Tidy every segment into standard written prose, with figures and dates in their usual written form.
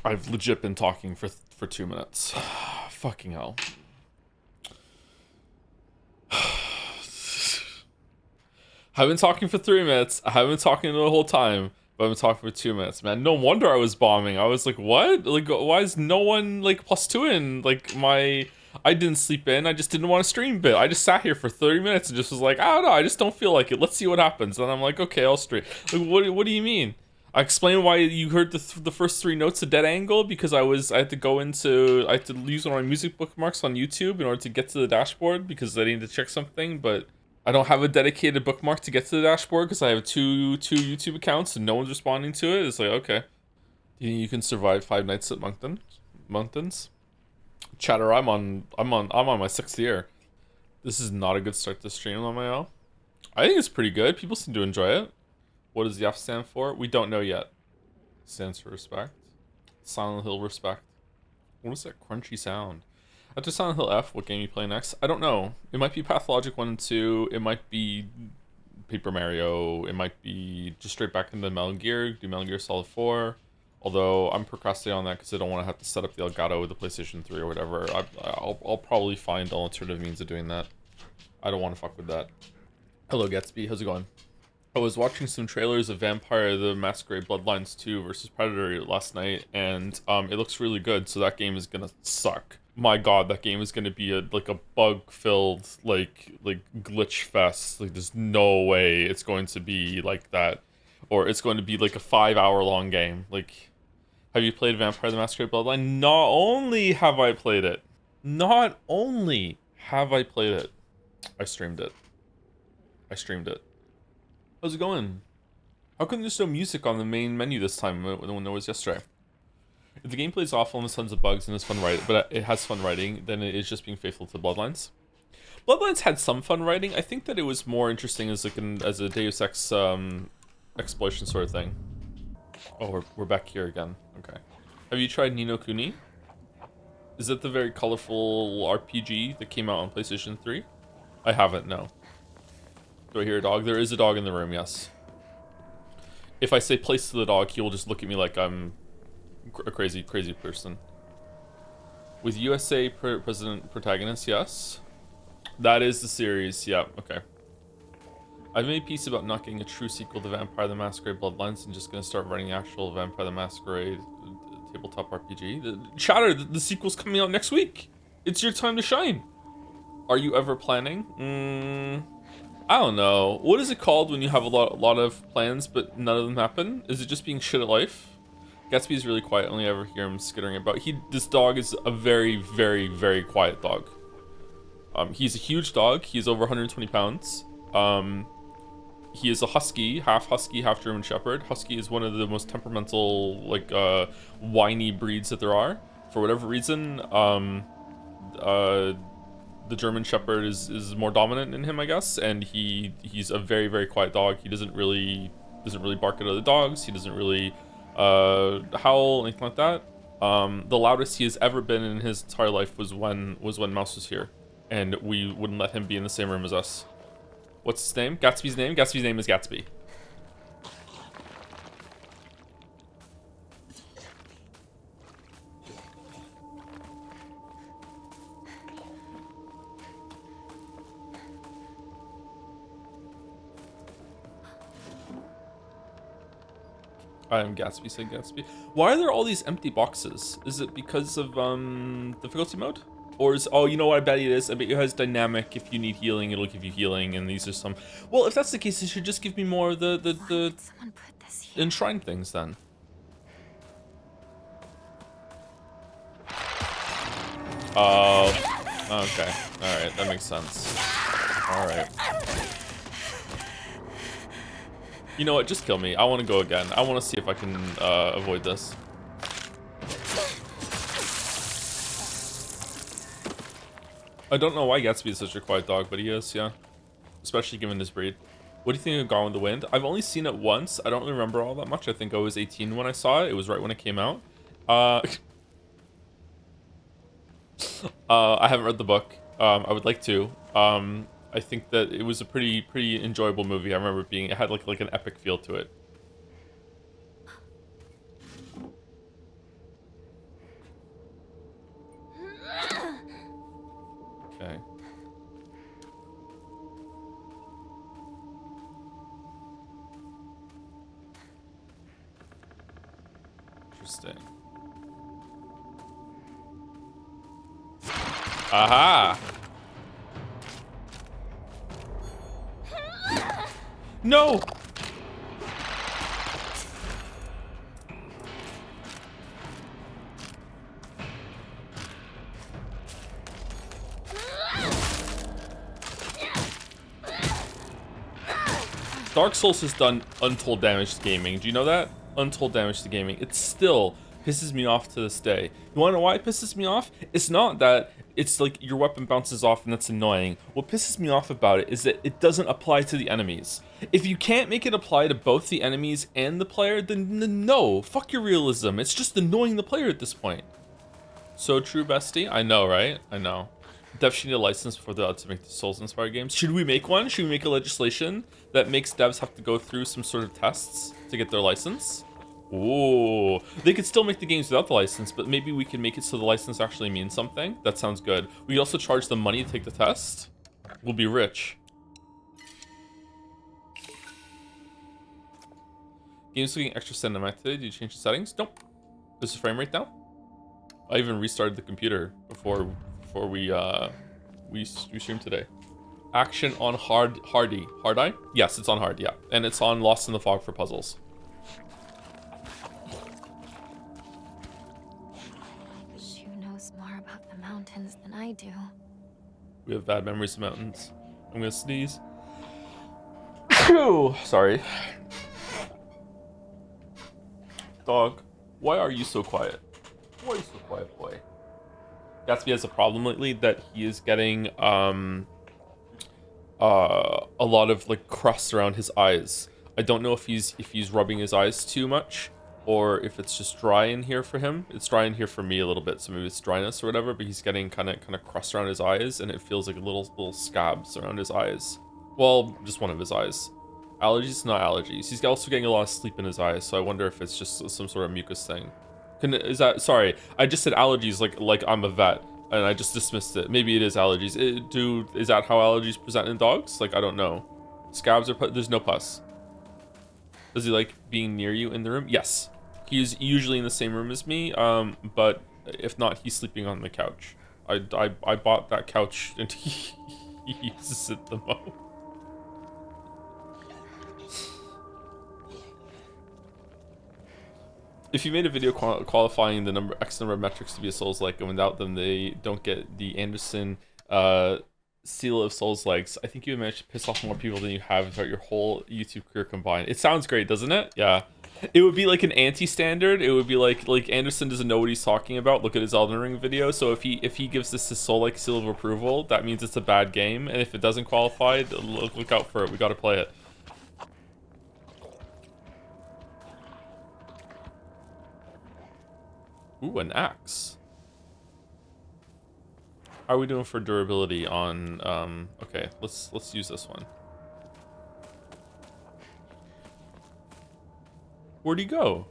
I've legit been talking for 2 minutes. Fucking hell. I've been talking for 3 minutes. I haven't been talking the whole time, but I've been talking for 2 minutes, man. No wonder I was bombing. I was like, what? Like, why is no one, like, plus two in? Like, I didn't sleep in. I just didn't want to stream bit. I just sat here for 30 minutes and just was like, I don't know. I just don't feel like it. Let's see what happens. And I'm like, okay, I'll stream. Like, what do you mean? I explained why you heard the first three notes of dead angle because I had to use one of my music bookmarks on YouTube in order to get to the dashboard because I needed to check something, but I don't have a dedicated bookmark to get to the dashboard because I have two YouTube accounts and no one's responding to it. It's like, okay. Do you think you can survive 5 nights at Moncton's? Chatter, I'm on my 6th year. This is not a good start to stream on my own. I think it's pretty good. People seem to enjoy it. What does the F stand for? We don't know yet. Stands for respect. Silent Hill respect. What is that crunchy sound? After Silent Hill F, what game you play next? I don't know. It might be Pathologic 1 and 2. It might be Paper Mario. It might be just straight back into Metal Gear. Do Metal Gear Solid 4. Although I'm procrastinating on that because I don't want to have to set up the Elgato with the PlayStation 3 or whatever. I'll probably find alternative means of doing that. I don't want to fuck with that. Hello Gatsby, how's it going? I was watching some trailers of Vampire the Masquerade Bloodlines 2 versus Predator last night, and it looks really good, so that game is gonna suck. My god, that game is gonna be a bug-filled, like glitch fest. Like, there's no way it's going to be like that. Or it's going to be like a 5-hour long game. Like, have you played Vampire the Masquerade Bloodline? Not only have I played it, I streamed it. How's it going? How come there's no music on the main menu this time when there was yesterday? If the gameplay is awful and there's tons of bugs and it's fun writing, but it has fun writing, then it is just being faithful to Bloodlines. Bloodlines had some fun writing. I think that it was more interesting as as a Deus Ex exploration sort of thing. Oh, we're back here again. Okay. Have you tried Ni no Kuni? Is it the very colorful RPG that came out on PlayStation 3? I haven't, no. Do I hear a dog? There is a dog in the room, yes. If I say place to the dog, he will just look at me like I'm a crazy person. With USA President protagonist, yes. That is the series, yeah, okay. I've made peace about not getting a true sequel to Vampire the Masquerade Bloodlines and just gonna start writing actual Vampire the Masquerade tabletop RPG. Chatter, the sequel's coming out next week. It's your time to shine. Are you ever planning? I don't know. What is it called when you have a lot of plans but none of them happen? Is it just being shit at life? Gatsby is really quiet. I only ever hear him skittering about. This dog is a very quiet dog. He's a huge dog. He's over 120 pounds. He is a husky, half German Shepherd. Husky is one of the most temperamental, like, whiny breeds that there are. For whatever reason, the German Shepherd is more dominant in him, I guess, and he's a very quiet dog. He doesn't really bark at other dogs. He doesn't really howl, anything like that. The loudest he has ever been in his entire life was when Mouse was here, and we wouldn't let him be in the same room as us. What's his name? Gatsby's name? Gatsby's name is Gatsby. I am Gatsby, said Gatsby. Why are there all these empty boxes? Is it because of difficulty mode? Or is, oh, you know what, I bet it is. I bet it has dynamic. If you need healing, it'll give you healing, and these are some. Well, if that's the case, it should just give me more of the enshrined things then. Oh, okay. Alright, that makes sense. Alright. You know what, just kill me. I want to go again. I want to see if I can avoid this. I don't know why Gatsby is such a quiet dog, but he is, yeah. Especially given his breed. What do you think of Gone with the Wind? I've only seen it once. I don't remember all that much. I think I was 18 when I saw it. It was right when it came out. I haven't read the book. I would like to. I think that it was a pretty enjoyable movie. I remember it had like an epic feel to it. Interesting. Aha! No! Dark Souls has done untold damage to gaming. Do you know that? Untold damage to gaming. It still pisses me off to this day. You wanna know why it pisses me off? It's not that it's like your weapon bounces off and that's annoying. What pisses me off about it is that it doesn't apply to the enemies. If you can't make it apply to both the enemies and the player, then no, fuck your realism. It's just annoying the player at this point. So true, bestie. I know, right? I know. Devs should need a license before they're allowed to make the Souls-inspired games. Should we make one? Should we make a legislation that makes devs have to go through some sort of tests to get their license? Ooh, they could still make the games without the license, but maybe we can make it so the license actually means something. That sounds good. We also charge them money to take the test. We'll be rich. Game's looking extra cinematic today. Did you change the settings? Nope. Is the frame rate down? I even restarted the computer before we streamed today. Action on Hard eye? Yes, it's on hard, yeah. And it's on Lost in the Fog for puzzles. Shu knows more about the mountains than I do. We have bad memories of mountains. I'm gonna sneeze. Sorry. Dog, why are you so quiet? Why are you so quiet, boy? Gatsby has a problem lately that he is getting a lot of like crust around his eyes. I don't know if he's rubbing his eyes too much or if it's just dry in here for him. It's dry in here for me a little bit, so maybe it's dryness or whatever, but he's getting kind of crust around his eyes and it feels like little scabs around his eyes. Well, just one of his eyes. Allergies, not allergies. He's also getting a lot of sleep in his eyes, so I wonder if it's just some sort of mucus thing. Sorry, I just said allergies like I'm a vet, and I just dismissed it. Maybe it is allergies. Is that how allergies present in dogs? Like, I don't know. Scabs are there's no pus. Does he like being near you in the room? Yes. He's usually in the same room as me, but if not, he's sleeping on the couch. I bought that couch and he uses it the most. If you made a video qualifying the X number of metrics to be a Souls-like, and without them they don't get the Anderson seal of Souls-likes, I think you would manage to piss off more people than you have throughout your whole YouTube career combined. It sounds great, doesn't it? Yeah. It would be like an anti-standard. It would be like Anderson doesn't know what he's talking about. Look at his Elden Ring video. So if he gives this his Soul-like seal of approval, that means it's a bad game. And if it doesn't qualify, look out for it. We got to play it. Ooh, an axe. How are we doing for durability on okay, let's use this one. Where'd he go?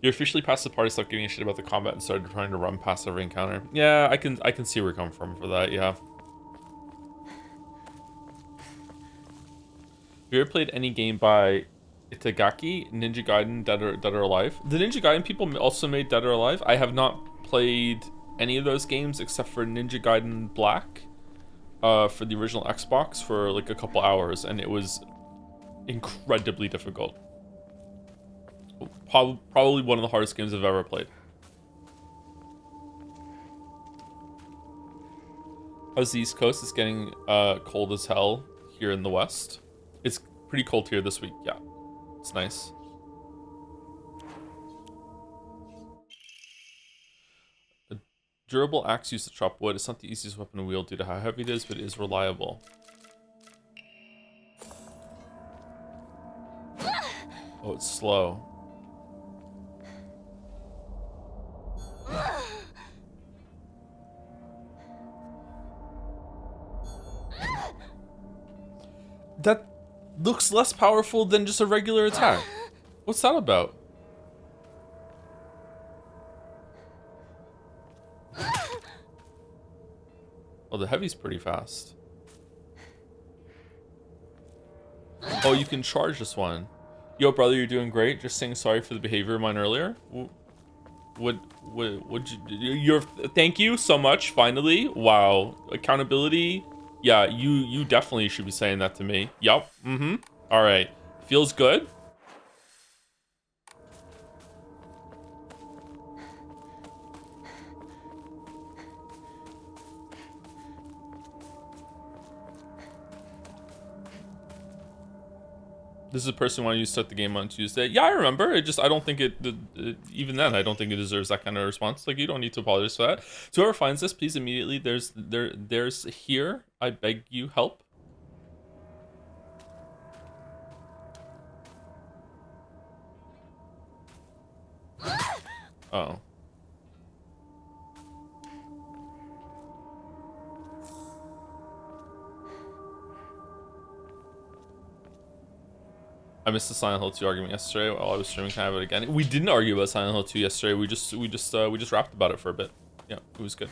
You officially passed the party, stopped giving a shit about the combat and started trying to run past every encounter. Yeah, I can see where you're coming from for that, yeah. Have you ever played any game by Itagaki, Ninja Gaiden, Dead or Alive? The Ninja Gaiden people also made Dead or Alive. I have not played any of those games except for Ninja Gaiden Black for the original Xbox for like a couple hours, and it was incredibly difficult. Probably one of the hardest games I've ever played. How's the East Coast? It's getting cold as hell here in the West. It's pretty cold here this week, yeah. It's nice. A durable axe used to chop wood. It's not the easiest weapon to wield due to how heavy it is, but it is reliable. Oh, it's slow. That looks less powerful than just a regular attack. What's that about? Oh, the heavy's pretty fast. Oh, you can charge this one. Yo, brother, you're doing great. Just saying sorry for the behavior of mine earlier. Would you're thank you so much. Finally, wow, accountability. Yeah, you definitely should be saying that to me. Yup. Mm-hmm. All right, feels good. This is a person wanting you to start the game on Tuesday. Yeah, I remember. I don't think even then, I don't think it deserves that kind of response. Like, you don't need to apologize for that. To whoever finds this, please immediately, there's here. I beg you, help. Oh. I missed the Silent Hill 2 argument yesterday while I was streaming. Can I have it again? We didn't argue about Silent Hill 2 yesterday. We just rapped about it for a bit. Yeah, it was good.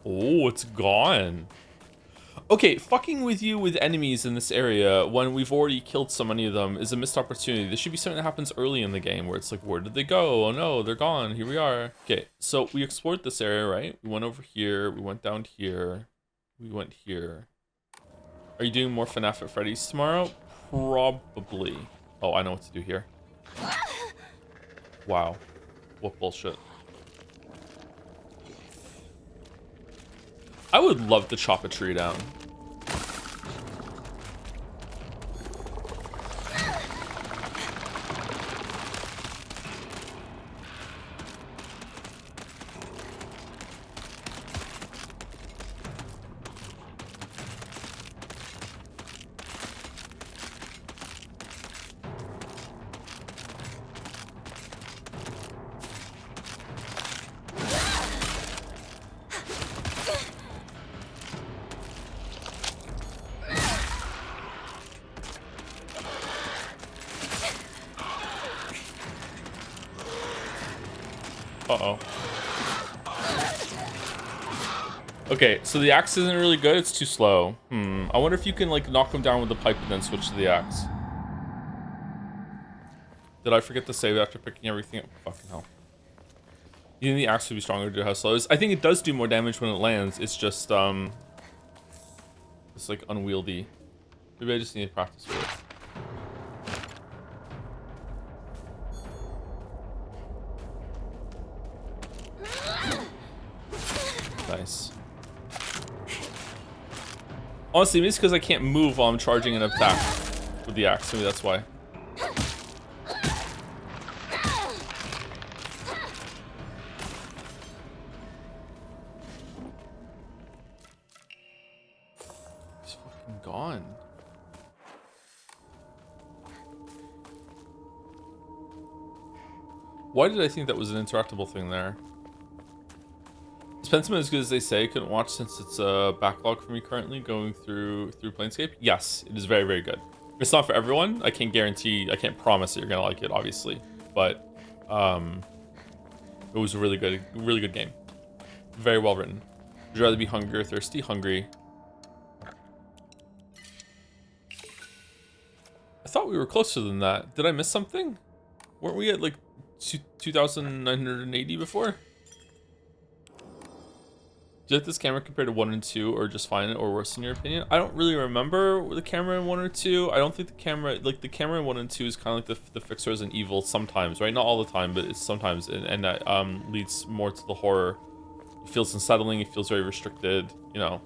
Oh, it's gone. Okay, fucking with you with enemies in this area when we've already killed so many of them is a missed opportunity. This should be something that happens early in the game where it's like, where did they go? Oh no, they're gone. Here we are. Okay, so we explored this area, right? We went over here. We went down here. We went here. Are you doing more FNAF at Freddy's tomorrow? Probably. Oh, I know what to do here. Wow. What bullshit. I would love to chop a tree down. Uh-oh. Okay, so the axe isn't really good. It's too slow. I wonder if you can, like, knock him down with the pipe and then switch to the axe. Did I forget to save after picking everything up? Fucking hell. You think the axe would be stronger due to how slow it is? I think it does do more damage when it lands. It's just, it's, like, unwieldy. Maybe I just need to practice with it. Nice. Honestly, maybe it's because I can't move while I'm charging an attack with the axe. Maybe that's why. He's fucking gone. Why did I think that was an interactable thing there? Is Pentiment as good as they say? Couldn't watch since it's a backlog for me currently going through Planescape. Yes, it is very, very good. It's not for everyone. I can't guarantee, I can't promise that you're gonna like it, obviously. But it was a really good game. Very well written. Would you rather be hungry or thirsty? Hungry. I thought we were closer than that. Did I miss something? Weren't we at like 2,980 before? Do you like this camera compared to 1 and 2, or just fine or worse in your opinion? I don't really remember the camera in 1 or 2. I don't think the camera in 1 and 2 is kind of like the fixer Resident Evil sometimes, right? Not all the time, but it's sometimes, and that leads more to the horror. It feels unsettling. It feels very restricted. You know,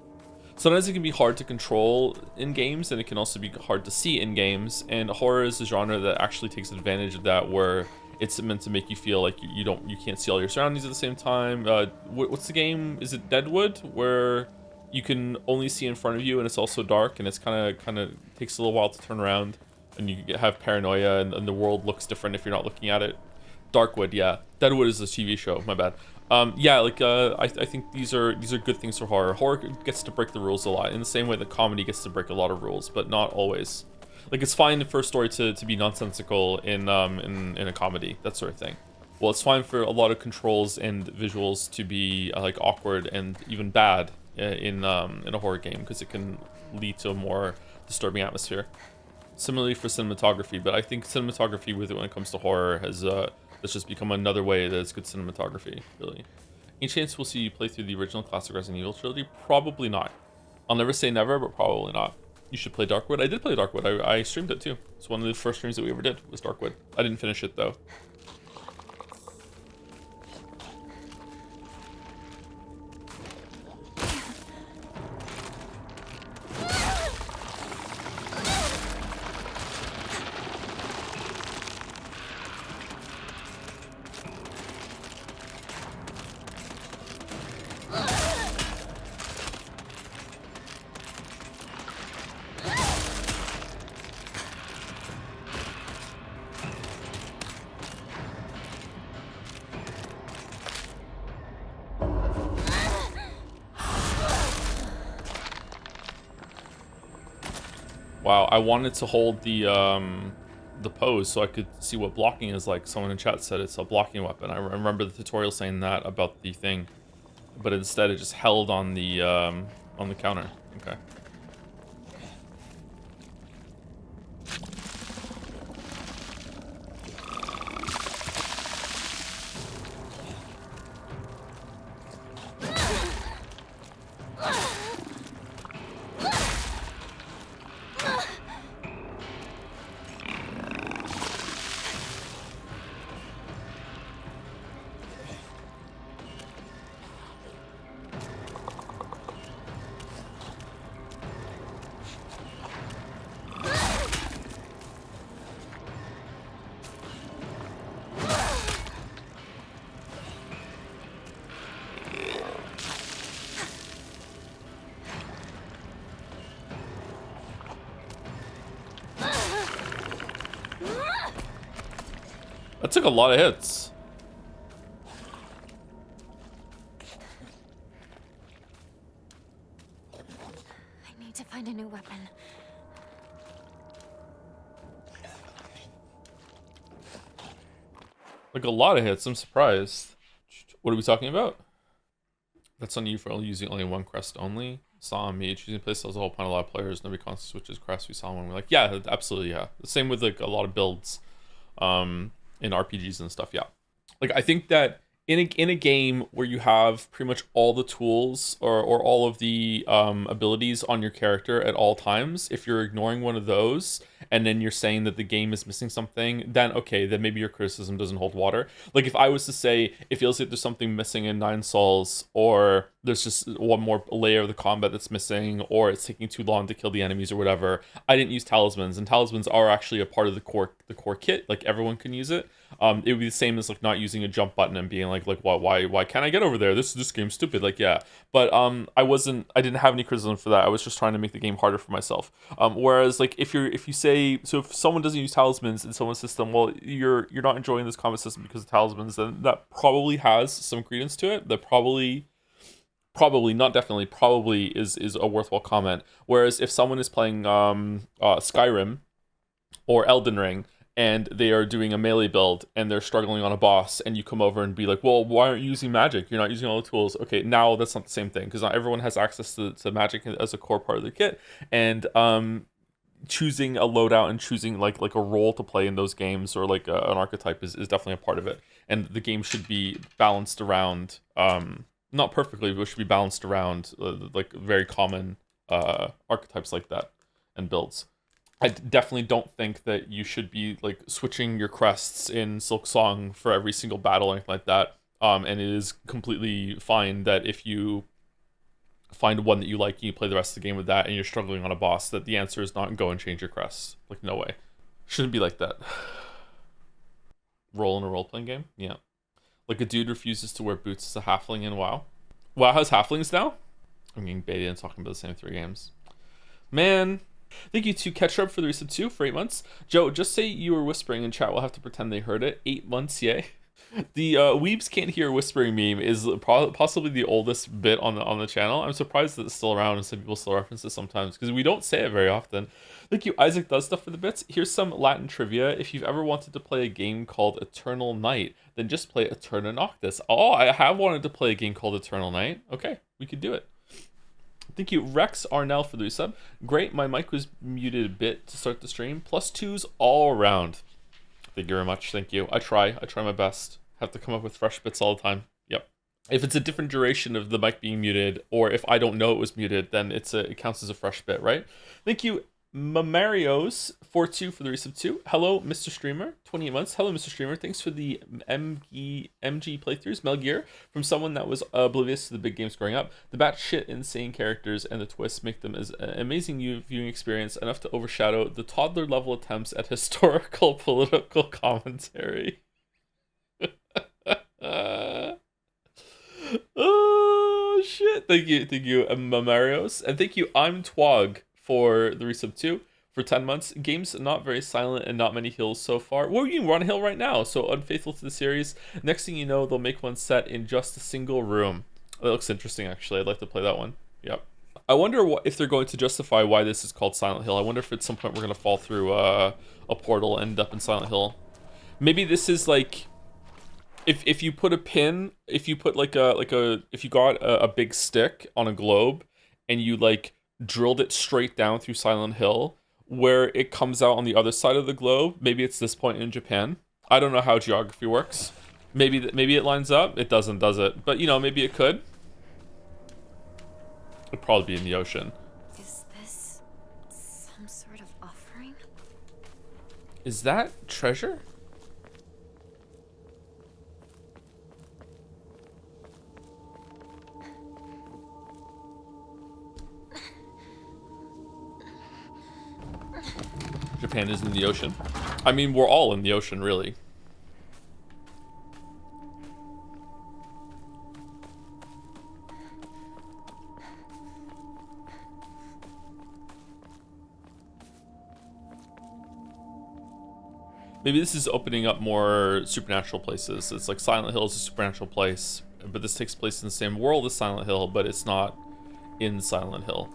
sometimes it can be hard to control in games, and it can also be hard to see in games. And horror is a genre that actually takes advantage of that, where it's meant to make you feel like you can't see all your surroundings at the same time. What's the game? Is it Deadwood, where you can only see in front of you and it's also dark and it's kind of takes a little while to turn around and you have paranoia and the world looks different if you're not looking at it. Darkwood, yeah. Deadwood is a TV show. My bad. Yeah, like I think these are good things for horror. Horror gets to break the rules a lot in the same way that comedy gets to break a lot of rules, but not always. Like, it's fine for a story to be nonsensical in a comedy, that sort of thing. well, it's fine for a lot of controls and visuals to be like awkward and even bad in a horror game, because it can lead to a more disturbing atmosphere. Similarly for cinematography, but I think cinematography with it when it comes to horror has just become another way that it's good cinematography, really. Any chance we'll see you play through the original classic Resident Evil trilogy? Probably not. I'll never say never, but probably not. You should play Darkwood. I did play Darkwood. I streamed it too. It's one of the first streams that we ever did, was Darkwood. I didn't finish it though. Wow, I wanted to hold the pose so I could see what blocking is like. Someone in chat said it's a blocking weapon. I remember the tutorial saying that about the thing, but instead it just held on the counter. Okay. That took a lot of hits. I need to find a new weapon. Like a lot of hits. I'm surprised. What are we talking about? That's on you for only using only one crest only. Saw on me. Choosing playstyle is a whole point. A lot of players. Nobody constantly switches crests. We saw one. We're like, yeah, absolutely, yeah. The same with like a lot of builds. In RPGs and stuff, yeah. Like I think that in a game where you have pretty much all the tools or all of the abilities on your character at all times, if you're ignoring one of those and then you're saying that the game is missing something, then okay, then maybe your criticism doesn't hold water. Like if I was to say it feels like there's something missing in Nine Sols, or there's just one more layer of the combat that's missing, or it's taking too long to kill the enemies or whatever, I didn't use talismans, and talismans are actually a part of the core kit. Like everyone can use it. It would be the same as like not using a jump button and being like why can't I get over there? This game's stupid. Like yeah, but I didn't have any criticism for that. I was just trying to make the game harder for myself. Whereas like if you say, so if someone doesn't use talismans in someone's system, well you're not enjoying this combat system because of talismans, then that probably has some credence to it. That probably not definitely probably is a worthwhile comment. Whereas if someone is playing Skyrim or Elden Ring and they are doing a melee build and they're struggling on a boss, and you come over and be like, well, why aren't you using magic? You're not using all the tools. Okay, now that's not the same thing, because not everyone has access to magic as a core part of the kit. And choosing a loadout and choosing like a role to play in those games, or like an archetype is definitely a part of it. And the game should be balanced around, not perfectly, but it should be balanced around like very common archetypes like that and builds. I definitely don't think that you should be like switching your crests in Silk Song for every single battle or anything like that. And it is completely fine that if you find one that you like and you play the rest of the game with that and you're struggling on a boss, that the answer is not go and change your crests. Like, no way. Shouldn't be like that. Role in a role-playing game? Yeah. Like a dude refuses to wear boots as a halfling in WoW. WoW has halflings now? I'm getting baited and talking about the same 3 games. Man. Thank you to Ketchup for the resub 2 for 8 months. Joe, just say you were whispering in chat. We'll have to pretend they heard it. 8 months, yay. The Weebs Can't Hear Whispering meme is possibly the oldest bit on the channel. I'm surprised that it's still around and some people still reference it sometimes because we don't say it very often. Thank you, Isaac Does Stuff for the bits. Here's some Latin trivia. If you've ever wanted to play a game called Eternal Night, then just play Eterna Noctis. Oh, I have wanted to play a game called Eternal Night. Okay, we could do it. Thank you, Rex Arnell, for the resub. Great, my mic was muted a bit to start the stream. +2s all around. Thank you very much. Thank you. I try my best. Have to come up with fresh bits all the time. Yep. If it's a different duration of the mic being muted, or if I don't know it was muted, then it counts as a fresh bit, right? Thank you, Mamarios42 for the resub 2. Hello, Mr. Streamer, 28 months. Hello, Mr. Streamer. Thanks for the MG playthroughs. Mel Gear, from someone that was oblivious to the big games growing up. The batshit insane characters and the twists make them as an amazing viewing experience, enough to overshadow the toddler level attempts at historical political commentary. Oh shit! Thank you, Mamarios, and thank you, I'm Twog, for the resub 2 for 10 months. Game's not very silent and not many hills so far. Well, you can run a hill right now, so unfaithful to the series. Next thing you know, they'll make one set in just a single room. That looks interesting, actually. I'd like to play that one. Yep. I wonder if they're going to justify why this is called Silent Hill. I wonder if at some point we're going to fall through a portal and end up in Silent Hill. Maybe this is like... If you put a pin, if you put if you got a big stick on a globe and you like drilled it straight down through Silent Hill, where it comes out on the other side of the globe, maybe it's this point in Japan. I don't know how geography works. Maybe it lines up. It doesn't, does it? But you know, maybe it could. It'd probably be in the ocean. Is this some sort of offering? Is that treasure? Japan is in the ocean. I mean, we're all in the ocean, really. Maybe this is opening up more supernatural places. It's like Silent Hill is a supernatural place, but this takes place in the same world as Silent Hill, but it's not in Silent Hill.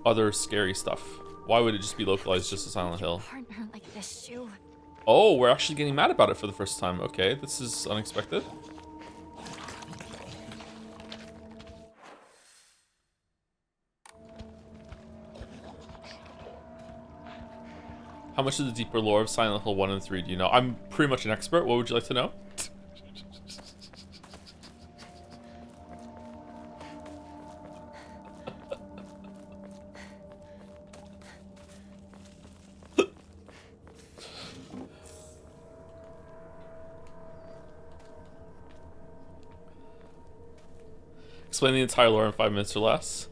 Other scary stuff. Why would it just be localized just to Silent Hill? Partner like this, Shu. Oh, we're actually getting mad about it for the first time. Okay, this is unexpected. How much of the deeper lore of Silent Hill 1 and 3 do you know? I'm pretty much an expert. What would you like to know? Explain the entire lore in 5 minutes or less.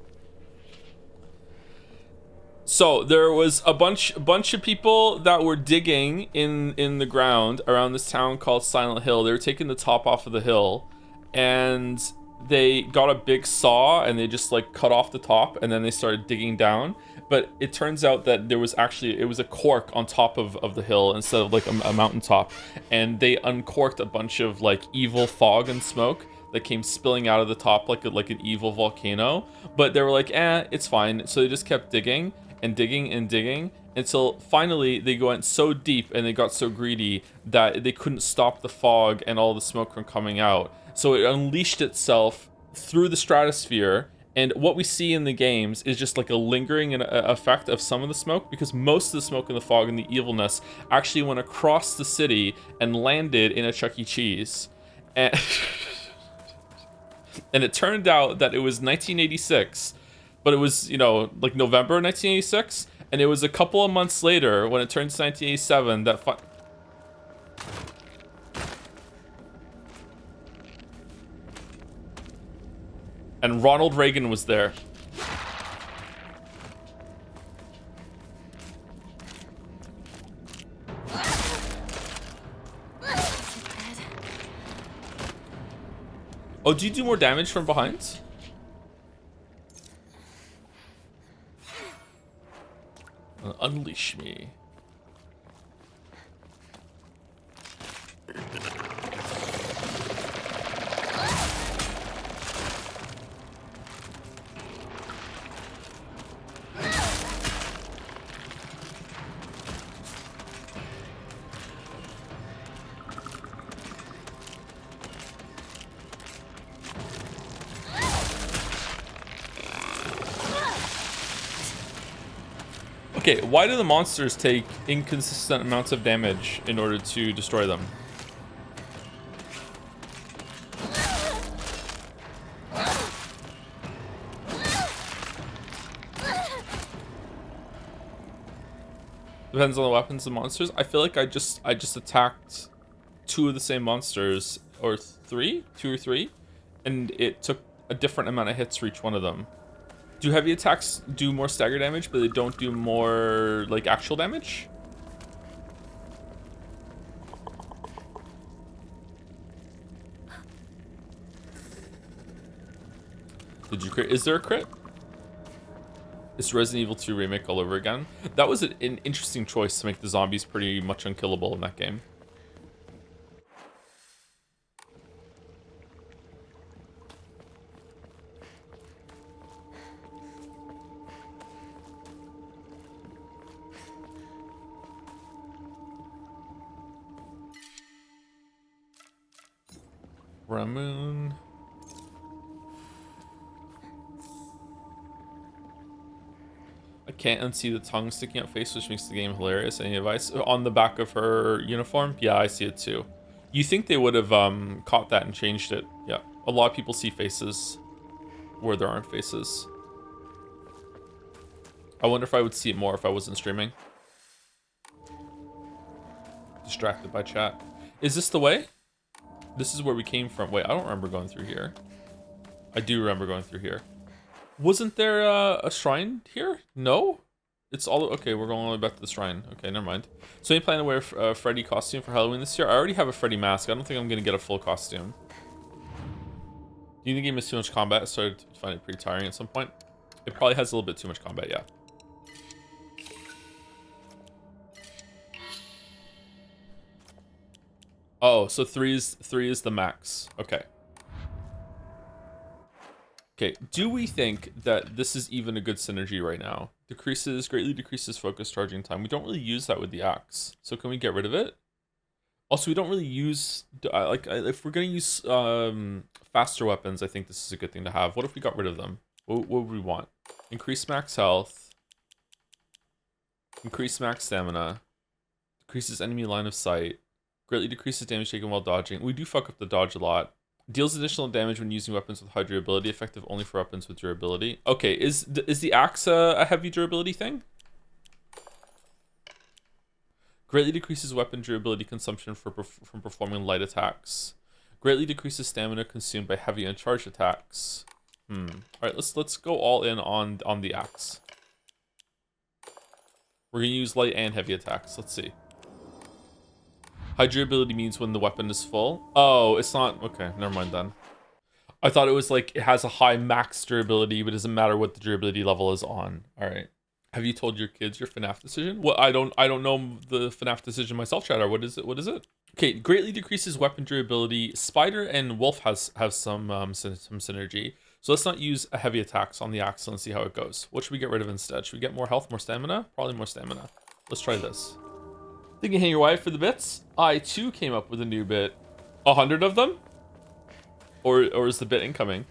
So there was a bunch of people that were digging in the ground around this town called Silent Hill. They were taking the top off of the hill, and they got a big saw and they just like cut off the top, and then they started digging down. But it turns out that there was actually, it was a cork on top of the hill instead of like a mountaintop, and they uncorked a bunch of like evil fog and smoke that came spilling out of the top like an evil volcano. But they were like, it's fine. So they just kept digging and digging and digging until finally they went so deep and they got so greedy that they couldn't stop the fog and all the smoke from coming out. So it unleashed itself through the stratosphere, and what we see in the games is just like a lingering effect of some of the smoke, because most of the smoke and the fog and the evilness actually went across the city and landed in a Chuck E. Cheese. And and it turned out that it was 1986, but it was, you know, like November 1986, and it was a couple of months later when it turned to 1987 that and Ronald Reagan was there. Oh, do you do more damage from behind? Unleash me. Okay, why do the monsters take inconsistent amounts of damage in order to destroy them? Depends on the weapons and monsters. I feel like I just attacked 2 of the same monsters, or 3, 2 or 3, and it took a different amount of hits for each one of them. Do heavy attacks do more stagger damage, but they don't do more like actual damage? Did you crit? Is there a crit? It's Resident Evil 2 remake all over again. That was an interesting choice to make the zombies pretty much unkillable in that game. Ramoon. I can't unsee the tongue sticking out face, which makes the game hilarious. Any advice? On the back of her uniform? Yeah, I see it too. You think they would have caught that and changed it. Yeah, a lot of people see faces where there aren't faces. I wonder if I would see it more if I wasn't streaming. Distracted by chat. Is this the way? This is where we came from. Wait, I don't remember going through here. I do remember going through here. Wasn't there a shrine here? No? It's all... Okay, we're going all the way back to the shrine. Okay, never mind. So you plan to wear a Freddy costume for Halloween this year? I already have a Freddy mask. I don't think I'm going to get a full costume. Do you think the game has too much combat? I started to find it pretty tiring at some point. It probably has a little bit too much combat, yeah. Oh, so three is the max. Okay. Okay, do we think that this is even a good synergy right now? Greatly decreases focus charging time. We don't really use that with the axe. So can we get rid of it? Also, we don't really use... if we're going to use faster weapons, I think this is a good thing to have. What if we got rid of them? What would we want? Increase max health. Increase max stamina. Decreases enemy line of sight. Greatly decreases damage taken while dodging. We do fuck up the dodge a lot. Deals additional damage when using weapons with high durability. Effective only for weapons with durability. Okay, is the axe a heavy durability thing? Greatly decreases weapon durability consumption from performing light attacks. Greatly decreases stamina consumed by heavy and charged attacks. All right, let's go all in on the axe. We're gonna use light and heavy attacks. Let's see. High durability means when the weapon is full. Oh, it's not. Okay, never mind then. I thought it was like it has a high max durability, but it doesn't matter what the durability level is on. All right. Have you told your kids your FNAF decision? Well, I don't know the FNAF decision myself, Chatter. What is it? What is it? Okay, greatly decreases weapon durability. Spider and Wolf have some synergy. So let's not use a heavy attacks on the axe and see how it goes. What should we get rid of instead? Should we get more health, more stamina? Probably more stamina. Let's try this. Think you hang your wife for the bits? I too came up with a new bit. 100 of them? Or is the bit incoming?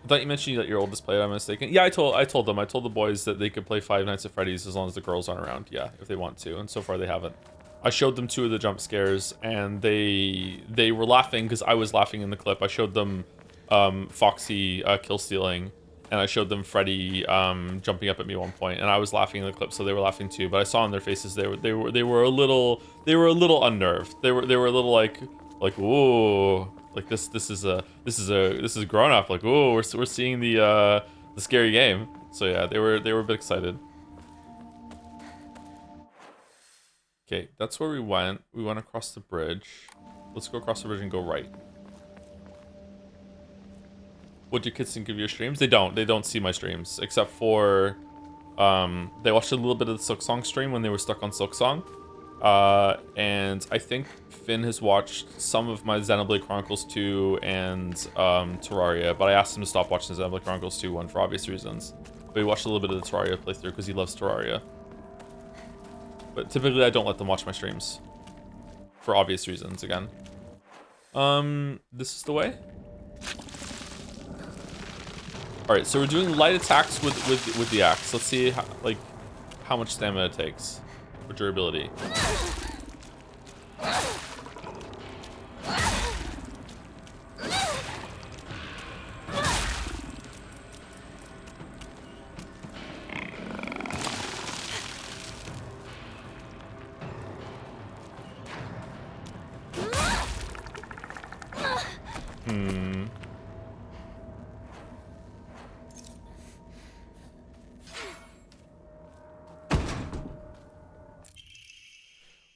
I thought you mentioned that your oldest played, I'm mistaken. Yeah, I told them. I told the boys that they could play Five Nights at Freddy's as long as the girls aren't around. Yeah, if they want to. And so far they haven't. I showed them 2 of the jump scares and they were laughing because I was laughing in the clip. I showed them Foxy kill stealing, and I showed them Freddy jumping up at me at one point, and I was laughing in the clip, so they were laughing too. But I saw on their faces they were a little unnerved. They were a little like whoa, like this is grown up. Like whoa, we're seeing the scary game. So yeah, they were a bit excited. Okay, that's where we went. We went across the bridge. Let's go across the bridge and go right. What do your kids think of your streams? They don't see my streams, except for they watched a little bit of the Silksong stream when they were stuck on Silksong. And I think Finn has watched some of my Xenoblade Chronicles 2 and Terraria, but I asked him to stop watching the Xenoblade Chronicles 2 one for obvious reasons. But he watched a little bit of the Terraria playthrough because he loves Terraria. But typically I don't let them watch my streams for obvious reasons again. This is the way. All right, so we're doing light attacks with the axe. Let's see how much stamina it takes for durability.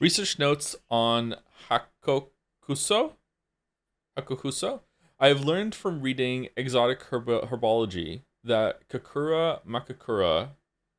Research notes on Hakokuso. I have learned from reading exotic herbology that Kakura Makakura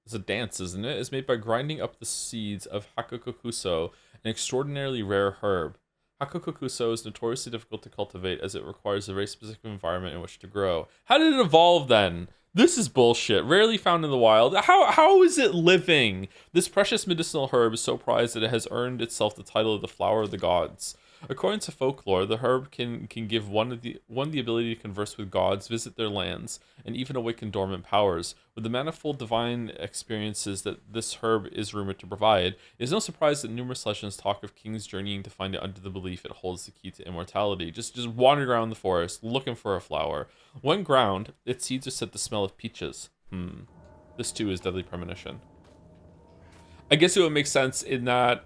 is a dance, isn't it? Is made by grinding up the seeds of Hakokuso, an extraordinarily rare herb. Hakokuso is notoriously difficult to cultivate as it requires a very specific environment in which to grow. How did it evolve then? This is bullshit. Rarely found in the wild. How is it living? This precious medicinal herb is so prized that it has earned itself the title of the flower of the gods. According to folklore, the herb can give one the ability to converse with gods, visit their lands, and even awaken dormant powers. With the manifold divine experiences that this herb is rumored to provide, it is no surprise that numerous legends talk of kings journeying to find it under the belief it holds the key to immortality. Just wandering around the forest, looking for a flower. When ground, its seeds are said to smell of peaches. This too is deadly premonition. I guess it would make sense in that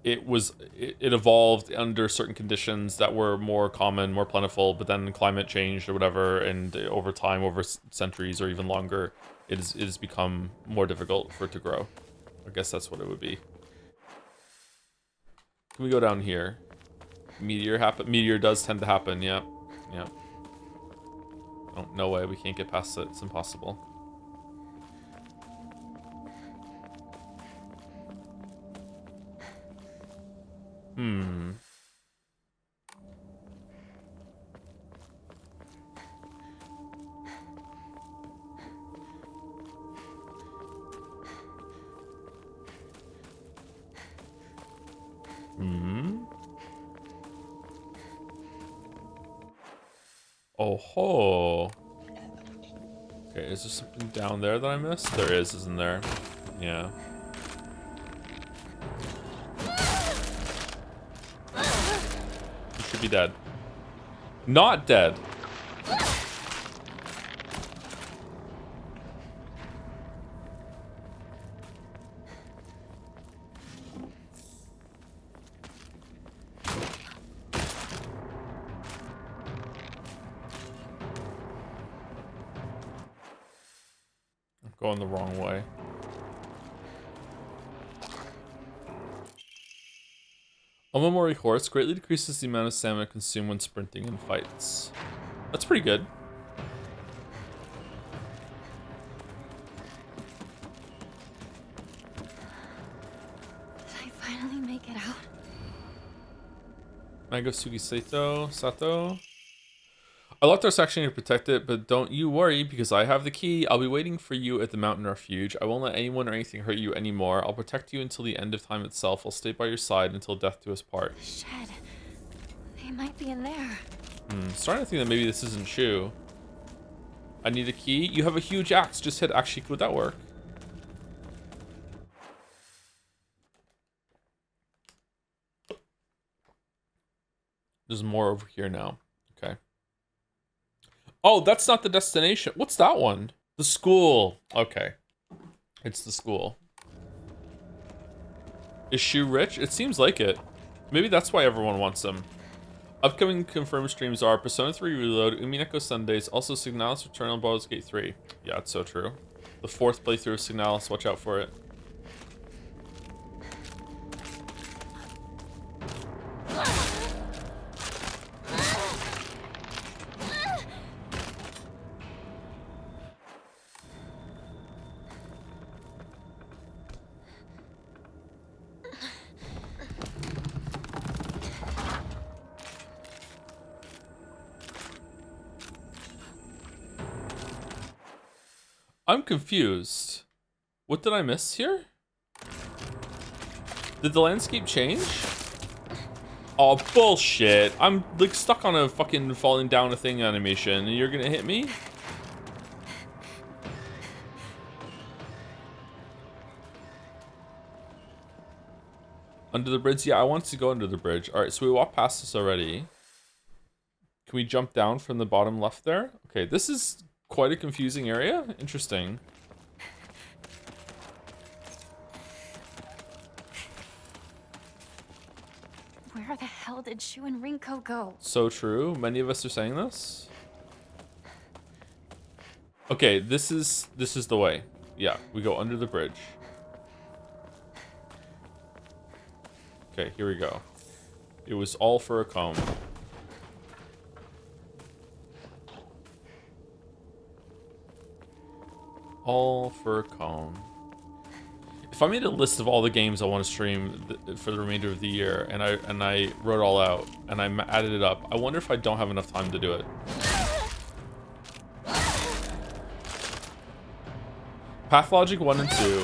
it evolved under certain conditions that were more common, more plentiful, but then climate changed or whatever, and over time, over centuries or even longer, it has become more difficult for it to grow. I guess that's what it would be. Can we go down here? Meteor does tend to happen, yeah. Yeah. Oh, no way, we can't get past it. It's impossible. Oh ho. Okay, is there something down there that I missed? There is, isn't there? Yeah. You should be dead. Not dead. I'm going the wrong way. Omamori horse greatly decreases the amount of stamina consumed when sprinting in fights. That's pretty good. Did I finally make it out? Mango Sugi Sato. I locked our section to protect it, but don't you worry because I have the key. I'll be waiting for you at the mountain refuge. I won't let anyone or anything hurt you anymore. I'll protect you until the end of time itself. I'll stay by your side until death do us part. The shed. They might be in there. Starting to think that maybe this isn't Shu. I need a key. You have a huge axe. Just hit. Actually, would that work? There's more over here now. Okay. Oh, that's not the destination. What's that one? The school. Okay. It's the school. Is Shu rich? It seems like it. Maybe that's why everyone wants him. Upcoming confirmed streams are Persona 3 Reload, Umineko Sundays, also Signalis Return on Baldur's Gate 3. Yeah, it's so true. The 4th playthrough of Signalis, watch out for it. I'm confused. What did I miss here? Did the landscape change? Oh, bullshit. I'm like stuck on a fucking falling down a thing animation and you're gonna hit me? Under the bridge? Yeah, I want to go under the bridge. All right, so we walked past this already. Can we jump down from the bottom left there? Okay, this is quite a confusing area. Interesting. Where the hell did Shu and Rinko go? So true. Many of us are saying this. Okay, this is the way. Yeah, we go under the bridge. Okay, here we go. It was all for a comb. All for a comb. If I made a list of all the games I want to stream for the remainder of the year, and I wrote it all out, and I added it up, I wonder if I don't have enough time to do it. Pathologic 1 and 2.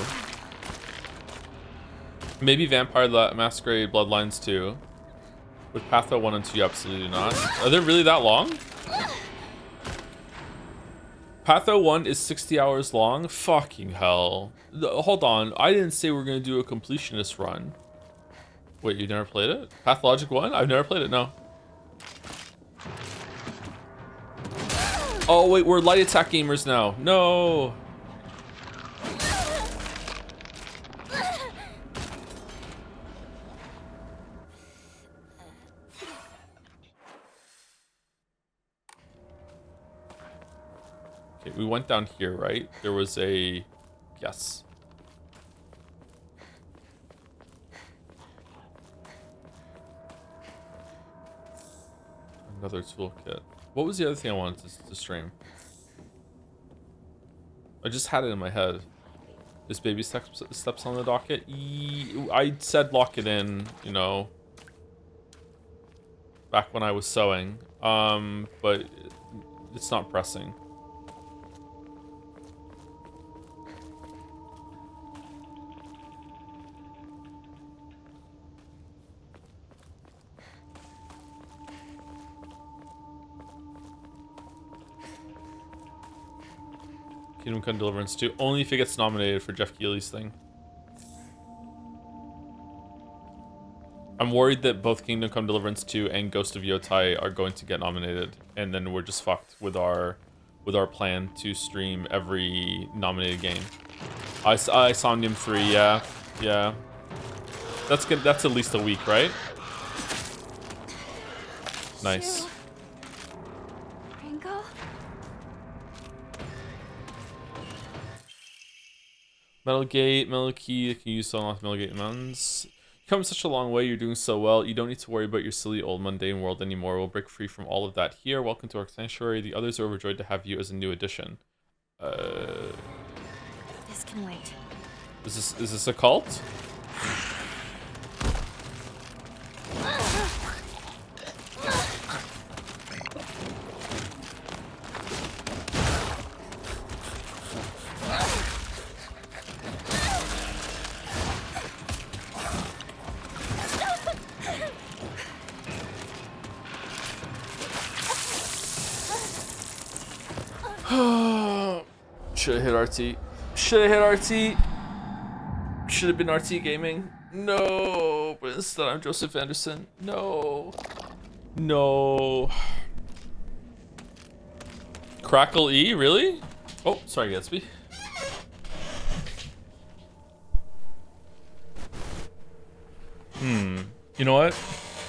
Maybe Vampire Masquerade Bloodlines 2. With Patho 1 and 2, absolutely not. Are they really that long? Patho 1 is 60 hours long? Fucking hell. Hold on, I didn't say we're gonna do a completionist run. Wait, you never played it? Pathologic 1? I've never played it, no. Oh wait, we're light attack gamers now. No! Okay, we went down here, right? There was a... Yes. Another toolkit. What was the other thing I wanted to stream? I just had it in my head. Is baby steps on the docket? I said lock it in, you know, back when I was sewing. But it's not pressing. Kingdom Come Deliverance 2, only if it gets nominated for Jeff Keighley's thing. I'm worried that both Kingdom Come Deliverance 2 and Ghost of Yotai are going to get nominated, and then we're just fucked with our plan to stream every nominated game. Somnium 3, yeah. That's good. That's at least a week, right? Nice. Rinko? Metal Gate, Metal Key, can you use to unlock Metal Gate Mountains? You've come such a long way, you're doing so well. You don't need to worry about your silly old mundane world anymore. We'll break free from all of that here. Welcome to our sanctuary. The others are overjoyed to have you as a new addition. This can wait. Is this a cult? Should have hit RT. Should have hit RT. Should have been RT Gaming. No, but instead I'm Joseph Anderson. No. No. Crackle E, really? Oh, sorry, Gatsby. You know what?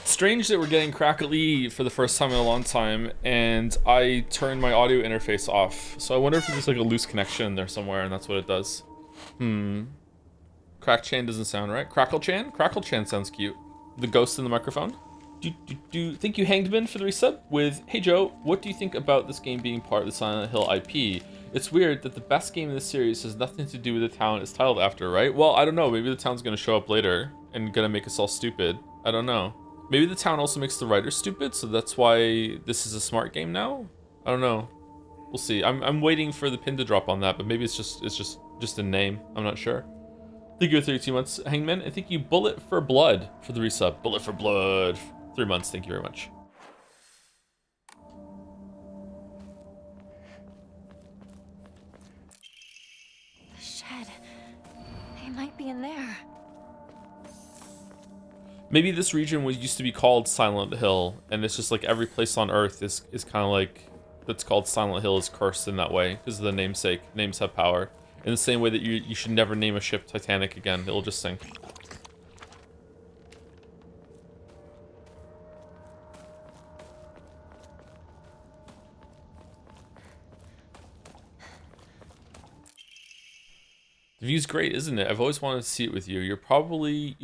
Strange that we're getting Crackle E for the first time in a long time, and I turned my audio interface off. So I wonder if there's like a loose connection in there somewhere, and that's what it does. Crack Chan doesn't sound right. Crackle Chan? Crackle Chan sounds cute. The ghost in the microphone. Thank you, Hangedman, for the resub with, hey Joe, what do you think about this game being part of the Silent Hill IP? It's weird that the best game in the series has nothing to do with the town it's titled after, right? Well, I don't know. Maybe the town's gonna show up later and gonna make us all stupid. I don't know. Maybe the town also makes the writers stupid, so that's why this is a smart game now? I don't know. We'll see. I'm waiting for the pin to drop on that, but maybe it's just a name. I'm not sure. Thank you for 32 months, Hangman, and thank you Bullet for Blood for the resub. Bullet for Blood. 3 months, thank you very much. The shed. They might be in there. Maybe this region was used to be called Silent Hill, and it's just like every place on Earth is kind of like that's called Silent Hill is cursed in that way because of the namesake. Names have power. In the same way that you should never name a ship Titanic again. It'll just sink. The view's great, isn't it? I've always wanted to see it with you. You're probably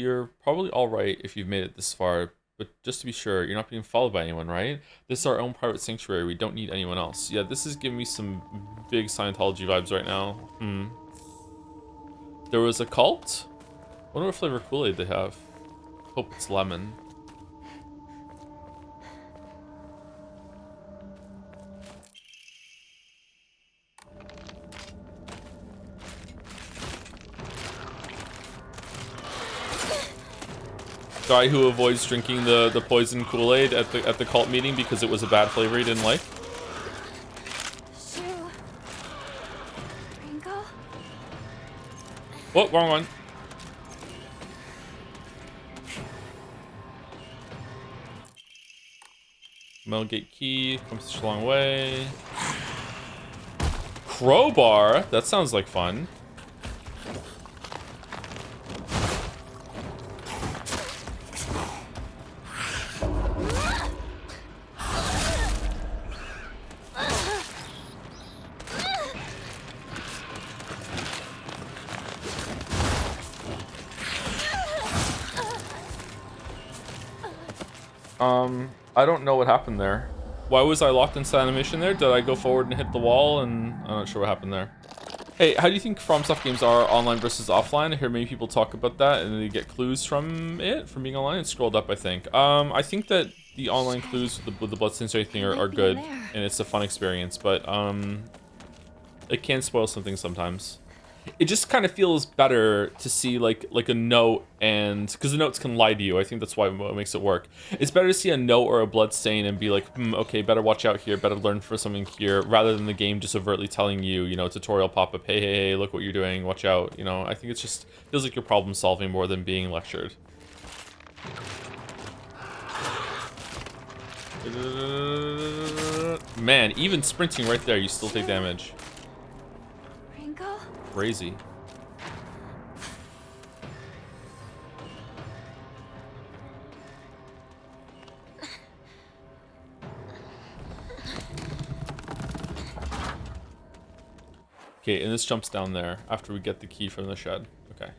all right if you've made it this far, but just to be sure, you're not being followed by anyone, right? This is our own private sanctuary. We don't need anyone else. Yeah, this is giving me some big Scientology vibes right now. There was a cult? I wonder what flavor Kool-Aid they have. Hope it's lemon. Guy who avoids drinking the poison Kool-Aid at the cult meeting because it was a bad flavor he didn't like. Shoo. Rinko? Oh, wrong one. Metal gate key comes such a long way. Crowbar? That sounds like fun. I don't know what happened there. Why was I locked into animation there? Did I go forward and hit the wall? And I'm not sure what happened there. Hey, how do you think FromSoft games are online versus offline? I hear many people talk about that and they get clues from it, from being online. It scrolled up, I think. I think that the online clues with the bloodstains or anything are good, and it's a fun experience, but it can spoil something sometimes. It just kind of feels better to see like a note, and because the notes can lie to you. I think that's what makes it work. It's better to see a note or a blood stain and be like, okay, better watch out here, better learn for something here, rather than the game just overtly telling you, you know, tutorial pop up, hey, look what you're doing, watch out. You know, I think it's just feels like you're problem solving more than being lectured. Man, even sprinting right there, you still take damage. Rinko? Crazy. Okay, and this jumps down there after we get the key from the shed. Okay.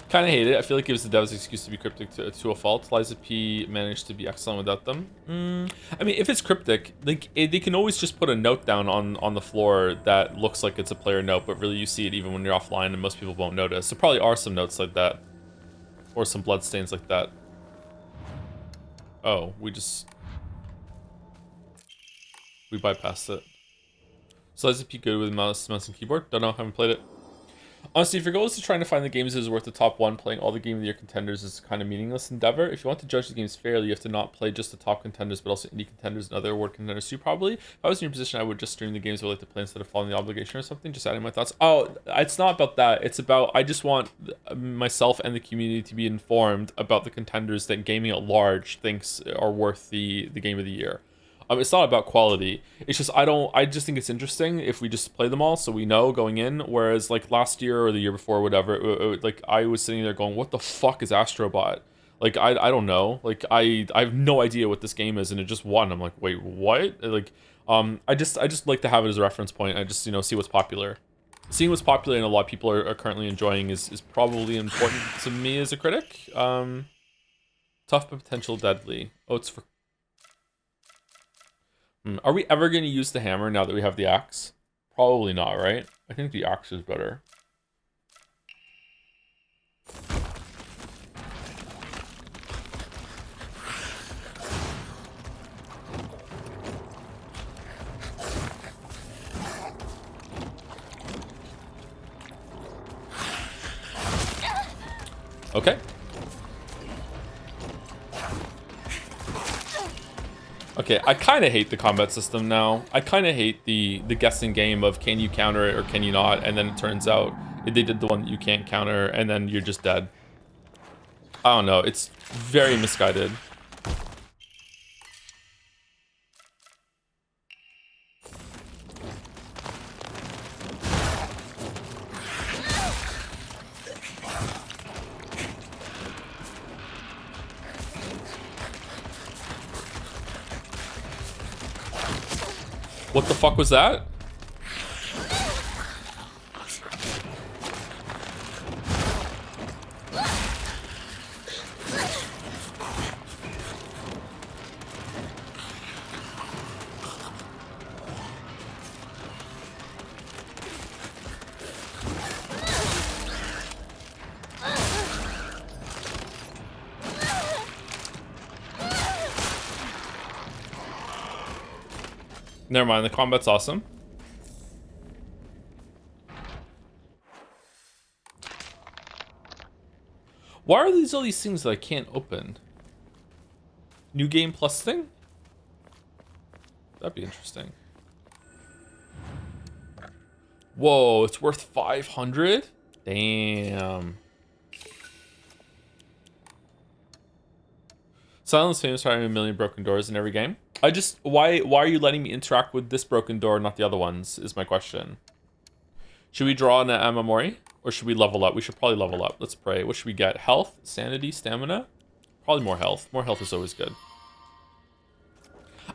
Kind of hate it. I feel like it gives the devs excuse to be cryptic to a fault. Liza P managed to be excellent without them. I mean, if it's cryptic, like they can always just put a note down on the floor that looks like it's a player note, but really you see it even when you're offline, and most people won't notice. There probably are some notes like that, or some blood stains like that. Oh, we bypassed it. So Liza P good with mouse and keyboard. Don't know. Haven't played it. Honestly, if your goal is to trying to find the games that is worth the top one, playing all the Game of the Year contenders is kind of meaningless endeavor. If you want to judge the games fairly, you have to not play just the top contenders, but also indie contenders and other award contenders too, probably. If I was in your position, I would just stream the games I would like to play instead of following the obligation or something. Just adding my thoughts. Oh, it's not about that. It's about, I just want myself and the community to be informed about the contenders that gaming at large thinks are worth the Game of the Year. It's not about quality. It's just I just think it's interesting if we just play them all so we know going in. Whereas like last year or the year before, whatever, like I was sitting there going, what the fuck is Astrobot? Like I don't know. Like I have no idea what this game is, and it just won. I'm like, wait, what? Like I just like to have it as a reference point. I just, you know, see what's popular. Seeing what's popular and a lot of people are currently enjoying is probably important to me as a critic. Tough but potential deadly. Oh, it's for. Are we ever going to use the hammer now that we have the axe? Probably not, right? I think the axe is better. Okay. Okay, I kind of hate the combat system now. I kind of hate the guessing game of can you counter it or can you not, and then it turns out they did the one that you can't counter, and then you're just dead. I don't know. It's very misguided. What the fuck was that? Never mind, the combat's awesome. Why are these all these things that I can't open? New game plus thing? That'd be interesting. Whoa, it's worth 500? Damn. Silent's famous for having a million broken doors in every game. Why are you letting me interact with this broken door, not the other ones, is my question. Should we draw an Amamori? Or should we level up? We should probably level up. Let's pray. What should we get? Health? Sanity? Stamina? Probably more health. More health is always good.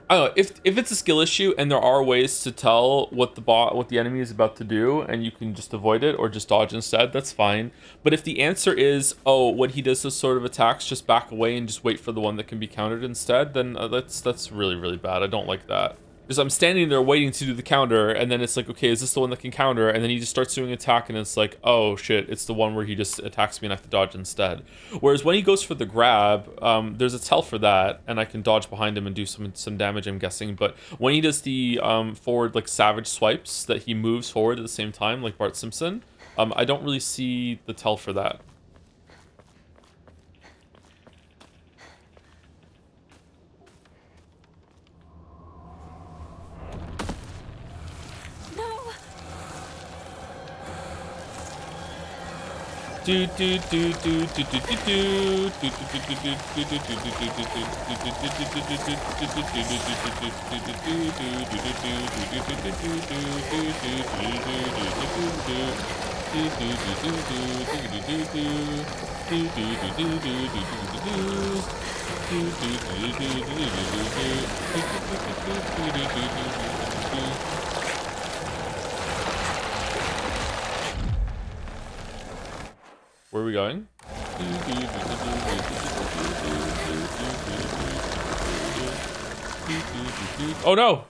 I don't know, if it's a skill issue and there are ways to tell what the enemy is about to do and you can just avoid it or just dodge instead, that's fine. But if the answer is, oh, when he does this sort of attacks, just back away and just wait for the one that can be countered instead, then that's really, really bad. I don't like that. Because I'm standing there waiting to do the counter, and then it's like, okay, is this the one that can counter? And then he just starts doing attack, and it's like, oh shit, it's the one where he just attacks me and I have to dodge instead. Whereas when he goes for the grab, there's a tell for that, and I can dodge behind him and do some damage, I'm guessing. But when he does the forward, like, savage swipes, that he moves forward at the same time, like Bart Simpson, I don't really see the tell for that. Where are we going? Oh no!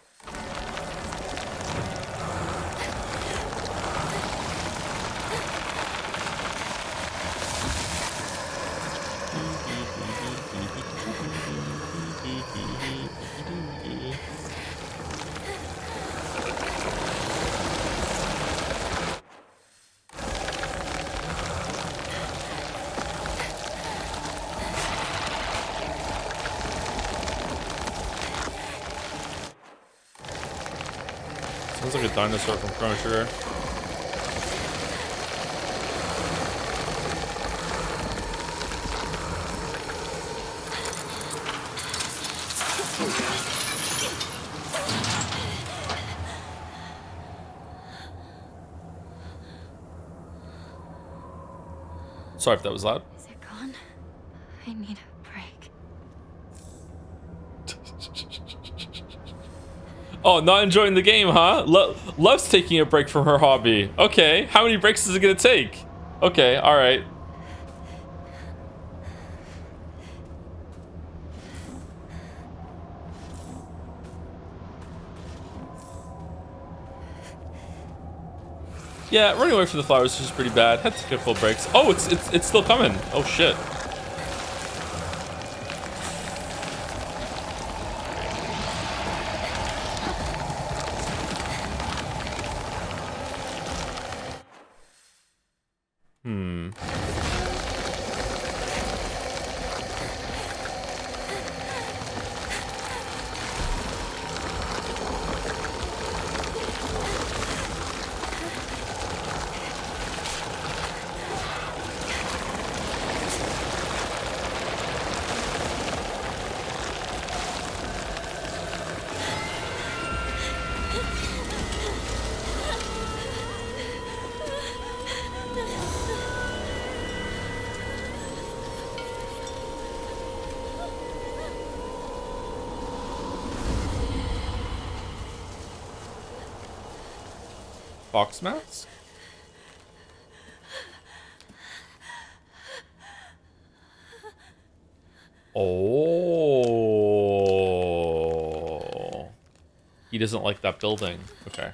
Sounds like a dinosaur from Chrono Trigger. Sorry if that was loud. Is it gone? I need a break. Oh, not enjoying the game, huh? Loves taking a break from her hobby. Okay, how many breaks is it gonna take? Okay, alright. Yeah, running away from the flowers is pretty bad. Had to take a full breaks. Oh, it's still coming. Oh shit. Fox mask? Oh. He doesn't like that building. Okay.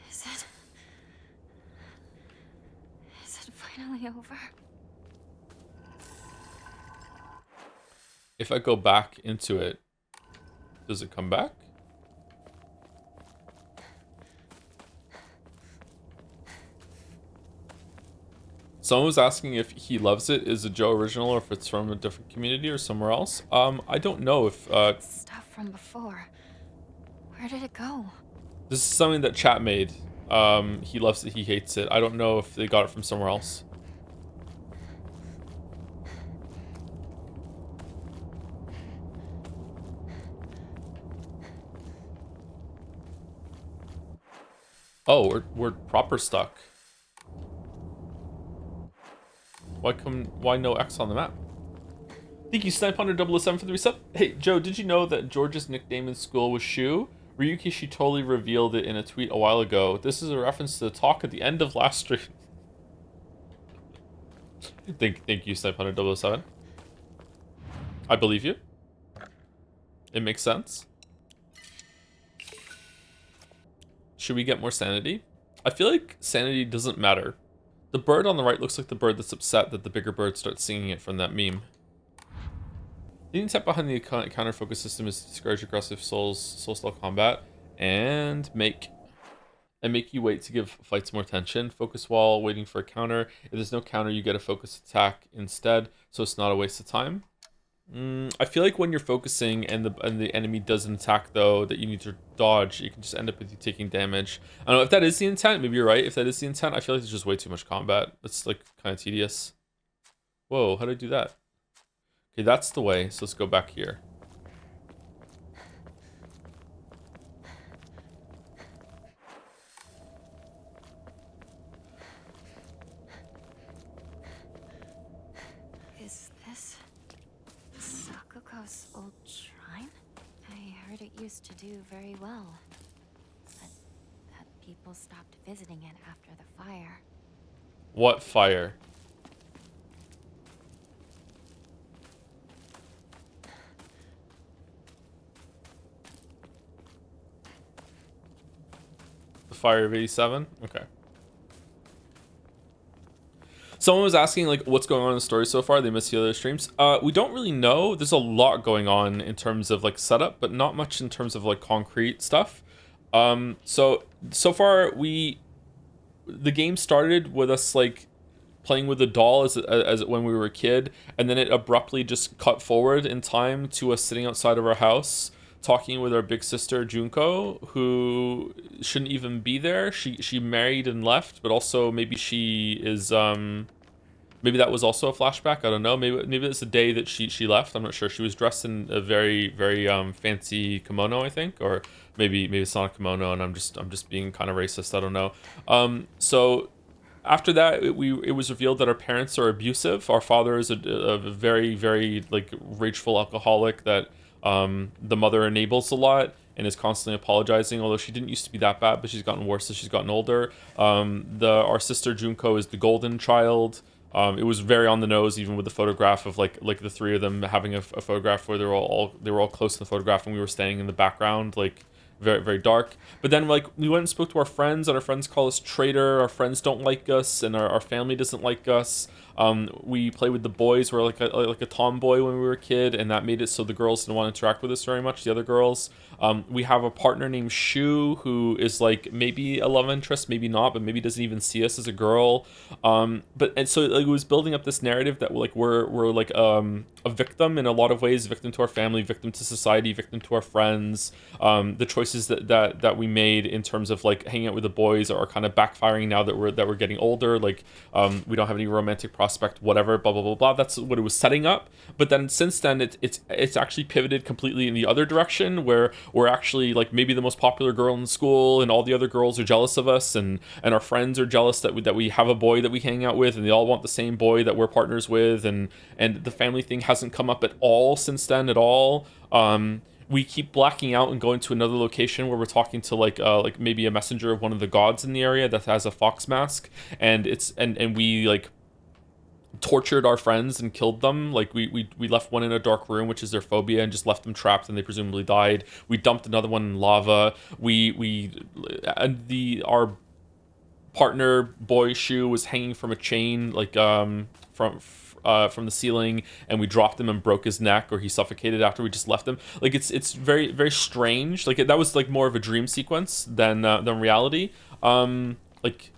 Is it finally over? If I go back into it, does it come back? Someone was asking if He Loves It is a Joe original or if it's from a different community or somewhere else. I don't know if Stuff from before. Where did it go? this is something that chat made. He loves it, he hates it. I don't know if they got it from somewhere else. Oh, we're proper stuck. Why no X on the map? Thank you, Snipe100 for the reset. Hey, Joe, did you know that George's nickname in school was Shu? Ryuki, she totally revealed it in a tweet a while ago. This is a reference to the talk at the end of last stream. Thank you, Snipe100 I believe you. It makes sense. Should we get more sanity? I feel like sanity doesn't matter. The bird on the right looks like the bird that's upset that the bigger bird starts singing it from that meme. The intent behind the counter focus system is to discourage aggressive soul style combat and make you wait to give fights more tension. Focus while waiting for a counter. If there's no counter, you get a focus attack instead, so it's not a waste of time. I feel like when you're focusing and the enemy does an attack though that you need to dodge, it can just end up with you taking damage. I don't know if that is the intent. Maybe you're right. If that is the intent, I feel like there's just way too much combat. It's like kind of tedious. Whoa, how did I do that? Okay, that's the way. So let's go back here. Is this Sakuko's old shrine? I heard it used to do very well, but that people stopped visiting it after the fire. What fire? The fire of 87? Okay. Someone was asking like what's going on in the story so far. They missed the other streams. We don't really know. There's a lot going on in terms of like setup, but not much in terms of like concrete stuff. So far the game started with us like playing with the doll as when we were a kid, and then it abruptly just cut forward in time to us sitting outside of our house talking with our big sister Junko, who shouldn't even be there. She married and left, but also maybe she is maybe that was also a flashback. I don't know. Maybe it's the day that she left. I'm not sure. She was dressed in a very fancy kimono, I think, or maybe it's not a kimono, and I'm just being kind of racist. I don't know. So after that, it was revealed that our parents are abusive. Our father is a very like rageful alcoholic that the mother enables a lot and is constantly apologizing, although she didn't used to be that bad, but she's gotten worse as she's gotten older. Our sister Junko is the golden child. It was very on the nose, even with the photograph of like the three of them having a photograph where they were all close in the photograph, and we were standing in the background, like very dark. But then like we went and spoke to our friends, and our friends call us traitor. Our friends don't like us, and our family doesn't like us. We play with the boys. We're like a tomboy when we were a kid, and that made it so the girls didn't want to interact with us very much, the other girls. We have a partner named Shu, who is like maybe a love interest, maybe not, but maybe doesn't even see us as a girl. And so like, it was building up this narrative that like we're like a victim in a lot of ways, victim to our family, victim to society, victim to our friends. The choices that we made in terms of like hanging out with the boys are kind of backfiring now that we're getting older. Like we don't have any romantic prospect, whatever, blah blah blah blah. That's what it was setting up. But then since then, it's actually pivoted completely in the other direction, where we're actually like maybe the most popular girl in school, and all the other girls are jealous of us, and our friends are jealous that we have a boy that we hang out with, and they all want the same boy that we're partners with, and the family thing hasn't come up at all since then at all. We keep blacking out and going to another location where we're talking to like maybe a messenger of one of the gods in the area that has a fox mask, and we like tortured our friends and killed them. Like we left one in a dark room, which is their phobia, and just left them trapped, and they presumably died. We dumped another one in lava. Our partner boy Shu was hanging from a chain, like from the ceiling, and we dropped him and broke his neck, or he suffocated after we just left him. Like it's very very strange. Like that was like more of a dream sequence than reality. Like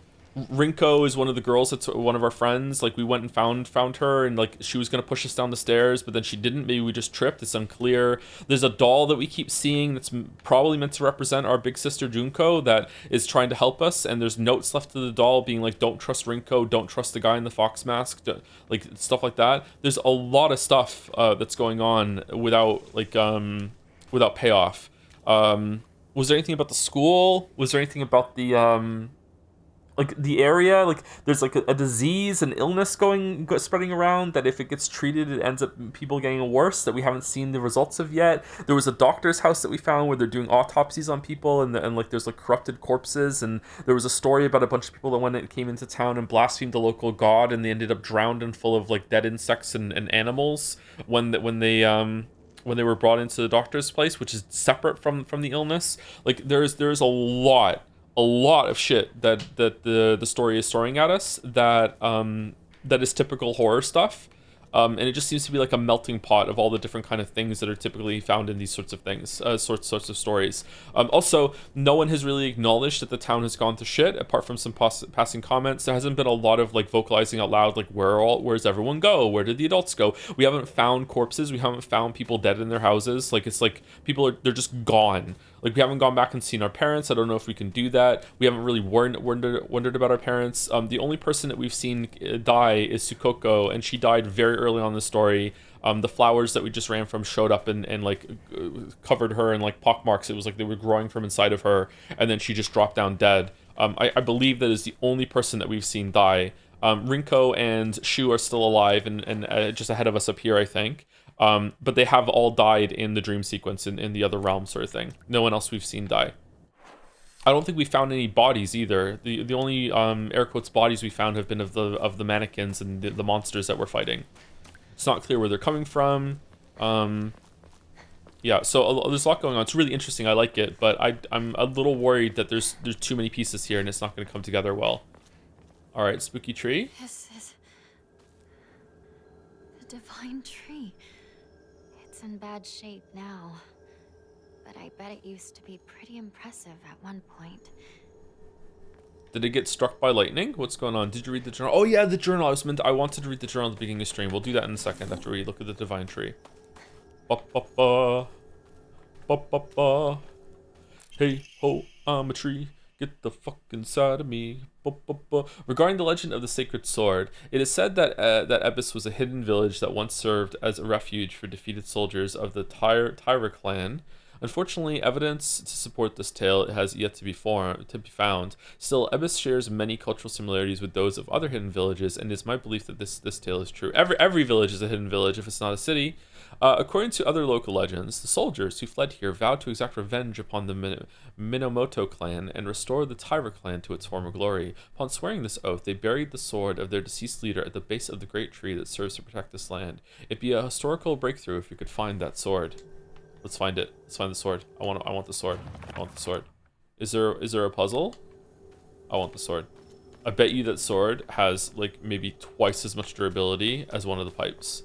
Rinko is one of the girls that's one of our friends. Like we went and found her, and like she was gonna push us down the stairs, but then she didn't. Maybe we just tripped. It's unclear. There's a doll that we keep seeing that's probably meant to represent our big sister Junko that is trying to help us. And there's notes left to the doll being like, "Don't trust Rinko. Don't trust the guy in the fox mask." Like stuff like that. There's a lot of stuff that's going on without payoff. Was there anything about the school? Was there anything about the like the area? Like there's like a disease, an illness spreading around, that if it gets treated, it ends up people getting worse, that we haven't seen the results of yet. There was a doctor's house that we found where they're doing autopsies on people, and like there's like corrupted corpses, and there was a story about a bunch of people that came into town and blasphemed the local god, and they ended up drowned and full of like dead insects and animals when they were brought into the doctor's place, which is separate from the illness. Like there's a lot of shit that the story is throwing at us that is typical horror stuff, and it just seems to be like a melting pot of all the different kind of things that are typically found in these sorts of things, sorts of stories. Also, no one has really acknowledged that the town has gone to shit, apart from some passing comments. There hasn't been a lot of like vocalizing out loud, like where's everyone go? Where did the adults go? We haven't found corpses. We haven't found people dead in their houses. Like it's like they're just gone. Like we haven't gone back and seen our parents. I don't know if we can do that. We haven't really wondered about our parents. The only person that we've seen die is Sukoko, and she died very early on in the story. The flowers that we just ran from showed up and like covered her in like pockmarks. It was like they were growing from inside of her, and then she just dropped down dead. I believe that is the only person that we've seen die. Rinko and Shu are still alive and just ahead of us up here, I think. But they have all died in the dream sequence in the other realm, sort of thing. No one else we've seen die. I don't think we found any bodies either. The only air quotes bodies we found have been of the mannequins and the monsters that we're fighting. It's not clear where they're coming from. Yeah, so there's a lot going on. It's really interesting. I like it, but I'm a little worried that there's too many pieces here and it's not going to come together well. All right, spooky tree. This is the divine tree. It's in bad shape now, but I bet it used to be pretty impressive at one point. Did it get struck by lightning? What's going on? Did you read the journal? Oh yeah, the journal. I wanted to read the journal at the beginning of stream. We'll do that in a second after we look at the divine tree. Ba ba ba. Ba ba ba. Hey ho, I'm a tree. Get the fuck inside of me. Ba, ba, ba. Regarding the legend of the sacred sword, it is said that Ebbis was a hidden village that once served as a refuge for defeated soldiers of the Tyra clan. Unfortunately, evidence to support this tale has yet to be found. Still, Ebbis shares many cultural similarities with those of other hidden villages, and it's my belief that this tale is true. Every village is a hidden village if it's not a city. According to other local legends, the soldiers who fled here vowed to exact revenge upon the Minamoto clan and restore the Tyra clan to its former glory. Upon swearing this oath, they buried the sword of their deceased leader at the base of the great tree that serves to protect this land. It'd be a historical breakthrough if we could find that sword. Let's find it. Let's find the sword. I want the sword. I want the sword. Is there a puzzle? I want the sword. I bet you that sword has like maybe twice as much durability as one of the pipes.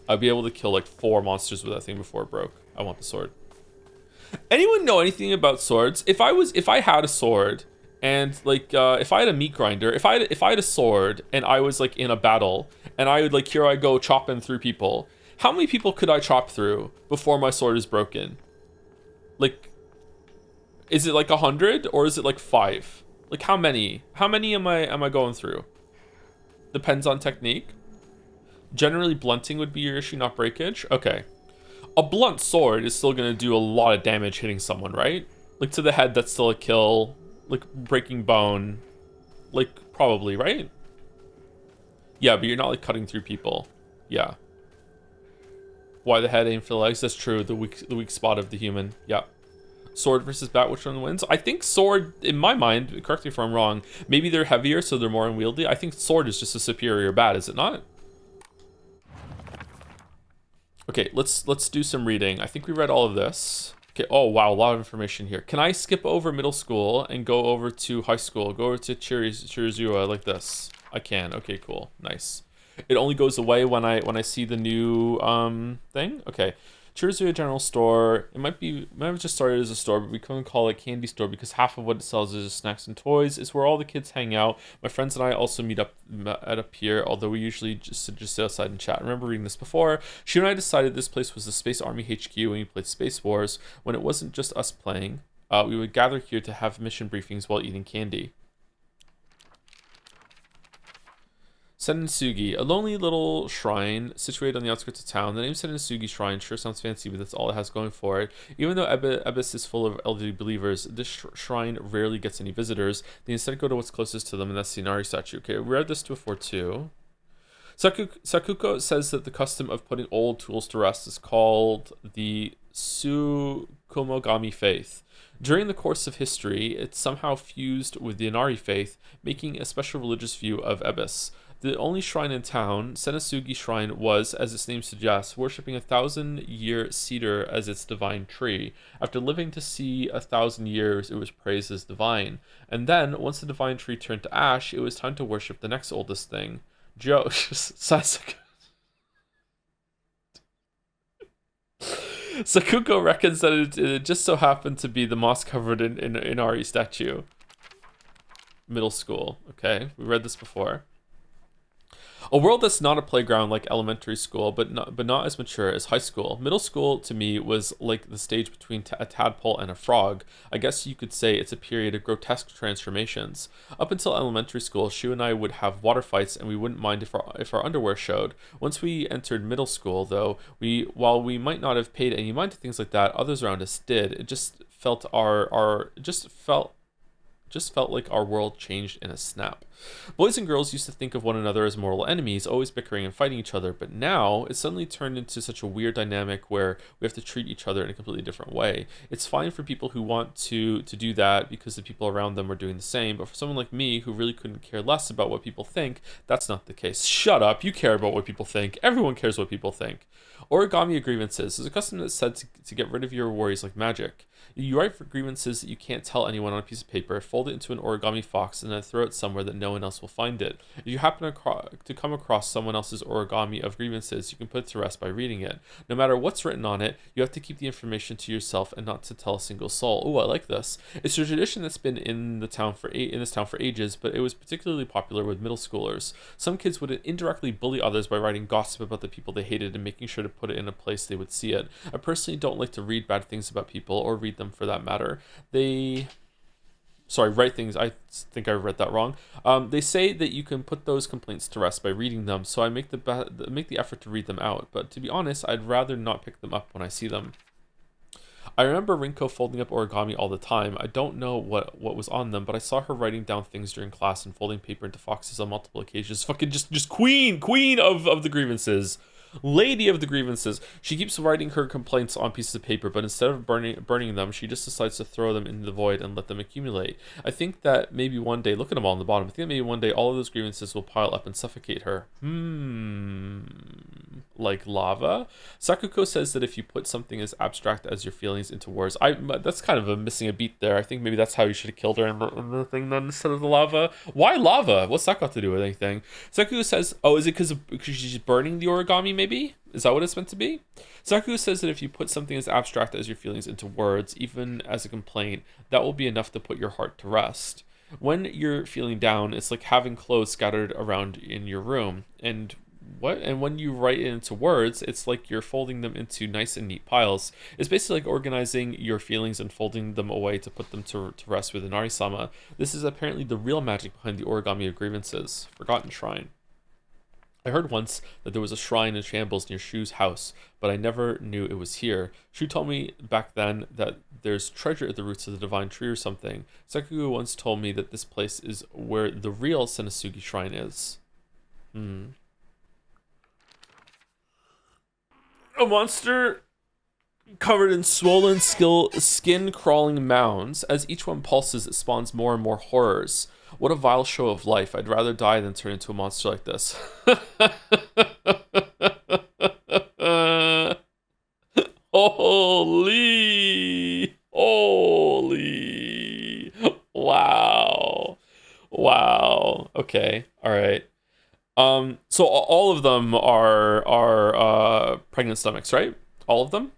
I'd be able to kill like 4 monsters with that thing before it broke. I want the sword. Anyone know anything about swords? If I had a sword and like if I had a meat grinder, if I had a sword and I was like in a battle and I would like here I go chopping through people. How many people could I chop through before my sword is broken? Like, is it like 100 or is it like 5? Like how many? How many am I going through? Depends on technique. Generally, blunting would be your issue, not breakage. Okay. A blunt sword is still going to do a lot of damage hitting someone, right? Like, to the head, that's still a kill. Like, breaking bone. Like, probably, right? Yeah, but you're not, like, cutting through people. Yeah. Why the head aim for the legs? That's true. The weak spot of the human. Yeah. Sword versus bat, which one wins? I think sword, in my mind, correct me if I'm wrong, maybe they're heavier, so they're more unwieldy. I think sword is just a superior bat, is it not? Okay, let's do some reading. I think we read all of this. Okay, oh wow, a lot of information here. Can I skip over middle school and go over to high school? Go over to Chirizuwa like this. I can. Okay, cool. Nice. It only goes away when I see the new thing. Okay. Chirizuya General Store. It might have just started as a store, but we couldn't call it candy store because half of what it sells is just snacks and toys. It's where all the kids hang out. My friends and I also meet up here, although we usually just sit outside and chat. I remember reading this before. She and I decided this place was the Space Army HQ when we played Space Wars. When it wasn't just us playing, we would gather here to have mission briefings while eating candy. Sensugi, a lonely little shrine situated on the outskirts of town. The name Sensugi Shrine sure sounds fancy, but that's all it has going for it. Even though Abyss is full of elderly believers, this shrine rarely gets any visitors. They instead go to what's closest to them, and that's the Inari statue. Okay, we read this before too. Sakuko says that the custom of putting old tools to rest is called the Tsukumogami faith. During the course of history, it somehow fused with the Inari faith, making a special religious view of Abyss. The only shrine in town, Sensugi Shrine, was, as its name suggests, worshipping a 1,000-year cedar as its divine tree. After living to see 1,000 years, it was praised as divine. And then, once the divine tree turned to ash, it was time to worship the next oldest thing. Sakuko reckons that it just so happened to be the moss covered in Inari statue. Middle school. Okay, we read this before. A world that's not a playground like elementary school, but not as mature as high school. Middle school, to me, was like the stage between a tadpole and a frog. I guess you could say it's a period of grotesque transformations. Up until elementary school, Shu and I would have water fights, and we wouldn't mind if our underwear showed. Once we entered middle school, though, while we might not have paid any mind to things like that, others around us did. It just felt like our world changed in a snap. Boys and girls used to think of one another as mortal enemies, always bickering and fighting each other, but now it's suddenly turned into such a weird dynamic where we have to treat each other in a completely different way. It's fine for people who want to do that because the people around them are doing the same, but for someone like me who really couldn't care less about what people think, that's not the case. Shut up, you care about what people think. Everyone cares what people think. Origami grievances is a custom that's said to get rid of your worries like magic. You write for grievances that you can't tell anyone on a piece of paper, fold it into an origami fox, and then throw it somewhere that no one else will find it. If you happen to come across someone else's origami of grievances, you can put it to rest by reading it. No matter what's written on it, you have to keep the information to yourself and not to tell a single soul. Oh, I like this. It's a tradition that's been in this town for ages, but it was particularly popular with middle schoolers. Some kids would indirectly bully others by writing gossip about the people they hated and making sure to put it in a place they would see it. I personally don't like to read bad things about people, or read them for that matter. Write things. I think I read that wrong. They say that you can put those complaints to rest by reading them, so I make the effort to read them out. But to be honest, I'd rather not pick them up when I see them. I remember Rinko folding up origami all the time. I don't know what was on them, but I saw her writing down things during class and folding paper into foxes on multiple occasions. Fucking just queen of the grievances. Lady of the grievances. She keeps writing her complaints on pieces of paper, but instead of burning them, she just decides to throw them into the void and let them accumulate. I think that maybe one day, look at them all on the bottom, I think that maybe one day all of those grievances will pile up and suffocate her. Like lava? Sakuko says that if you put something as abstract as your feelings into words, that's kind of missing a beat there. I think maybe that's how you should have killed her in the thing then instead of the lava. Why lava? What's that got to do with anything? Sakuko says, oh, is it because she's burning the origami maybe? Is that what it's meant to be? Sakuko says that if you put something as abstract as your feelings into words, even as a complaint, that will be enough to put your heart to rest. When you're feeling down, it's like having clothes scattered around in your room. And when you write it into words, it's like you're folding them into nice and neat piles. It's basically like organizing your feelings and folding them away to put them to rest with an Arisama. This is apparently the real magic behind the origami of grievances. Forgotten Shrine. I heard once that there was a shrine in shambles near Shu's house, but I never knew it was here. Shu told me back then that there's treasure at the roots of the divine tree or something. Sekugo once told me that this place is where the real Senasugi shrine is. A monster covered in swollen skin-crawling mounds. As each one pulses, it spawns more and more horrors. What a vile show of life. I'd rather die than turn into a monster like this. Holy. Holy. Wow. Wow. Okay. All right. So all of them are pregnant stomachs, right? All of them?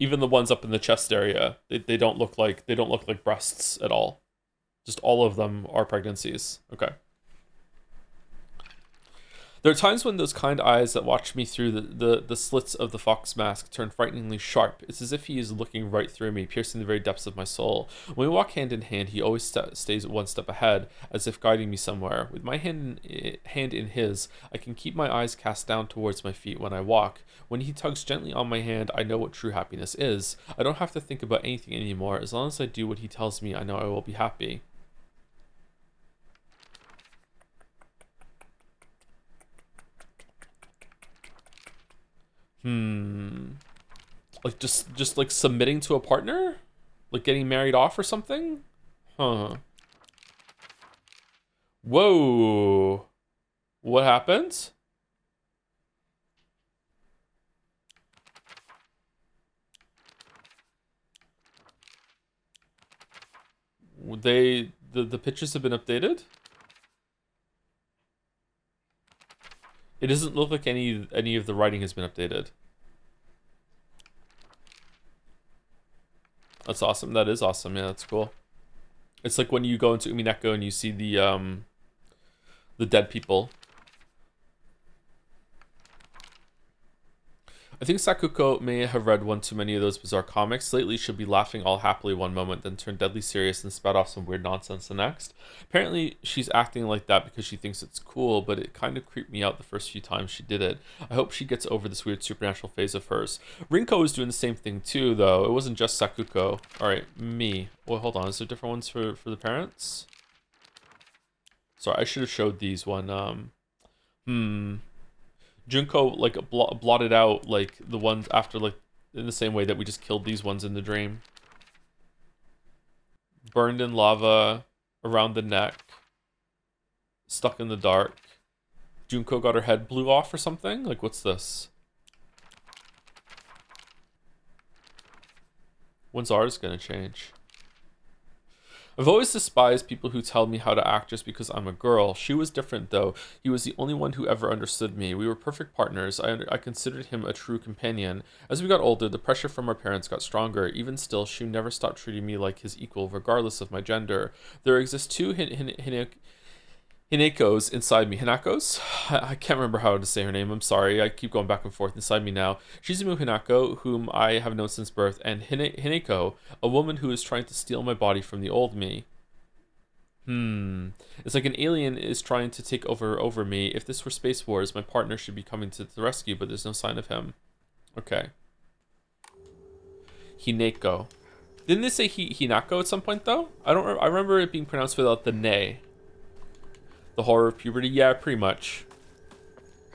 Even the ones up in the chest area, they don't look like breasts at all. Just all of them are pregnancies. Okay. There are times when those kind eyes that watch me through the slits of the fox mask turn frighteningly sharp. It's as if he is looking right through me, piercing the very depths of my soul. When we walk hand in hand, he always stays one step ahead, as if guiding me somewhere. With my hand in his, I can keep my eyes cast down towards my feet when I walk. When he tugs gently on my hand, I know what true happiness is. I don't have to think about anything anymore. As long as I do what he tells me, I know I will be happy. Like just like submitting to a partner? Like getting married off or something? Huh. Whoa. What happened? The pictures have been updated? It doesn't look like any of the writing has been updated. That's awesome. That is awesome. Yeah, that's cool. It's like when you go into Umineko and you see the dead people. I think Sakuko may have read one too many of those bizarre comics. Lately, she'll be laughing all happily one moment, then turn deadly serious and spout off some weird nonsense the next. Apparently, she's acting like that because she thinks it's cool, but it kind of creeped me out the first few times she did it. I hope she gets over this weird supernatural phase of hers. Rinko is doing the same thing too, though. It wasn't just Sakuko. Alright, me. Well, hold on. Is there different ones for the parents? Sorry, I should have showed these one. Junko like blotted out like the ones after, like in the same way that we just killed these ones in the dream. Burned in lava, around the neck, stuck in the dark. Junko got her head blew off or something? Like, what's this? When's ours gonna change? I've always despised people who tell me how to act just because I'm a girl. She was different, though. He was the only one who ever understood me. We were perfect partners. I considered him a true companion. As we got older, the pressure from our parents got stronger. Even still, Shu never stopped treating me like his equal, regardless of my gender. There exist two Hinekos inside me. Hinakos? I can't remember how to say her name. I'm sorry. I keep going back and forth inside me now. Shizumu Hinako, whom I have known since birth, and Hineko, a woman who is trying to steal my body from the old me. It's like an alien is trying to take over me. If this were Space Wars, my partner should be coming to the rescue, but there's no sign of him. Okay. Hineko. Didn't they say Hinako at some point, though? I remember it being pronounced without the ne. The horror of puberty? Yeah, pretty much.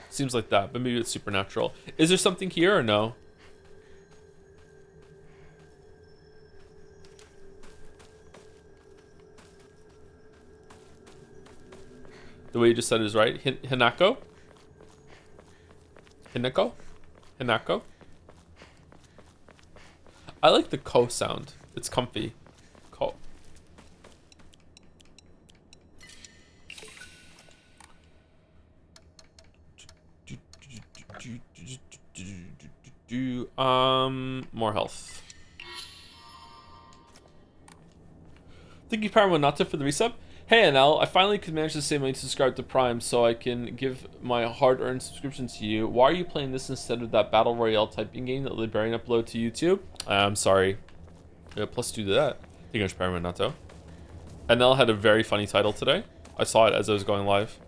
Seems like that, but maybe it's supernatural. Is there something here or no? The way you just said it is right. Hinako? Hinako? Hinako? I like the ko sound. It's comfy. Ko. More health. Thank you, Paramonata, for the resub. Hey, NL, I finally could manage to save money to subscribe to Prime so I can give my hard-earned subscription to you. Why are you playing this instead of that Battle Royale typing game that Librarian uploaded to YouTube? I'm sorry. Yeah, plus 2 to that. Thank you much, Paramonata. NL had a very funny title today. I saw it as I was going live.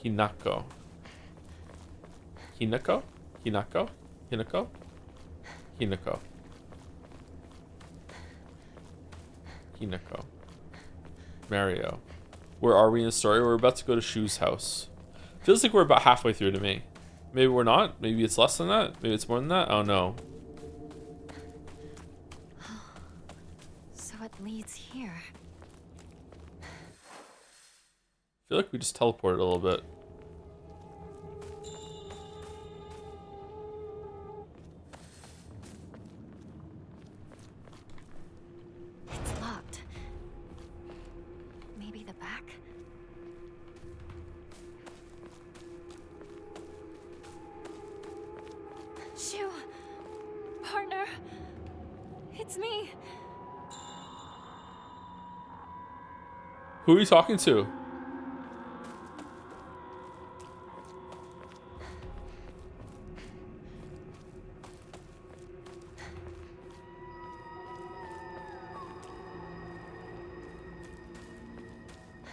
Hinako. Hinako? Hinako? Hinako? Hinako. Hinako. Mario. Where are we in the story? We're about to go to Shu's house. Feels like we're about halfway through to me. Maybe we're not. Maybe it's less than that. Maybe it's more than that. I don't know. So it leads here. I feel like we just teleported a little bit. It's locked. Maybe the back? Shu! Partner! It's me! Who are you talking to?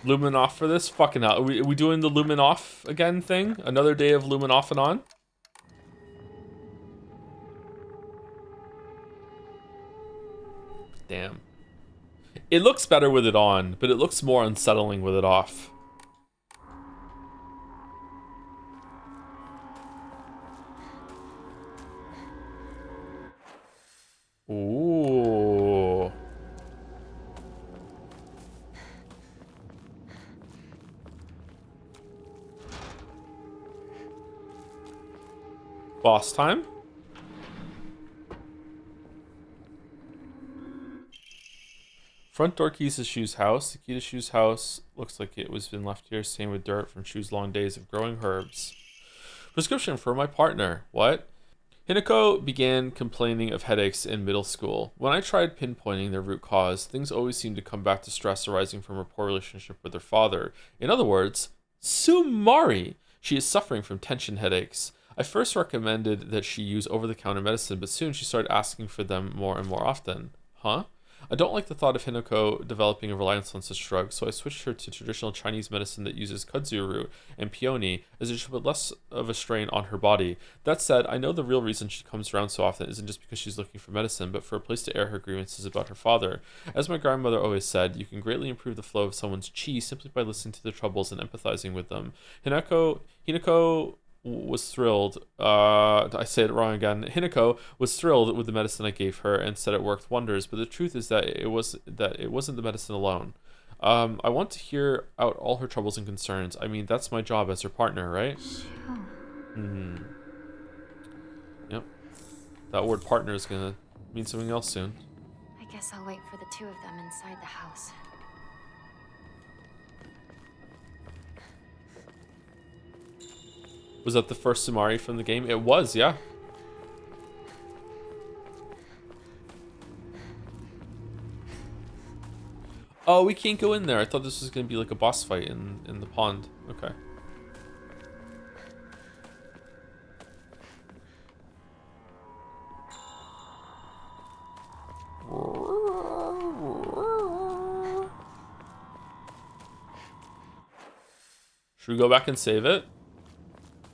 Lumen off for this? Fucking hell. Are we doing the Lumen off again thing? Another day of Lumen off and on? Damn. It looks better with it on, but it looks more unsettling with it off. Ooh. Boss time? Front door keys to Shu's house. The key to Shu's house looks like it was been left here, stained with dirt from Shu's long days of growing herbs. Prescription for my partner. What? Hinako began complaining of headaches in middle school. When I tried pinpointing their root cause, things always seemed to come back to stress arising from her poor relationship with her father. In other words, Sumari. She is suffering from tension headaches. I first recommended that she use over-the-counter medicine, but soon she started asking for them more and more often. Huh? I don't like the thought of Hinako developing a reliance on such drugs, so I switched her to traditional Chinese medicine that uses kudzu root and peony, as it should put less of a strain on her body. That said, I know the real reason she comes around so often isn't just because she's looking for medicine, but for a place to air her grievances about her father. As my grandmother always said, you can greatly improve the flow of someone's chi simply by listening to their troubles and empathizing with them. Hinako was thrilled. I say it wrong again. Hinako was thrilled with the medicine I gave her and said it worked wonders. But the truth is that it wasn't the medicine alone. I want to hear out all her troubles and concerns. I mean, that's my job as her partner, right? Hmm. Yep. That word partner is gonna mean something else soon. I guess I'll wait for the two of them inside the house. Was that the first Sumari from the game? It was, yeah. Oh, we can't go in there. I thought this was going to be like a boss fight in the pond. Okay. Should we go back and save it?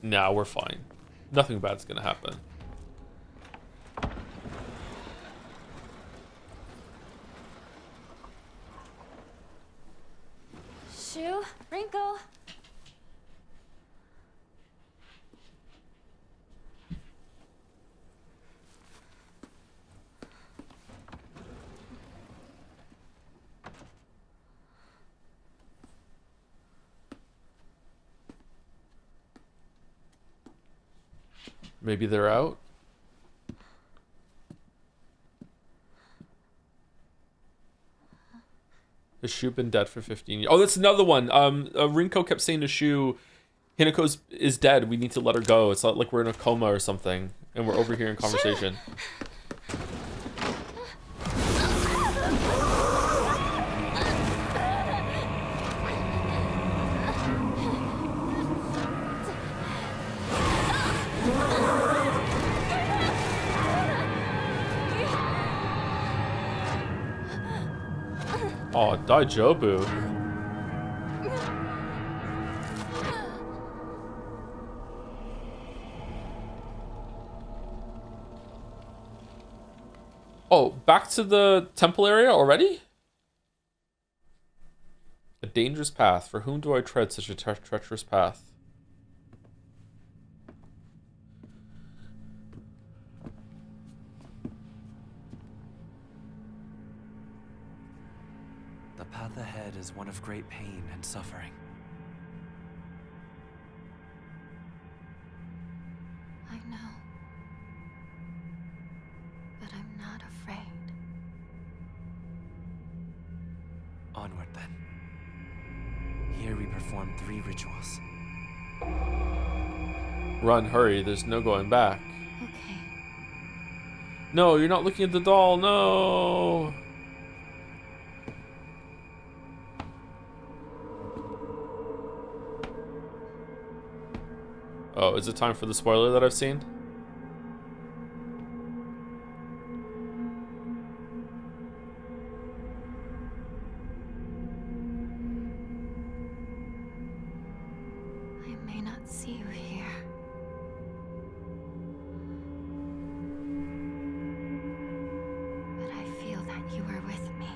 Nah, we're fine. Nothing bad's gonna happen. Shu, Rinko. Maybe they're out. Has Shu been dead for 15 years? Oh, that's another one. Rinko kept saying to Shu, Hinako is dead. We need to let her go. It's not like we're in a coma or something, and we're overhearing conversation. Oh, Daijobu. Oh, back to the temple area already? A dangerous path. For whom do I tread such a treacherous path? The path ahead is one of great pain and suffering. I know. But I'm not afraid. Onward then. Here we perform 3 rituals. Run, hurry, there's no going back. Okay. No, you're not looking at the doll, no! Oh, is it time for the spoiler that I've seen? I may not see you here. But I feel that you are with me.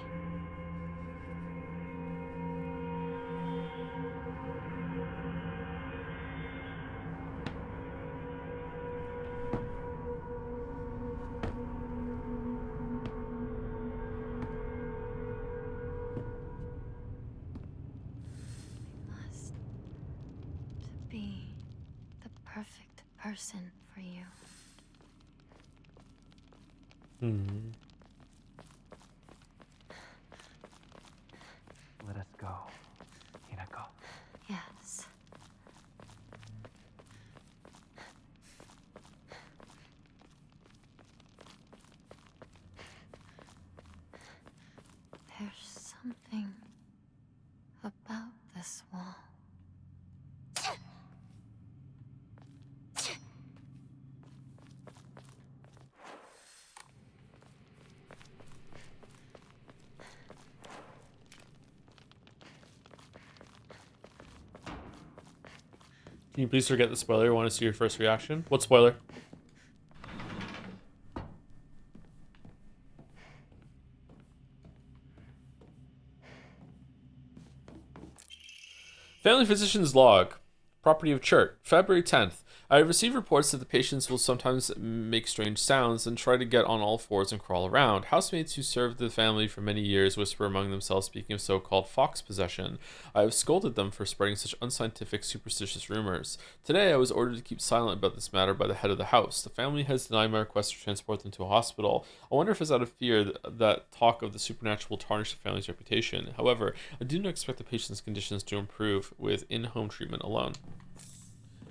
Must be the perfect person for you. Let us go, Hinako. Yes. There's something about this wall. Can you please forget the spoiler? I want to see your first reaction. What spoiler? Family Physician's Log. Property of Chert. February 10th. I have received reports that the patients will sometimes make strange sounds and try to get on all fours and crawl around. Housemates who served the family for many years whisper among themselves, speaking of so-called fox possession. I have scolded them for spreading such unscientific, superstitious rumors. Today, I was ordered to keep silent about this matter by the head of the house. The family has denied my request to transport them to a hospital. I wonder if it's out of fear that talk of the supernatural will tarnish the family's reputation. However, I do not expect the patient's conditions to improve with in-home treatment alone.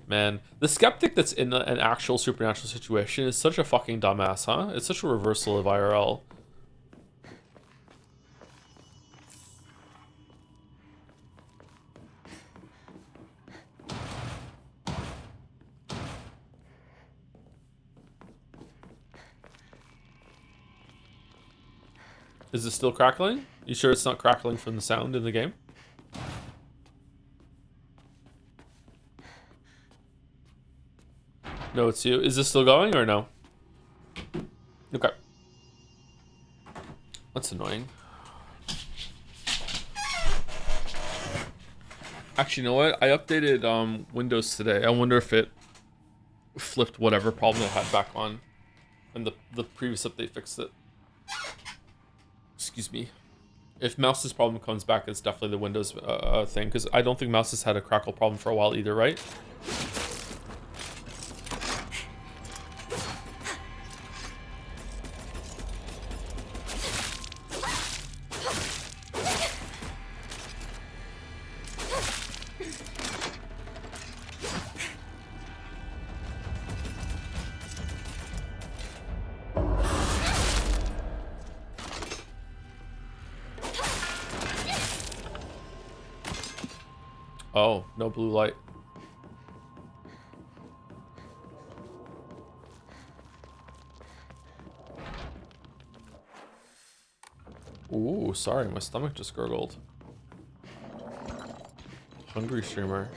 Man, the skeptic that's in an actual supernatural situation is such a fucking dumbass, huh? It's such a reversal of IRL. Is it still crackling? You sure it's not crackling from the sound in the game? No, it's you. Is this still going or no? Okay. That's annoying. Actually, you know what? I updated Windows today. I wonder if it flipped whatever problem it had back on. And the previous update fixed it. Excuse me. If Mouse's problem comes back, it's definitely the Windows thing. Because I don't think Mouse has had a crackle problem for a while either, right? Oh, no blue light. Ooh, sorry, my stomach just gurgled. Hungry streamer.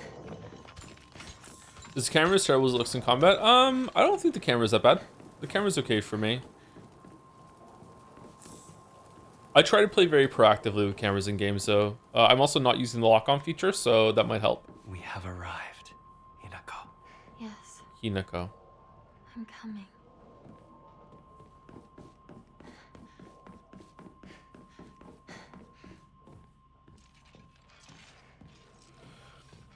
Is the camera as terrible as it looks in combat? I don't think the camera's that bad. The camera's okay for me. I try to play very proactively with cameras in games, though. I'm also not using the lock-on feature, so that might help. We have arrived, Hinako. Yes, Hinako. I'm coming.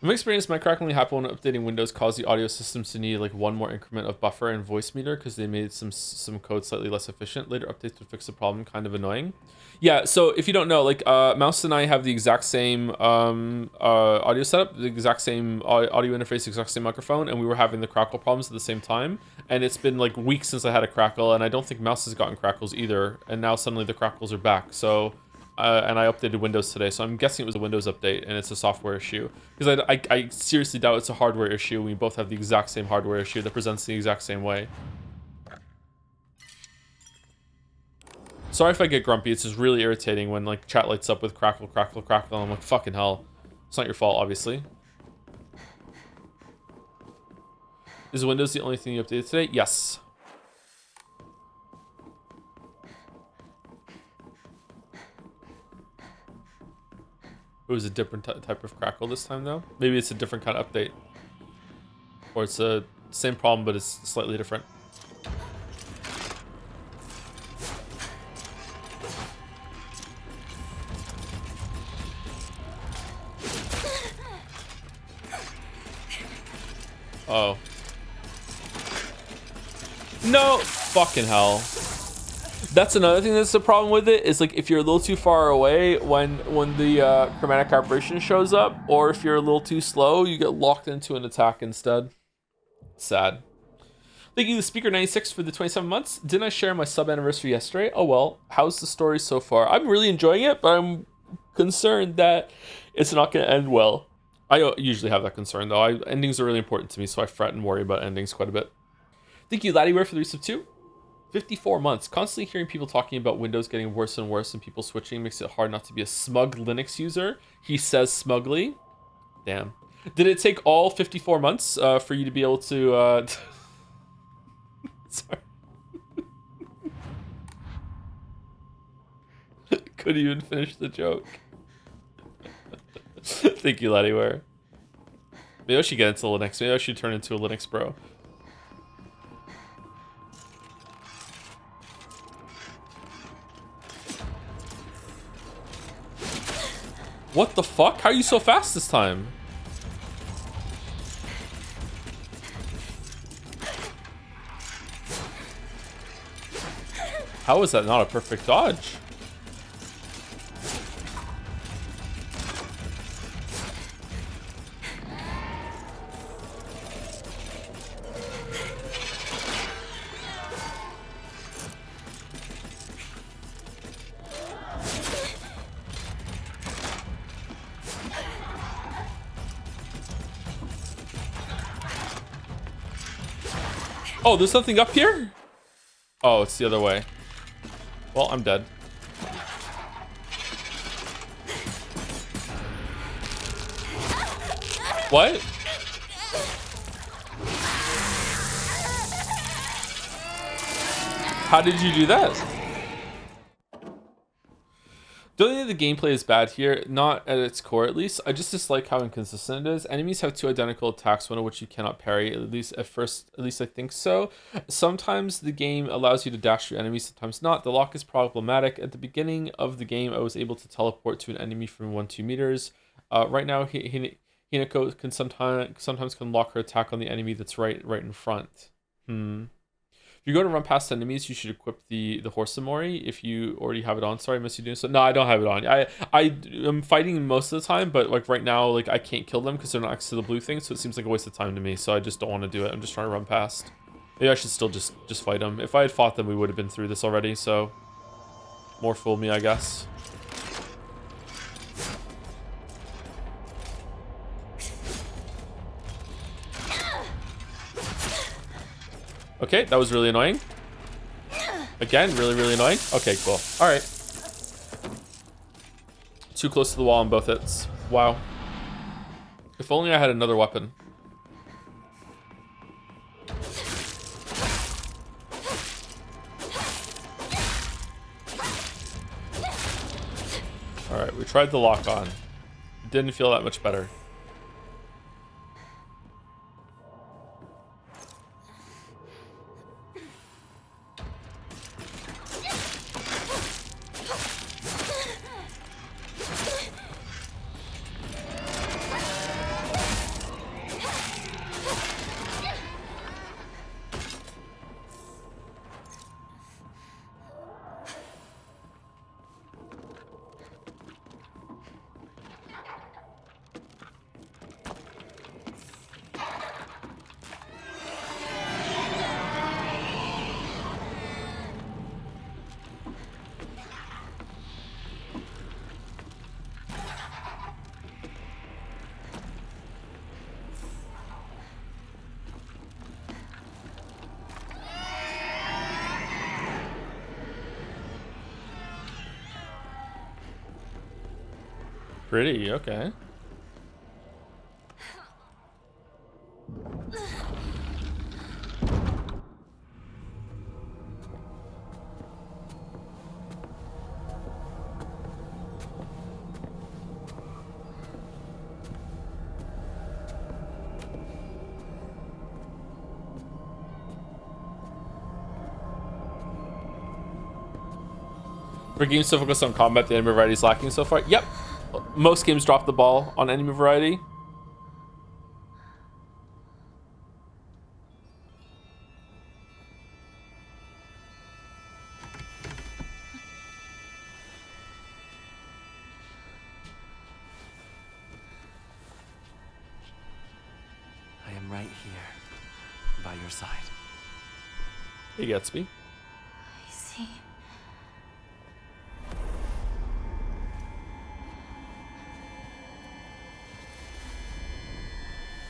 In my experience, my crackling happened when updating Windows caused the audio systems to need like one more increment of buffer and voice meter because they made some code slightly less efficient. Later updates would fix the problem. Kind of annoying. Yeah, so if you don't know, like Mouse and I have the exact same audio setup, the exact same audio interface, exact same microphone, and we were having the crackle problems at the same time. And it's been like weeks since I had a crackle, and I don't think Mouse has gotten crackles either. And now suddenly the crackles are back. So. And I updated Windows today, so I'm guessing it was a Windows update and it's a software issue. Because I seriously doubt it's a hardware issue. We both have the exact same hardware issue that presents the exact same way. Sorry if I get grumpy. It's just really irritating when like chat lights up with crackle, crackle, crackle. And I'm like, fucking hell. It's not your fault, obviously. Is Windows the only thing you updated today? Yes. It was a different type of crackle this time, though. Maybe it's a different kind of update. Or it's the same problem, but it's slightly different. Oh. No! Fucking hell. That's another thing that's the problem with it, is like if you're a little too far away when the chromatic aberration shows up, or if you're a little too slow, you get locked into an attack instead. Sad. Thank you, the Speaker 96, for the 27 months. Didn't I share my sub anniversary yesterday? Oh well. How's the story so far? I'm really enjoying it, but I'm concerned that it's not going to end well. I usually have that concern though. Endings are really important to me, so I fret and worry about endings quite a bit. Thank you, Laddieware, for the resub 2. 54 months. Constantly hearing people talking about Windows getting worse and worse and people switching makes it hard not to be a smug Linux user. He says smugly. Damn. Did it take all 54 months for you to be able to... Sorry. Couldn't even finish the joke. Thank you, Laddieware. Maybe I should get into Linux. Maybe I should turn into a Linux bro. What the fuck? How are you so fast this time? How is that not a perfect dodge? Oh, there's something up here? Oh, it's the other way. Well, I'm dead. What? How did you do that? Don't think the gameplay is bad here, not at its core at least. I just dislike how inconsistent it is. Enemies have two identical attacks, one of which you cannot parry, at least I think so. Sometimes the game allows you to dash through enemies, sometimes not. The lock is problematic. At the beginning of the game, I was able to teleport to an enemy from 1-2 meters. Right now, Hinako can sometimes can lock her attack on the enemy that's right in front. If you're going to run past enemies, you should equip the Horsamori if you already have it on. Sorry, I missed you doing so. No, I don't have it on. I am fighting most of the time, but like right now, like I can't kill them because they're not next to the blue thing, so it seems like a waste of time to me. So I just don't want to do it. I'm just trying to run past. Maybe I should still just fight them. If I had fought them, we would have been through this already. So more fool me, I guess. Okay, that was really annoying. Again, really annoying. Okay, cool. All right. Too close to the wall on both hits. Wow. If only I had another weapon. Alright, we tried the lock on. Didn't feel that much better. Pretty, okay. For games so focused on combat, the enemy variety is lacking so far. Yep. Most games drop the ball on enemy variety. I am right here, by your side. He gets me. I see.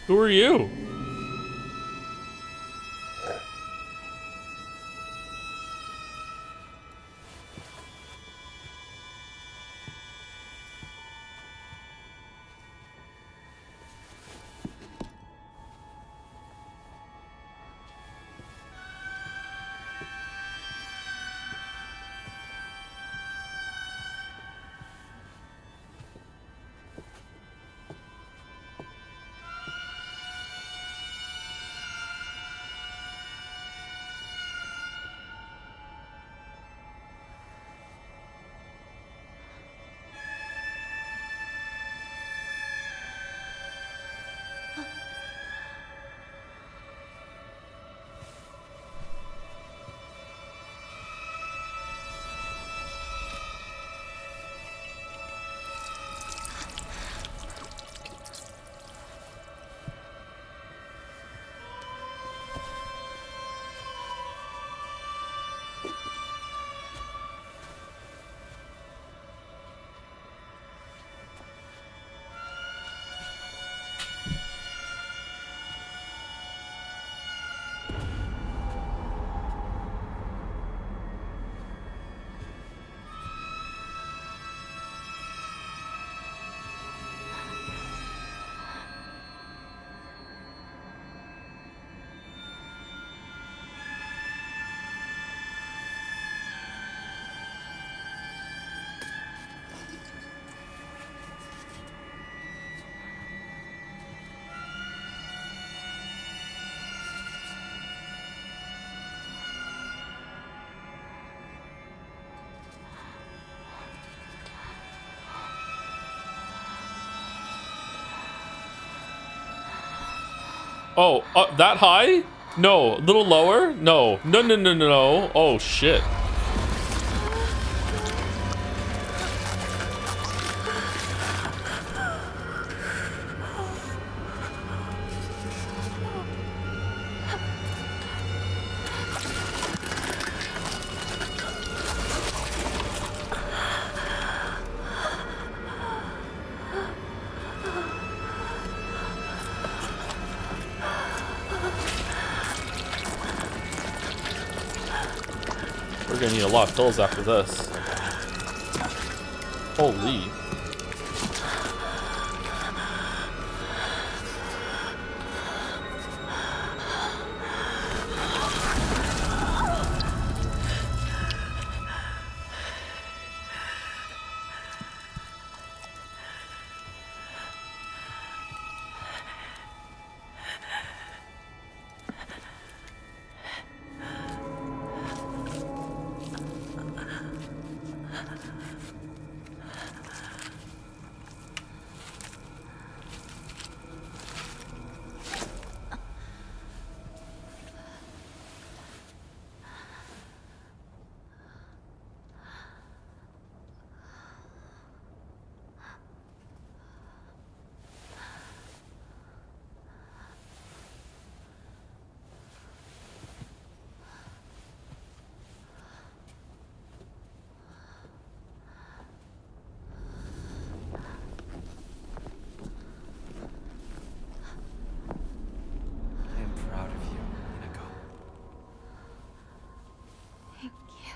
Who are you? Oh, that high? No, a little lower? No. No, no, no, no, no. Oh, shit. We're gonna need a lot of pills after this. Holy. I am proud of you, Rinko. Thank you.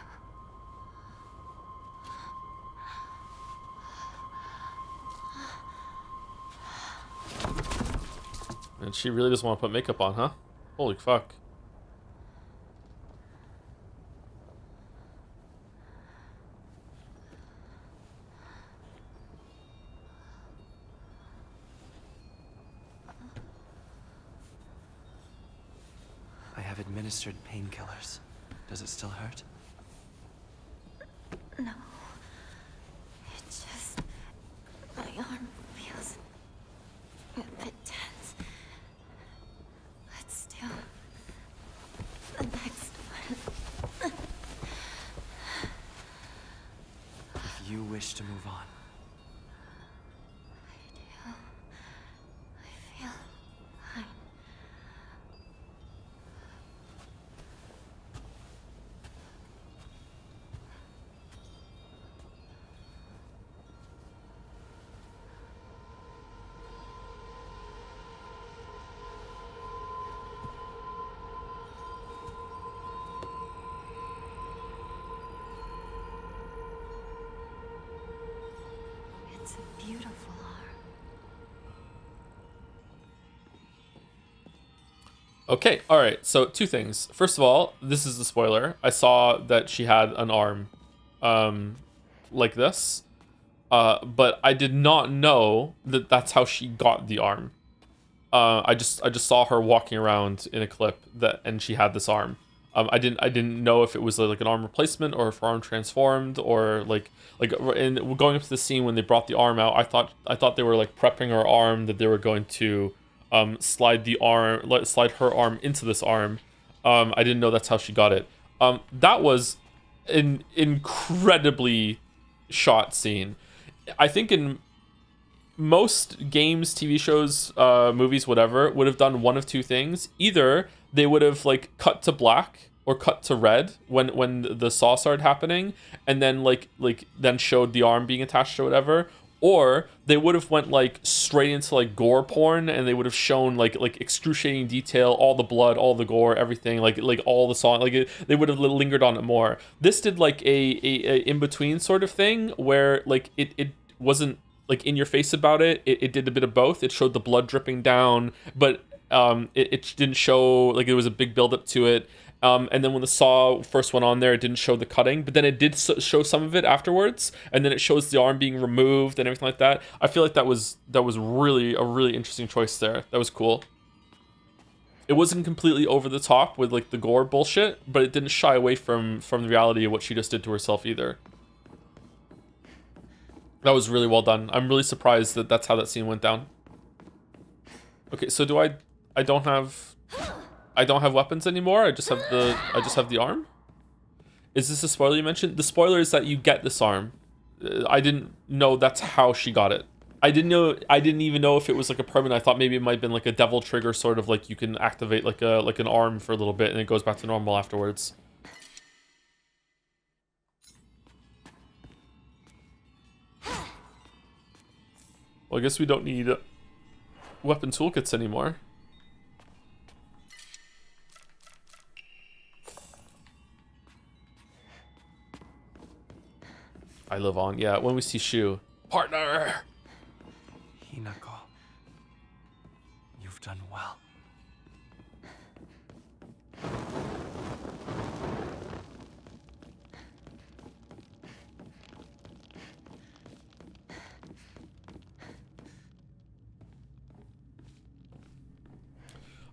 And she really doesn't want to put makeup on, huh? Holy fuck. I have administered painkillers. Does it still hurt? No. It just... my arm feels a bit tense. Let's do the next one. If you wish to move on, I do. I feel fine. It's a beautiful arm. Okay, alright, so two things. First of all, this is the spoiler. I saw that she had an arm like this. But I did not know that that's how she got the arm. I just saw her walking around in a clip and she had this arm. I didn't know if it was like an arm replacement or if her arm transformed or like and going up to the scene when they brought the arm out. I thought they were like prepping her arm, that they were going to slide her arm into this arm. I didn't know that's how she got it. That was an incredibly shot scene. I think in most games, TV shows, movies, whatever, would have done one of two things. Either they would have like cut to black or cut to red when the saw started happening, and then then showed the arm being attached or whatever. Or they would have went like straight into like gore porn, and they would have shown like excruciating detail, all the blood, all the gore, everything, like all the song, they would have lingered on it more. This did like a in between sort of thing where like it wasn't like in your face about it. It did a bit of both. It showed the blood dripping down, but it didn't show like it was a big build up to it. And then when the saw first went on there, it didn't show the cutting, but then it did show some of it afterwards, and then it shows the arm being removed and everything like that. I feel like that was really a really interesting choice there. That was cool. It wasn't completely over the top with like the gore bullshit, but it didn't shy away from the reality of what she just did to herself either. That was really well done. I'm really surprised that that's how that scene went down. Okay, so I don't have weapons anymore. I just have the arm. Is this a spoiler you mentioned? The spoiler is that you get this arm. I didn't know that's how she got it. I didn't even know if it was like a permanent. I thought maybe it might have been like a devil trigger, sort of like you can activate like an arm for a little bit and it goes back to normal afterwards. Well, I guess we don't need weapon toolkits anymore. I live on. Yeah, when we see Shu. Partner! Hinako, you've done well.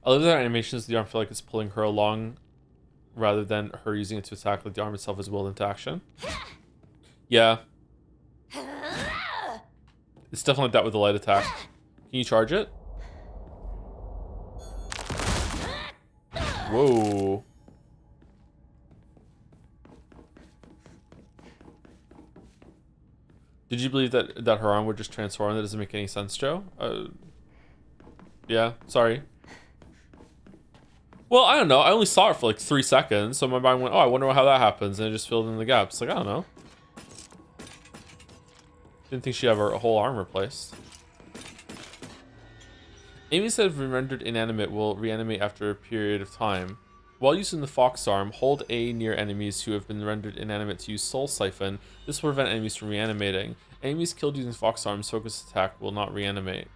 I love that animations. The arm feel like it's pulling her along rather than her using it to attack. Like the arm itself is willed into action. Yeah. It's definitely like that with the light attack. Can you charge it? Whoa. Did you believe that her arm would just transform? That doesn't make any sense, Joe. Yeah, sorry. Well, I don't know. I only saw it for like 3 seconds, so my mind went, oh, I wonder how that happens, and it just filled in the gaps. Like, I don't know. Didn't think she'd have her whole arm replaced. Amy said if rendered inanimate will reanimate after a period of time. While using the fox arm, hold A near enemies who have been rendered inanimate to use soul siphon. This will prevent enemies from reanimating. Enemies killed using fox arm's focus attack will not reanimate.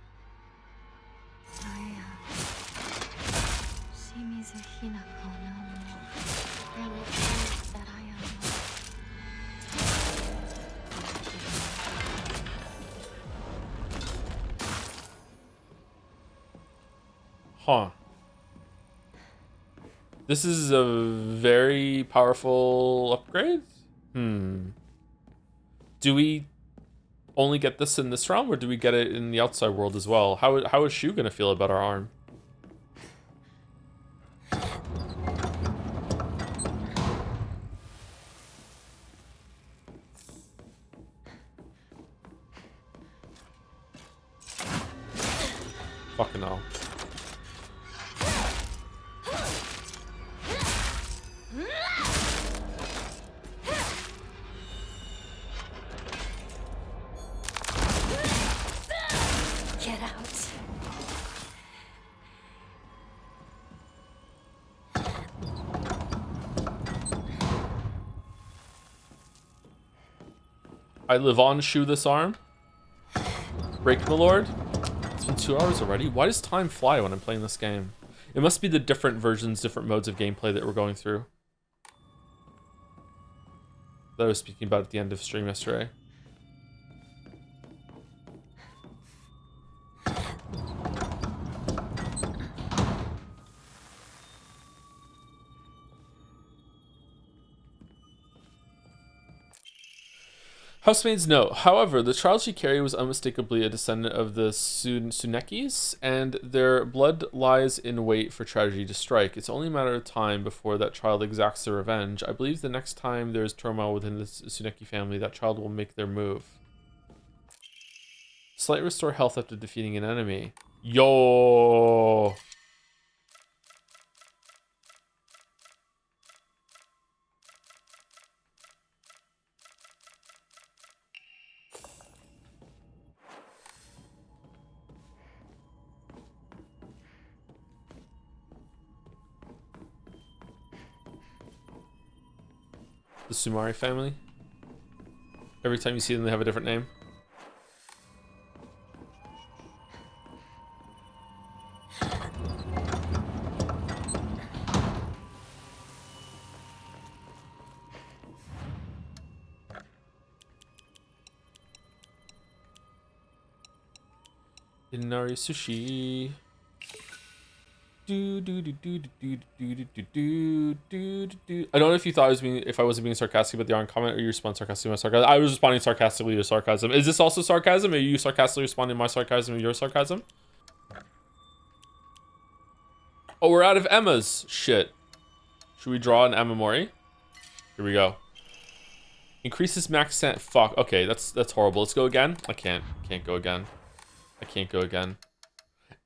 Huh. This is a very powerful upgrade? Do we only get this in this realm, or do we get it in the outside world as well? How is Shu gonna feel about our arm? Fucking hell. Get out. I live on Shu this arm. Break my lord. It's been 2 hours already. Why does time fly when I'm playing this game? It must be the different versions, different modes of gameplay that we're going through. That I was speaking about at the end of stream yesterday. Housemaid's note. However, the child she carried was unmistakably a descendant of the Tsunekis, and their blood lies in wait for tragedy to strike. It's only a matter of time before that child exacts their revenge. I believe the next time there is turmoil within the Tsuneki family, that child will make their move. Slight restore health after defeating an enemy. Yo! The Sumari family. Every time you see them, they have a different name. Inari sushi. I don't know if you thought I was being, if I wasn't being sarcastic about the on comment, or you respond sarcastically to my sarcasm. I was responding sarcastically to sarcasm. Is this also sarcasm? Are you sarcastically responding to my sarcasm or your sarcasm? Oh, we're out of Emmas. Shit. Should we draw an Emma Mori? Here we go. Increases max cent. Fuck. Okay, that's horrible. Let's go again. I can't go again. I can't go again.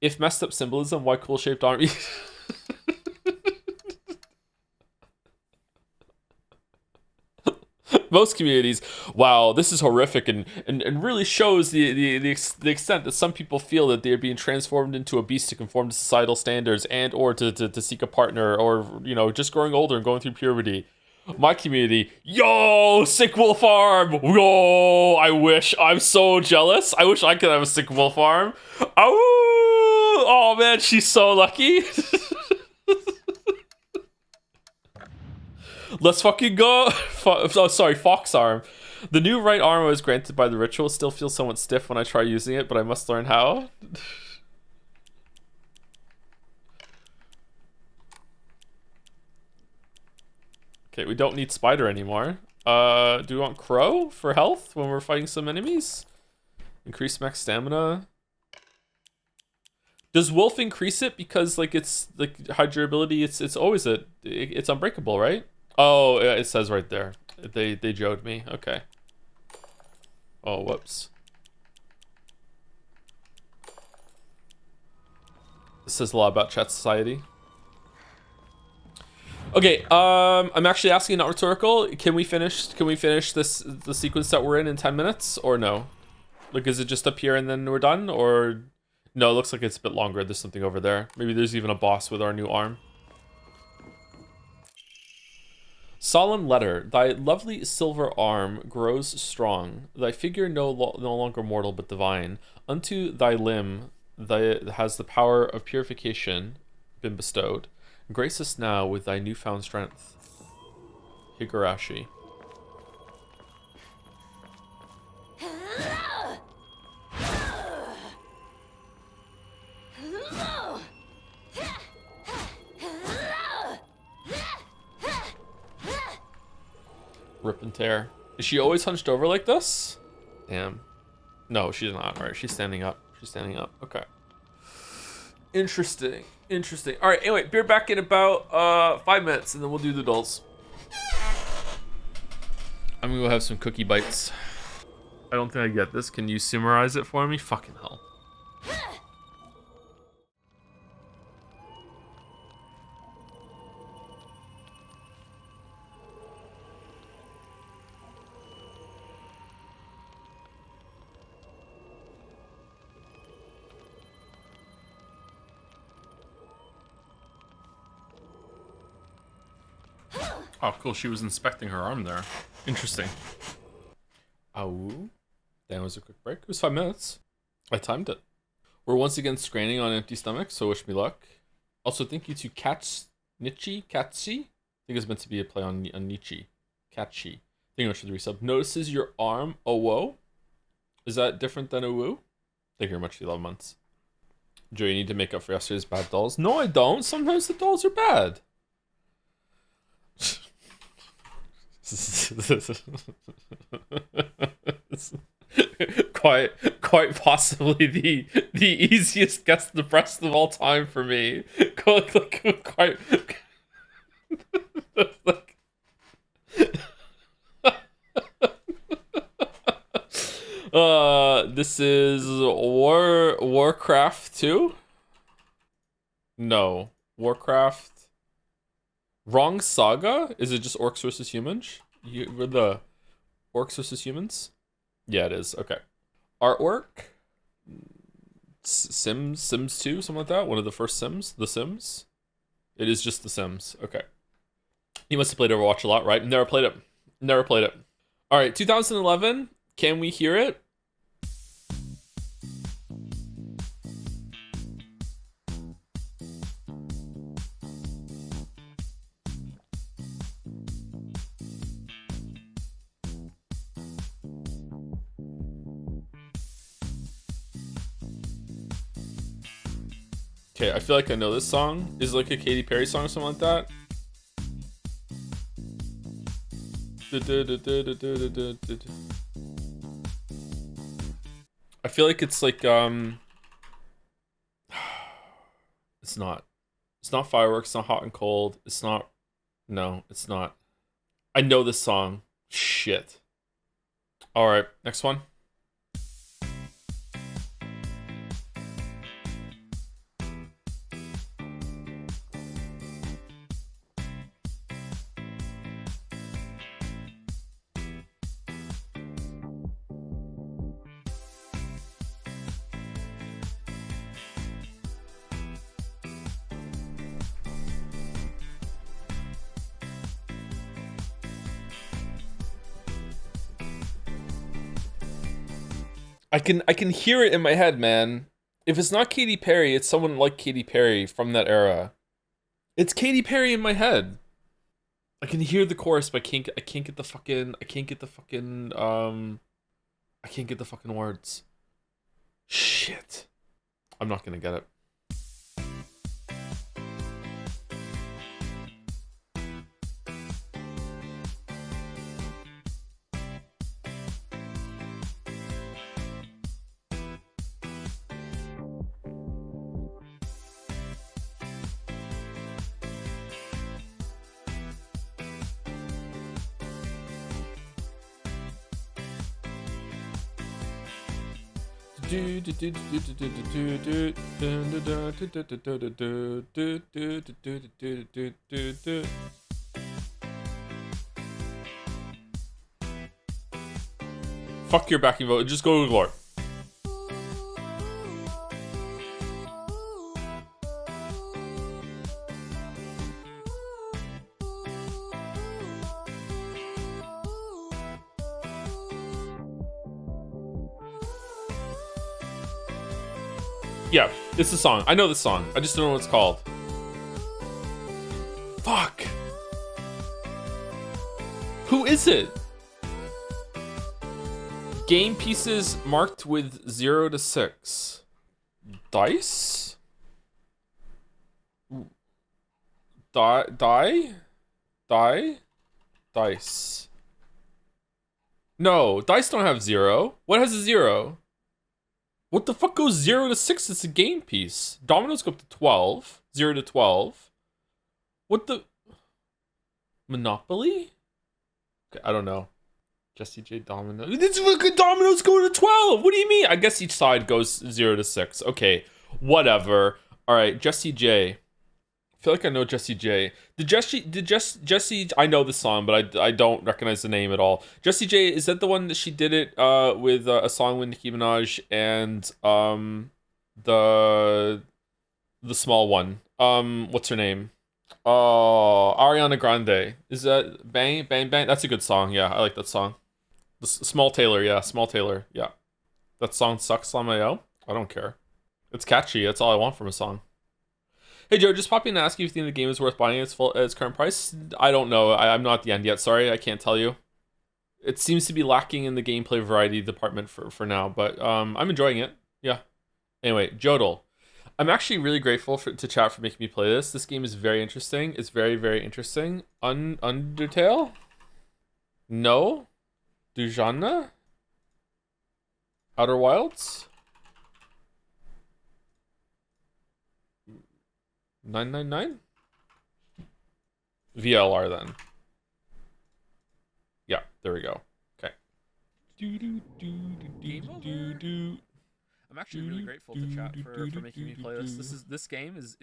If messed up symbolism, why cool shaped army? Most communities, wow, this is horrific, and really shows the extent that some people feel that they're being transformed into a beast to conform to societal standards, and or to seek a partner, or, you know, just growing older and going through puberty. My community, yo, sick wolf arm, yo, I wish, I'm so jealous. I wish I could have a sick wolf arm. Oh man, she's so lucky. Let's fucking go. Oh, sorry, fox arm. The new right arm I was granted by the ritual still feels somewhat stiff when I try using it, but I must learn how. Okay, we don't need spider anymore. Do we want Crow for health when we're fighting some enemies? Increase max stamina. Does Wolf increase it because like it's like high durability? It's always it's unbreakable, right? Oh, it says right there. They joked me. Okay. Oh, whoops. This says a lot about chat society. Okay, I'm actually asking not rhetorical. Can we finish the sequence that we're in 10 minutes or no? Like, is it just up here and then we're done, or no? It looks like it's a bit longer. There's something over there. Maybe there's even a boss with our new arm. Solemn letter. Thy lovely silver arm grows strong. Thy figure no longer mortal but divine. Unto thy limb has the power of purification been bestowed. Grace us now with thy newfound strength. Higurashi. Rip and tear. Is she always hunched over like this? Damn. No, she's not. All right, she's standing up. She's standing up. Okay. Interesting. Interesting. All right, anyway, be back in about 5 minutes, and then we'll do the dolls. I'm gonna go have some cookie bites. I don't think I get this. Can you summarize it for me? Fucking hell. Oh, cool. She was inspecting her arm there. Interesting. Ow. That was a quick break. It was 5 minutes. I timed it. We're once again straining on empty stomachs, so wish me luck. Also, thank you to Katsi. I think it's meant to be a play on Nietzsche. Katchi. Thank you much for the resub. Notices your arm. Oh, whoa. Is that different than a woo? Thank you very much for the 11 months. Joe, you need to make up for yesterday's bad dolls. No, I don't. Sometimes the dolls are bad. quite possibly the easiest guess the breast of all time for me. Quite like, this is Warcraft 2? No. Warcraft. Wrong saga? Is it just orcs versus humans? We're the orcs versus humans? Yeah, it is. Okay. Artwork? Sims 2, something like that? One of the first Sims? The Sims? It is just The Sims. Okay. You must have played Overwatch a lot, right? Never played it. Never played it. Alright, 2011. Can we hear it? Okay, I feel like I know this song. Is it like a Katy Perry song or something like that? I feel like it's like it's not. It's not Fireworks, it's not Hot and Cold. It's not. No, it's not. I know this song. Shit. Alright, next one. I can hear it in my head, man. If it's not Katy Perry, it's someone like Katy Perry from that era. It's Katy Perry in my head. I can hear the chorus, but I can't get the fucking words. Shit. I'm not gonna get it. Fuck your backing vote. Just go to Glor. Yeah, it's the song. I know the song. I just don't know what it's called. Fuck. Who is it? Game pieces marked with 0 to 6. Dice? Die? Dice. No, dice don't have 0. What has a 0? What the fuck goes 0 to 6? It's a game piece. Dominoes go up to 12. 0 to 12. What the? Monopoly? Okay, I don't know. Jesse J Domino. This fucking dominoes go to 12. What do you mean? I guess each side goes 0 to 6. Okay, whatever. All right, Jesse J. I feel like I know Jesse J. Did Jesse? I know the song, but I don't recognize the name at all. Jesse J, is that the one that she did it with a song with Nicki Minaj and the small one? What's her name? Oh, Ariana Grande. Is that Bang Bang Bang? That's a good song. Yeah, I like that song. The Small Taylor. Yeah, Small Taylor. Yeah, that song sucks. Lamayo. I don't care. It's catchy. That's all I want from a song. Hey Joe, just popping to ask you if you think the game is worth buying at its current price. I don't know. I'm not at the end yet. Sorry, I can't tell you. It seems to be lacking in the gameplay variety department for now, but I'm enjoying it. Yeah. Anyway, Jodel. I'm actually really grateful to chat for making me play this. This game is very interesting. It's very, very interesting. Undertale? No? Dujana? Outer Wilds? 999? VLR then. Yeah, there we go. Okay. I'm actually really grateful to chat for making me play this. This game is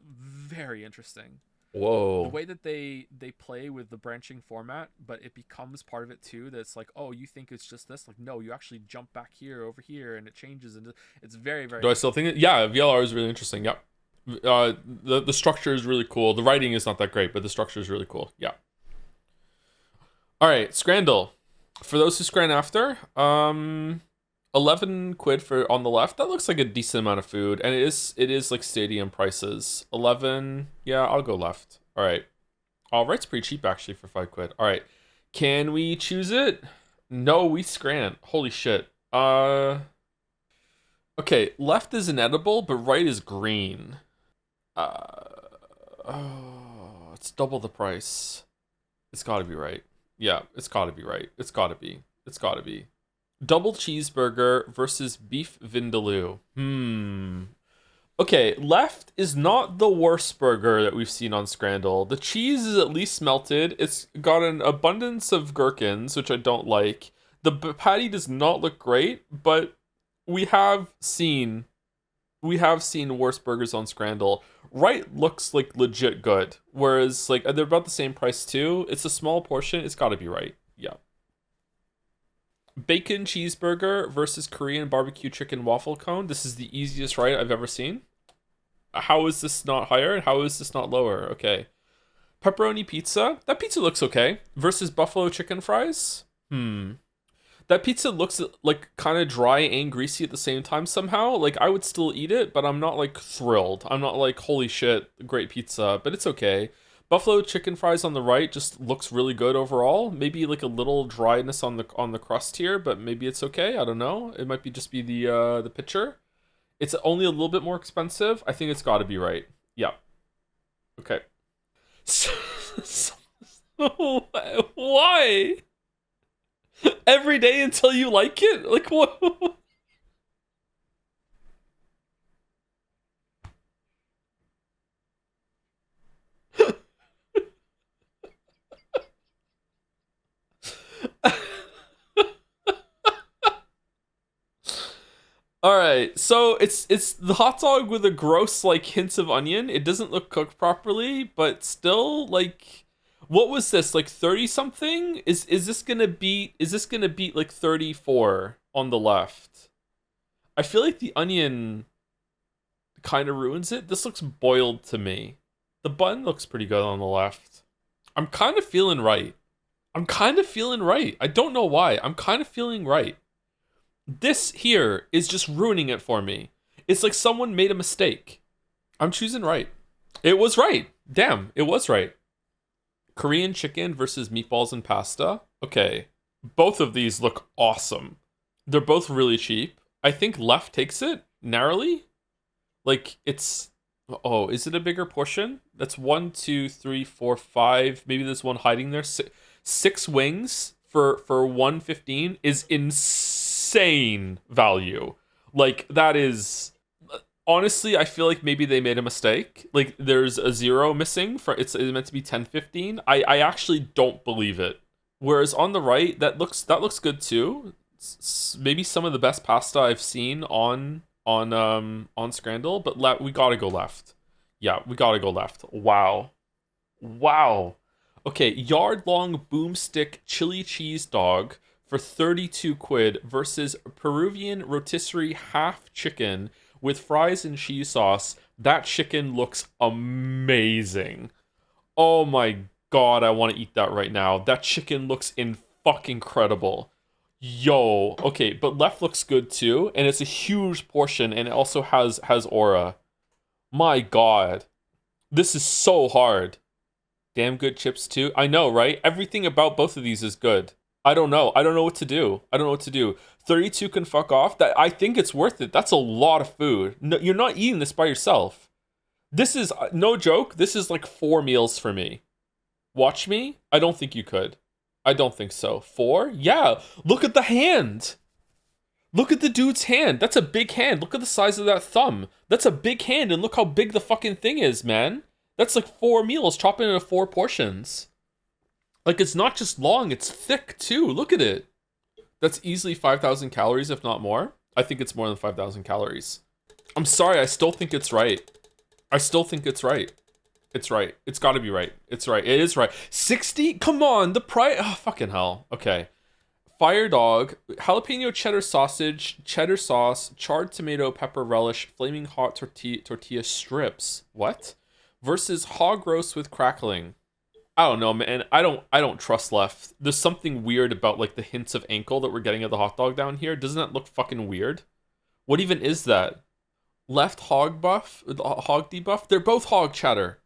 very interesting. Whoa. The way that they play with the branching format, but it becomes part of it too. That's like, oh, you think it's just this? Like, no, you actually jump back here, over here, and it changes. And it's very, very. Do I still think it? Yeah, VLR is really interesting. Yep. The structure is really cool. The writing is not that great, but the structure is really cool. Yeah. All right, Scrandle. For those who scran after, 11 quid for on the left. That looks like a decent amount of food, and it is like stadium prices. 11. Yeah, I'll go left. All right. All right's pretty cheap actually for 5 quid. All right. Can we choose it? No, we scran. Holy shit. Okay, left is inedible, but right is green. Oh, it's double the price. It's got to be right. Yeah, it's got to be right. It's got to be. It's got to be. Double cheeseburger versus beef vindaloo. Okay, left is not the worst burger that we've seen on Scrandle. The cheese is at least melted. It's got an abundance of gherkins, which I don't like. The patty does not look great, but we have seen worse burgers on Scrandle. Right looks like legit good, whereas like they're about the same price too. It's a small portion. It's got to be right. Yeah. Bacon cheeseburger versus Korean barbecue chicken waffle cone. This is the easiest right I've ever seen. How is this not higher and how is this not lower? Okay. Pepperoni pizza. That pizza looks okay. Versus buffalo chicken fries. That pizza looks like kind of dry and greasy at the same time somehow. Like, I would still eat it, but I'm not like thrilled. I'm not like, holy shit, great pizza, but it's okay. Buffalo chicken fries on the right just looks really good overall. Maybe like a little dryness on the crust here, but maybe it's okay. I don't know. It might be just be the picture. It's only a little bit more expensive. I think it's got to be right. Yeah. Okay. So, why? Every day until you like it? Like, what? All right, so it's the hot dog with a gross like hints of onion. It doesn't look cooked properly, but still like, what was this like 30 something? Is this gonna beat like 34 on the left? I feel like the onion kind of ruins it. This looks boiled to me. The bun looks pretty good on the left. I'm kind of feeling right. I don't know why. I'm kind of feeling right. This here is just ruining it for me. It's like someone made a mistake. I'm choosing right. It was right. Damn, it was right. Korean chicken versus meatballs and pasta. Okay. Both of these look awesome. They're both really cheap. I think left takes it narrowly. Like it's, oh, is it a bigger portion? That's 1, 2, 3, 4, 5. Maybe there's one hiding there. Six wings for 115 is insane value. Like that is, honestly, I feel like maybe they made a mistake. Like there's a 0 missing for it's meant to be 10.15. I actually don't believe it. Whereas on the right, that looks good too. Maybe some of the best pasta I've seen on Scrandle, but we gotta go left. Yeah, we gotta go left. Wow. Okay, yard-long boomstick chili cheese dog for 32 quid versus Peruvian rotisserie half chicken with fries and cheese sauce. That chicken looks amazing. Oh my god, I want to eat that right now. That chicken looks fucking incredible. Yo, okay, but left looks good too, and it's a huge portion, and it also has aura. My god. This is so hard. Damn good chips too. I know, right? Everything about both of these is good. I don't know what to do. 32 can fuck off. That I think it's worth it. That's a lot of food. No, you're not eating this by yourself. This is no joke. This is like 4 meals for me. Watch me. I don't think you could. I don't think so. 4? Yeah. Look at the hand. Look at the dude's hand. That's a big hand. Look at the size of that thumb. That's a big hand, and look how big the fucking thing is, man. That's like 4 meals chopped into 4 portions. Like, it's not just long, it's thick too. Look at it. That's easily 5,000 calories, if not more. I think it's more than 5,000 calories. I'm sorry, I still think it's right. It's right. It's gotta be right. It's right. It is right. 60? Come on, the price. Oh, fucking hell. Okay. Fire dog, jalapeno cheddar sausage, cheddar sauce, charred tomato, pepper relish, flaming hot tortilla strips. What? Versus hog roast with crackling. I don't know, man. I don't trust left. There's something weird about like the hints of ankle that we're getting at the hot dog down here. Doesn't that look fucking weird? What even is that? Left hog buff, hog debuff. They're both hog chatter.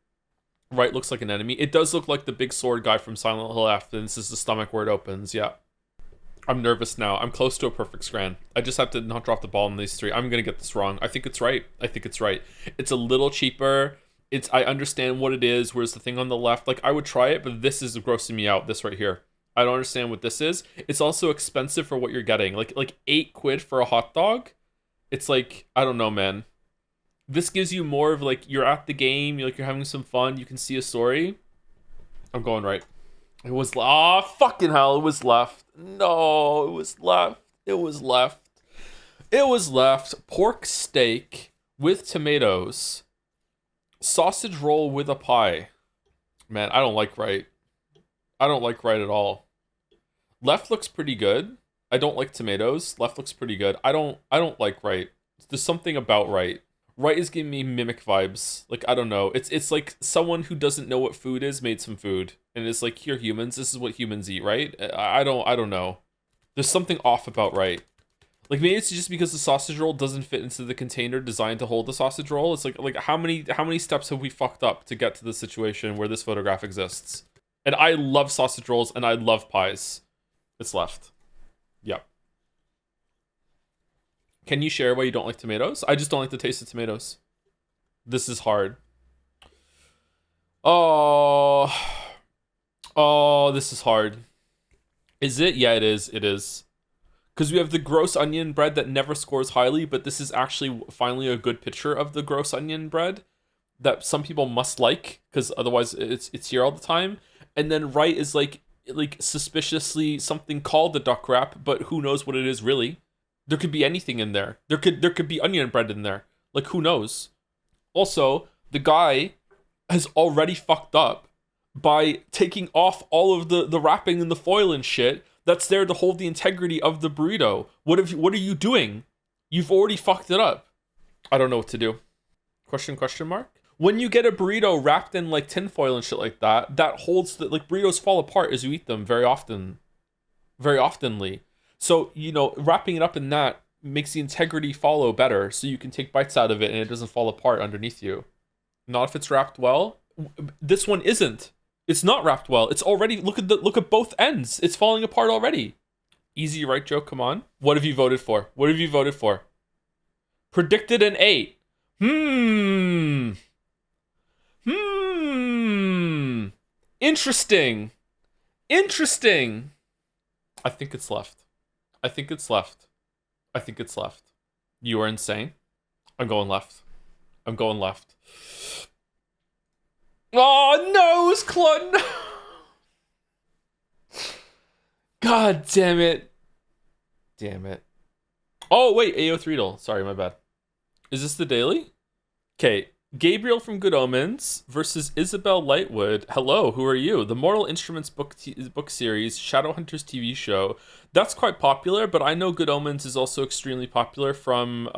Right looks like an enemy. It does look like the big sword guy from Silent Hill F. And this is the stomach where it opens. Yeah. I'm nervous now. I'm close to a perfect scran. I just have to not drop the ball in these 3. I'm gonna get this wrong. I think it's right. It's a little cheaper. I understand what it is. Whereas the thing on the left, like I would try it, but this is grossing me out. This right here. I don't understand what this is. It's also expensive for what you're getting. Like 8 quid for a hot dog. It's like, I don't know, man. This gives you more of like, you're at the game, you're having some fun, you can see a story. I'm going right. It was, fucking hell, it was left. No, it was left. Pork steak with tomatoes. Sausage roll with a pie. Man, I don't like right. At all. Left looks pretty good. I don't like tomatoes. Left looks pretty good. I don't like right. There's something about right. Right is giving me mimic vibes. Like, I don't know. It's like someone who doesn't know what food is made some food. And it's like, here, humans, this is what humans eat, right? I don't know. There's something off about right. Like, maybe it's just because the sausage roll doesn't fit into the container designed to hold the sausage roll. It's like how many steps have we fucked up to get to the situation where this photograph exists? And I love sausage rolls and I love pies. It's left. Yep. Can you share why you don't like tomatoes? I just don't like the taste of tomatoes. This is hard. Oh, this is hard. Is it? Yeah, it is. It is. Because we have the gross onion bread that never scores highly, but this is actually finally a good picture of the gross onion bread that some people must like, because otherwise it's here all the time. And then right is like suspiciously something called the duck wrap, but who knows what it is really. There could be anything in there. There could be onion bread in there. Like, who knows? Also, the guy has already fucked up by taking off all of the wrapping and the foil and shit that's there to hold the integrity of the burrito. What are you doing? You've already fucked it up. I don't know what to do. Question mark? When you get a burrito wrapped in like tinfoil and shit like that, that holds the, like, burritos fall apart as you eat them very oftenly. So, you know, wrapping it up in that makes the integrity follow better, so you can take bites out of it and it doesn't fall apart underneath you. Not if it's wrapped well. This one isn't. It's not wrapped well. It's already, look at both ends. It's falling apart already. Easy, right, Joe? Come on. What have you voted for? What have you voted for? Predicted an 8. Interesting. I think it's left. You are insane. I'm going left. Oh, no, it's Clun. God damn it. Oh, wait, AO3 Sorry, my bad. Is this the daily? Okay. Gabriel from Good Omens versus Isabel Lightwood. Hello, who are you? The Mortal Instruments book series, Shadowhunters TV show. That's quite popular, but I know Good Omens is also extremely popular from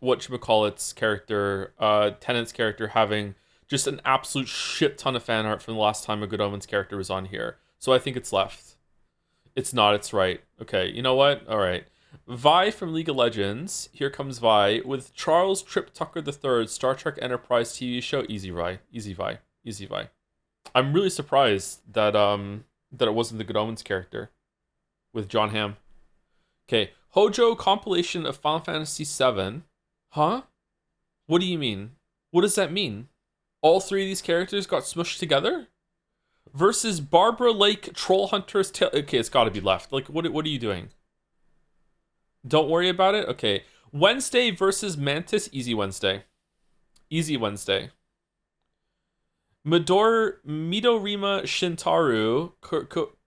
whatchamacallit's character, Tennant's character, having just an absolute shit ton of fan art from the last time a Good Omens character was on here. So I think it's left. It's not, it's right. Okay, you know what? All right. Vi from League of Legends. Here comes Vi with Charles Trip Tucker III, Star Trek Enterprise TV show. Easy Vi. I'm really surprised that it wasn't the Good Omens character with John Hamm. Okay, Hojo compilation of Final Fantasy VII. Huh? What do you mean? What does that mean? All three of these characters got smushed together? Versus Barbara Lake Troll Hunter's Tale. Okay, it's got to be left. Like, what are you doing? Don't worry about it? Okay. Wednesday versus Mantis. Easy Wednesday. Midorima Shintaro,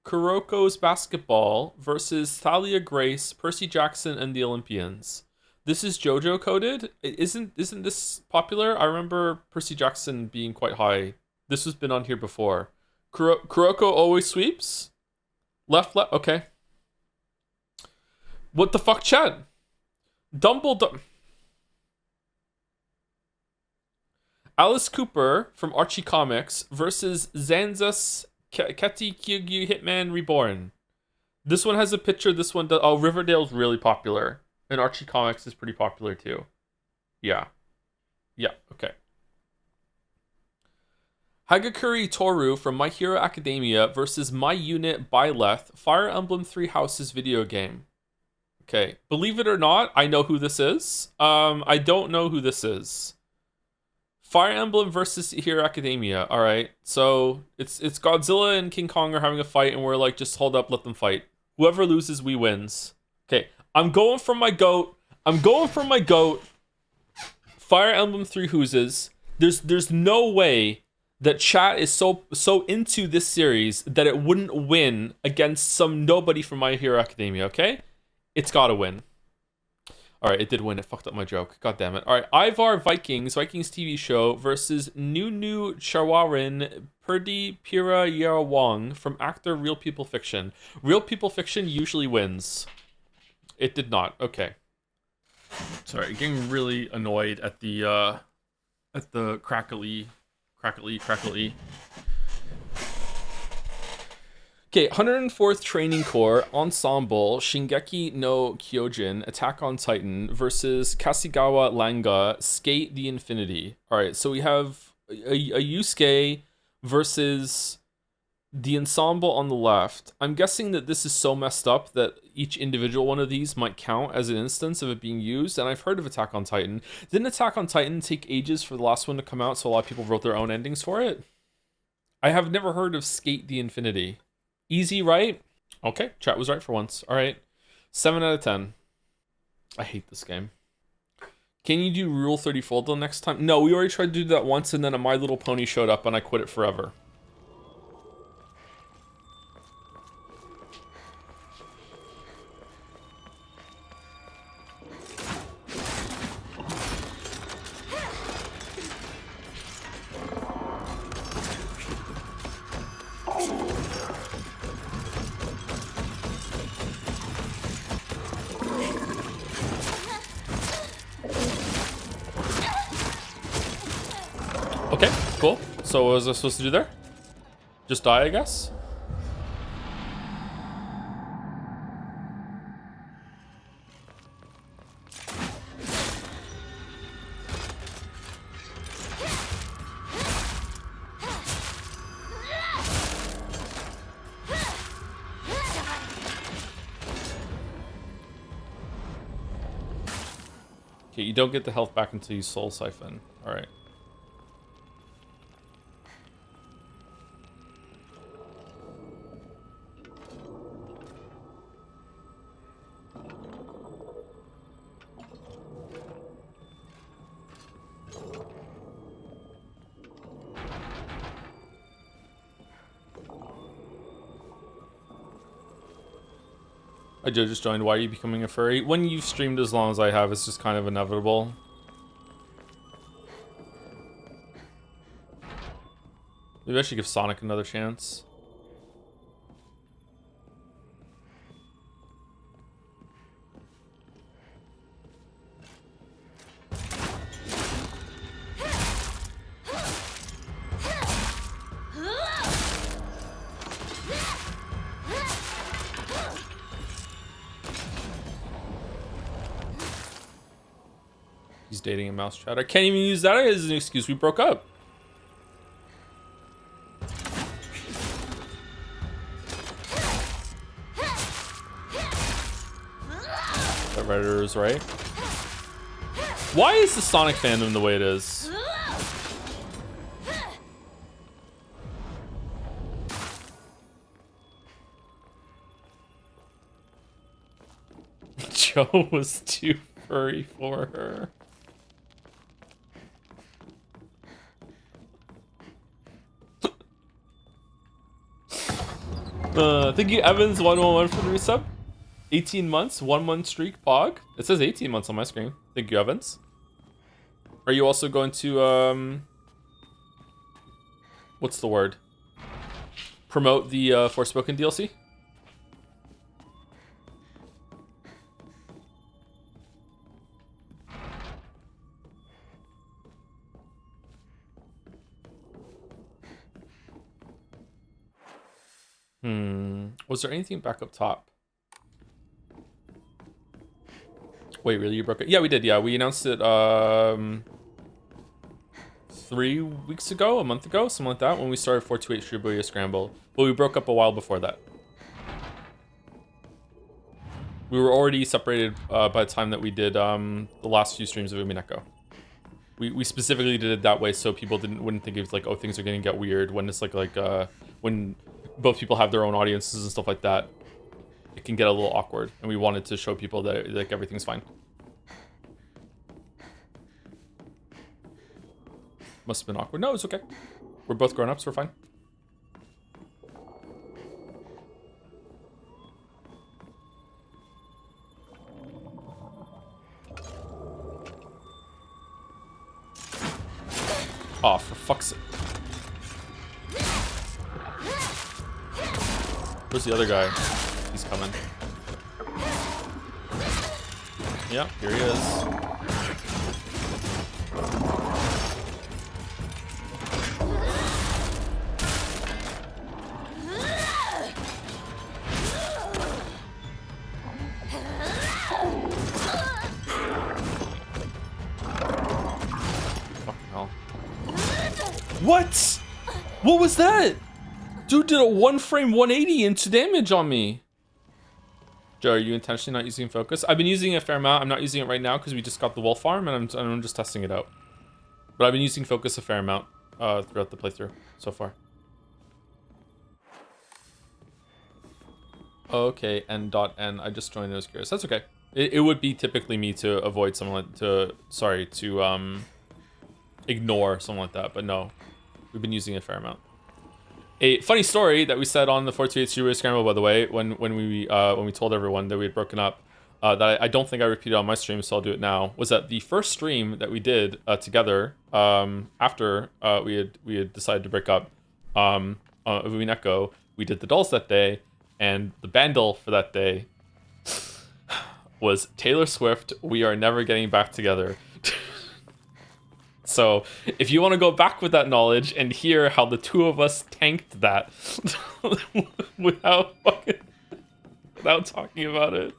Kuroko's Basketball versus Thalia Grace, Percy Jackson, and the Olympians. This is JoJo coded? Isn't this popular? I remember Percy Jackson being quite high. This has been on here before. Kuroko always sweeps? Left, okay. What the fuck, chat? Dumbledore. Alice Cooper from Archie Comics versus Zanzus Keti Kyugyu Hitman Reborn. This one has a picture, this one does. Oh, Riverdale's really popular. And Archie Comics is pretty popular too. Yeah, okay. Hagakure Toru from My Hero Academia versus My Unit Byleth, Fire Emblem Three Houses video game. Okay, believe it or not, I know who this is. I don't know who this is. Fire Emblem versus Hero Academia. All right, so it's Godzilla and King Kong are having a fight, and we're like, just hold up, let them fight. Whoever loses, we wins. Okay, I'm going for my goat. Fire Emblem Three Houses. There's no way that chat is so into this series that it wouldn't win against some nobody from My Hero Academia. Okay. It's gotta win. Alright, it did win. It fucked up my joke. God damn it. Alright, Ivar Vikings TV show versus Nunu Chawarin Purdy Pira Yarawong from actor Real People Fiction. Real People Fiction usually wins. It did not. Okay. Sorry, getting really annoyed at the crackly. Okay, 104th Training Corps Ensemble Shingeki no Kyojin Attack on Titan versus Kasigawa Langa Skate the Infinity. All right, so we have a Yusuke versus the ensemble on the left. I'm guessing that this is so messed up that each individual one of these might count as an instance of it being used, and I've heard of Attack on Titan. Didn't Attack on Titan take ages for the last one to come out, so a lot of people wrote their own endings for it? I have never heard of Skate the Infinity. Easy, right? Okay, chat was right for once. All right, 7 out of 10. I hate this game. Can you do Rule 30 Fold next time? No, we already tried to do that once, and then a My Little Pony showed up, and I quit it forever. Cool. So what was I supposed to do there? Just die, I guess? Okay, you don't get the health back until you soul siphon. Alright. I just joined. Why are you becoming a furry? When you've streamed as long as I have, it's just kind of inevitable. Maybe I should give Sonic another chance. He's dating a mouse chat. I can't even use that as an excuse. We broke up. That Redditor is right. Why is the Sonic fandom the way it is? Joe was too furry for her. Thank you, Evans 111 for the resub. 18 months, 1 month streak, Pog. It says 18 months on my screen. Thank you, Evans. Are you also going to what's the word? Promote the Forspoken DLC? Was there anything back up top? Wait, really? You broke it? Yeah, we did. Yeah, we announced it 3 weeks ago, a month ago, something like that, when we started 428 Shibuya Scramble. But we broke up a while before that. We were already separated by the time that we did the last few streams of Umineko. We specifically did it that way so people wouldn't think it was like, oh, things are gonna get weird when it's like when both people have their own audiences and stuff like that. It can get a little awkward, and we wanted to show people that like everything's fine. Must have been awkward. No, it's okay. We're both grown-ups. We're fine. Oh, for fuck's sake. Where's the other guy? He's coming. Yeah, here he is. Fucking hell. What? What was that? Dude did a 1-frame 180 into damage on me. Joe, are you intentionally not using focus? I've been using it a fair amount. I'm not using it right now because we just got the wolf farm and I'm just testing it out. But I've been using focus a fair amount throughout the playthrough so far. Okay, N.N. I just joined. I was curious. That's okay. It would be typically me to avoid someone to ignore something like that. But no, we've been using it a fair amount. A funny story that we said on the 428 Shibuya Scramble, by the way, when we told everyone that we had broken up, that I don't think I repeated on my stream, so I'll do it now. Was that the first stream that we did together after we had decided to break up of Umineko, we did the dolls that day, and the bandle for that day was Taylor Swift. We are never getting back together. So if you want to go back with that knowledge and hear how the two of us tanked that without talking about it.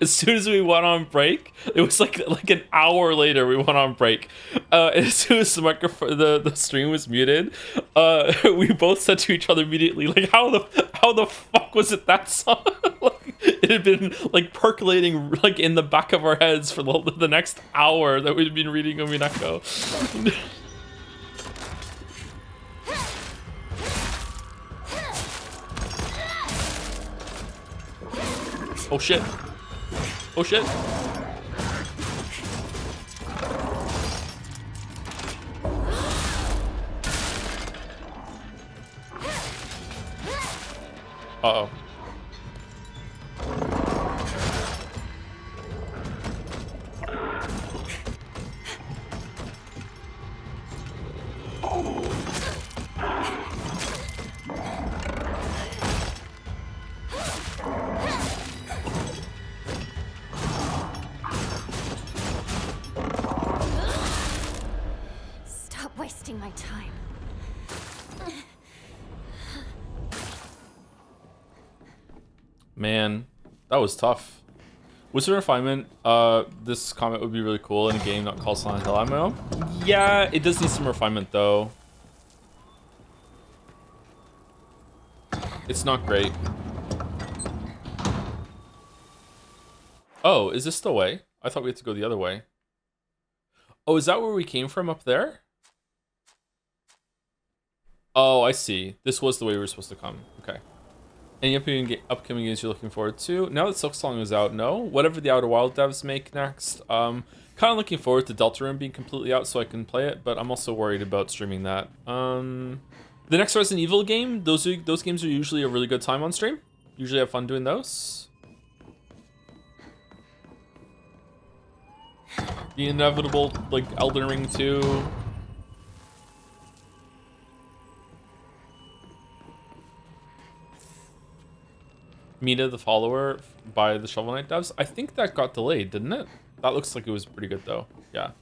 As soon as we went on break, it was like an hour later we went on break. As soon as the microphone, the stream was muted, we both said to each other immediately, like, how the fuck was it that song? Like, it had been like percolating like in the back of our heads for the next hour that we'd been reading Omineko. Oh shit. Oh shit. Uh-oh. Stop wasting my time. Man, that was tough. Wizard Refinement, this comment would be really cool in a game not called Silent Hill MMO. Yeah, it does need some refinement though. It's not great. Oh, is this the way? I thought we had to go the other way. Oh, is that where we came from up there? Oh, I see. This was the way we were supposed to come. Okay. Any upcoming games you're looking forward to? Now that Silksong is out, no. Whatever the Outer Wild devs make next. Kind of looking forward to Deltarune being completely out so I can play it, but I'm also worried about streaming that. The next Resident Evil game, those games are usually a really good time on stream. Usually have fun doing those. The inevitable, like, Elden Ring 2. Mina the Follower by the Shovel Knight devs. I think that got delayed, didn't it? That looks like it was pretty good though. Yeah.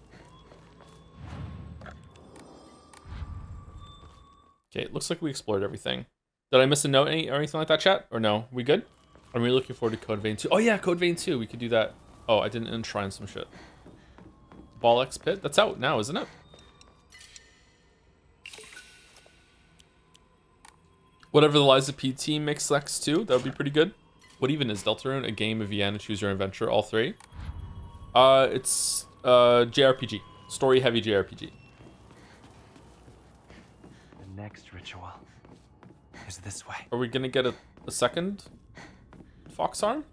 Okay, it looks like we explored everything. Did I miss a note or anything like that, chat? Or no? We good? I'm really looking forward to Code Vein 2. Oh yeah, Code Vein 2. We could do that. Oh, I didn't enshrine some shit. Ball X Pit? That's out now, isn't it? Whatever the Liza P team makes Lex 2, that would be pretty good. What even is Deltarune? A game of Vienna, Choose Your Adventure, all three? It's JRPG. Story-heavy JRPG. The next ritual is this way. Are we gonna get a second Fox Arm?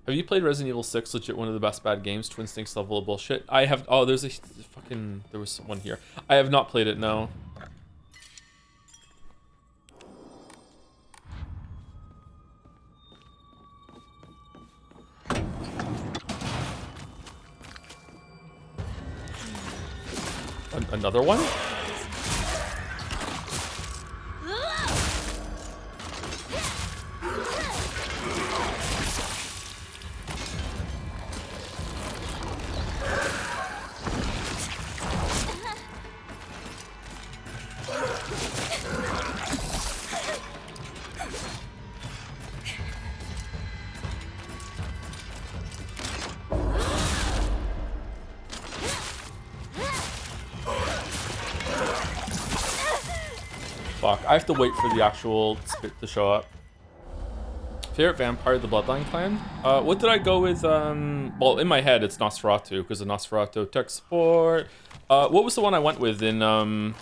Have you played Resident Evil 6? Legit one of the best bad games. Twin Stinks level of bullshit. I have. Oh, there's a fucking. There was one here. I have not played it. No. Another one? Fuck, I have to wait for the actual spit to show up. Favorite vampire, the Bloodline clan? What did I go with? Well, in my head, it's Nosferatu, because of Nosferatu tech support. What was the one I went with in, when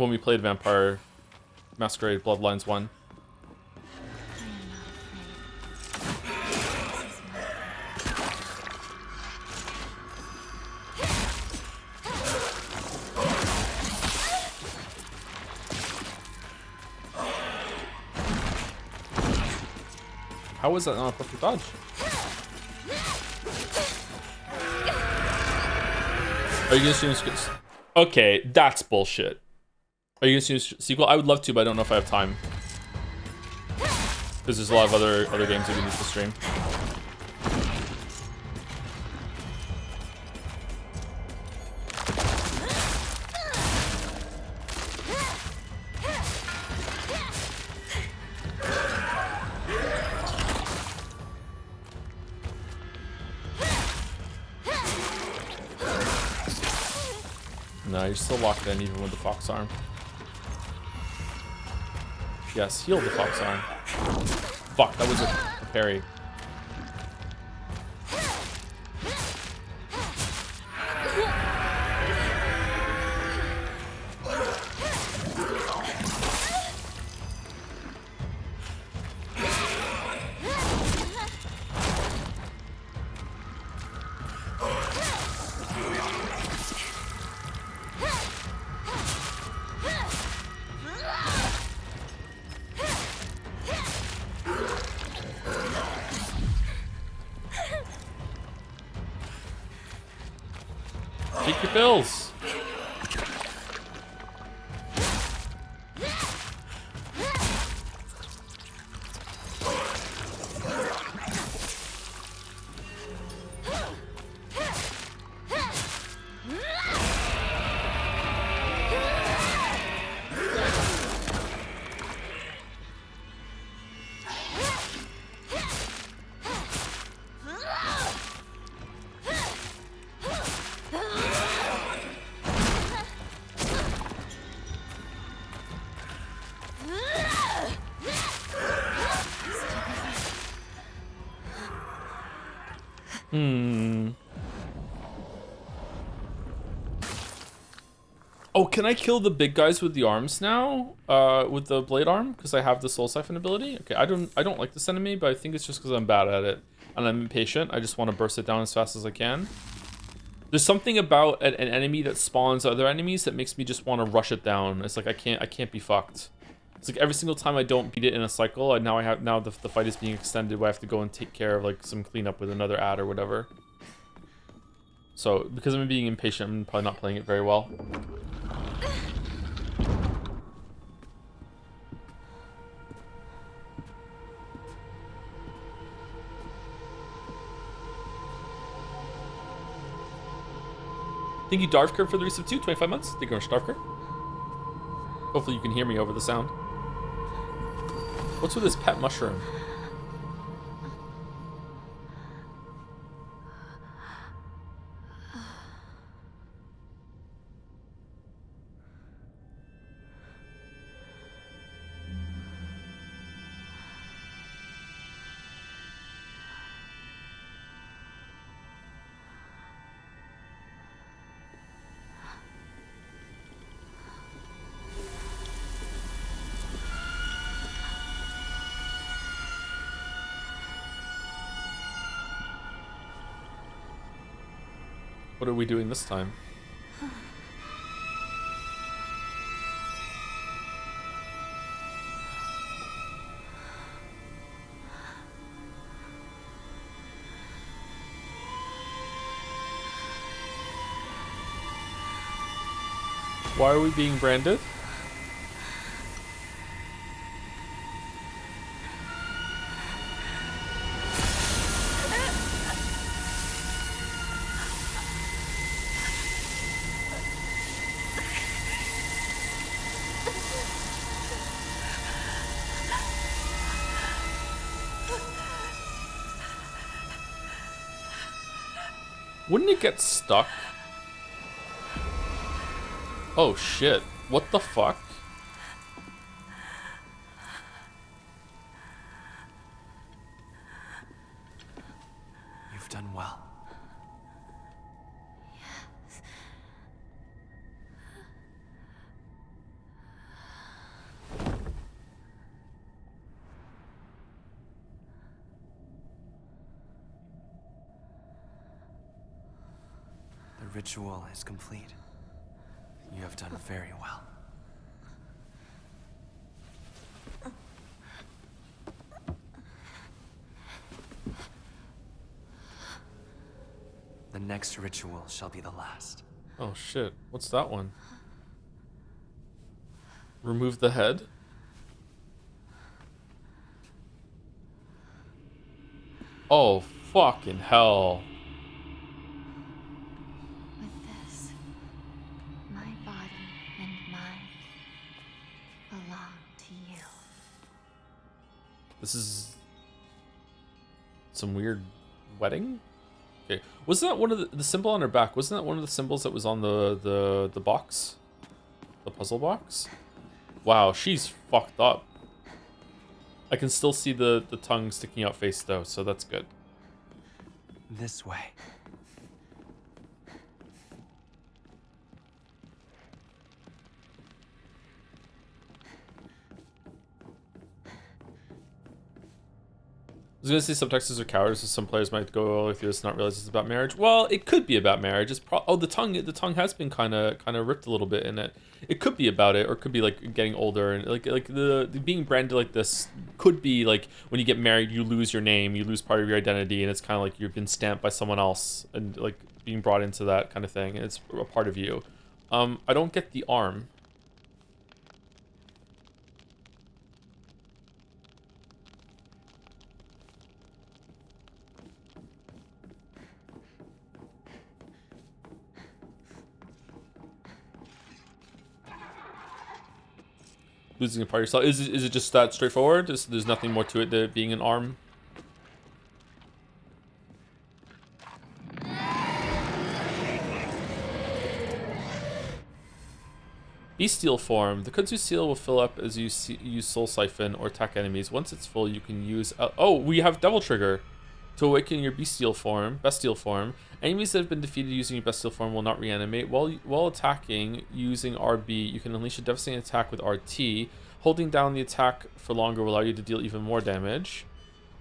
we played Vampire Masquerade Bloodlines 1? How was that not a perfect dodge? Are you gonna stream? Okay, that's bullshit. Are you gonna stream sequel? I would love to, but I don't know if I have time. Because there's a lot of other games that we need to stream. No, you're still locked in even with the fox arm. Yes, heal the fox arm. Fuck, that was a parry. Take your pills. Oh, can I kill the big guys with the arms now? With the blade arm? Because I have the soul siphon ability? Okay, I don't like this enemy, but I think it's just because I'm bad at it. And I'm impatient. I just want to burst it down as fast as I can. There's something about an enemy that spawns other enemies that makes me just want to rush it down. It's like I can't be fucked. It's like every single time I don't beat it in a cycle, and now the fight is being extended where I have to go and take care of like some cleanup with another ad or whatever. So because I'm being impatient, I'm probably not playing it very well. Thank you, Darfker, for the resub too. 25 months. Thank you very much, Darfker. Hopefully you can hear me over the sound. What's with this pet mushroom? What are we doing this time? Why are we being branded? Wouldn't it get stuck? Oh shit. What the fuck? You've done well. The ritual is complete. You have done very well. The next ritual shall be the last. Oh shit. What's that one? Remove the head? Oh, fucking hell. With this, my body and mind belong to you. This is some weird wedding? Okay. Wasn't that one of the symbol on her back? Wasn't that one of the symbols that was on the box? The puzzle box? Wow, she's fucked up. I can still see the tongue sticking out face though, so that's good. This way. I was gonna say subtexts are cowardice, so some players might go all the way through this and not realize it's about marriage. Well, it could be about marriage. It's the tongue has been kind of ripped a little bit in it. It could be about it, or it could be like getting older and like the being branded like this could be like when you get married, you lose your name, you lose part of your identity, and it's kind of like you've been stamped by someone else and like being brought into that kind of thing, and it's a part of you. I don't get the arm. Losing a part of yourself. Is it just that straightforward? There's nothing more to it than being an arm? Bestial form. The kudzu seal will fill up as you use soul siphon or attack enemies. Once it's full, you can use... oh, we have devil trigger. To awaken your bestial form, enemies that have been defeated using your bestial form will not reanimate. While attacking using RB, you can unleash a devastating attack with RT. Holding down the attack for longer will allow you to deal even more damage.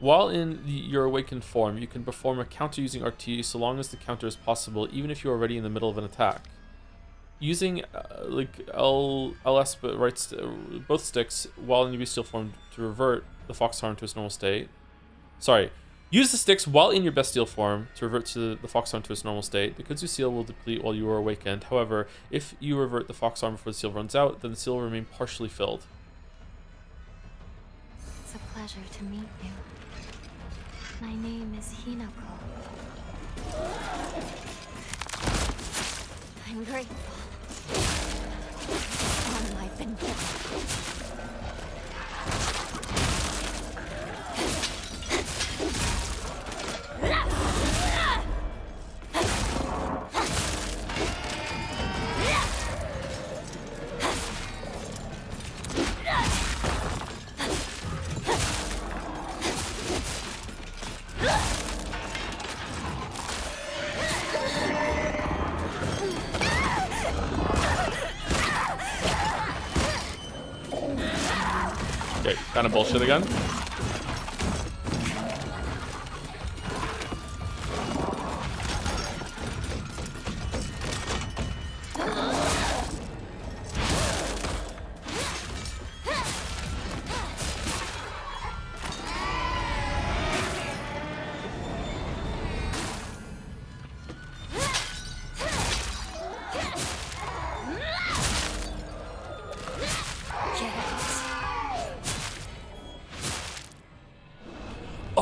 While in your awakened form, you can perform a counter using RT so long as the counter is possible, even if you're already in the middle of an attack. Using like LS but both sticks while in your bestial form to revert the fox arm to its normal state. Sorry. Use the sticks while in your bestial form to revert to the fox arm to its normal state. The kudzu seal will deplete while you are awakened. However, if you revert the fox arm before the seal runs out, then the seal will remain partially filled. It's a pleasure to meet you. My name is Hinako. I'm grateful. All I've been given. Okay, kind of bullshit again.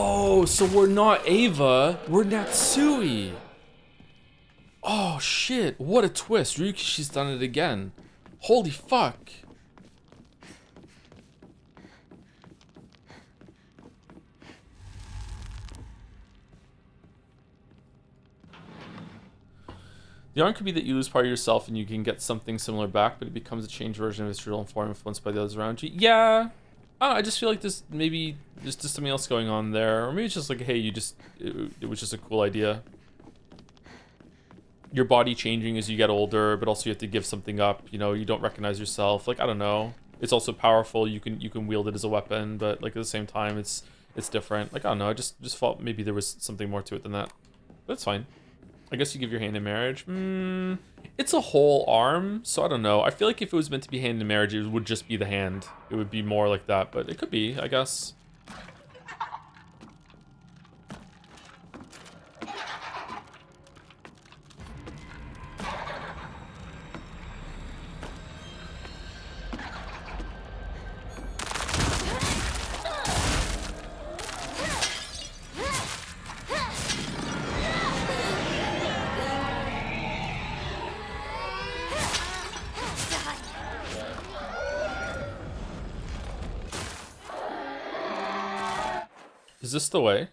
Oh, so we're not Ava, we're Natsui. Oh shit, what a twist. Ryukishi's done it again. Holy fuck. The yarn could be that you lose part of yourself and you can get something similar back, but it becomes a changed version of its real form influenced by the others around you. Yeah. I don't know, I just feel like there's just something else going on there. Or maybe it's just like, hey, it was just a cool idea. Your body changing as you get older, but also you have to give something up. You know, you don't recognize yourself. Like, I don't know. It's also powerful. You can wield it as a weapon, but like at the same time, it's different. Like, I don't know. I just thought maybe there was something more to it than that. But it's fine. I guess you give your hand in marriage. It's a whole arm, so I don't know. I feel like if it was meant to be hand in marriage, it would just be the hand. It would be more like that, but it could be, I guess. Is this the way?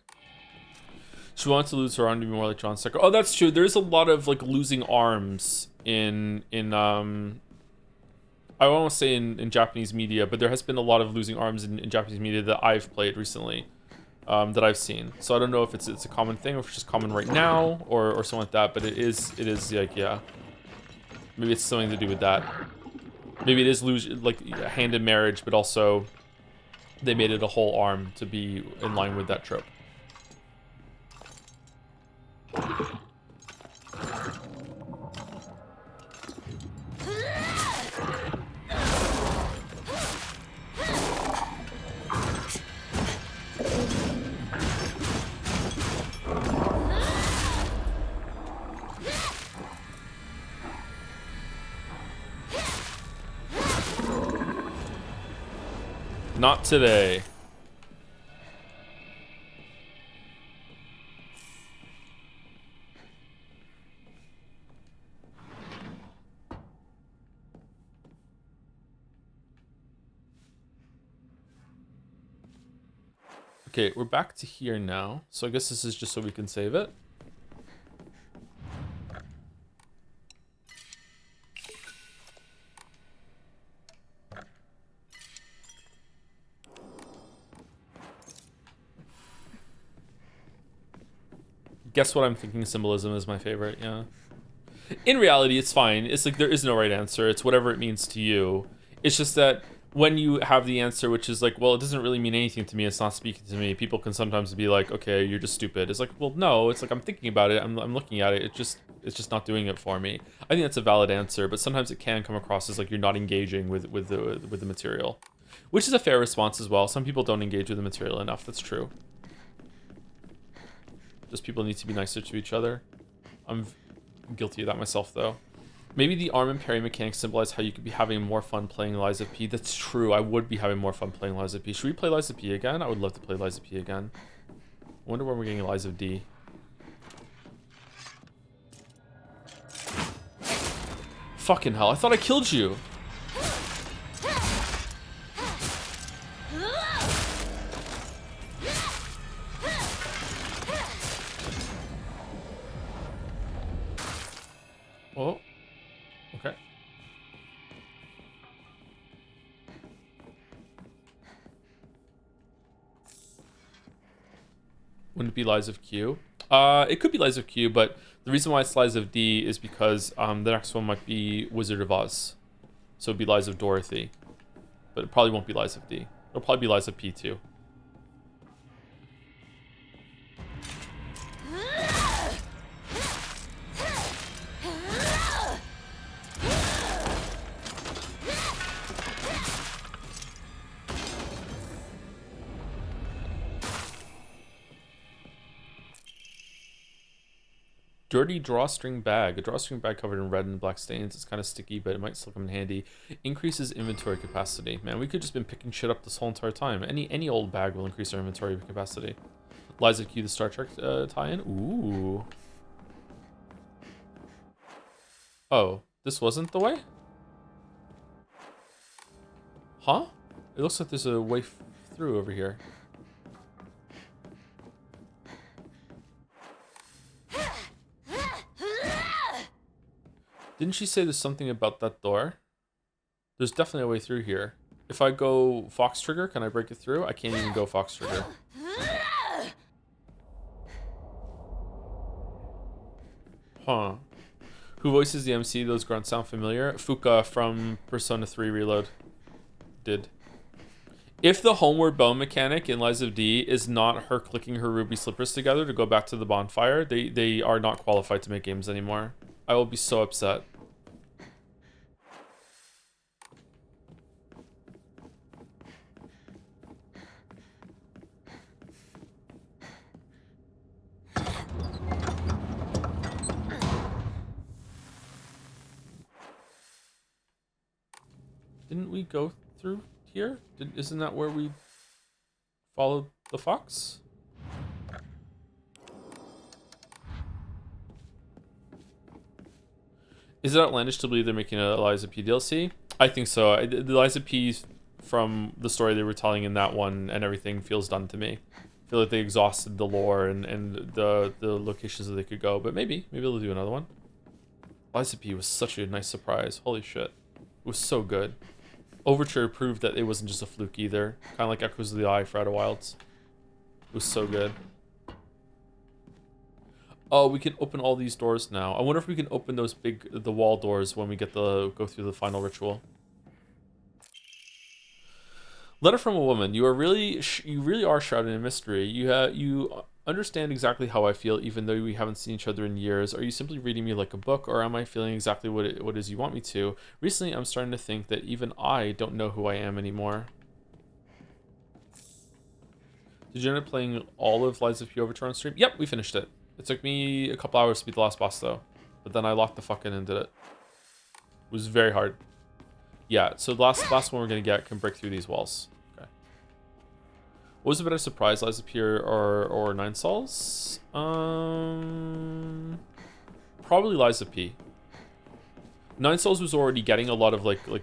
She wants to lose her arm to be more like John Stecker. Oh, that's true. There's a lot of like losing arms in I won't say in Japanese media, but there has been a lot of losing arms in Japanese media that I've played recently, that I've seen. So I don't know if it's a common thing or if it's just common right now or something like that. But it is like, yeah, maybe it's something to do with that. Maybe it is like hand in marriage, but also they made it a whole arm to be in line with that trope. Not today. Okay, we're back to here now. So I guess this is just so we can save it. Guess what I'm thinking symbolism is my favorite, yeah. In reality, it's fine. It's like there is no right answer. It's whatever it means to you. It's just that when you have the answer, which is like, well, it doesn't really mean anything to me. It's not speaking to me. People can sometimes be like, okay, you're just stupid. It's like, well, no. It's like I'm thinking about it. I'm looking at it. It's just not doing it for me. I think that's a valid answer, but sometimes it can come across as like you're not engaging with the material, which is a fair response as well. Some people don't engage with the material enough. That's true. Just people need to be nicer to each other. I'm guilty of that myself, though. Maybe the arm and parry mechanics symbolize how you could be having more fun playing Liza P. That's true. I would be having more fun playing Liza P. Should we play Liza P again? I would love to play Liza P again. I wonder when we're getting Liza D. Fucking hell. I thought I killed you. Oh, okay. Wouldn't it be Lies of Q? It could be Lies of Q, but the reason why it's Lies of D is because the next one might be Wizard of Oz. So it'd be Lies of Dorothy. But it probably won't be Lies of D. It'll probably be Lies of P too. Dirty drawstring bag. A drawstring bag covered in red and black stains. It's kind of sticky, but it might still come in handy. Increases inventory capacity. Man, we could just been picking shit up this whole entire time. Any old bag will increase our inventory capacity. Liza Q, the Star Trek tie-in. Ooh. Oh, this wasn't the way? Huh? It looks like there's a way through over here. Didn't she say there's something about that door? There's definitely a way through here. If I go Fox Trigger, can I break it through? I can't even go Fox Trigger. Huh. Who voices the MC? Those grunts sound familiar. Fuka from Persona 3 Reload did. If the homeward bow mechanic in Lies of D is not her clicking her ruby slippers together to go back to the bonfire, they are not qualified to make games anymore. I will be so upset. Didn't we go through here? Isn't that where we followed the fox? Is it outlandish to believe they're making a Liza P DLC? I think so. The Liza P from the story they were telling in that one and everything feels done to me. feel like they exhausted the lore and the locations that they could go. But maybe they'll do another one. Liza P was such a nice surprise. Holy shit. It was so good. Overture proved that it wasn't just a fluke either. Kind of like Echoes of the Eye for Outer Wilds. It was so good. Oh, we can open all these doors now. I wonder if we can open the wall doors when we go through the final ritual. Letter from a woman. You really are shrouded in mystery. You understand exactly how I feel, even though we haven't seen each other in years. Are you simply reading me like a book, or am I feeling exactly what it is you want me to? Recently, I'm starting to think that even I don't know who I am anymore. Did you end up playing all of Liza P Overture on stream? Yep, we finished it. It took me a couple hours to beat the last boss though, but then I locked the fuck in and did it. It was very hard. Yeah, so the last one we're gonna get can break through these walls. Okay. What was a better surprise, Liza P or Nine Sols? Probably Liza P. Nine Sols was already getting a lot of like. A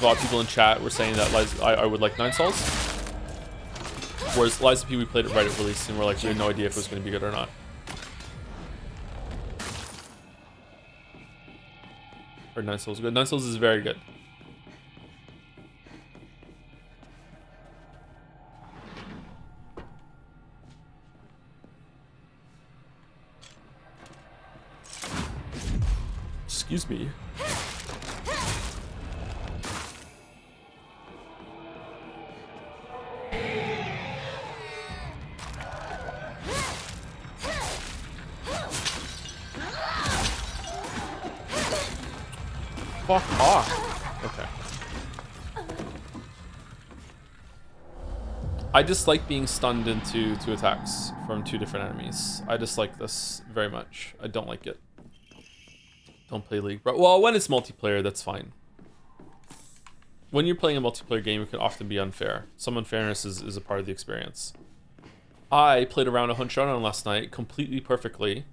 lot of people in chat were saying that I would like Nine Sols. Whereas Liza P, we played it right at release and we're like, we had no idea if it was going to be good or not. Or Nine Souls is good. Nine Souls is very good. Excuse me. Fuck off. Okay. I dislike being stunned into two attacks from two different enemies. I dislike this very much. I don't like it. Don't play League, bro. Well, when it's multiplayer, that's fine. When you're playing a multiplayer game, it can often be unfair. Some unfairness is a part of the experience. I played around a Hunt Showdown last night completely perfectly.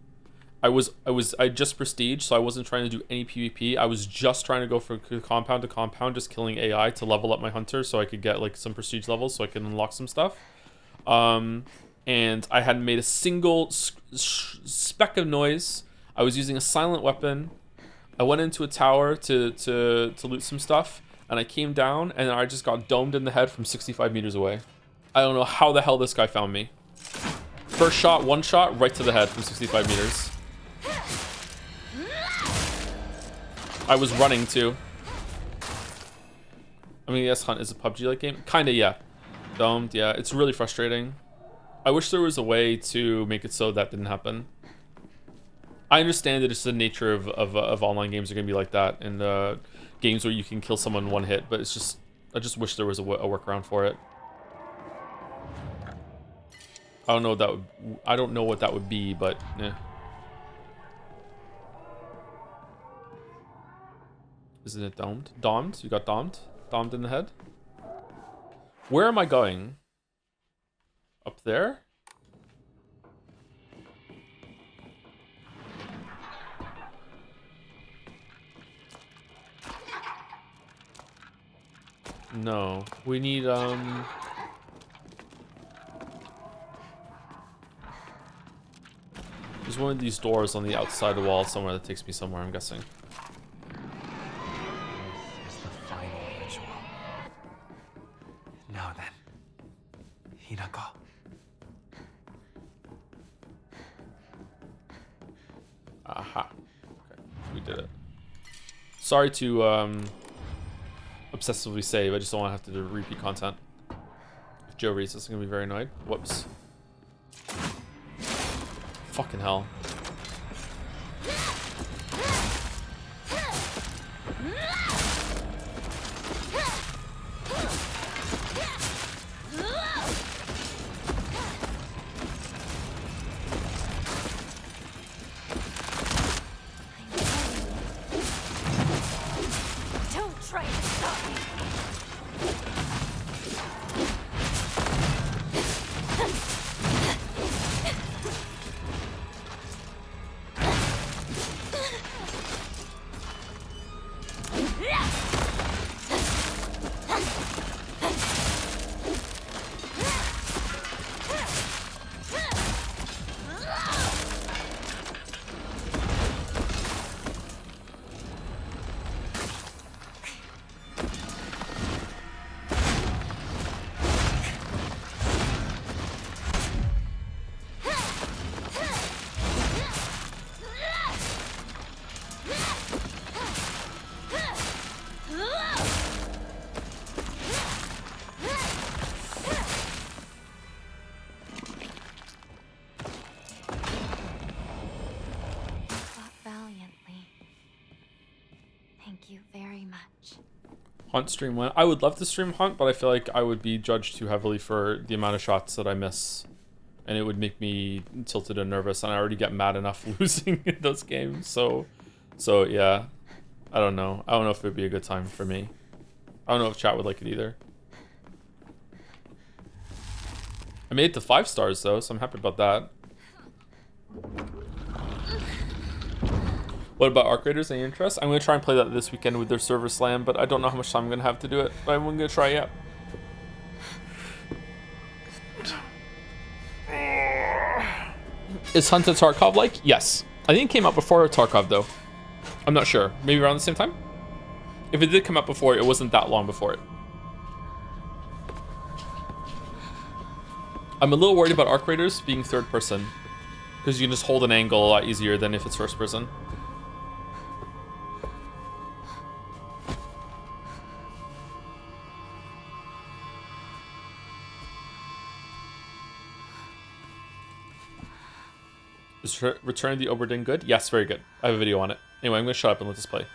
I just prestige, so I wasn't trying to do any PvP. I was just trying to go from compound to compound, just killing AI to level up my hunter so I could get like some prestige levels so I can unlock some stuff. And I hadn't made a single speck of noise. I was using a silent weapon. I went into a tower to loot some stuff, and I came down and I just got domed in the head from 65 meters away. I don't know how the hell this guy found me. First shot, one shot, right to the head from 65 meters. I was running too. I mean, yes, Hunt is a PUBG-like game. Kinda, yeah. Domed, yeah. It's really frustrating. I wish there was a way to make it so that didn't happen. I understand that it's the nature of online games are gonna be like that, and games where you can kill someone in one hit, but it's just, I just wish there was a workaround for it. I don't know what that would be, but yeah. Isn't it domed? Domed? You got domed? Domed in the head? Where am I going? Up there? No. We need, there's one of these doors on the outside of the wall somewhere that takes me somewhere, I'm guessing. This is the final ritual. Now then, Hinako. Aha. Okay, we did it. Sorry to obsessively save, I just don't want to have to do repeat content. If Joe reads this, I'm gonna be very annoyed. Whoops. Fucking hell. Don't try to stop me. Thank you very much. Hunt stream one. I would love to stream Hunt, but I feel like I would be judged too heavily for the amount of shots that I miss. And it would make me tilted and nervous, and I already get mad enough losing in those games. So yeah. I don't know. I don't know if it would be a good time for me. I don't know if chat would like it either. I made it to 5 stars though, so I'm happy about that. What about Arc Raiders? Any interest? I'm gonna try and play that this weekend with their server slam, but I don't know how much time I'm gonna have to do it. But I'm gonna try, yeah. Is Hunt a Tarkov like? Yes. I think it came out before Tarkov though. I'm not sure. Maybe around the same time? If it did come out before, it wasn't that long before it. I'm a little worried about Arc Raiders being third person, because you can just hold an angle a lot easier than if it's first person. Is Return of the Obra Dinn good? Yes, very good. I have a video on it. Anyway, I'm going to shut up and let this play.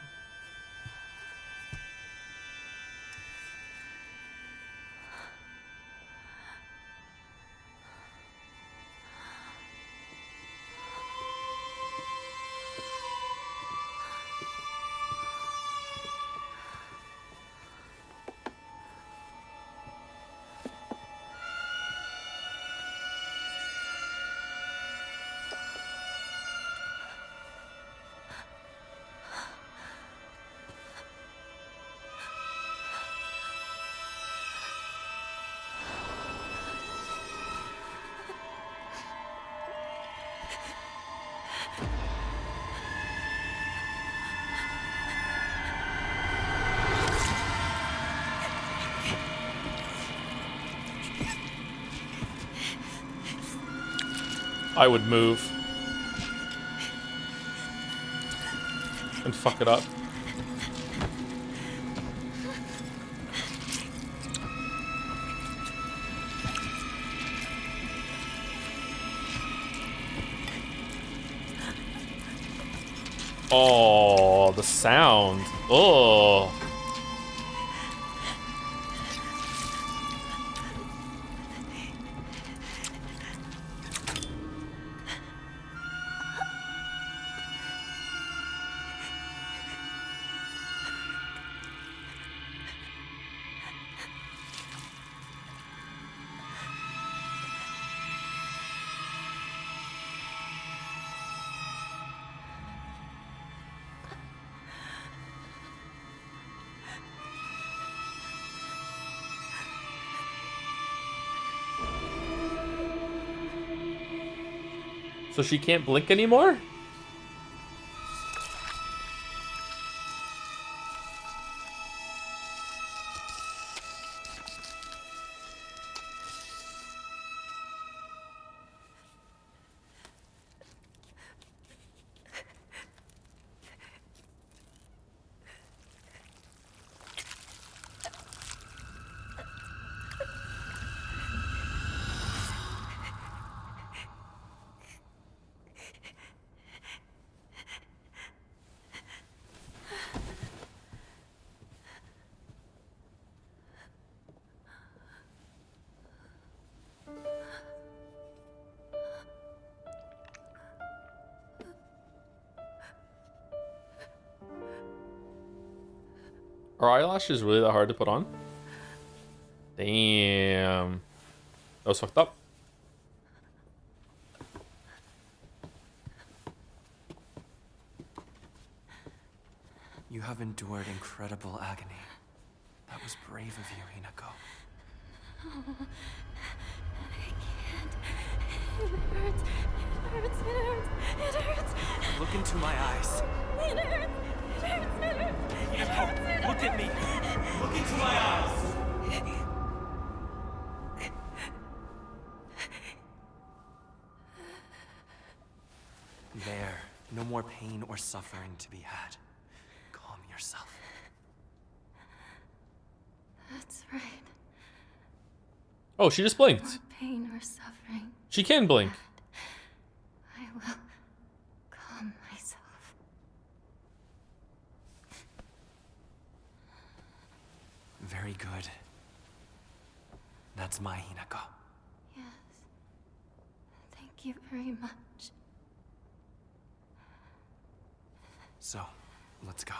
I would move and fuck it up. Oh, the sound. Oh. So she can't blink anymore? Are eyelashes really that hard to put on? Damn. That was fucked up. You have endured incredible agony. That was brave of you, Rinko. Oh, I can't. It hurts. It hurts. It hurts. It hurts. Look into my eyes. It hurts. It hurts. It hurts. It hurts. It hurts. Look at me. Look into my eyes. There. No more pain or suffering to be had. Calm yourself. That's right. Oh, she just blinked. More pain or suffering. She can blink. I will calm myself. Very good. That's my Hinako. Yes. Thank you very much. So, let's go.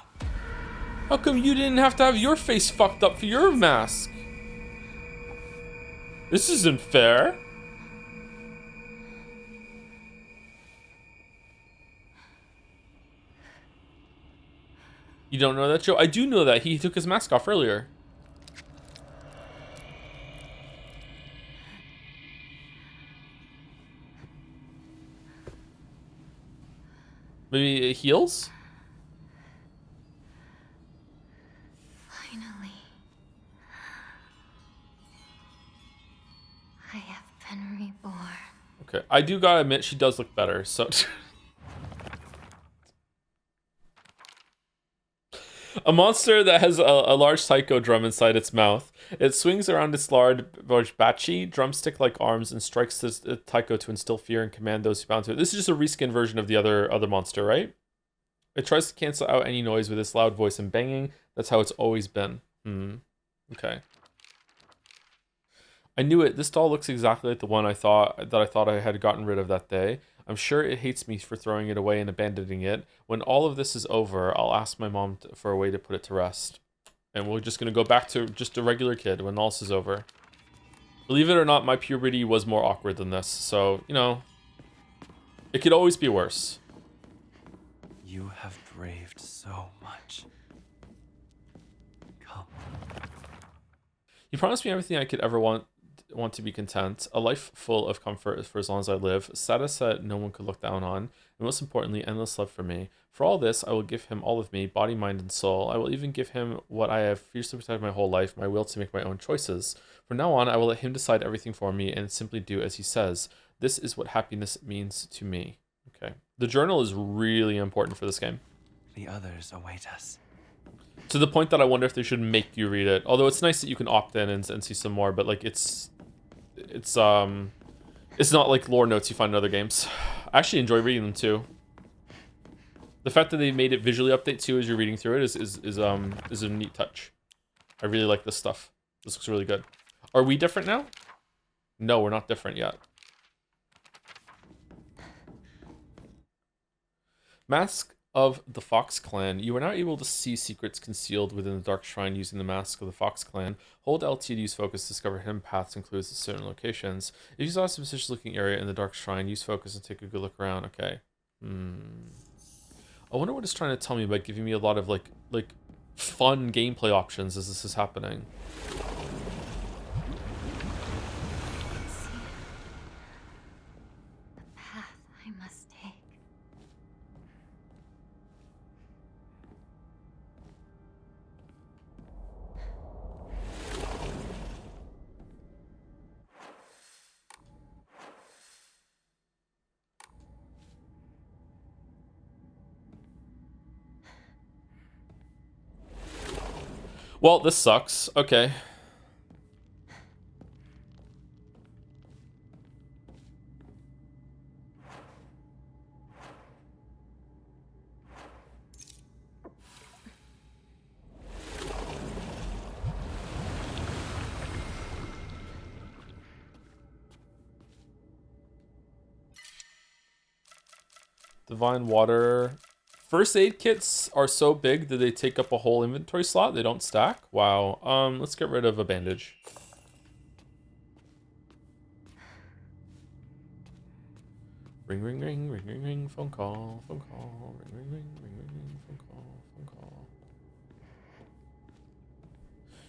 How come you didn't have to have your face fucked up for your mask? This isn't fair. You don't know that, Joe? I do know that. He took his mask off earlier. Maybe it heals? Finally. I have been reborn. Okay, I do gotta admit she does look better, so... A monster that has a large taiko drum inside its mouth. It swings around its large bachi, drumstick-like arms, and strikes the taiko to instill fear and command those who bound to it. This is just a reskin version of the other monster, right? It tries to cancel out any noise with its loud voice and banging. That's how it's always been. Okay. I knew it. This doll looks exactly like the one I thought I had gotten rid of that day. I'm sure it hates me for throwing it away and abandoning it. When all of this is over, I'll ask my mom for a way to put it to rest. And we're just going to go back to just a regular kid when all this is over. Believe it or not, my puberty was more awkward than this. So, you know, it could always be worse. You have braved so much. Come. You promised me everything I could ever want to be content, a life full of comfort for as long as I live, status that no one could look down on, and most importantly, endless love for me. For all this, I will give him all of me, body, mind, and soul. I will even give him what I have fiercely protected my whole life, my will to make my own choices. From now on, I will let him decide everything for me and simply do as he says. This is what happiness means to me. Okay. The journal is really important for this game. The others await us. To the point that I wonder if they should make you read it. Although it's nice that you can opt in and see some more, but like it's not like lore notes you find in other games. I actually enjoy reading them too. The fact that they made it visually update too as you're reading through it is a neat touch. I really like this stuff. This looks really good. Are we different now? No, we're not different yet. Mask of the Fox Clan. You are now able to see secrets concealed within the Dark Shrine using the Mask of the Fox Clan. Hold LT to use focus to discover hidden paths and clues to certain locations. If you saw a suspicious looking area in the Dark Shrine, use focus and take a good look around. Okay. I wonder what it's trying to tell me by giving me a lot of like fun gameplay options as this is happening. The path I must take. Well, this sucks. Okay. Divine water. First aid kits are so big that they take up a whole inventory slot. They don't stack. Wow. Let's get rid of a bandage. Ring, ring, ring, ring, ring, ring. Phone call, phone call. Ring, ring, ring, ring, ring, ring. Phone call, phone call.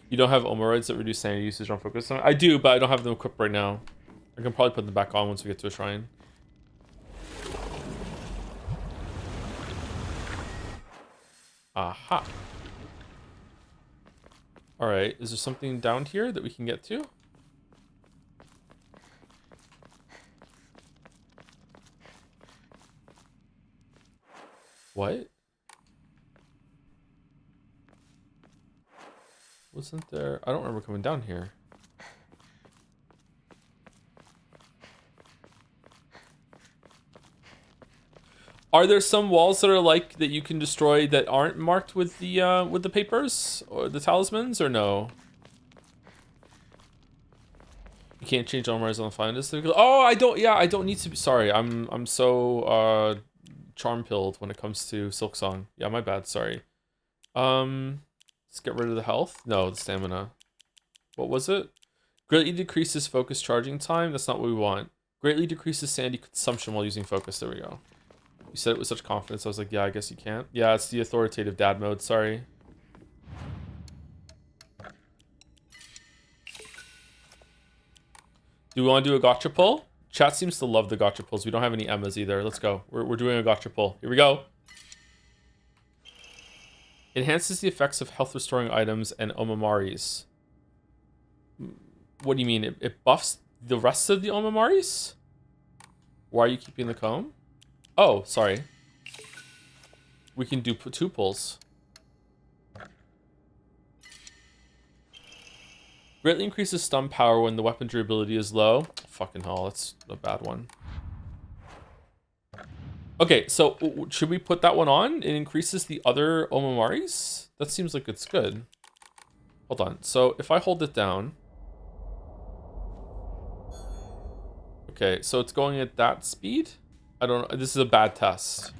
You don't have omoroids that reduce sanity usage on focus? I do, but I don't have them equipped right now. I can probably put them back on once we get to a shrine. Aha. Alright, is there something down here that we can get to? What? Wasn't there? I don't remember coming down here. Are there some walls that are like that you can destroy that aren't marked with the papers or the talismans, or no? You can't change Omari's on the fly. Oh, I don't. Yeah, I don't need to be. Sorry, I'm so charm pilled when it comes to Silk Song. Yeah, my bad. Sorry. Let's get rid of the health. No, the stamina. What was it? Greatly decreases focus charging time. That's not what we want. Greatly decreases sandy consumption while using focus. There we go. You said it with such confidence. I was like, yeah, I guess you can't. Yeah, it's the authoritative dad mode. Sorry. Do we want to do a gotcha pull? Chat seems to love the gotcha pulls. We don't have any Emmas either. Let's go. We're doing a gotcha pull. Here we go. Enhances the effects of health restoring items and Omamaris. What do you mean? It buffs the rest of the Omamaris? Why are you keeping the comb? Oh, sorry. We can do 2 pulls. Greatly increases stun power when the weapon durability is low. Fucking hell, that's a bad one. Okay, so should we put that one on? It increases the other Omamaris? That seems like it's good. Hold on. So if I hold it down. Okay, so it's going at that speed? I don't know. This is a bad test.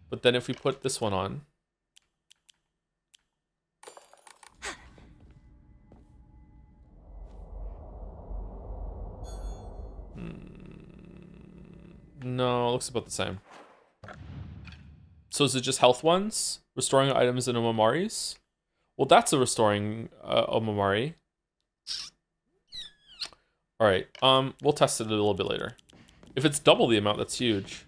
But then if we put this one on. No, it looks about the same. So is it just health ones? Restoring items in Omamaris? Well, that's a restoring Omamari. Alright, we'll test it a little bit later. If it's double the amount, that's huge.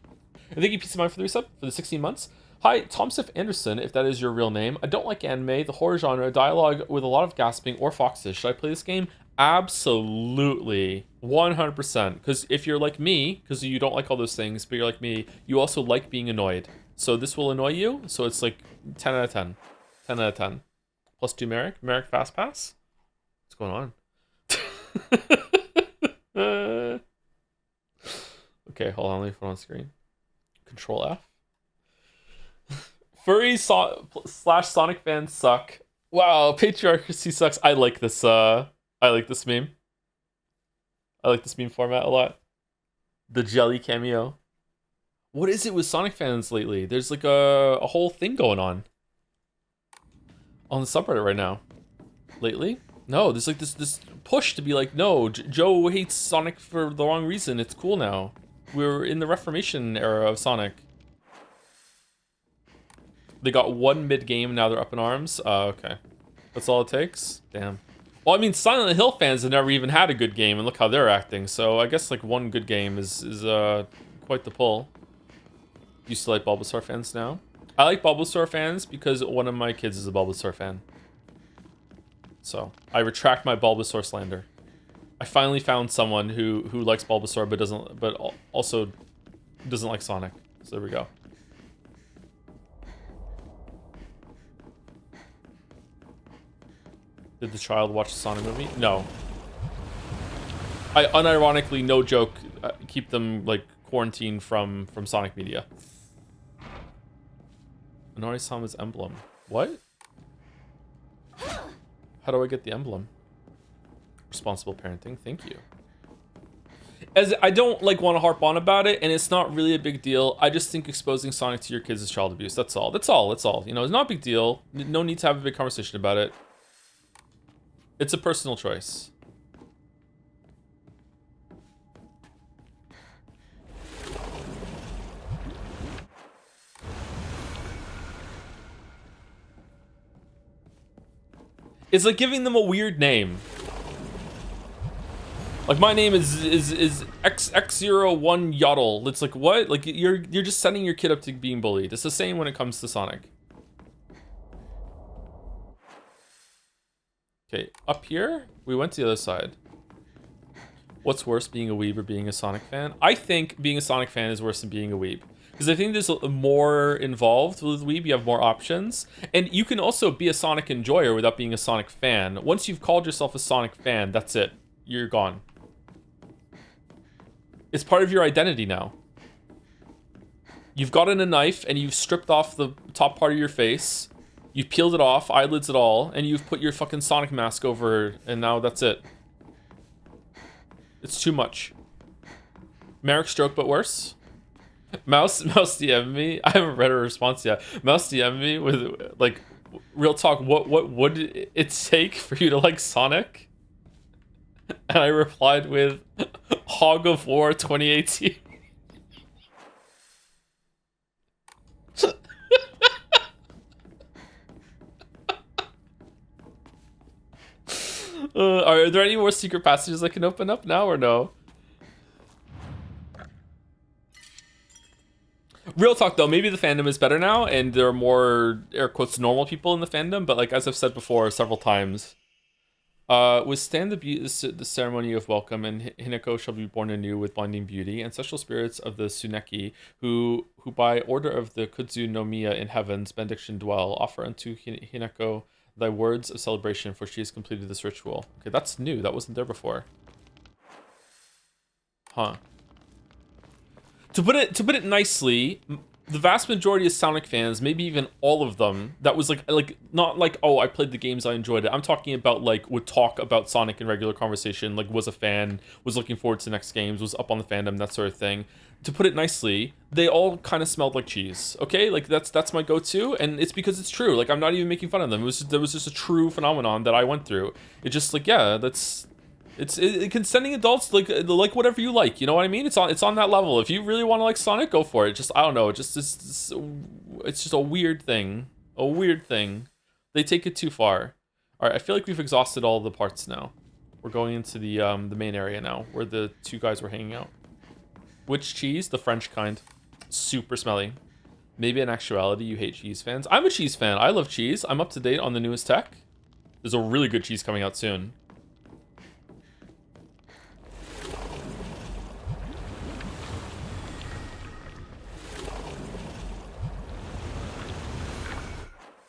And thank you, Peace of Mind, for the resub for the 16 months. Hi, Tom Sif Anderson, if that is your real name. I don't like anime, the horror genre, dialogue with a lot of gasping, or foxes. Should I play this game? Absolutely. 100%. Because if you're like me, because you don't like all those things, but you're like me, you also like being annoyed. So this will annoy you. So it's like 10 out of 10. 10 out of 10. Plus 2 Merrick. Merrick Fast Pass? What's going on? Okay, hold on. Let me put it on screen. Control F. Furry slash Sonic fans suck. Wow, patriarchy sucks. I like this meme. I like this meme format a lot. The jelly cameo. What is it with Sonic fans lately? There's like a whole thing going on the subreddit right now. Lately? No, there's like this push to be like, no, Joe hates Sonic for the wrong reason. It's cool now. We're in the Reformation era of Sonic. They got 1 mid-game, now they're up in arms. Okay. That's all it takes? Damn. Well, I mean, Silent Hill fans have never even had a good game, and look how they're acting. So I guess like 1 good game is quite the pull. Used to like Bulbasaur fans now. I like Bulbasaur fans because one of my kids is a Bulbasaur fan. So I retract my Bulbasaur slander. I finally found someone who likes Bulbasaur but also doesn't like Sonic. So there we go. Did the child watch the Sonic movie? No. I unironically, no joke, keep them like quarantined from Sonic media. Anori-sama's emblem. What? How do I get the emblem? Responsible parenting. Thank you. As I don't like want to harp on about it, and it's not really a big deal. I just think exposing Sonic to your kids is child abuse. That's all. That's all. That's all. You know, it's not a big deal. No need to have a big conversation about it. It's a personal choice. It's like giving them a weird name. Like my name is X01 Yodel. It's like what? Like you're just setting your kid up to being bullied. It's the same when it comes to Sonic. Okay, up here, we went to the other side. What's worse, being a weeb or being a Sonic fan? I think being a Sonic fan is worse than being a weeb. Because I think there's more involved with weeb, you have more options. And you can also be a Sonic enjoyer without being a Sonic fan. Once you've called yourself a Sonic fan, that's it. You're gone. It's part of your identity now. You've gotten a knife and you've stripped off the top part of your face. You've peeled it off, eyelids and all, and you've put your fucking Sonic mask over it, and now that's it. It's too much. Merrick stroke, but worse. Mouse DM me. I haven't read a response yet. Mouse DM me with like, real talk. What would it take for you to like Sonic? And I replied with Hog of War 2018. Are there any more secret passages I can open up now or no? Real talk though, maybe the fandom is better now and there are more air quotes normal people in the fandom, but like as I've said before several times, withstand the ceremony of welcome, and Hinako shall be born anew with blinding beauty. Ancestral spirits of the Tsuneki, who by order of the Kudzu no Miya in heaven's benediction dwell, offer unto Hinako thy words of celebration, for she has completed this ritual. Okay, that's new. That wasn't there before. Huh. To put it nicely, the vast majority of Sonic fans, maybe even all of them, that was like not like, oh, I played the games, I enjoyed it. I'm talking about like would talk about Sonic in regular conversation, like was a fan, was looking forward to next games, was up on the fandom, that sort of thing. To put it nicely, they all kind of smelled like cheese. Okay, like that's my go-to, and it's because it's true. Like I'm not even making fun of them. There was just a true phenomenon that I went through. It just like, yeah, that's. Consenting adults like whatever you like, you know what I mean? It's on that level. If you really want to like Sonic, go for it. Just I don't know, it's just a weird thing. A weird thing. They take it too far. All right, I feel like we've exhausted all the parts now. We're going into the main area now, where the two guys were hanging out. Which cheese? The French kind. Super smelly. Maybe in actuality you hate cheese fans. I'm a cheese fan. I love cheese. I'm up to date on the newest tech. There's a really good cheese coming out soon.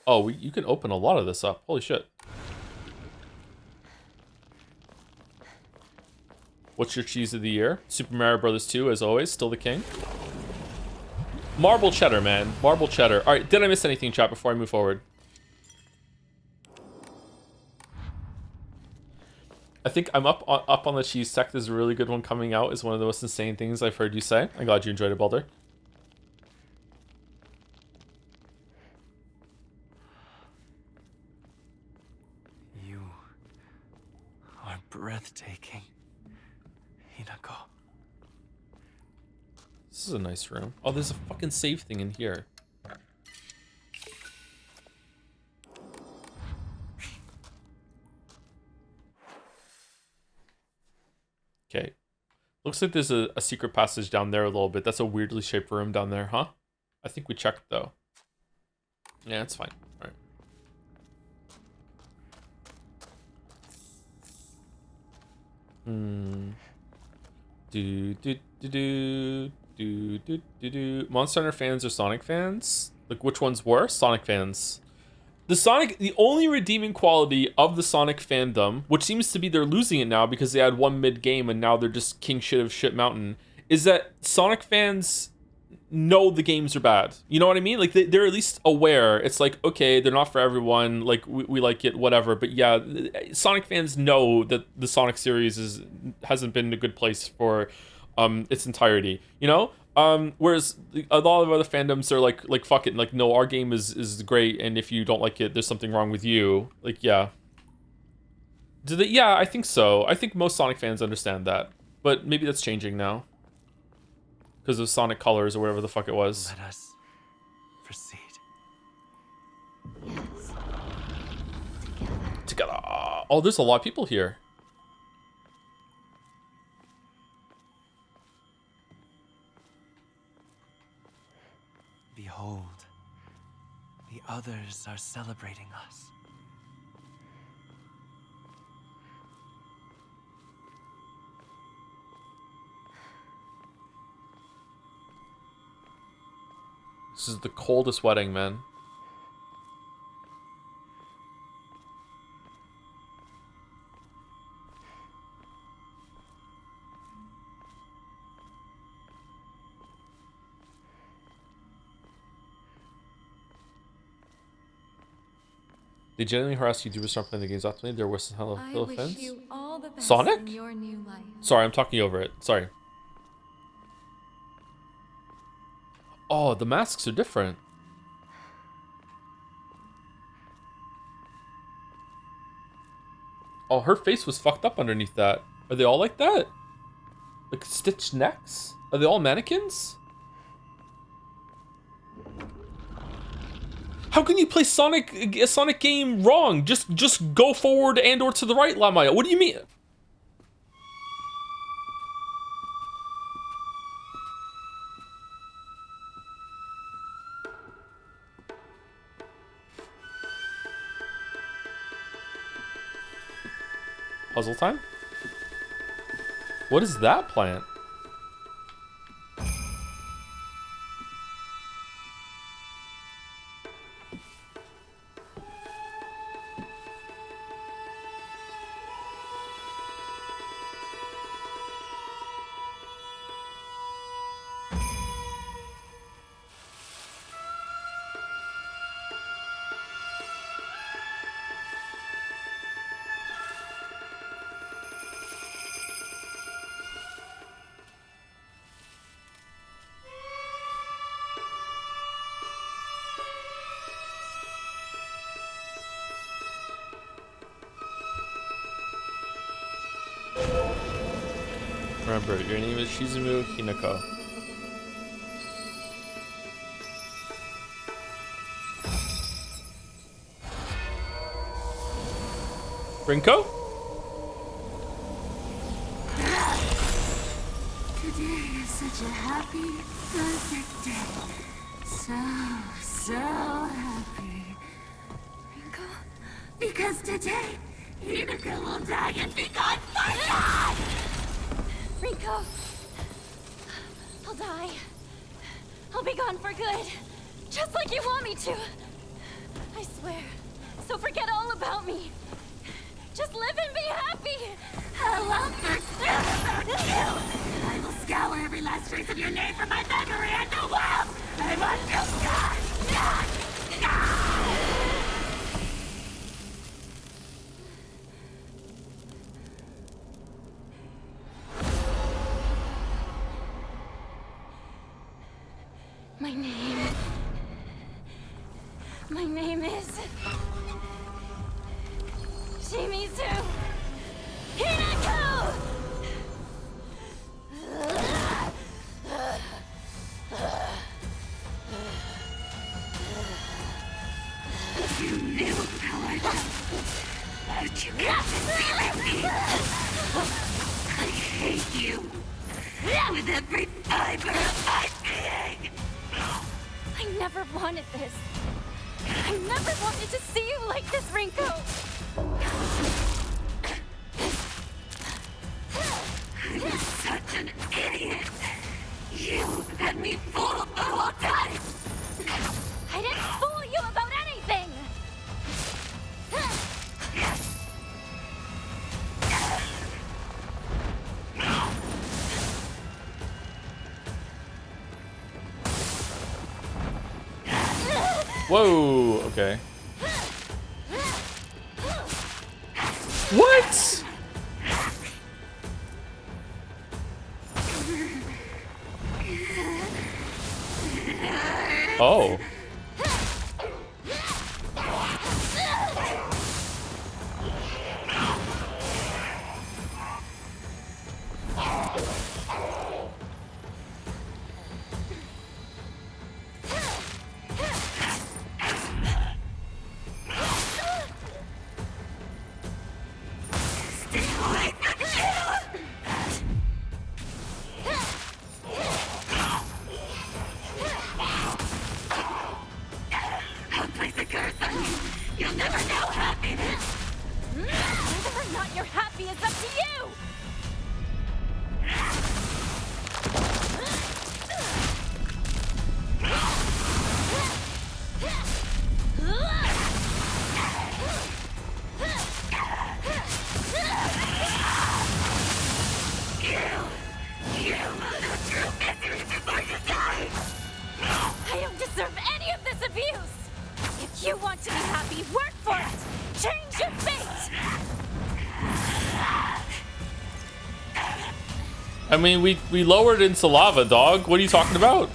Oh, you can open a lot of this up. Holy shit. What's your cheese of the year? Super Mario Brothers 2, as always, still the king. Marble cheddar, man. Marble cheddar. All right, did I miss anything, chat, before I move forward? I think I'm up on the cheese tech. There's a really good one coming out. Is one of the most insane things I've heard you say. I'm glad you enjoyed it, Baldur. Breathtaking. Hinako. This is a nice room. Oh, there's a fucking save thing in here. Okay. Looks like there's a secret passage down there a little bit. That's a weirdly shaped room down there, huh? I think we checked, though. Yeah, it's fine. All right. Monster Hunter fans or Sonic fans? Like, which one's worse? Sonic fans. The only redeeming quality of the Sonic fandom, which seems to be they're losing it now because they had one mid-game and now they're just king shit of shit mountain, is that Sonic fans know the games are bad. You know what I mean? Like they're at least aware. It's like, okay, they're not for everyone. Like we like it, whatever. But yeah, Sonic fans know that the Sonic series hasn't been in a good place for its entirety. You know? Whereas a lot of other fandoms are like fuck it, like no, our game is great, and if you don't like it, there's something wrong with you. Like yeah. Do they? Yeah, I think so. I think most Sonic fans understand that, but maybe that's changing now. Because of Sonic Colors or whatever the fuck it was. Let us proceed. Yes. Together. Oh, there's a lot of people here. Behold, the others are celebrating us. This is the coldest wedding, man. They genuinely harass YouTubers start playing the games optimally. They're worse than hell I Hello wish fans. you all the Sonic? In your new life. Sorry, I'm talking over it. Sorry. Oh, the masks are different. Oh, her face was fucked up underneath that. Are they all like that? Like stitched necks? Are they all mannequins? How can you play a Sonic game wrong? Just go forward and or to the right, Lamaya. What do you mean? Puzzle time? What is that plant? Remember, your name is Shizumu Hinako. Rinko? Today is such a happy, perfect day. So happy. Rinko? Because today, Hinako will die and be gone for God! Rinko! I'll die. I'll be gone for good. Just like you want me to. I swear. So forget all about me. Just live and be happy. I won't forget about you! I will scour every last trace of your name from my memory and the world! I want you gone! My name is Shimizu Hinako! You knew how I felt, but you got to see me! I hate you with every fiber of my being! I never wanted this. I never wanted to see you like this, Rinko! I was such an idiot! You had me fooled the whole time! I didn't fool you about anything! Whoa, okay. What? Oh. You'll never know happiness! Whether or not you're happy is up to you! You will know true misery before you die! I don't deserve any of this abuse! If you want to be happy, work for it! Change your fate! I mean, we lowered into lava, dog. What are you talking about?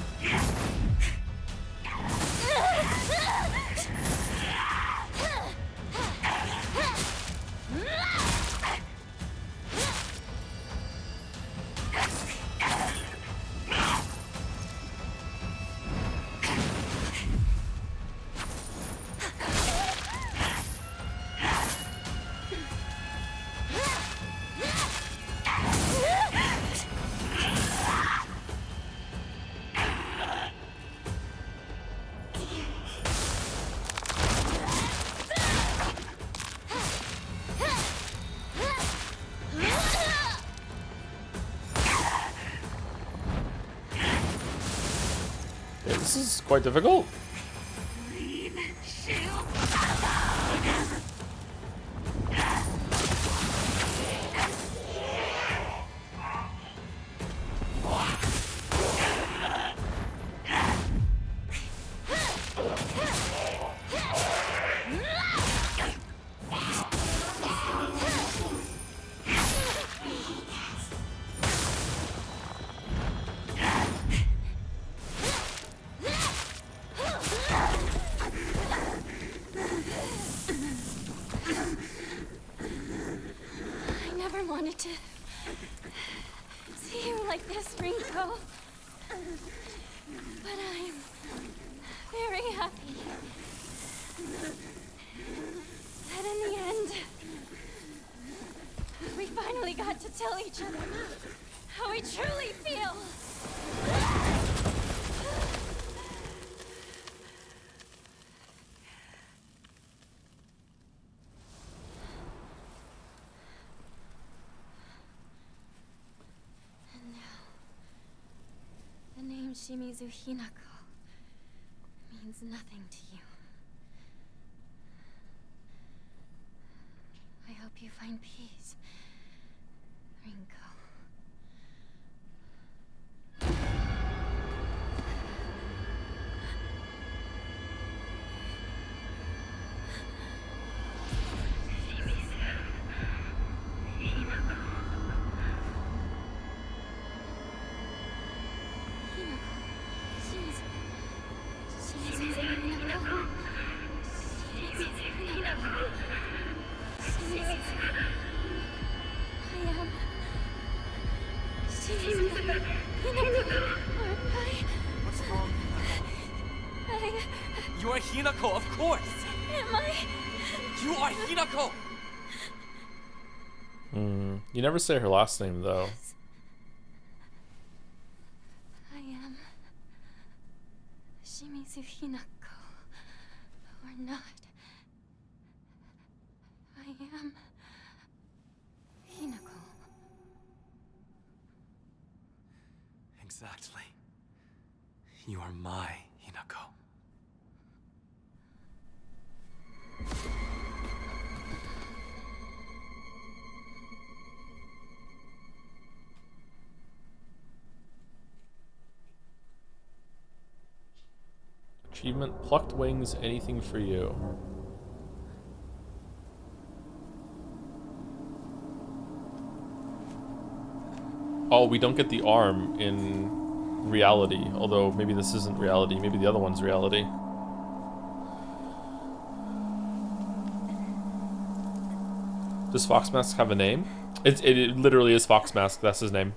This is quite difficult. Wanted to see you like this, Rinko. But I'm very happy that in the end, we finally got to tell each other how we truly feel. Shimizu Hinako means nothing to you. I hope you find peace, Rinko. What's wrong? You are Hinako, of course! Am I? You are Hinako! You never say her last name, though. I am Shimizu Hinako, or not. I am Hinako. Exactly. You are my Hinako. Achievement, plucked wings, anything for you. Oh, we don't get the arm in reality, although maybe this isn't reality, maybe the other one's reality. Does Foxmask have a name? It literally is Foxmask, that's his name.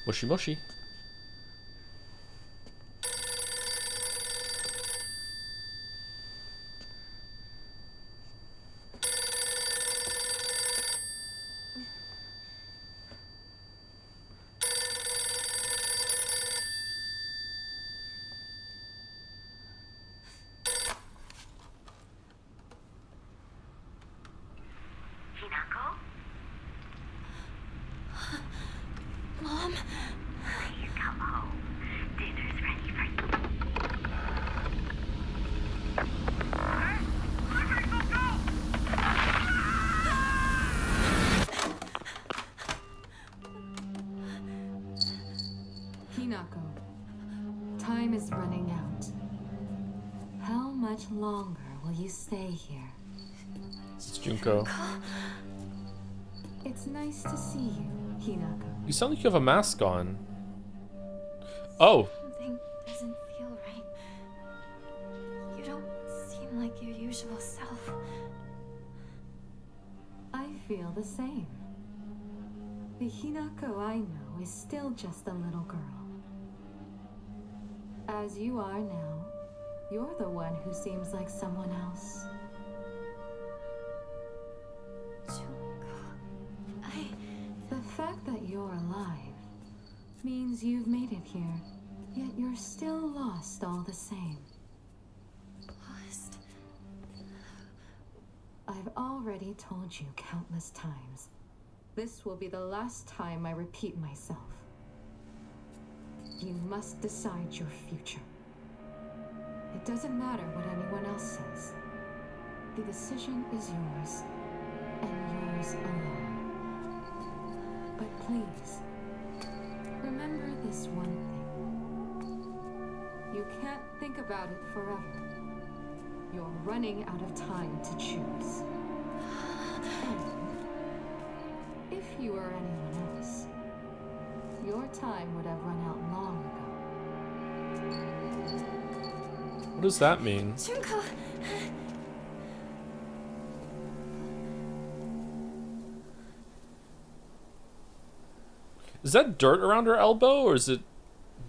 Mushy mushy. Hinako? Mom? Please come home. Dinner's ready for you. Hinako. time is running out. How much longer will you stay here? It's Junko. It's nice to see you, Hinako. You sound like you have a mask on. Oh. Something doesn't feel right. You don't seem like your usual self. I feel the same. The Hinako I know is still just a little girl. As you are now, you're the one who seems like someone else. The fact that you're alive means you've made it here, yet you're still lost all the same. Lost? I've already told you countless times. This will be the last time I repeat myself. You must decide your future. It doesn't matter what anyone else says. The decision is yours, and yours alone. But please, remember this one thing. You can't think about it forever. You're running out of time to choose. And if you were anyone else, your time would have run out long ago. What does that mean? Junko! Is that dirt around her elbow, or is it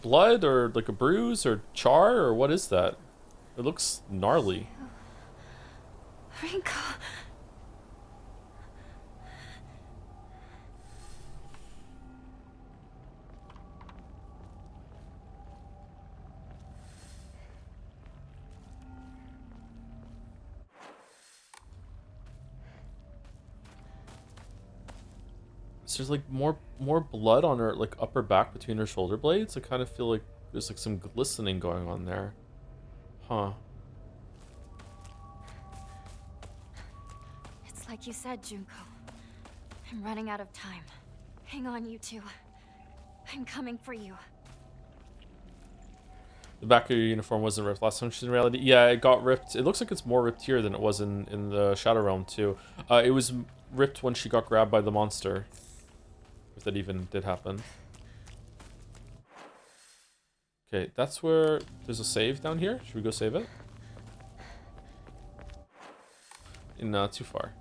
blood, or like a bruise, or char, or what is that? It looks gnarly. Rinko! So there's like more blood on her like upper back between her shoulder blades. I kind of feel like there's like some glistening going on there. Huh. It's like you said, Junko. I'm running out of time. Hang on, you two. I'm coming for you. The back of your uniform wasn't ripped last time. She's in reality. Yeah, it got ripped. It looks like it's more ripped here than it was in the Shadow Realm too. It was ripped when she got grabbed by the monster. If that even did happen. Okay, that's where there's a save down here. Should we go save it? Not too far.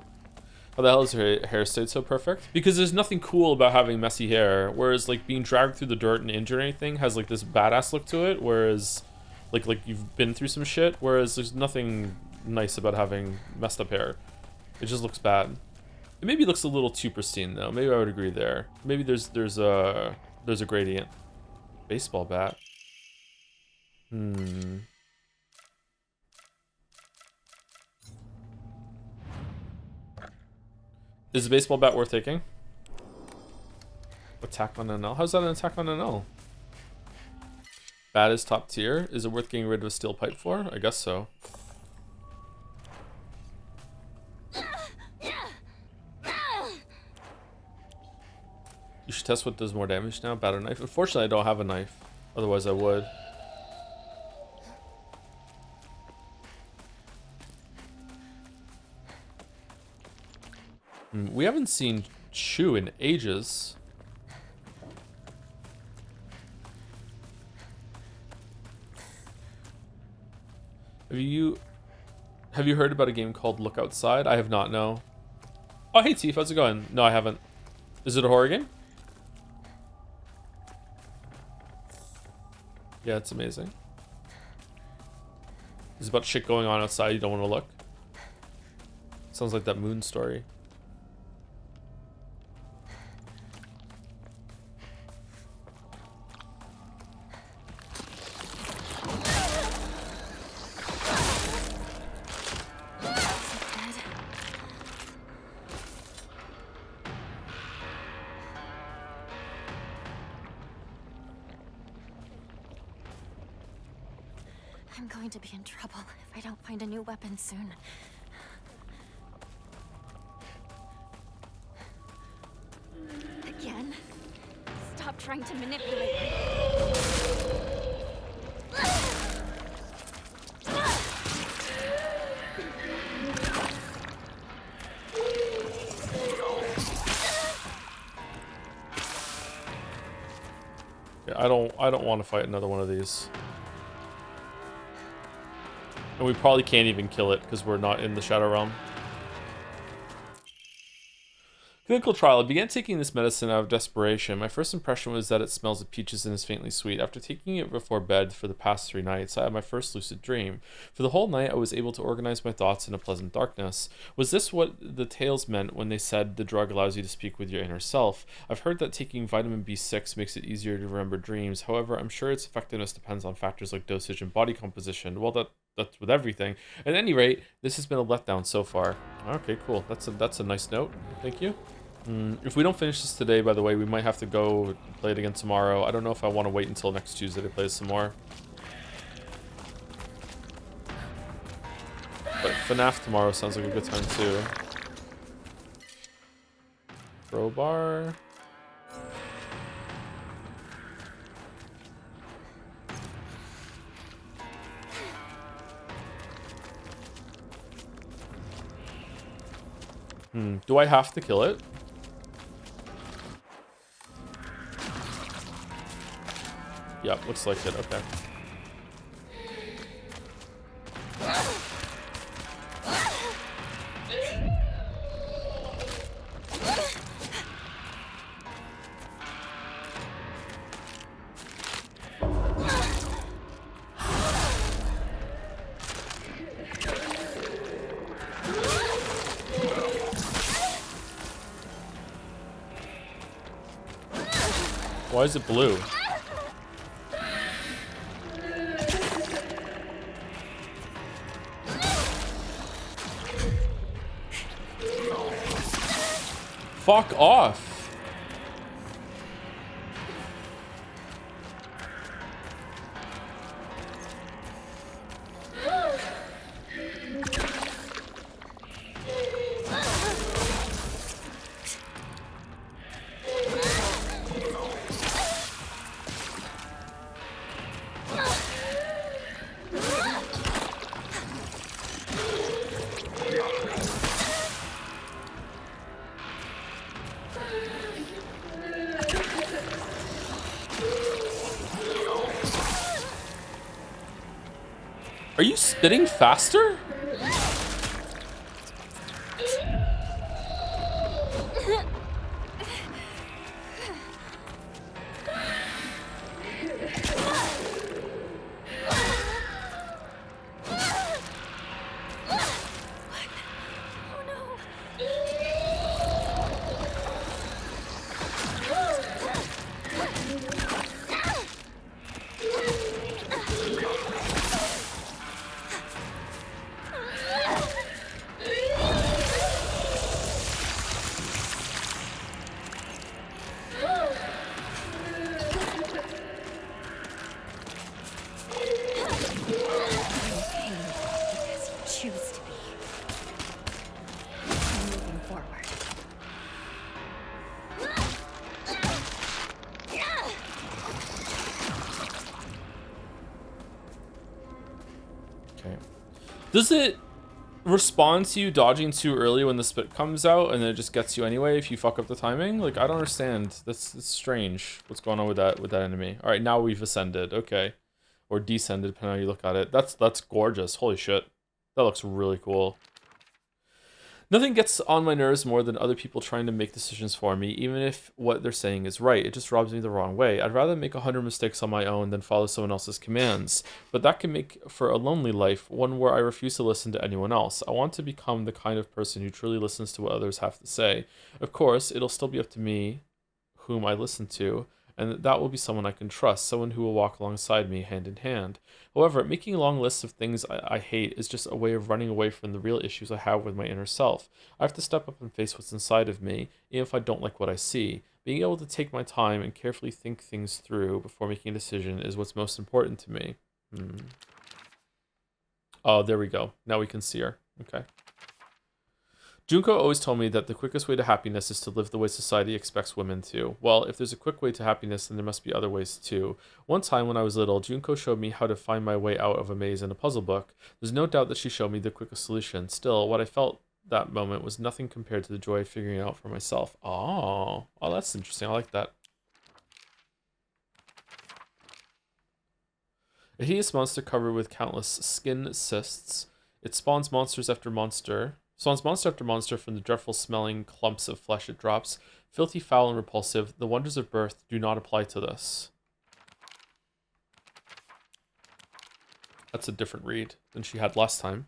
How the hell is her hair stayed so perfect? Because there's nothing cool about having messy hair, whereas like being dragged through the dirt and injured or anything has like this badass look to it, whereas like you've been through some shit, whereas there's nothing nice about having messed up hair. It just looks bad. It maybe looks a little too pristine though. Maybe I would agree there. Maybe there's a gradient. Baseball bat. Is a baseball bat worth taking? Attack on NL? How's that an attack on NL? Bat is top tier. Is it worth getting rid of a steel pipe for? I guess so. You should test what does more damage now. Bat or knife? Unfortunately, I don't have a knife. Otherwise, I would. We haven't seen Shu in ages. Have you heard about a game called Look Outside? I have not, no. Oh, hey Tief, how's it going? No, I haven't. Is it a horror game? Yeah, it's amazing. There's about shit going on outside you don't want to look. Sounds like that Moon story. I'm going to be in trouble if I don't find a new weapon soon. Again? Stop trying to manipulate me. Okay, I don't want to fight another one of these. And we probably can't even kill it because we're not in the Shadow Realm. Clinical trial. I began taking this medicine out of desperation. My first impression was that it smells of peaches and is faintly sweet. After taking it before bed for the past 3 nights, I had my first lucid dream. For the whole night, I was able to organize my thoughts in a pleasant darkness. Was this what the tales meant when they said the drug allows you to speak with your inner self? I've heard that taking vitamin B6 makes it easier to remember dreams. However, I'm sure its effectiveness depends on factors like dosage and body composition. Well, that's with everything. At any rate, this has been a letdown so far. Okay, cool. That's a nice note. Thank you. If we don't finish this today, by the way, we might have to go play it again tomorrow. I don't know if I want to wait until next Tuesday to play some more. But FNAF tomorrow sounds like a good time too. Crowbar. Do I have to kill it? Yep, looks like it. Okay. Why is it blue? Fuck off. Are you spitting faster? Does it respond to you dodging too early when the spit comes out and then it just gets you anyway if you fuck up the timing? Like, I don't understand. That's strange. What's going on with that enemy? All right, now we've ascended. Okay. Or descended, depending on how you look at it. That's gorgeous. Holy shit. That looks really cool. Nothing gets on my nerves more than other people trying to make decisions for me, even if what they're saying is right. It just rubs me the wrong way. I'd rather make 100 mistakes on my own than follow someone else's commands. But that can make for a lonely life, one where I refuse to listen to anyone else. I want to become the kind of person who truly listens to what others have to say. Of course, it'll still be up to me whom I listen to, and that will be someone I can trust, someone who will walk alongside me hand in hand. However, making long lists of things I hate is just a way of running away from the real issues I have with my inner self. I have to step up and face what's inside of me, even if I don't like what I see. Being able to take my time and carefully think things through before making a decision is what's most important to me. Oh, there we go. Now we can see her. Okay. Junko always told me that the quickest way to happiness is to live the way society expects women to. Well, if there's a quick way to happiness, then there must be other ways too. One time when I was little, Junko showed me how to find my way out of a maze in a puzzle book. There's no doubt that she showed me the quickest solution. Still, what I felt that moment was nothing compared to the joy of figuring it out for myself. Oh, that's interesting. I like that. A hideous monster covered with countless skin cysts. It spawns monster after monster from the dreadful smelling clumps of flesh it drops. Filthy, foul, and repulsive. The wonders of birth do not apply to this. That's a different read than she had last time.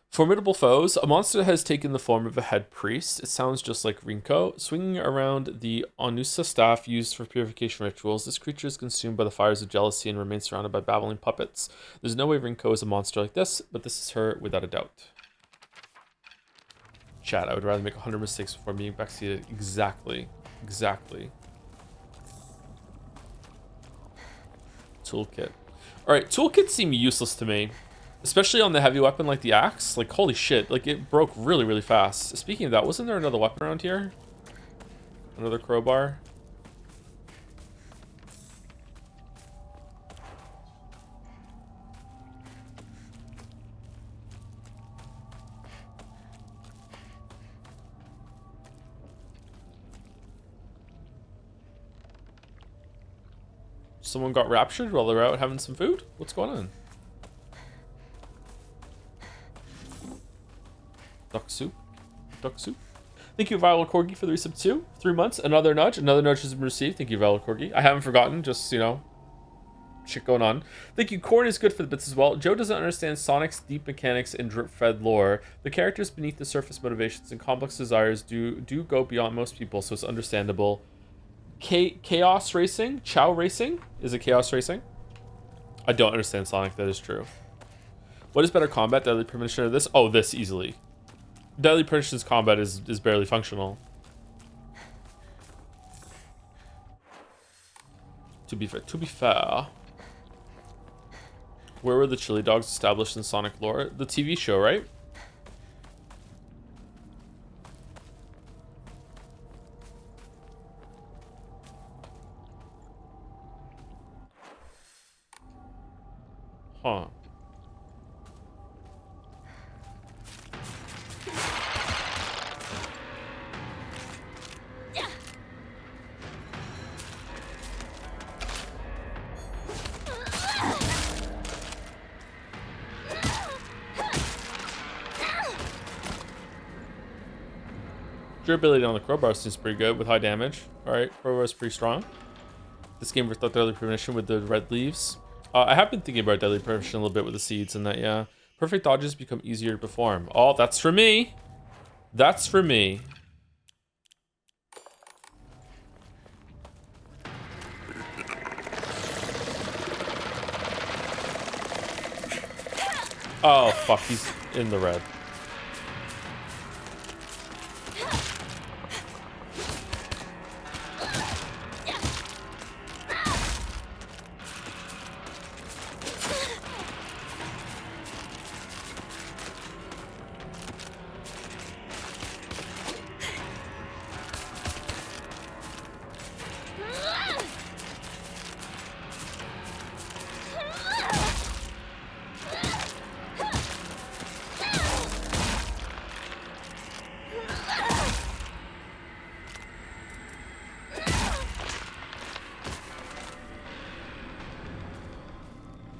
Formidable foes. A monster has taken the form of a head priest. It sounds just like Rinko. Swinging around the Onusa staff used for purification rituals, this creature is consumed by the fires of jealousy and remains surrounded by babbling puppets. There's no way Rinko is a monster like this, but this is her without a doubt. Chat, I would rather make 100 mistakes before being backseated. Exactly. Toolkit. Alright, toolkits seem useless to me. Especially on the heavy weapon like the axe. Like, holy shit. Like, it broke really, really fast. Speaking of that, wasn't there another weapon around here? Another crowbar? Someone got raptured while they're out having some food? What's going on? Duck soup. Thank you, Viola Corgi, for the resub too. 3 months. Another nudge has been received. Thank you, Viola Corgi. I haven't forgotten, just, you know, shit going on. Thank you, Corn is good for the bits as well. Joe doesn't understand Sonic's deep mechanics and drip-fed lore. The characters beneath the surface motivations and complex desires do go beyond most people, so it's understandable. Chaos Racing? Chow Racing? Is it Chaos Racing? I don't understand Sonic, that is true. What is better combat, Deadly Premonition or this? Oh, this easily. Deadly Premonition's combat is barely functional. To be fair. Where were the chili dogs established in Sonic lore? The TV show, right? Huh. Durability on the crowbar seems pretty good with high damage. Alright, crowbar is pretty strong. This game worked out Deadly Premonition with the red leaves. I have been thinking about Deadly Premonition a little bit with the seeds and that, yeah. Perfect dodges become easier to perform. Oh, that's for me. That's for me. Oh, fuck, he's in the red.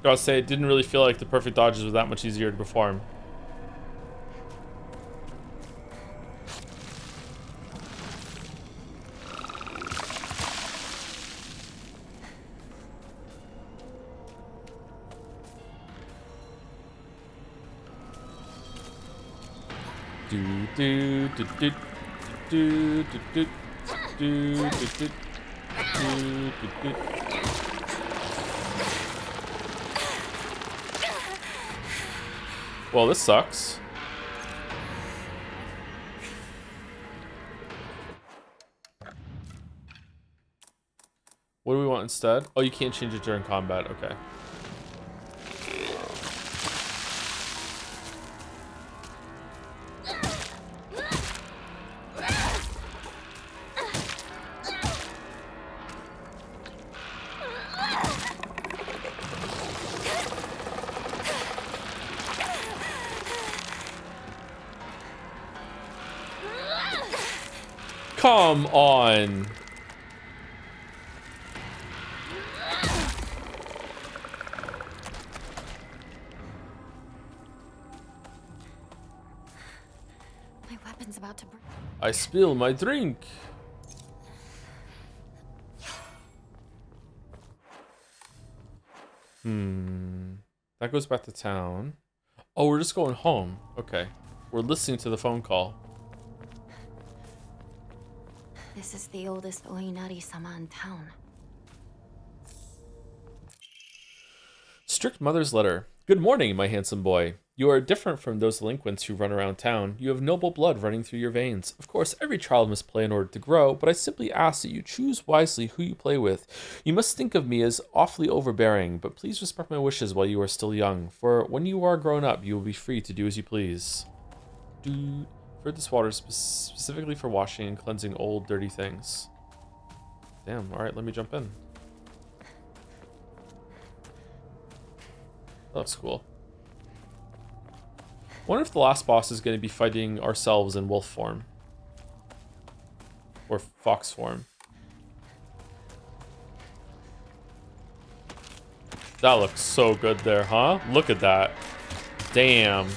Gotta say, it didn't really feel like the perfect dodges were that much easier to perform. Do do do do do do do do do do do. Well, this sucks. What do we want instead? Oh, you can't change it during combat. Okay. Come on. about to break. I spill my drink. That goes back to town. Oh, we're just going home. Okay. We're listening to the phone call. This is the oldest Oinari-sama in town. Strict mother's letter. Good morning, my handsome boy. You are different from those delinquents who run around town. You have noble blood running through your veins. Of course, every child must play in order to grow, but I simply ask that you choose wisely who you play with. You must think of me as awfully overbearing, but please respect my wishes while you are still young, for when you are grown up, you will be free to do as you please. For this water specifically for washing and cleansing old, dirty things. Damn, alright, let me jump in. That looks cool. Wonder if the last boss is going to be fighting ourselves in wolf form. Or fox form. That looks so good there, huh? Look at that. Damn.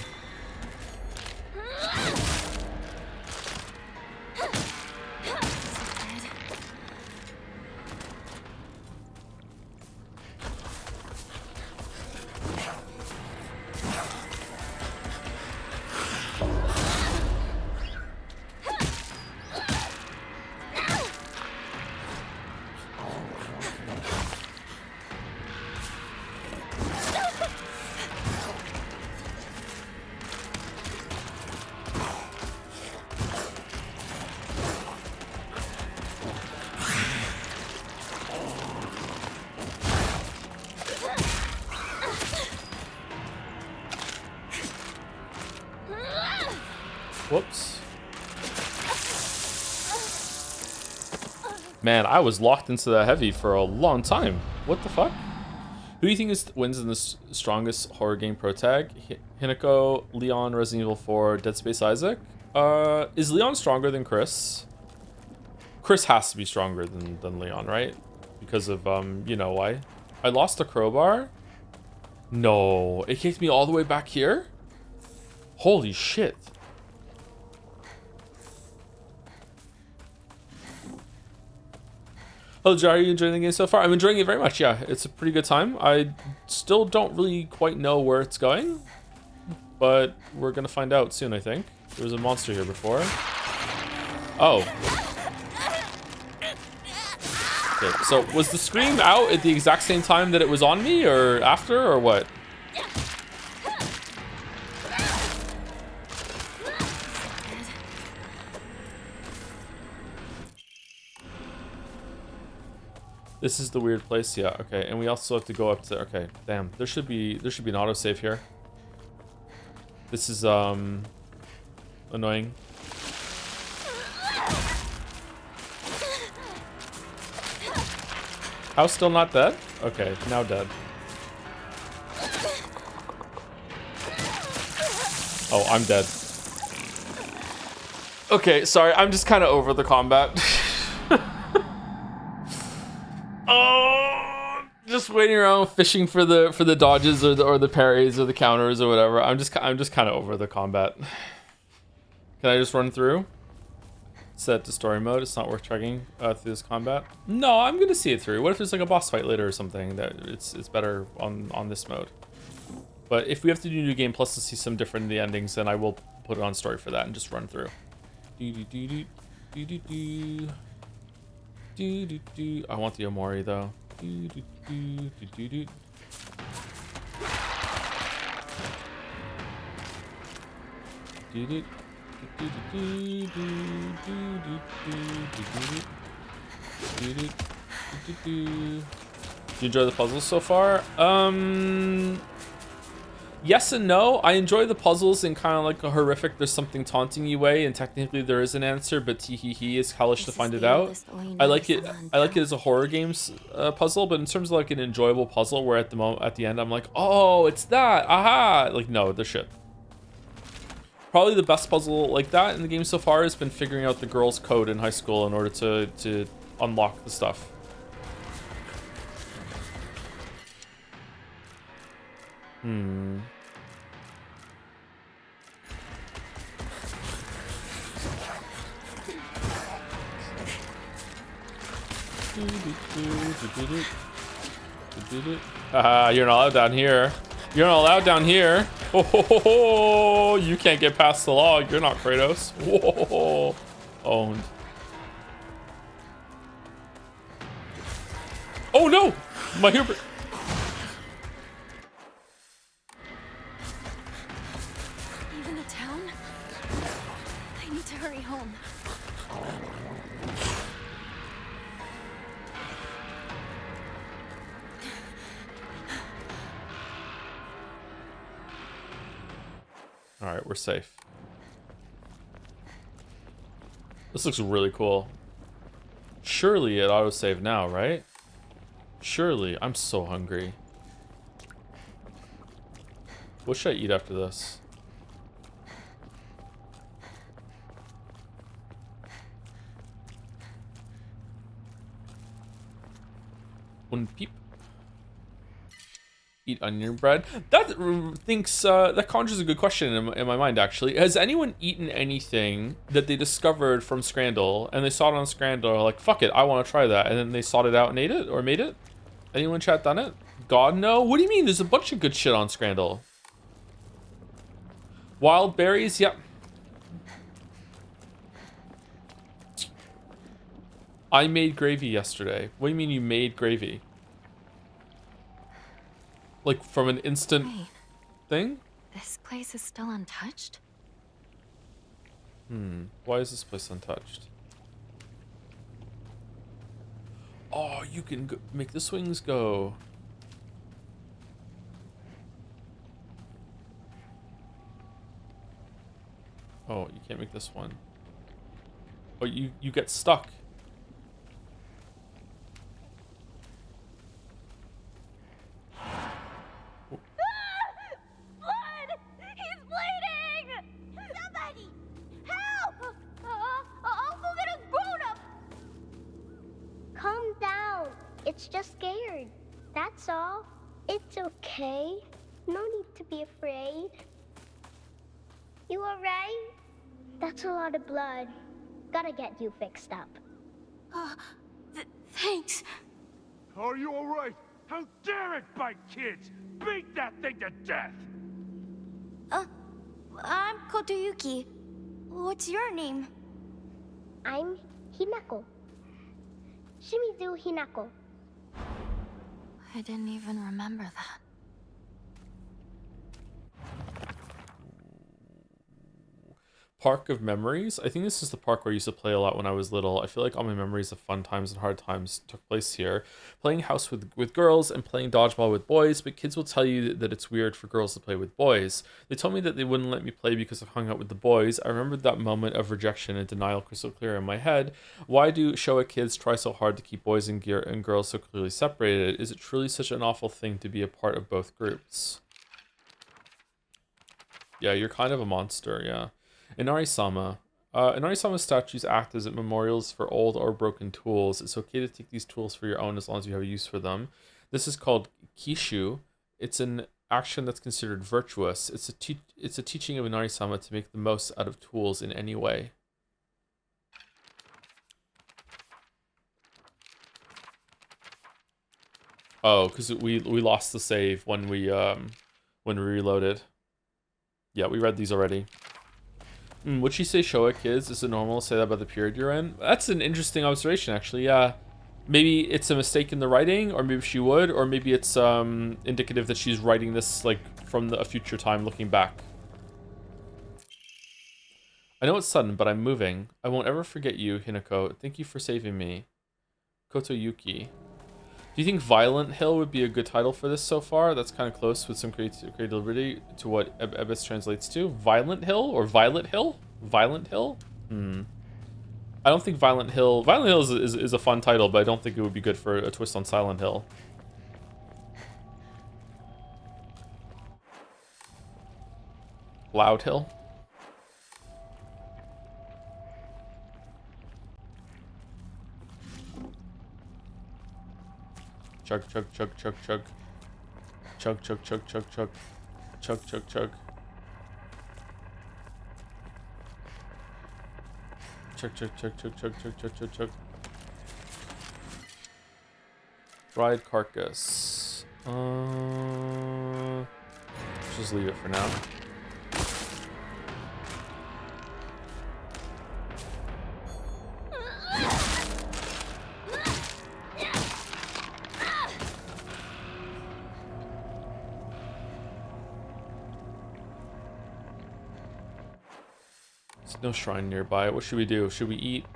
Whoops. Man, I was locked into that heavy for a long time. What the fuck? Who do you think wins in the strongest horror game pro tag? Hinako, Leon, Resident Evil 4, Dead Space Isaac? Is Leon stronger than Chris? Chris has to be stronger than Leon, right? Because of, you know why. I lost the crowbar? No, it kicked me all the way back here? Holy shit. Hello, Jar, are you enjoying the game so far? I'm enjoying it very much, yeah. It's a pretty good time. I still don't really quite know where it's going, but we're gonna find out soon, I think. There was a monster here before. Oh. Okay, so was the scream out at the exact same time that it was on me, or after, or what? This is the weird place, yeah, okay. And we also have to go up to, okay, damn. There should be an autosave here. This is, annoying. House still not dead? Okay, now dead. Oh, I'm dead. Okay, sorry, I'm just kind of over the combat. Oh, just waiting around fishing for the dodges or the parries or the counters or whatever. I'm just kind of over the combat. Can I just run through? Set to story mode. It's not worth checking through this combat. No, I'm gonna see it through. What if there's like a boss fight later or something that it's better on this mode? But if we have to do New Game Plus to see some different in the endings, then I will put it on story for that and just run through. I want the Omori though. Do you enjoy the puzzles so far? Yes and no. I enjoy the puzzles in kind of like a horrific, there's something taunting you way, and technically there is an answer, but tee-hee-hee is hellish to find it out. I like it as a horror games puzzle, but in terms of like an enjoyable puzzle where at the end I'm like, oh, it's that, aha! Like, no, they're shit. Probably the best puzzle like that in the game so far has been figuring out the girls' code in high school in order to unlock the stuff. You're not allowed down here. You're not allowed down here. Oh, you can't get past the log. You're not Kratos. Whoa, owned. Oh no, my Hubert. Even the town? I need to hurry home. All right, we're safe. This looks really cool. Surely it autosave now, right? Surely. I'm so hungry. What should I eat after this? One peep. Eat onion bread. That that conjures a good question in my mind. Actually, has anyone eaten anything that they discovered from Scrandal and they saw it on Scrandal, like fuck it, I want to try that, and then they sought it out and ate it or made it? Anyone in chat done it? God no. What do you mean? There's a bunch of good shit on Scrandal. Wild berries, yep. I made gravy yesterday. What do you mean you made gravy? Like from an instant Wait, thing? this place is still untouched? Why is this place untouched? Oh, you can make the swings go. Oh, you can't make this one. Oh, you get stuck. Blood! He's bleeding! Somebody! Help! Uncle Little grown up! Calm down. It's just scared. That's all. It's okay. No need to be afraid. You alright? That's a lot of blood. Gotta get you fixed up. Thanks. Are you all right? How dare it bite kids? Beat that thing to death! I'm Kotoyuki. What's your name? I'm Hinako. Shimizu Hinako. I didn't even remember that. Park of Memories. I think this is the park where I used to play a lot when I was little. I feel like all my memories of fun times and hard times took place here. Playing house with girls and playing dodgeball with boys, but kids will tell you that it's weird for girls to play with boys. They told me that they wouldn't let me play because I hung out with the boys. I remembered that moment of rejection and denial crystal clear in my head. Why do Showa kids try so hard to keep boys and girls so clearly separated? Is it truly such an awful thing to be a part of both groups? Yeah, you're kind of a monster, yeah. Inari-sama. Inari-sama statues act as memorials for old or broken tools. It's okay to take these tools for your own as long as you have a use for them. This is called kishu. It's an action that's considered virtuous. It's a teaching of Inari-sama to make the most out of tools in any way. Oh, because we lost the save when we reloaded. Yeah, we read these already. Would she say Showa kids? Is it normal to say that about the period you're in? That's an interesting observation, actually. Yeah, maybe it's a mistake in the writing, or maybe she would, or maybe it's indicative that she's writing this like from a future time, looking back. I know it's sudden, but I'm moving. I won't ever forget you, Hinako. Thank you for saving me. Kotoyuki. Do you think Violent Hill would be a good title for this so far? That's kind of close with some creativity to what Ebis translates to. Violent Hill or Violet Hill? Violent Hill? I don't think Violent Hill... Violent Hill is a fun title, but I don't think it would be good for a twist on Silent Hill. Loud Hill? Chug, chug, chug, chug, chug. Chug, chug, chug, chug, chug. Chug, chug, chug. Chug, chug, chug, chug, chug, chug, chug, chug, chug. Dried carcass. Just leave it for now. There's no shrine nearby. What should we do? Should we eat?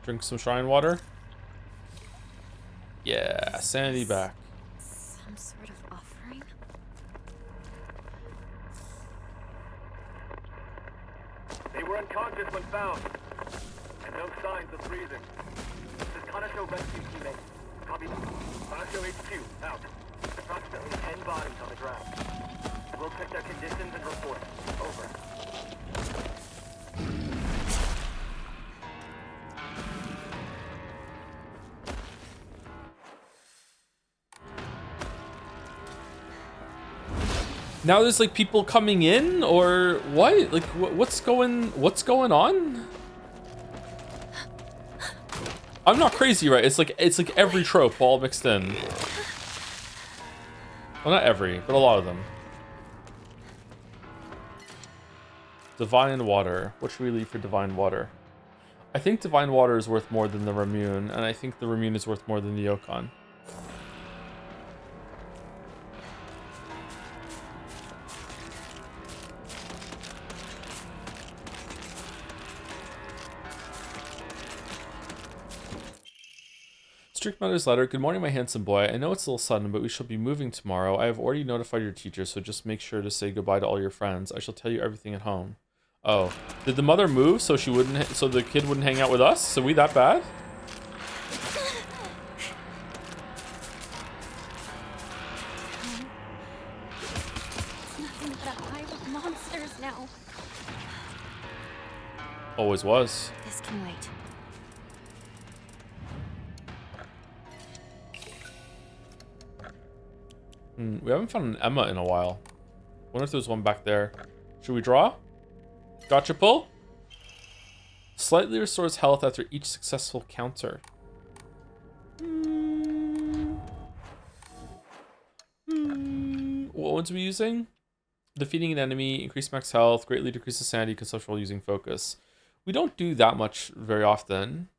Drink some shrine water? Yeah, sanity back. Some sort of offering? They were unconscious when found, and no signs of breathing. This is Kanasho Rescue Teammate. Copy. Kanasho HQ, out. Approximately 10 bodies on the ground. We'll check their conditions and report. Over. Now there's like people coming in, or what? Like what's going on? I'm not crazy, right? It's like every trope all mixed in. Well, not every, but a lot of them. Divine water. What should we leave for divine water? I think divine water is worth more than the Ramune, and I think the Ramune is worth more than the Yokon. Strict Mother's letter. Good morning, my handsome boy. I know it's a little sudden, but we shall be moving tomorrow. I have already notified your teacher, so just make sure to say goodbye to all your friends. I shall tell you everything at home. Oh, did the mother move so she wouldn't? So the kid wouldn't hang out with us? So we that bad? It's nothing but a hive of monsters now. Always was. This can wait. We haven't found an Emma in a while. Wonder if there's one back there. Should we draw? Gotcha pull? Slightly restores health after each successful counter. What ones are we using? Defeating an enemy, increase max health, greatly decreases sanity, conceptual using focus. We don't do that much very often.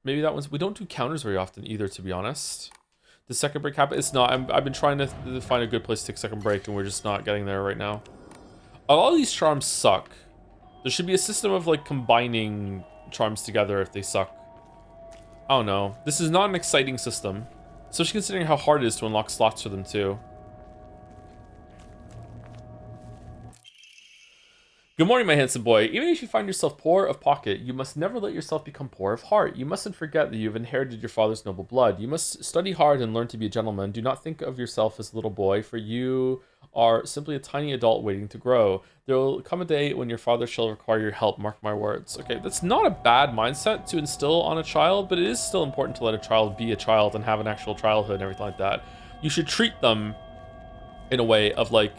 Maybe that one's... We don't do counters very often either, to be honest. The second break happen? It's not. I've been trying to find a good place to take second break, and we're just not getting there right now. A lot of these charms suck. There should be a system of like combining charms together if they suck. I don't know. This is not an exciting system, especially considering how hard it is to unlock slots for them too. Good morning, my handsome boy. Even if you find yourself poor of pocket, you must never let yourself become poor of heart. You mustn't forget that you have inherited your father's noble blood. You must study hard and learn to be a gentleman. Do not think of yourself as a little boy, for you are simply a tiny adult waiting to grow. There will come a day when your father shall require your help, mark my words. Okay, that's not a bad mindset to instill on a child, but it is still important to let a child be a child and have an actual childhood and everything like that. You should treat them in a way of like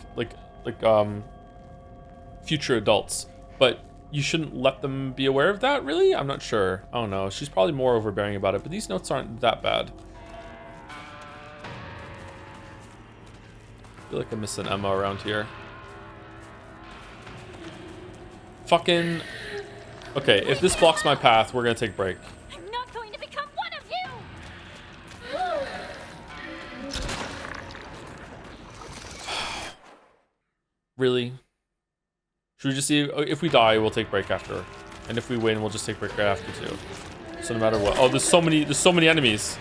future adults, but you shouldn't let them be aware of that, really? I'm not sure. I don't know. She's probably more overbearing about it, but these notes aren't that bad. I feel like I'm missing Emma around here. Fucking... Okay, if this blocks my path, we're gonna take a break. I'm not going to become one of you! Really? Should we just see if we die, we'll take break after, and if we win, we'll just take break right after too. So no matter what. Oh, there's so many enemies.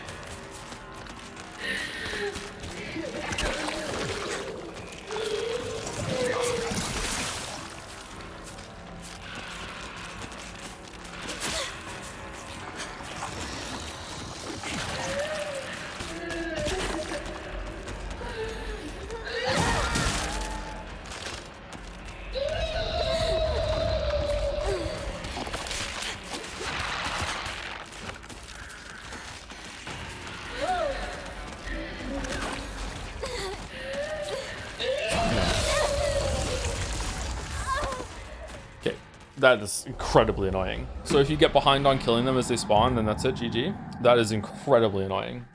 That is incredibly annoying. So if you get behind on killing them as they spawn, then that's it, GG. That is incredibly annoying.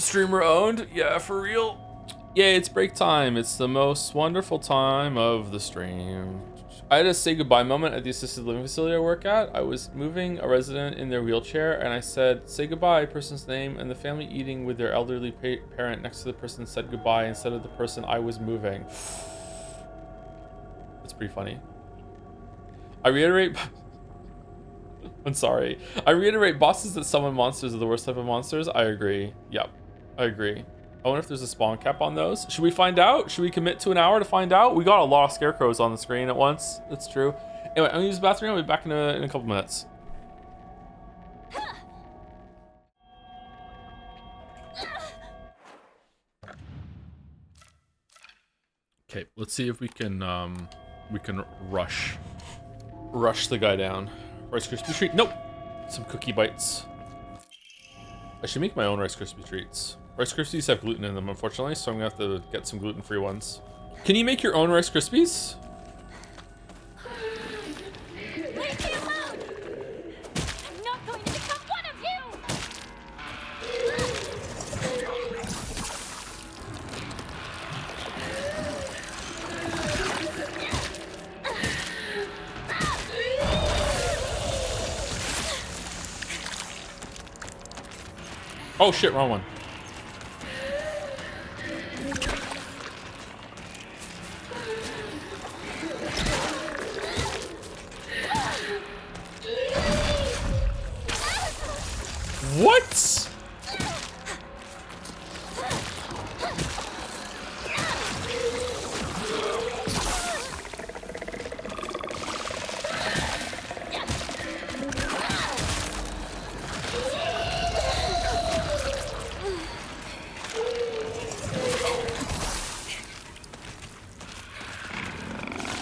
Streamer owned? Yeah, for real. Yeah, it's break time. It's the most wonderful time of the stream. I had a say goodbye moment at the assisted living facility I work at. I was moving a resident in their wheelchair and I said, say goodbye, person's name, and the family eating with their elderly parent next to the person said goodbye instead of the person I was moving. It's pretty funny. I reiterate... I'm sorry. I reiterate, bosses that summon monsters are the worst type of monsters. I agree. Yep, I agree. I wonder if there's a spawn cap on those. Should we find out? Should we commit to an hour to find out? We got a lot of scarecrows on the screen at once. That's true. Anyway, I'm gonna use the bathroom. I'll be back in a couple minutes. Okay, let's see if we can rush the guy down. Rice Krispie treat. Nope. Some cookie bites. I should make my own Rice Krispie treats. Rice Krispies have gluten in them, unfortunately, so I'm gonna have to get some gluten-free ones. Can you make your own Rice Krispies? Leave me alone! I'm not going to become one of you! Oh shit, wrong one. What?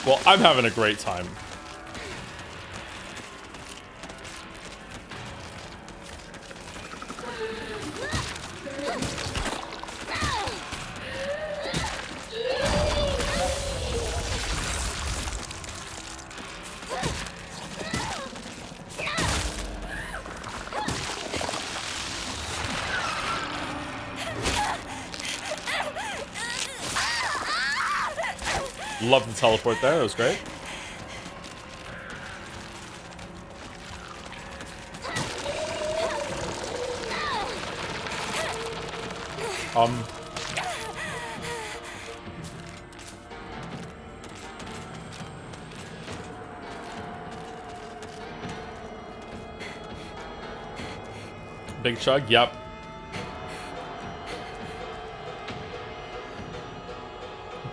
Well, I'm having a great time. Love the teleport there, that was great. Big chug, yep.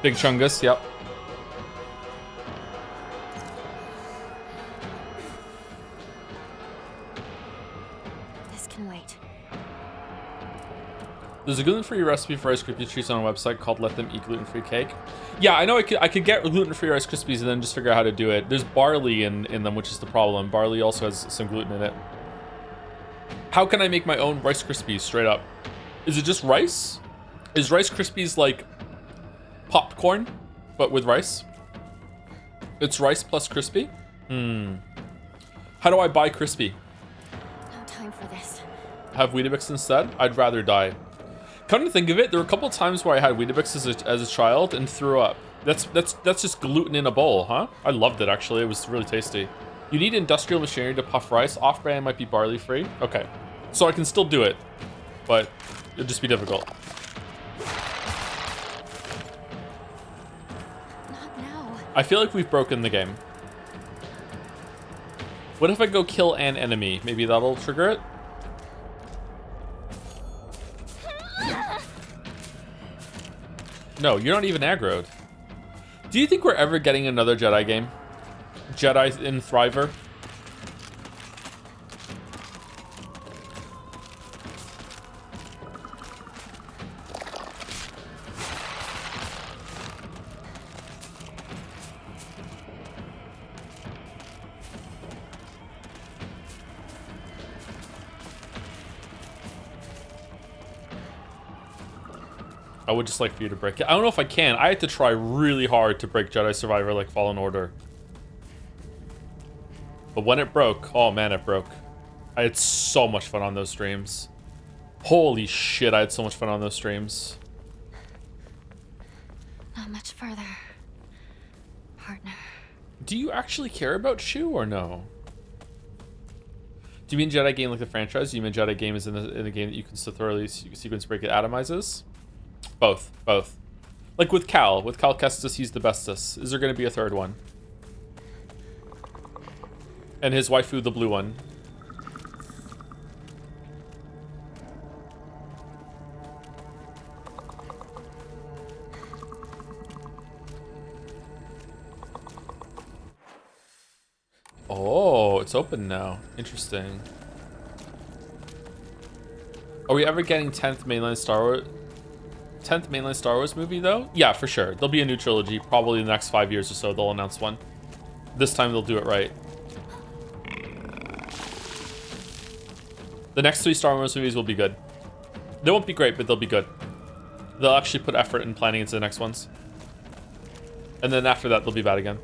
Big chungus, yep. There's a gluten-free recipe for Rice Krispie treats on a website called Let Them Eat Gluten-Free Cake. Yeah, I know I could get gluten-free Rice Krispies and then just figure out how to do it. There's barley in them, which is the problem. Barley also has some gluten in it. How can I make my own Rice Krispies straight up? Is it just rice? Is Rice Krispies like popcorn, but with rice? It's rice plus crispy? How do I buy crispy? No time for this. Have Weetabix instead? I'd rather die. Come to think of it, there were a couple of times where I had Weetabix as a child and threw up. That's just gluten in a bowl, huh? I loved it, actually. It was really tasty. You need industrial machinery to puff rice. Off-brand might be barley-free. Okay. So I can still do it, but it'll just be difficult. Not now. I feel like we've broken the game. What if I go kill an enemy? Maybe that'll trigger it? No, you're not even aggroed. Do you think we're ever getting another Jedi game? Jedi in Thriver? I would just like for you to break it. I don't know if I can. I had to try really hard to break Jedi Survivor like Fallen Order. But when it broke, oh man, it broke. I had so much fun on those streams. Holy shit, I had so much fun on those streams. Not much further, partner. Do you actually care about Shu or no? Do you mean Jedi game like the franchise? Do you mean Jedi game is in the game that you can so thoroughly sequence break it atomizes? Both. Like with Cal Kestis, he's the bestest. Is there going to be a third one? And his waifu, the blue one. Oh, it's open now. Interesting. Are we ever getting 10th mainline Star Wars movie though? Yeah, for sure. There'll be a new trilogy, probably in the next 5 years or so. They'll announce one. This time they'll do it right. The next 3 Star Wars movies will be good. They won't be great, but they'll be good. They'll actually put effort in planning into the next ones. And then after that, they'll be bad again.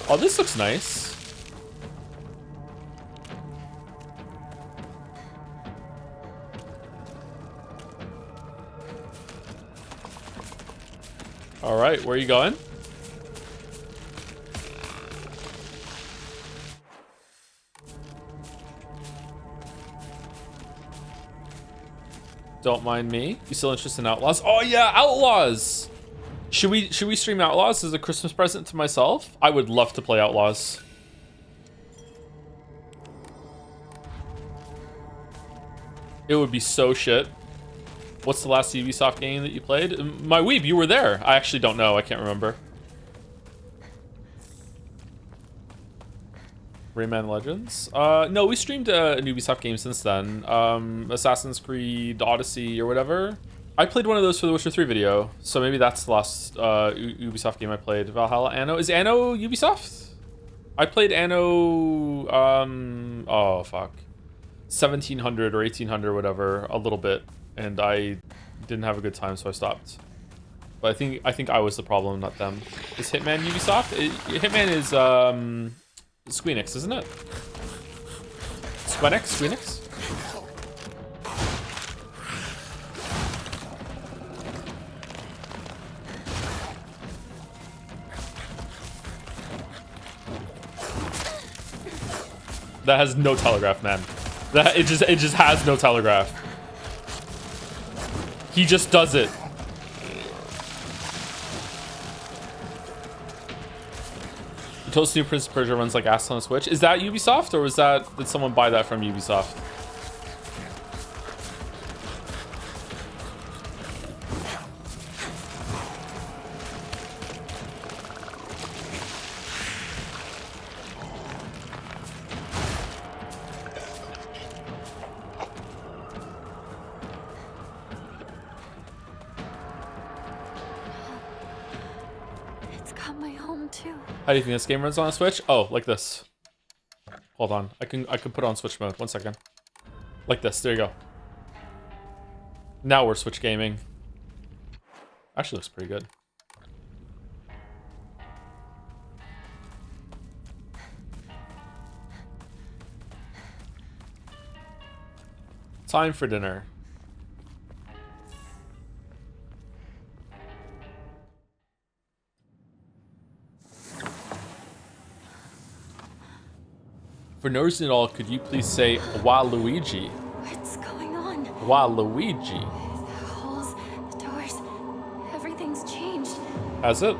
Oh, this looks nice. All right, where are you going? Don't mind me. You still interested in Outlaws? Oh yeah, Outlaws! Should we stream Outlaws as a Christmas present to myself? I would love to play Outlaws. It would be so shit. What's the last Ubisoft game that you played? My weeb, you were there. I actually don't know. I can't remember. Rayman Legends? No, we streamed an Ubisoft game since then. Assassin's Creed Odyssey or whatever. I played one of those for the Witcher 3 video, so maybe that's the last Ubisoft game I played. Valhalla Anno. Is Anno Ubisoft? I played Anno, oh fuck. 1700 or 1800 or whatever, a little bit. And I didn't have a good time, so I stopped. But I think I was the problem, not them. Is Hitman Ubisoft? Hitman is Squeenix, isn't it? Squeenix? That has no telegraph, man. That it just has no telegraph. He just does it. Toast New Prince of Persia runs like ass on a Switch. Is that Ubisoft, or did someone buy that from Ubisoft? How do you think this game runs on a Switch? Oh, like this. Hold on. I can put on Switch mode. 1 second. Like this. There you go. Now we're Switch gaming. Actually looks pretty good. Time for dinner. For no reason at all, could you please say Waluigi? What's going on? Waluigi. The halls, the doors, everything's changed. Has it?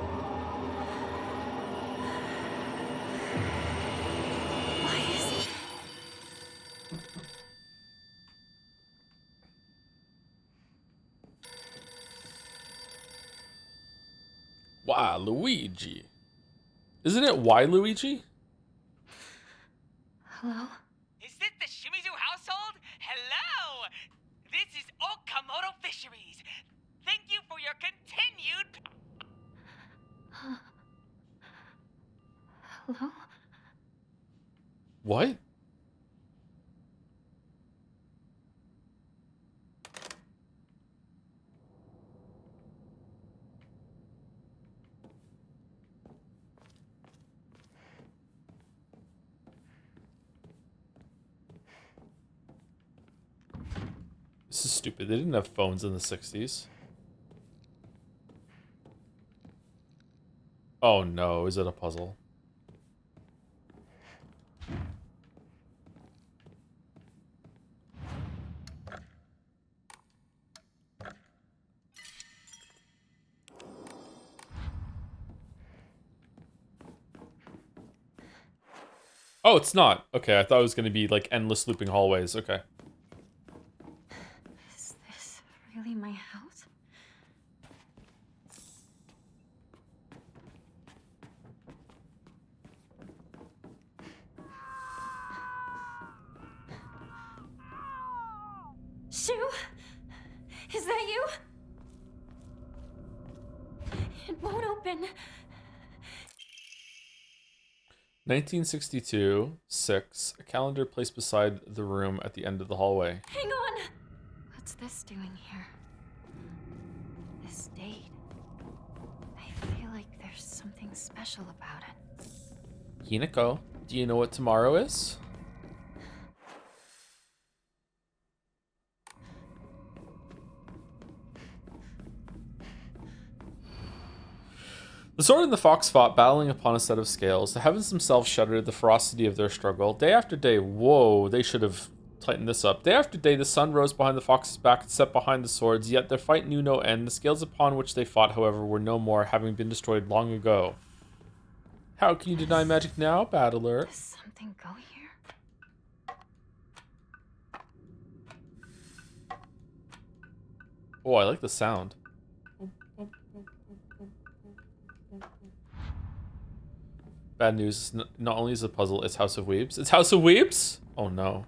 Why is it? Waluigi. Isn't it Waluigi? Hello? Is this the Shimizu household? Hello! This is Okamoto Fisheries. Thank you for your continued... Hello? What? This is stupid. They didn't have phones in the 60s. Oh no, is it a puzzle? Oh, it's not. Okay, I thought it was going to be like endless looping hallways. Okay. Is this really my house? Shu? Is that you? It won't open. 1962, 6. A calendar placed beside the room at the end of the hallway. Hang on! What's this doing here? This date. I feel like there's something special about it. Hinako, do you know what tomorrow is? The sword and the fox fought, battling upon a set of scales. The heavens themselves shuddered at the ferocity of their struggle. Day after day, whoa, they should have tightened this up. Day after day, the sun rose behind the fox's back and set behind the swords, yet their fight knew no end. The scales upon which they fought, however, were no more, having been destroyed long ago. How can you deny magic now, battler? Does something go here? Oh, I like the sound. Bad news, not only is it a puzzle, it's House of Weebs. It's House of Weebs? Oh no.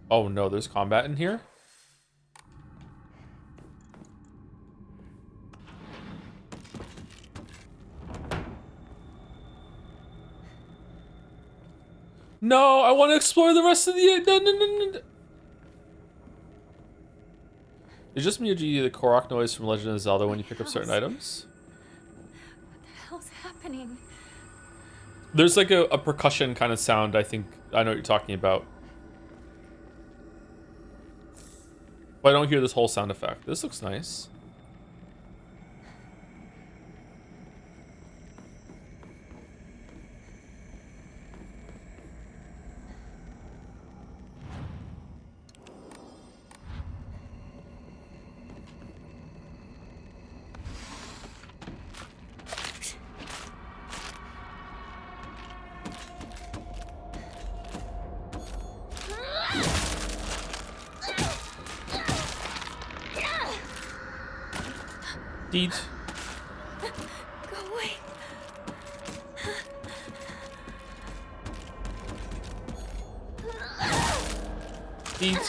Oh no, there's combat in here? No, I want to explore the rest of the... No. Is just me or do you the Korok noise from Legend of Zelda when you pick up certain items? What the hell's happening? There's like a percussion kind of sound, I think. I know what you're talking about. But I don't hear this whole sound effect. This looks nice. Deed. Go away. Deed.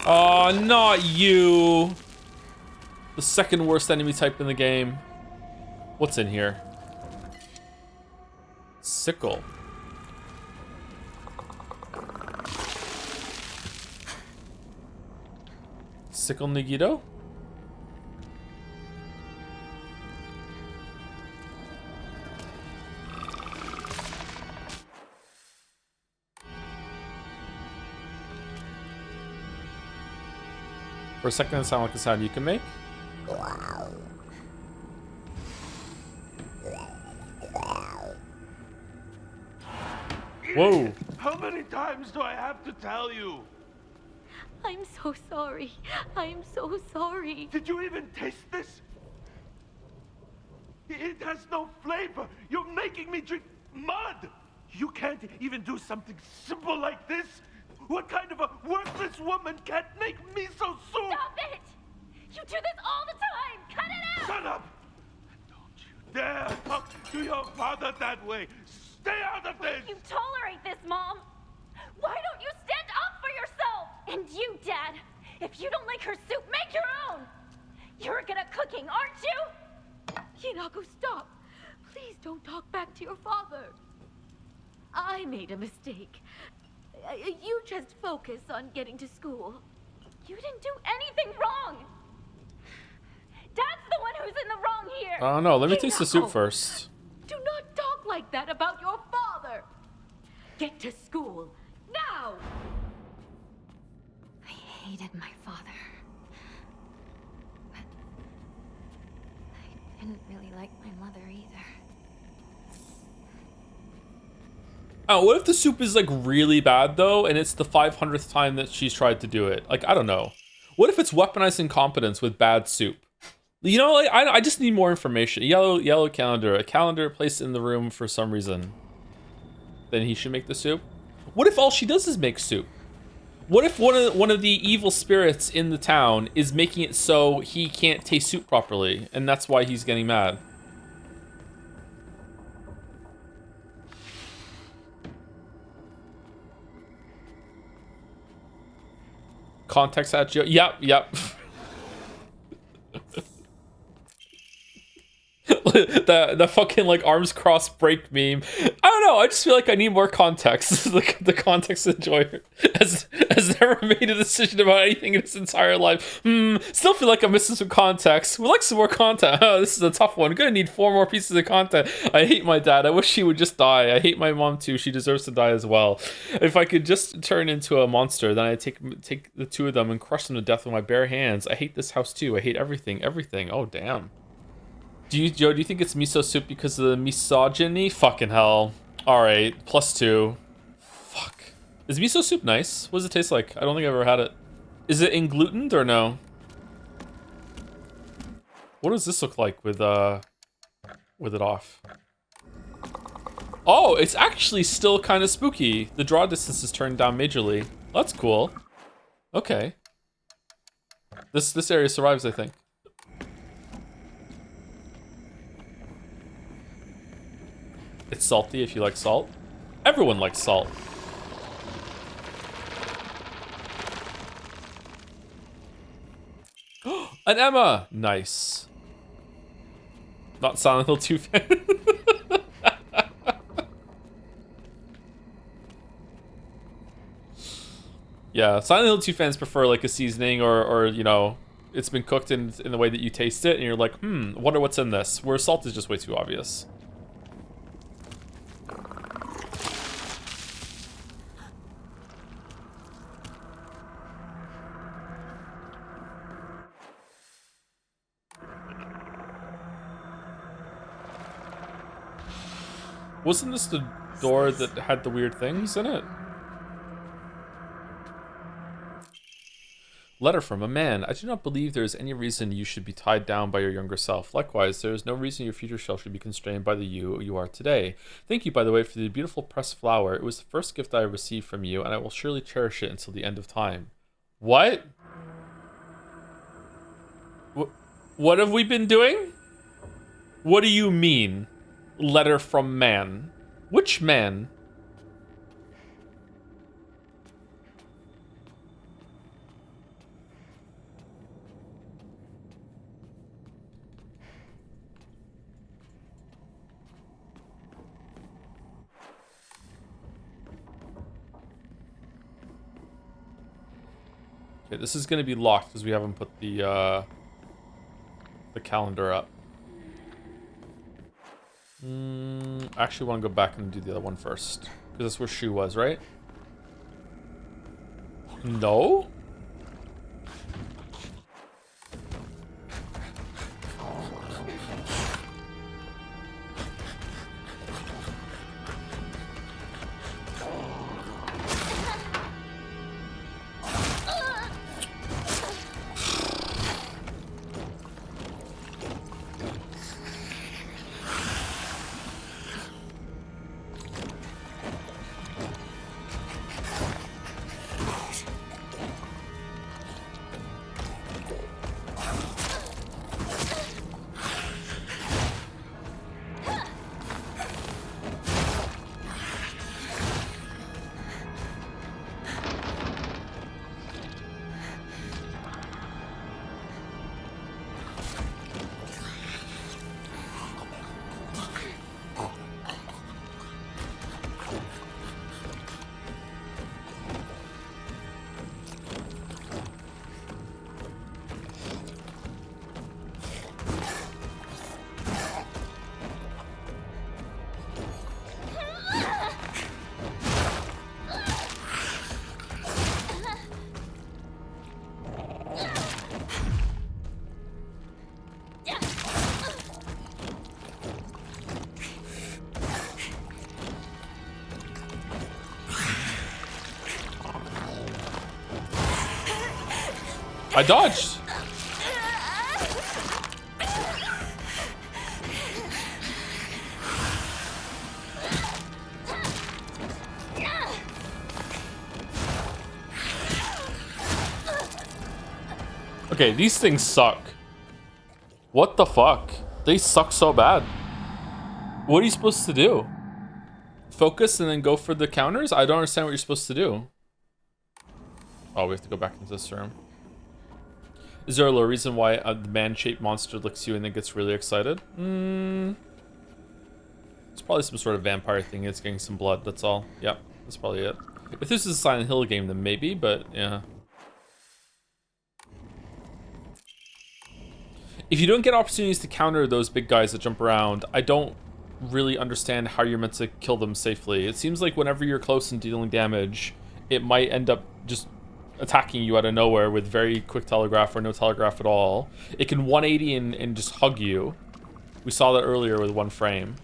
Oh, not you. The second worst enemy type in the game. What's in here? Sickle. Sickle Nagito? For a second, it sounded like a sound you can make. Whoa. How many times do I have to tell you? I'm so sorry. I'm so sorry. Did you even taste this? It has no flavor. You're making me drink mud. You can't even do something simple like this. What kind of a worthless woman can't make me so soon? Stop it! You do this all the time! Cut it out! Shut up! Don't you dare talk to your father that way. Stay out of this! You tolerate this, Mom! Why don't you stand up for yourself? And you, Dad! If you don't like her soup, make your own! You're good at cooking, aren't you? Hinako, stop! Please don't talk back to your father. I made a mistake. You just focus on getting to school. You didn't do anything wrong! Dad's the one who's in the wrong here! I don't know. Let me taste the soup Hinako, first. do not talk like that about your father! Get to school, now! I hated my father. But I didn't really like my mother either. Oh, what if the soup is like really bad though, and it's the 500th time that she's tried to do it? Like, I don't know. What if it's weaponized incompetence with bad soup? You know, like I just need more information. Yellow calendar, a calendar placed in the room for some reason. Then he should make the soup. What if all she does is make soup? What if one of the evil spirits in the town is making it so he can't taste soup properly, and that's why he's getting mad? Context at Joe. Yep. the fucking like arms crossed break meme. I don't know. I just feel like I need more context. the context enjoyer has never made a decision about anything in his entire life. Still feel like I'm missing some context. Would like some more content. Oh, this is a tough one. Gonna need 4 more pieces of content. I hate my dad. I wish she would just die. I hate my mom too. She deserves to die as well. If I could just turn into a monster, then I'd take the 2 of them and crush them to death with my bare hands. I hate this house too. I hate everything. Oh damn. Joe, do you think it's miso soup because of the misogyny? Fucking hell. Alright, +2. Fuck. Is miso soup nice? What does it taste like? I don't think I've ever had it. Is it inglutened or no? What does this look like with it off? Oh, it's actually still kind of spooky. The draw distance is turned down majorly. That's cool. Okay. This area survives, I think. It's salty if you like salt. Everyone likes salt. An Emma! Nice. Not Silent Hill 2 fan. Yeah, Silent Hill 2 fans prefer like a seasoning or you know, it's been cooked in the way that you taste it and you're like, wonder what's in this. Where salt is just way too obvious. Wasn't this the door that had the weird things in it? Letter from a man. I do not believe there is any reason you should be tied down by your younger self. Likewise, there is no reason your future self should be constrained by the you are today. Thank you, by the way, for the beautiful pressed flower. It was the first gift I received from you, and I will surely cherish it until the end of time. What? What have we been doing? What do you mean? Letter from man. Which man? Okay, this is going to be locked because we haven't put the calendar up. I actually want to go back and do the other one first. Because that's where Shu was, right? No? I dodged. Okay, these things suck. What the fuck? They suck so bad. What are you supposed to do? Focus and then go for the counters? I don't understand what you're supposed to do. Oh, we have to go back into this room. Is there a reason why a man-shaped monster licks you and then gets really excited? It's probably some sort of vampire thing. It's getting some blood, that's all. Yep, that's probably it. If this is a Silent Hill game, then maybe, but yeah. If you don't get opportunities to counter those big guys that jump around, I don't really understand how you're meant to kill them safely. It seems like whenever you're close and dealing damage, it might end up just attacking you out of nowhere with very quick telegraph or no telegraph at all. It can 180 and just hug you. We saw that earlier with one frame.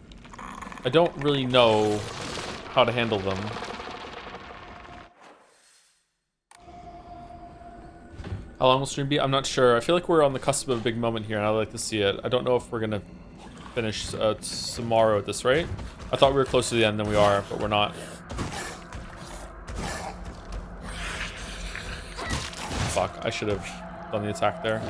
I don't really know how to handle them. How long will stream be? I'm not sure. I feel like we're on the cusp of a big moment here and I'd like to see it. I don't know if we're gonna finish tomorrow at this rate. I thought we were closer to the end than we are, but we're not. Fuck, I should have done the attack there.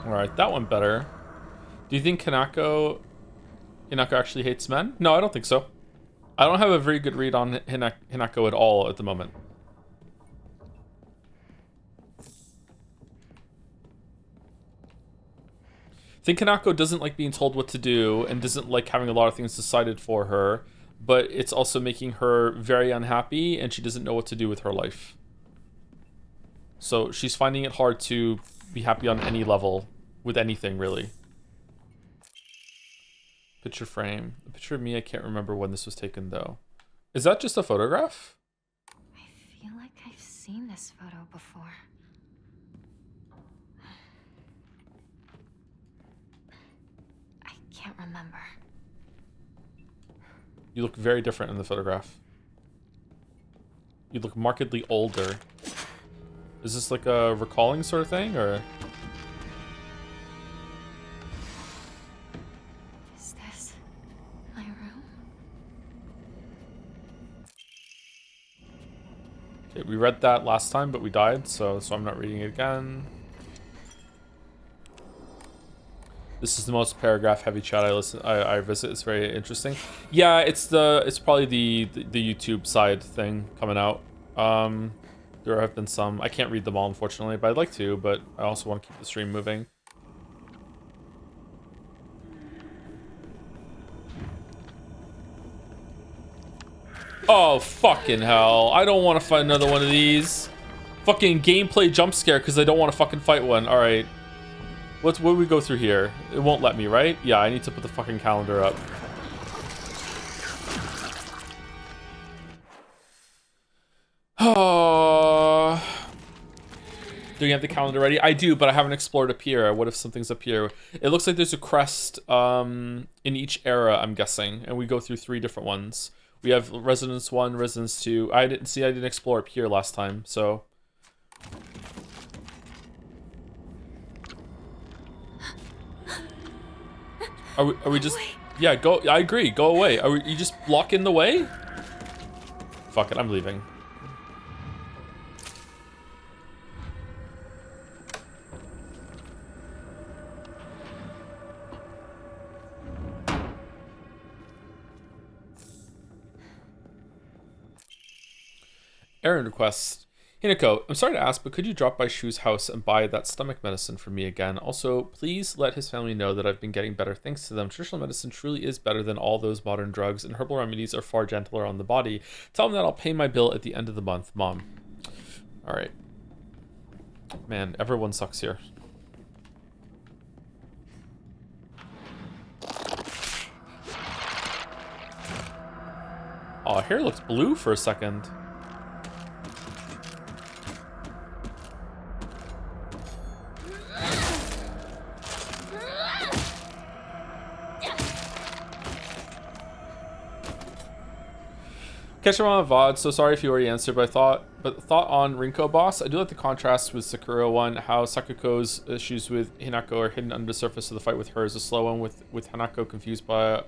Alright, that went better. Do you think Hinako actually hates men? No, I don't think so. I don't have a very good read on Hinako at all at the moment. I think Hinako doesn't like being told what to do and doesn't like having a lot of things decided for her, but it's also making her very unhappy and she doesn't know what to do with her life. So she's finding it hard to be happy on any level with anything, really. Picture frame. The picture of me, I can't remember when this was taken, though. Is that just a photograph? I feel like I've seen this photo before. I can't remember. You look very different in the photograph. You look markedly older. Is this like a recalling sort of thing, or...? We read that last time, but we died, so I'm not reading it again. This is the most paragraph heavy chat I visit. It's very interesting. Yeah, it's probably the YouTube side thing coming out. There have been some. I can't read them all, unfortunately, but I'd like to, but I also want to keep the stream moving. Oh, fucking hell. I don't want to fight another one of these. Fucking gameplay jump scare because I don't want to fucking fight one. Alright. What do we go through here? It won't let me, right? Yeah, I need to put the fucking calendar up. Oh. Do you have the calendar ready? I do, but I haven't explored up here. What if something's up here? It looks like there's a crest in each era, I'm guessing. And we go through 3 different ones. We have Residence 1, Residence 2. I didn't explore up here last time, so. Are we just... Yeah, go. I agree. Go away. You just blocking the way? Fuck it, I'm leaving. Errand request. Hinako, I'm sorry to ask, but could you drop by Shu's house and buy that stomach medicine for me again? Also, please let his family know that I've been getting better thanks to them. Traditional medicine truly is better than all those modern drugs, and herbal remedies are far gentler on the body. Tell them that I'll pay my bill at the end of the month, Mom. Alright. Man, everyone sucks here. Oh, hair looked blue for a second. Catch him on VOD, so sorry if you already answered, but thought on Rinko boss. I do like the contrast with Sakura one, how Sakuko's issues with Hinako are hidden under the surface of the fight with her is a slow one with Hanako confused by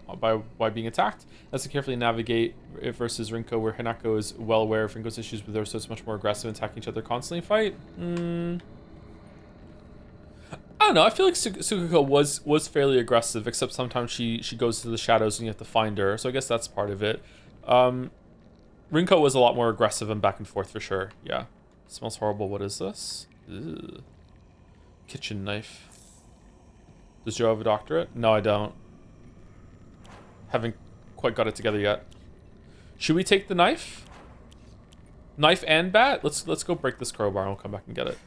being attacked. As to carefully navigate it versus Rinko, where Hanako is well aware of Rinko's issues with her, so it's much more aggressive, attacking each other constantly fight. I don't know, I feel like Sukuko was fairly aggressive, except sometimes she goes to the shadows and you have to find her, so I guess that's part of it. Rinko was a lot more aggressive and back and forth for sure. Yeah. Smells horrible. What is this? Ew. Kitchen knife. Does Joe have a doctorate? No, I don't. Haven't quite got it together yet. Should we take the knife? Knife and bat? Let's go break this crowbar and we'll come back and get it.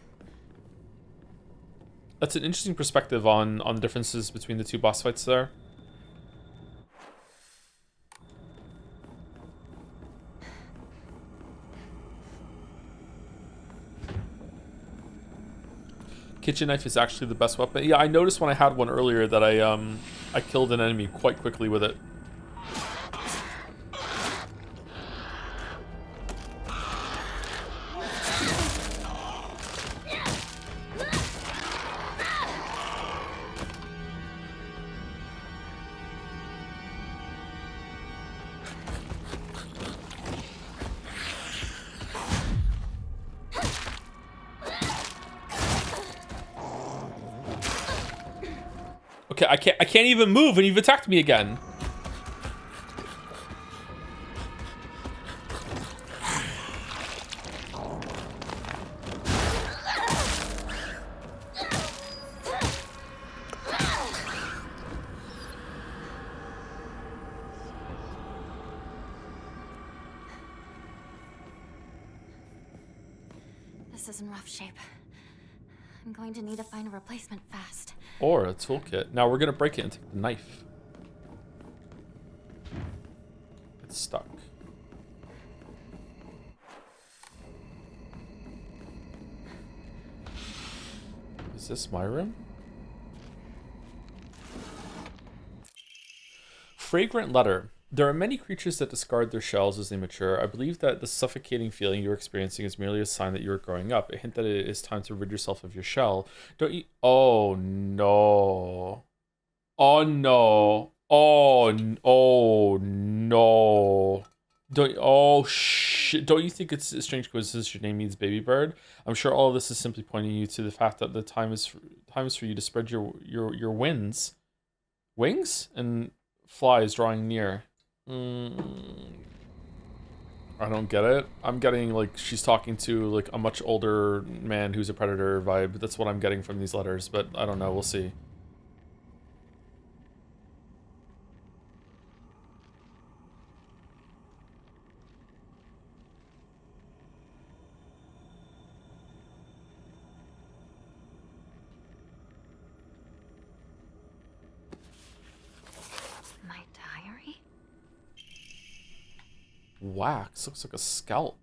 That's an interesting perspective on the differences between the two boss fights there. Kitchen knife is actually the best weapon. Yeah, I noticed when I had one earlier that I killed an enemy quite quickly with it. Okay, I can't even move and you've attacked me again. This is in rough shape. I'm going to need to find a replacement fast. Or a toolkit. Now we're gonna break it and take the knife. It's stuck. Is this my room? Fragrant letter. There are many creatures that discard their shells as they mature. I believe that the suffocating feeling you're experiencing is merely a sign that you are growing up, a hint that it is time to rid yourself of your shell. Don't you... Oh, no. Oh, no. Oh no. Oh, shit. Don't you think it's a strange coincidence your name means baby bird? I'm sure all of this is simply pointing you to the fact that the time is for you to spread your wings. Wings? And fly is drawing near. I don't get it. I'm getting like she's talking to like a much older man who's a predator vibe. That's what I'm getting from these letters, but I don't know. We'll see. Wax looks like a scalp.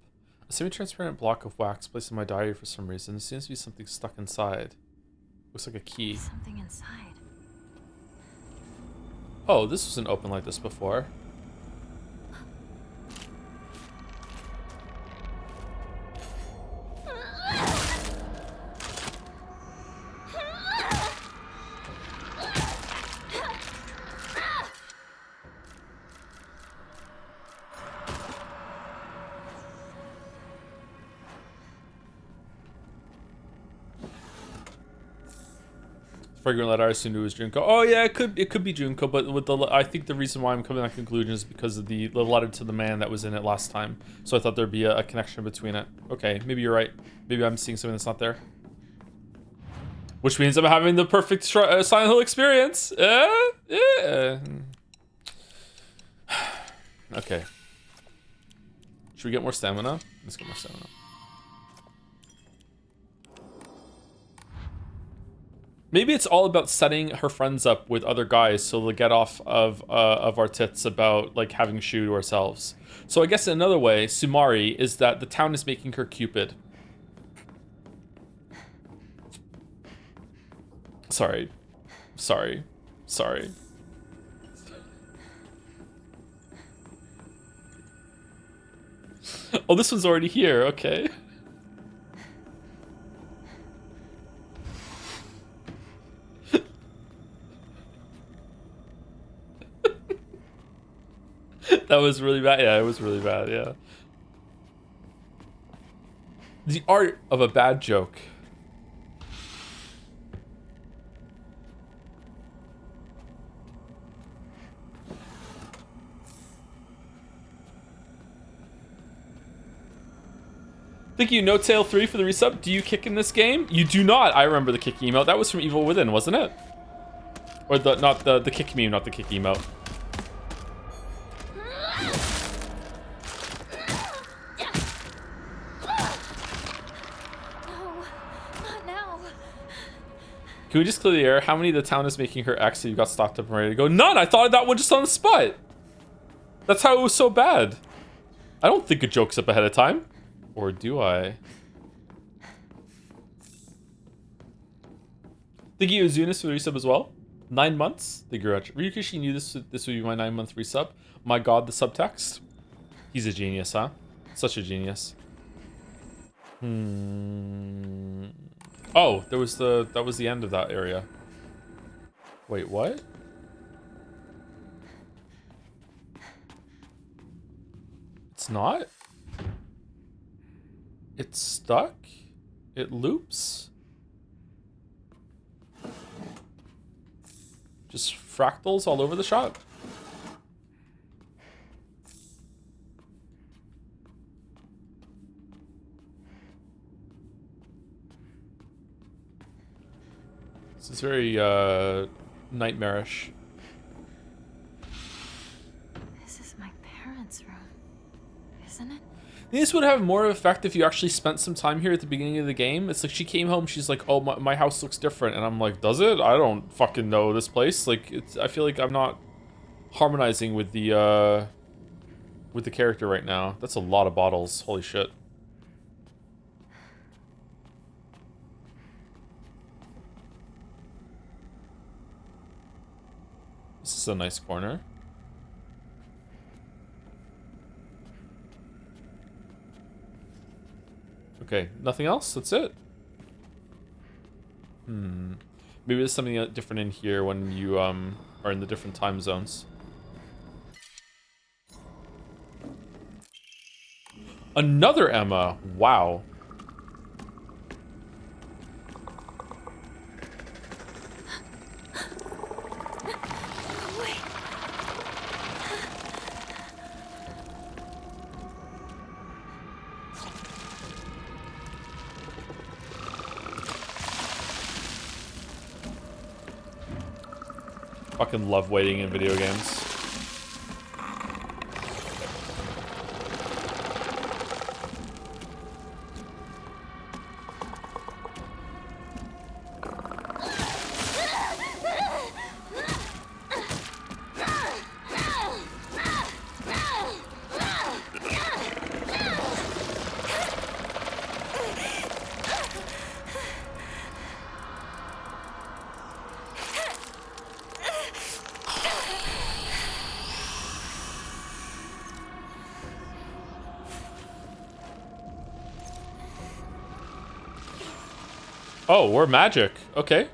A semi-transparent block of wax placed in my diary for some reason. There seems to be something stuck inside. Looks like a key. Something inside. Oh, this wasn't open like this before. Fragrant letter, I assumed it was Junko. Oh yeah, it could be Junko, but with the I think the reason why I'm coming to that conclusion is because of the letter to the man that was in it last time. So I thought there'd be a connection between it. Okay, maybe you're right. Maybe I'm seeing something that's not there. Which means I'm having the perfect Silent Hill experience. Yeah. Okay. Should we get more stamina? Let's get more stamina. Maybe it's all about setting her friends up with other guys so they'll get off of our tits about like having Shu to ourselves. So I guess in another way, Sumari is that the town is making her Cupid. Sorry. Sorry. Sorry. Oh, this one's already here. Okay. That was really bad. Yeah, it was really bad. Yeah. The art of a bad joke. Thank you, No Tail 3 for the resub. Do you kick in this game? You do not. I remember the kick emote. That was from Evil Within, wasn't it? Or not the kick meme, not the kick emote. Can we just clear the air? How many the town is making her ex so you got stocked up and ready to go? None! I thought of that one just on the spot. That's how it was so bad. I don't think a joke's up ahead of time. Or do I? Thank you, Azunis, for the resub as well. 9 months. Thank you, Ryukishi knew this would be my 9-month resub. My god, the subtext. He's a genius, huh? Such a genius. Oh, that was the end of that area. Wait, what? It's not? It's stuck? It loops? Just fractals all over the shop? This is very nightmarish. This is my parents' room, isn't it? This would have more effect if you actually spent some time here at the beginning of the game. It's like she came home, she's like, oh, my house looks different. And I'm like, does it? I don't fucking know this place. Like, I feel like I'm not harmonizing with the character right now. That's a lot of bottles. Holy shit. This is a nice corner. Okay, nothing else? That's it? Maybe there's something different in here when you are in the different time zones. Another Emma! Wow. Fucking love waiting in video games. Oh, we're magic. Okay.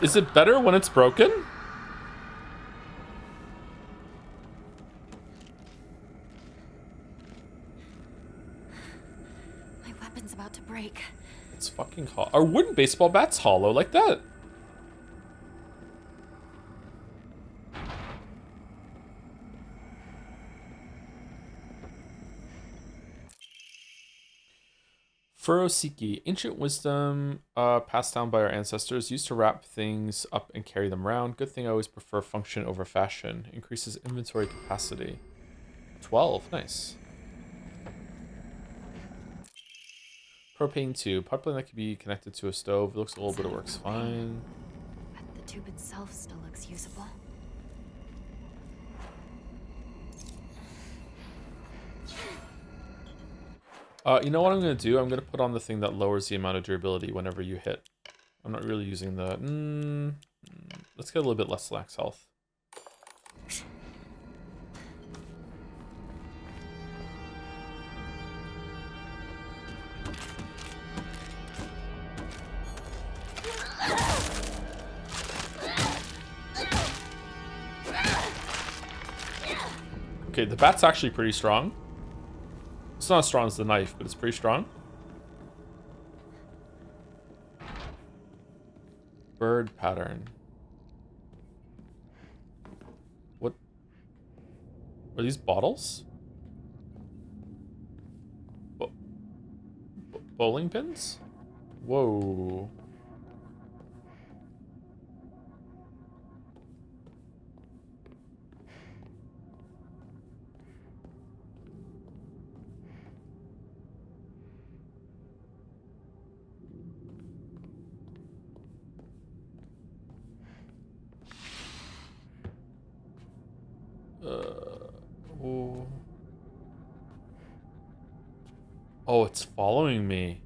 Is it better when it's broken? It's fucking hollow. Are wooden baseball bats hollow like that? Furosiki, ancient wisdom passed down by our ancestors, used to wrap things up and carry them around. Good thing I always prefer function over fashion. Increases inventory capacity. 12, nice. Propane tube, pipeline that can be connected to a stove. It looks old, but it works fine. But the tube itself still looks usable. You know what I'm going to do? I'm going to put on the thing that lowers the amount of durability whenever you hit. I'm not really using the... let's get a little bit less lax health. Okay, the bat's actually pretty strong. It's not as strong as the knife, but it's pretty strong. Bird pattern. What? Are these bottles? Bowling pins? Whoa. Oh, it's following me.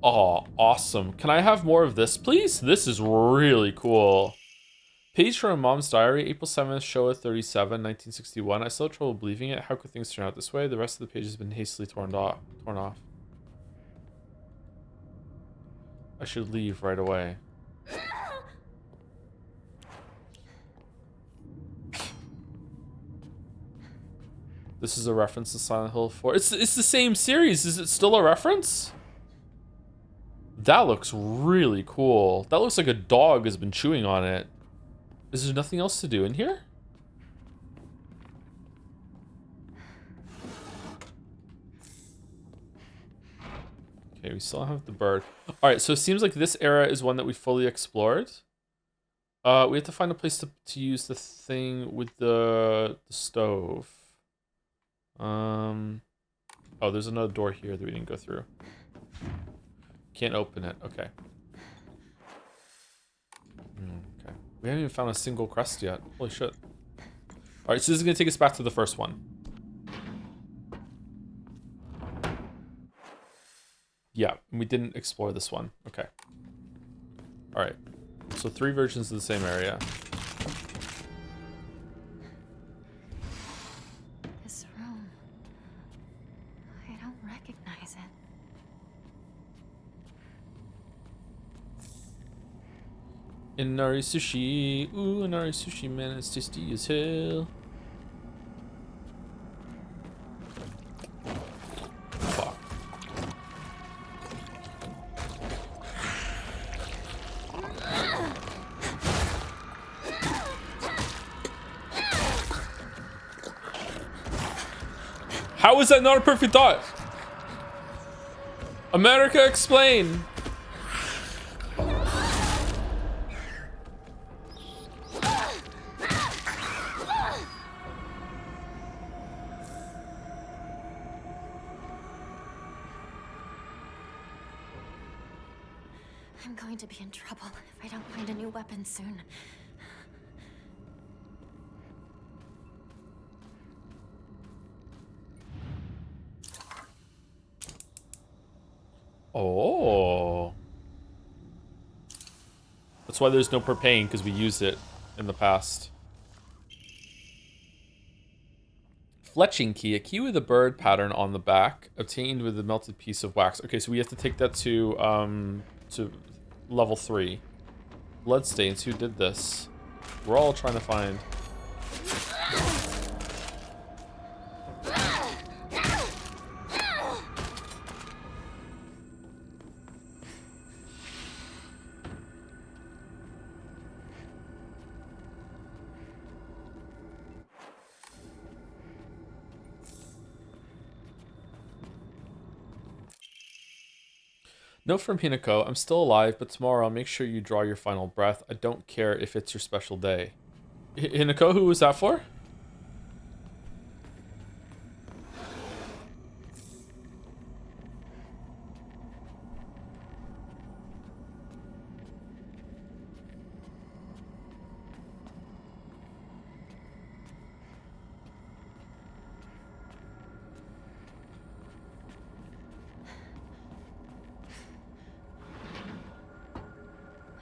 Oh, awesome. Can I have more of this, please? This is really cool. Page from a mom's diary, April 7th, Showa 37, 1961. I still have trouble believing it. How could things turn out this way? The rest of the page has been hastily torn off. I should leave right away. This is a reference to Silent Hill 4. It's the same series. Is it still a reference? That looks really cool. That looks like a dog has been chewing on it. Is there nothing else to do in here? Okay, we still have the bird. All right, so it seems like this era is one that we fully explored. We have to find a place to use the thing with the stove. Oh, there's another door here that we didn't go through. Can't open it. Okay. Okay. We haven't even found a single crest yet. Holy shit. All right, so this is gonna take us back to the first one. Yeah, we didn't explore this one. Okay. All right. So 3 versions of the same area. This room. I don't recognize it. Inari sushi. Ooh, Inari sushi, man. It's tasty as hell. Fuck. How is that not a perfect dot? America, explain. I'm going to be in trouble if I don't find a new weapon soon. Oh. That's why there's no propane, because we used it in the past. Fletching key. A key with a bird pattern on the back, obtained with a melted piece of wax. Okay, so we have to take that to level 3. Bloodstains. Who did this? We're all trying to find... Note from Hinako, I'm still alive, but tomorrow I'll make sure you draw your final breath. I don't care if it's your special day. Hinako, who was that for?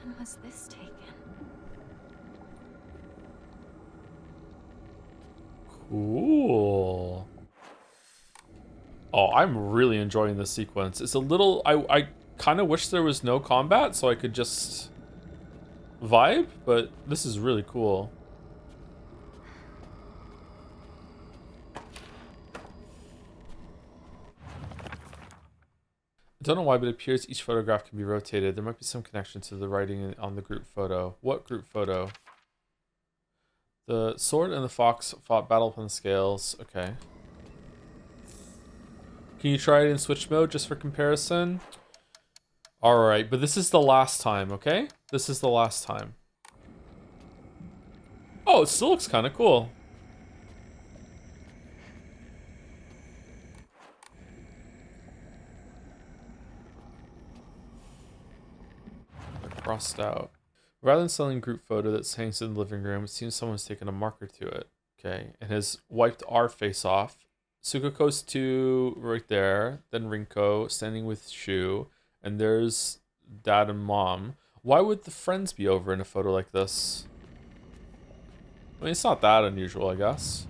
When was this taken? Cool. Oh, I'm really enjoying this sequence. It's a little... I kind of wish there was no combat so I could just vibe, but this is really cool. I don't know why, but it appears each photograph can be rotated. There might be some connection to the writing on the group photo. What group photo? The sword and the fox fought battle upon the scales. Okay. Can you try it in switch mode just for comparison? Alright, but this is the last time, okay? This is the last time. Oh, it still looks kind of cool. They're crossed out. Rather than selling group photo that hangs in the living room, it seems someone's taken a marker to it. Okay, and has wiped our face off. Sukako's 2 right there, then Rinko standing with Shu, and there's Dad and Mom. Why would the friends be over in a photo like this? I mean, it's not that unusual, I guess.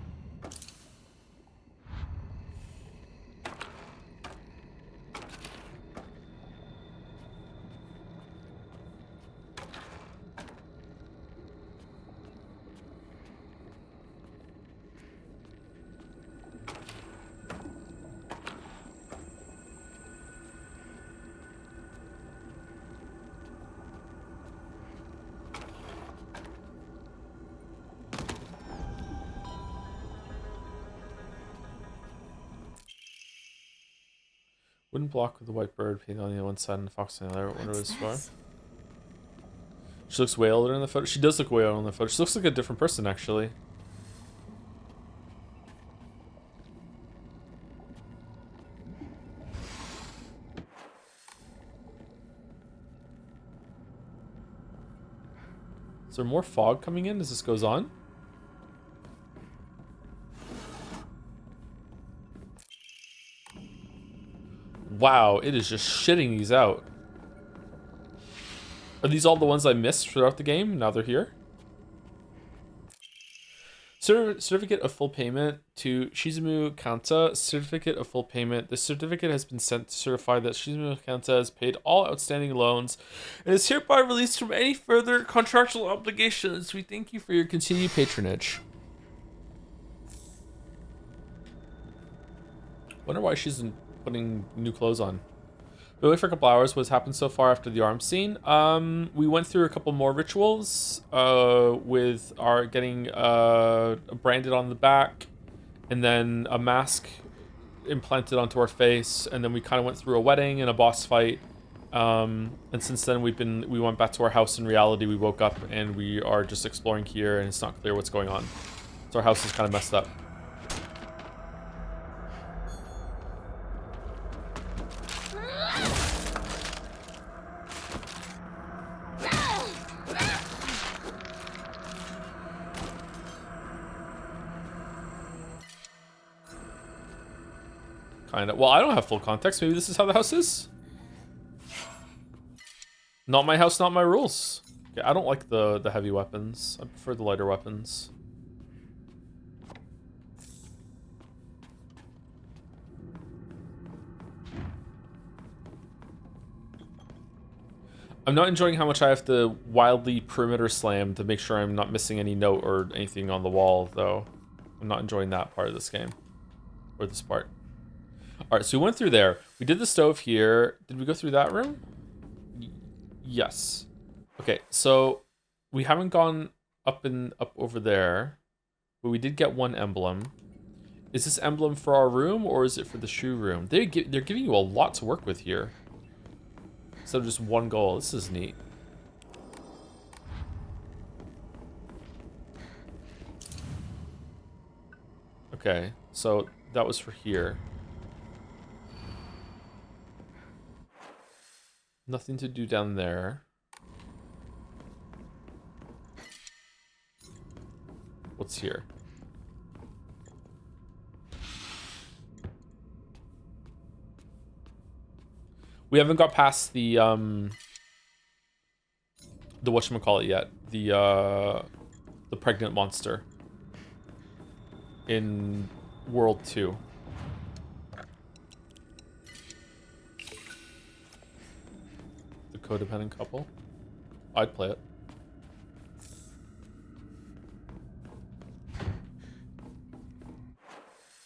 Wooden block with the white bird painted on the one side and the fox on the other. I wonder what it's for. She looks way older in the photo. She does look way older in the photo. She looks like a different person, actually. Is there more fog coming in as this goes on? Wow, it is just shitting these out. Are these all the ones I missed throughout the game? Now they're here. Certificate of full payment to Shizumu Kanta. Certificate of full payment. The certificate has been sent to certify that Shizumu Kanta has paid all outstanding loans and is hereby released from any further contractual obligations. We thank you for your continued patronage. Wonder why she's putting new clothes on. We wait for a couple hours. What's happened so far after the arm scene? We went through a couple more rituals with our getting branded on the back, and then a mask implanted onto our face, and then we kind of went through a wedding and a boss fight. And since then we went back to our house in reality. We woke up and we are just exploring here, and it's not clear what's going on. So our house is kind of messed up. Kinda. Well, I don't have full context. Maybe this is how the house is? Not my house, not my rules. Okay, I don't like the heavy weapons. I prefer the lighter weapons. I'm not enjoying how much I have to wildly perimeter slam to make sure I'm not missing any note or anything on the wall, though. I'm not enjoying that part of this game. Or this part. Alright, so we went through there. We did the stove here. Did we go through that room? Yes. Okay, so we haven't gone up over there, but we did get one emblem. Is this emblem for our room or is it for the shoe room? They're giving you a lot to work with here. instead of just one goal. This is neat. Okay, so that was for here. Nothing to do down there. What's here? We haven't got past the whatchamacallit yet. The pregnant monster in World 2. The codependent couple. I'd play it.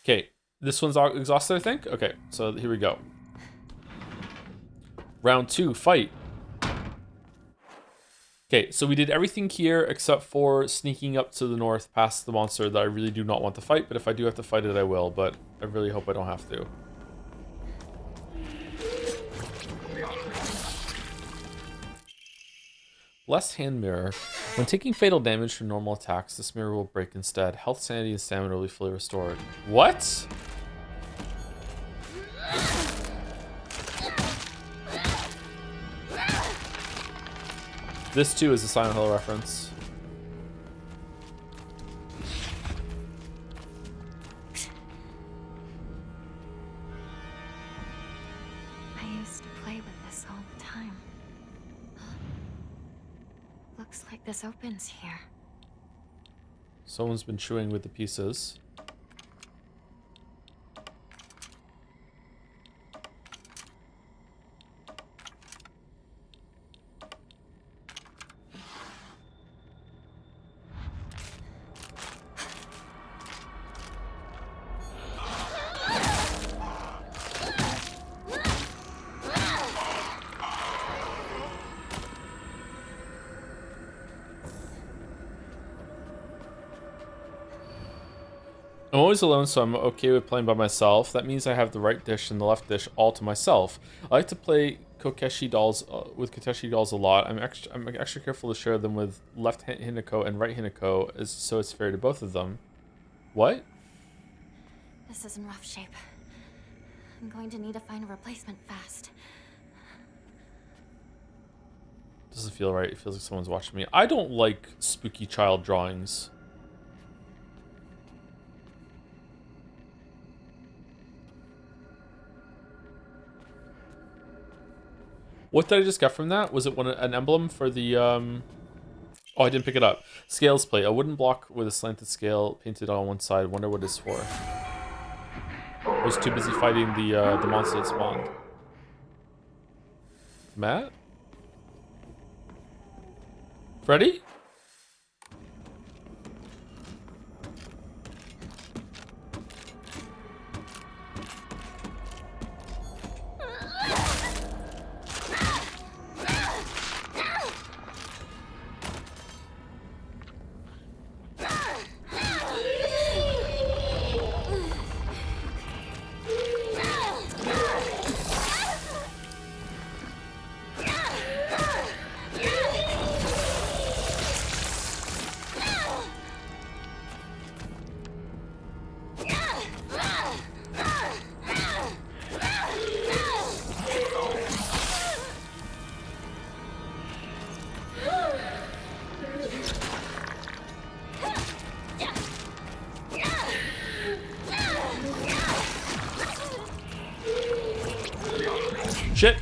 Okay, this one's exhausted, I think? Okay, so here we go. Round 2, fight. Okay, so we did everything here except for sneaking up to the north past the monster that I really do not want to fight, but if I do have to fight it, I will, but I really hope I don't have to. Blessed hand mirror. When taking fatal damage from normal attacks, this mirror will break instead. Health, sanity, and stamina will be fully restored. What? This too is a Silent Hill reference. I used to play with this all the time. Looks like this opens here. Someone's been chewing with the pieces. I'm always alone, so I'm okay with playing by myself. That means I have the right dish and the left dish all to myself. I like to play Kokeshi dolls with Koteshi dolls a lot. I'm extra careful to share them with left Hinako and right Hinako, so it's fair to both of them. What? This is in rough shape. I'm going to need to find a replacement fast. Doesn't feel right. It feels like someone's watching me. I don't like spooky child drawings. What did I just get from that? Was it an emblem for the, Oh, I didn't pick it up. Scales plate. A wooden block with a slanted scale painted on one side. Wonder what it's for. I was too busy fighting the monster that spawned. Matt? Freddy? Shit.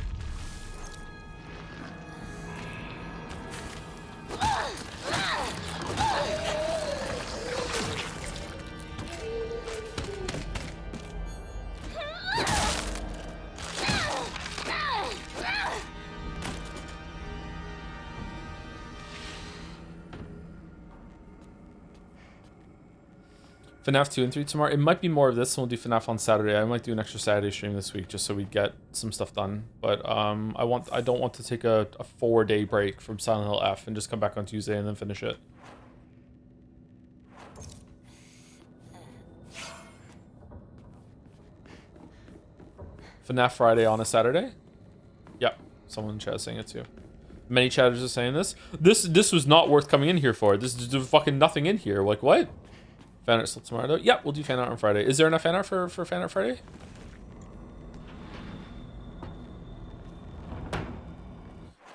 FNAF 2 and 3 tomorrow. It might be more of this, and we'll do FNAF on Saturday. I might do an extra Saturday stream this week just so we get some stuff done. But I don't want to take a 4-day break from Silent Hill F and just come back on Tuesday and then finish it. FNAF Friday on a Saturday? Yep, Someone in chat saying it too. Many chatters are saying this. This was not worth coming in here for. There's fucking nothing in here. Like, what? Fan art still tomorrow though? Yep, we'll do fan art on Friday. Is there enough fan art for fan art Friday?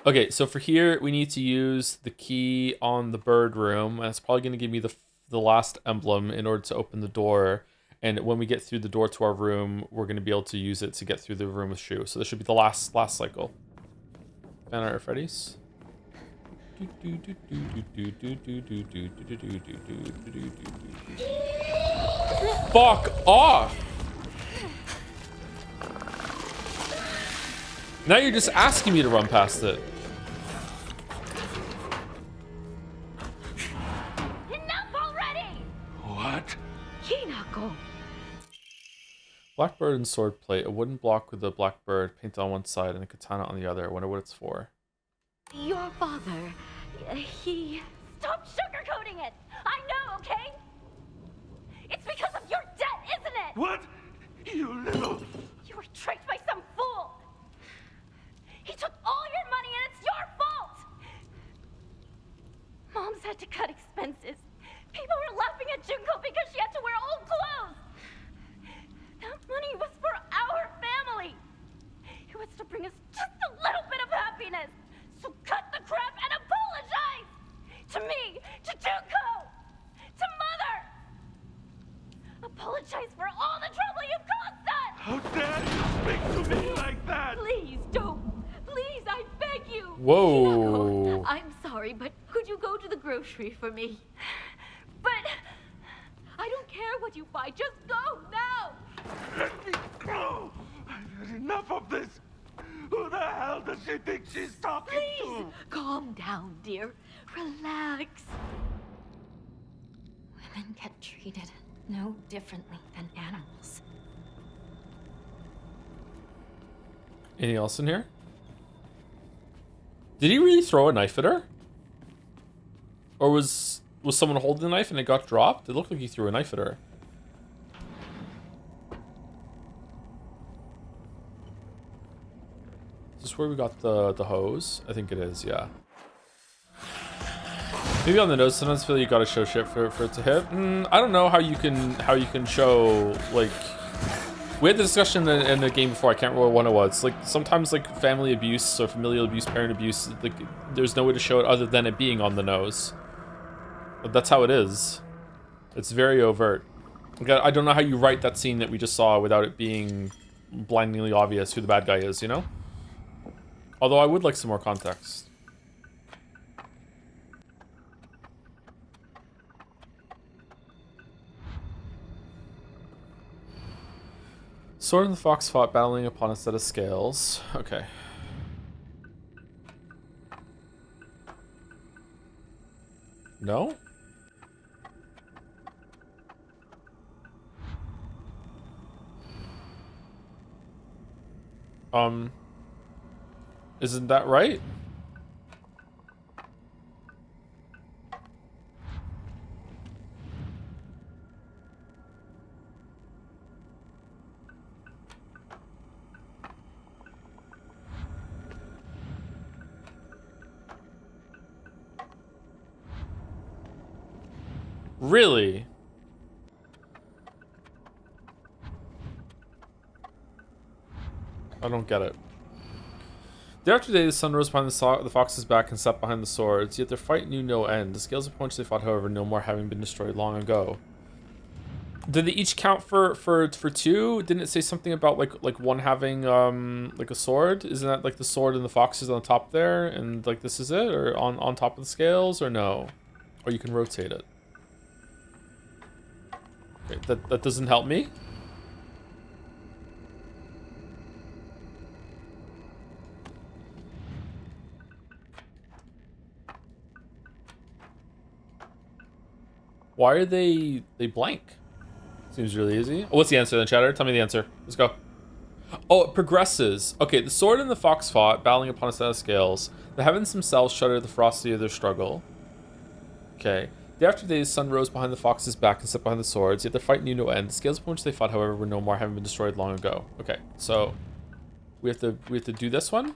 Okay, so for here, we need to use the key on the bird room, and it's probably going to give me the last emblem in order to open the door. And when we get through the door to our room, we're going to be able to use it to get through the room with Shu. So this should be the last cycle. Fan art Freddy's. Fuck off! Now you're just asking me to run past it. Enough already! What? Hinako! Blackbird and sword plate. A wooden block with a blackbird painted on one side and a katana on the other. I wonder what it's for. Your father, he... Stop sugarcoating it! I know, okay? It's because of your debt, isn't it? What? You little... You were tricked by some fool! He took all your money and it's your fault! Mom's had to cut expenses. People were laughing at Junko because she had to wear old clothes! That money was for our family! It was to bring us just a little bit of happiness! So cut the crap and apologize! To me, to Junko, to Mother! Apologize for all the trouble you've caused us! How dare you speak to me like that? Please don't. Please, I beg you. Whoa. Hinako, I'm sorry, but could you go to the grocery for me? But I don't care what you buy. Just go now. Let me go! I've had enough of this! Who the hell does she think she's talking Please, to? calm down, dear. Relax. women get treated no differently than animals. Anything else in here? Did he really throw a knife at her? Or was someone holding the knife and it got dropped? It looked like he threw a knife at her. Is this where we got the hose? I think it is, yeah. Maybe on the nose, sometimes I feel you gotta show shit for it to hit. I don't know how you can show, like... We had the discussion in the game before, I can't remember what one it was. Like, sometimes, like, family abuse or familial abuse, parent abuse, like, there's no way to show it other than it being on the nose. But that's how it is. It's very overt. Like, I don't know how you write that scene that we just saw without it being blindingly obvious who the bad guy is, you know? Although I would like some more context. Sword and the fox fought, battling upon a set of scales. Okay. No? Isn't that right? Really? I don't get it. Day after day, the sun rose behind the fox's back and set behind the swords, yet their fight knew no end. The scales upon which they fought, however, no more having been destroyed long ago. Did they each count for two? Didn't it say something about like one having like a sword? Isn't that like the sword and the fox is on top there, and like this is it, or on top of the scales, or no? Or you can rotate it. Okay, that doesn't help me. Why are they blank? Seems really easy. Oh, what's the answer then, chatter? Tell me the answer. Let's go. Oh, it progresses. Okay, the sword and the fox fought, battling upon a set of scales. The heavens themselves shuddered at the ferocity of their struggle. Okay. Day after day, the sun rose behind the fox's back and set behind the swords, yet their fight knew no end. The scales upon which they fought, however, were no more, having been destroyed long ago. Okay, so we have to do this one.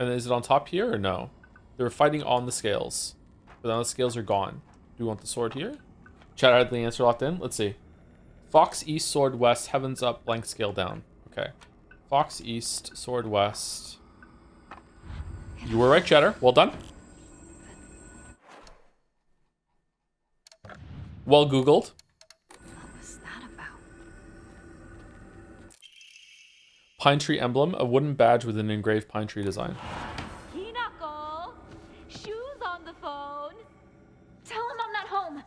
And is it on top here or no? They were fighting on the scales. But now the scales are gone. Do we want the sword here? Chat had the answer locked in. Let's see. Fox east, sword west, heavens up, blank scale down. Okay. Fox east, sword west. You were right, Cheddar. Well done. Well Googled. What was that about? Pine tree emblem, a wooden badge with an engraved pine tree design. Hinako! Shoes on the phone! Tell him I'm not home!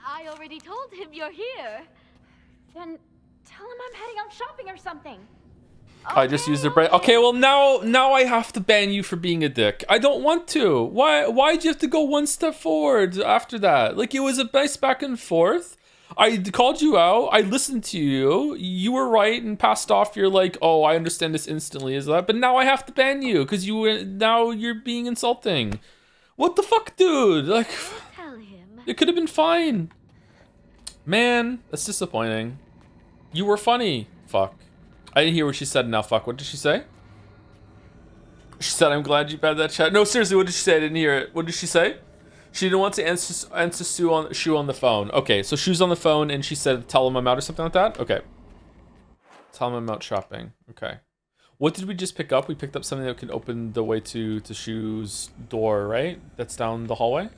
I already told him you're here. Then tell him I'm heading out shopping or something. I just used their brain. Okay, well now I have to ban you for being a dick. I don't want to. Why'd you have to go one step forward after that? Like, it was a nice back and forth. I called you out. I listened to you. You were right and passed off. You're like, oh, I understand this instantly. Is that? But now I have to ban you because now you're being insulting. What the fuck, dude? Like, Tell him. it could have been fine. Man, that's disappointing. You were funny. Fuck. I didn't hear what she said now. Fuck. What did she say? She said, I'm glad you banned that chat. No, seriously, what did she say? I didn't hear it. What did she say? She didn't want to answer Sue on the phone. Okay, so Shu's on the phone and she said, tell him I'm out or something like that? Okay. Tell him I'm out shopping. Okay. What did we just pick up? We picked up something that could open the way to Shu's door, right? That's down the hallway?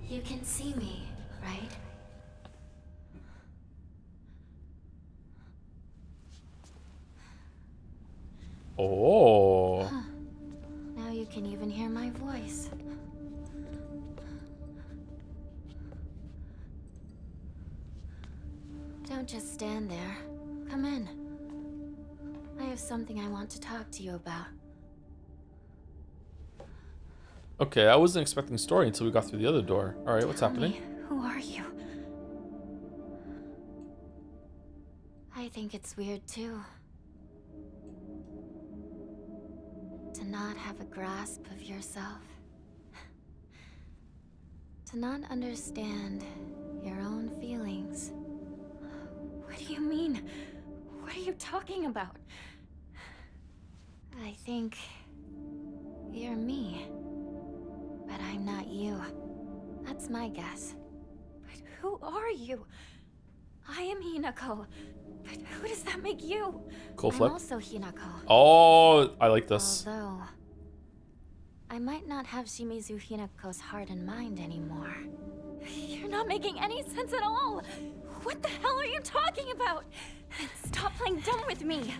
You can see me, right? Oh. Huh. Now you can even hear my voice. Don't just stand there. Come in. I have something I want to talk to you about. Okay, I wasn't expecting a story until we got through the other door. All right, what's Tell happening? me, who are you? I think it's weird too. To not have a grasp of yourself. To not understand your own feelings. What do you mean? What are you talking about? I think you're me. But I'm not you. That's my guess. But who are you? I am Hinako. But who does that make you? Cool I'm flip. also Hinako. Oh, I like this. Although, I might not have Shimizu Hinako's heart and mind anymore. You're not making any sense at all. What the hell are you talking about? Stop playing dumb with me.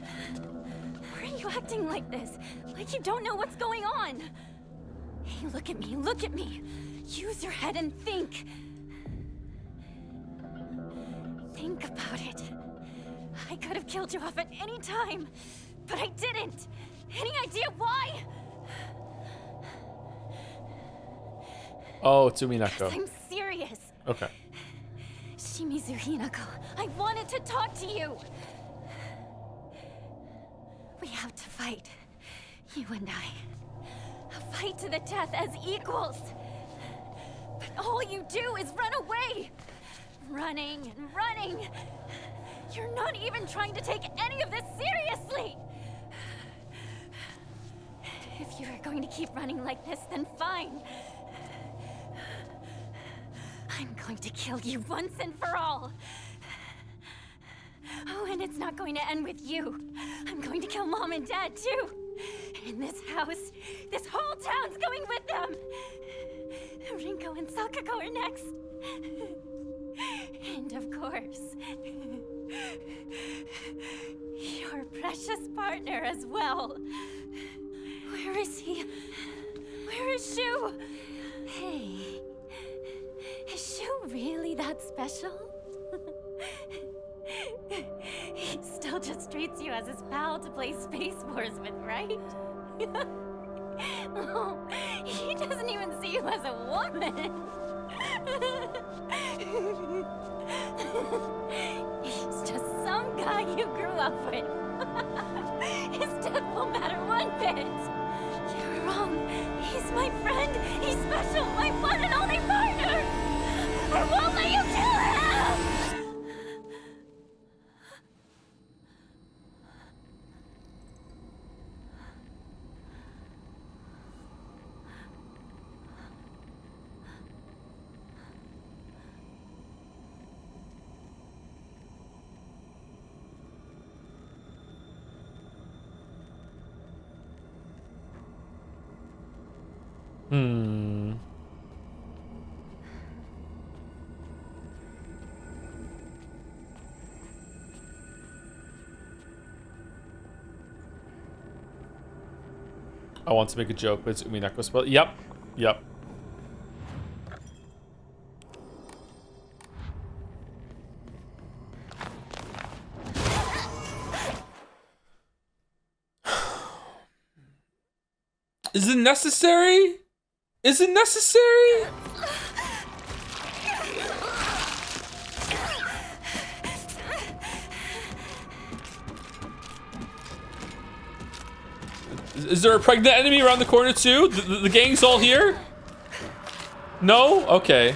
Why are you acting like this? Like you don't know what's going on? Hey, look at me, look at me. Use your head and think. Think about it. I could have killed you off at any time, but I didn't. Any idea why? Oh, Tsuminako. I'm serious. Okay. Shimizu Hinako, I wanted to talk to you. We have to fight. You and I. A fight to the death as equals. But all you do is run away. Running and running. You're not even trying to take any of this seriously. If you are going to keep running like this, then fine. I'm going to kill you once and for all. Oh, and it's not going to end with you. I'm going to kill Mom and Dad, too. In this house, this whole town's going with them. Rinko and Sakako are next. And of course, your precious partner as well. Where is he? Where is Shu? Hey, is Shu really that special? He still just treats you as his pal to play Space Wars with, right? Oh, he doesn't even see you as a woman. He's just some guy you grew up with. His death won't matter one bit. You're wrong. He's my friend. He's special. My one and only partner. I want to make a joke, but it's Umineko spell. Yep. Yep. Is it necessary? Is it necessary? Is there a pregnant enemy around the corner too? The gang's all here? No? Okay.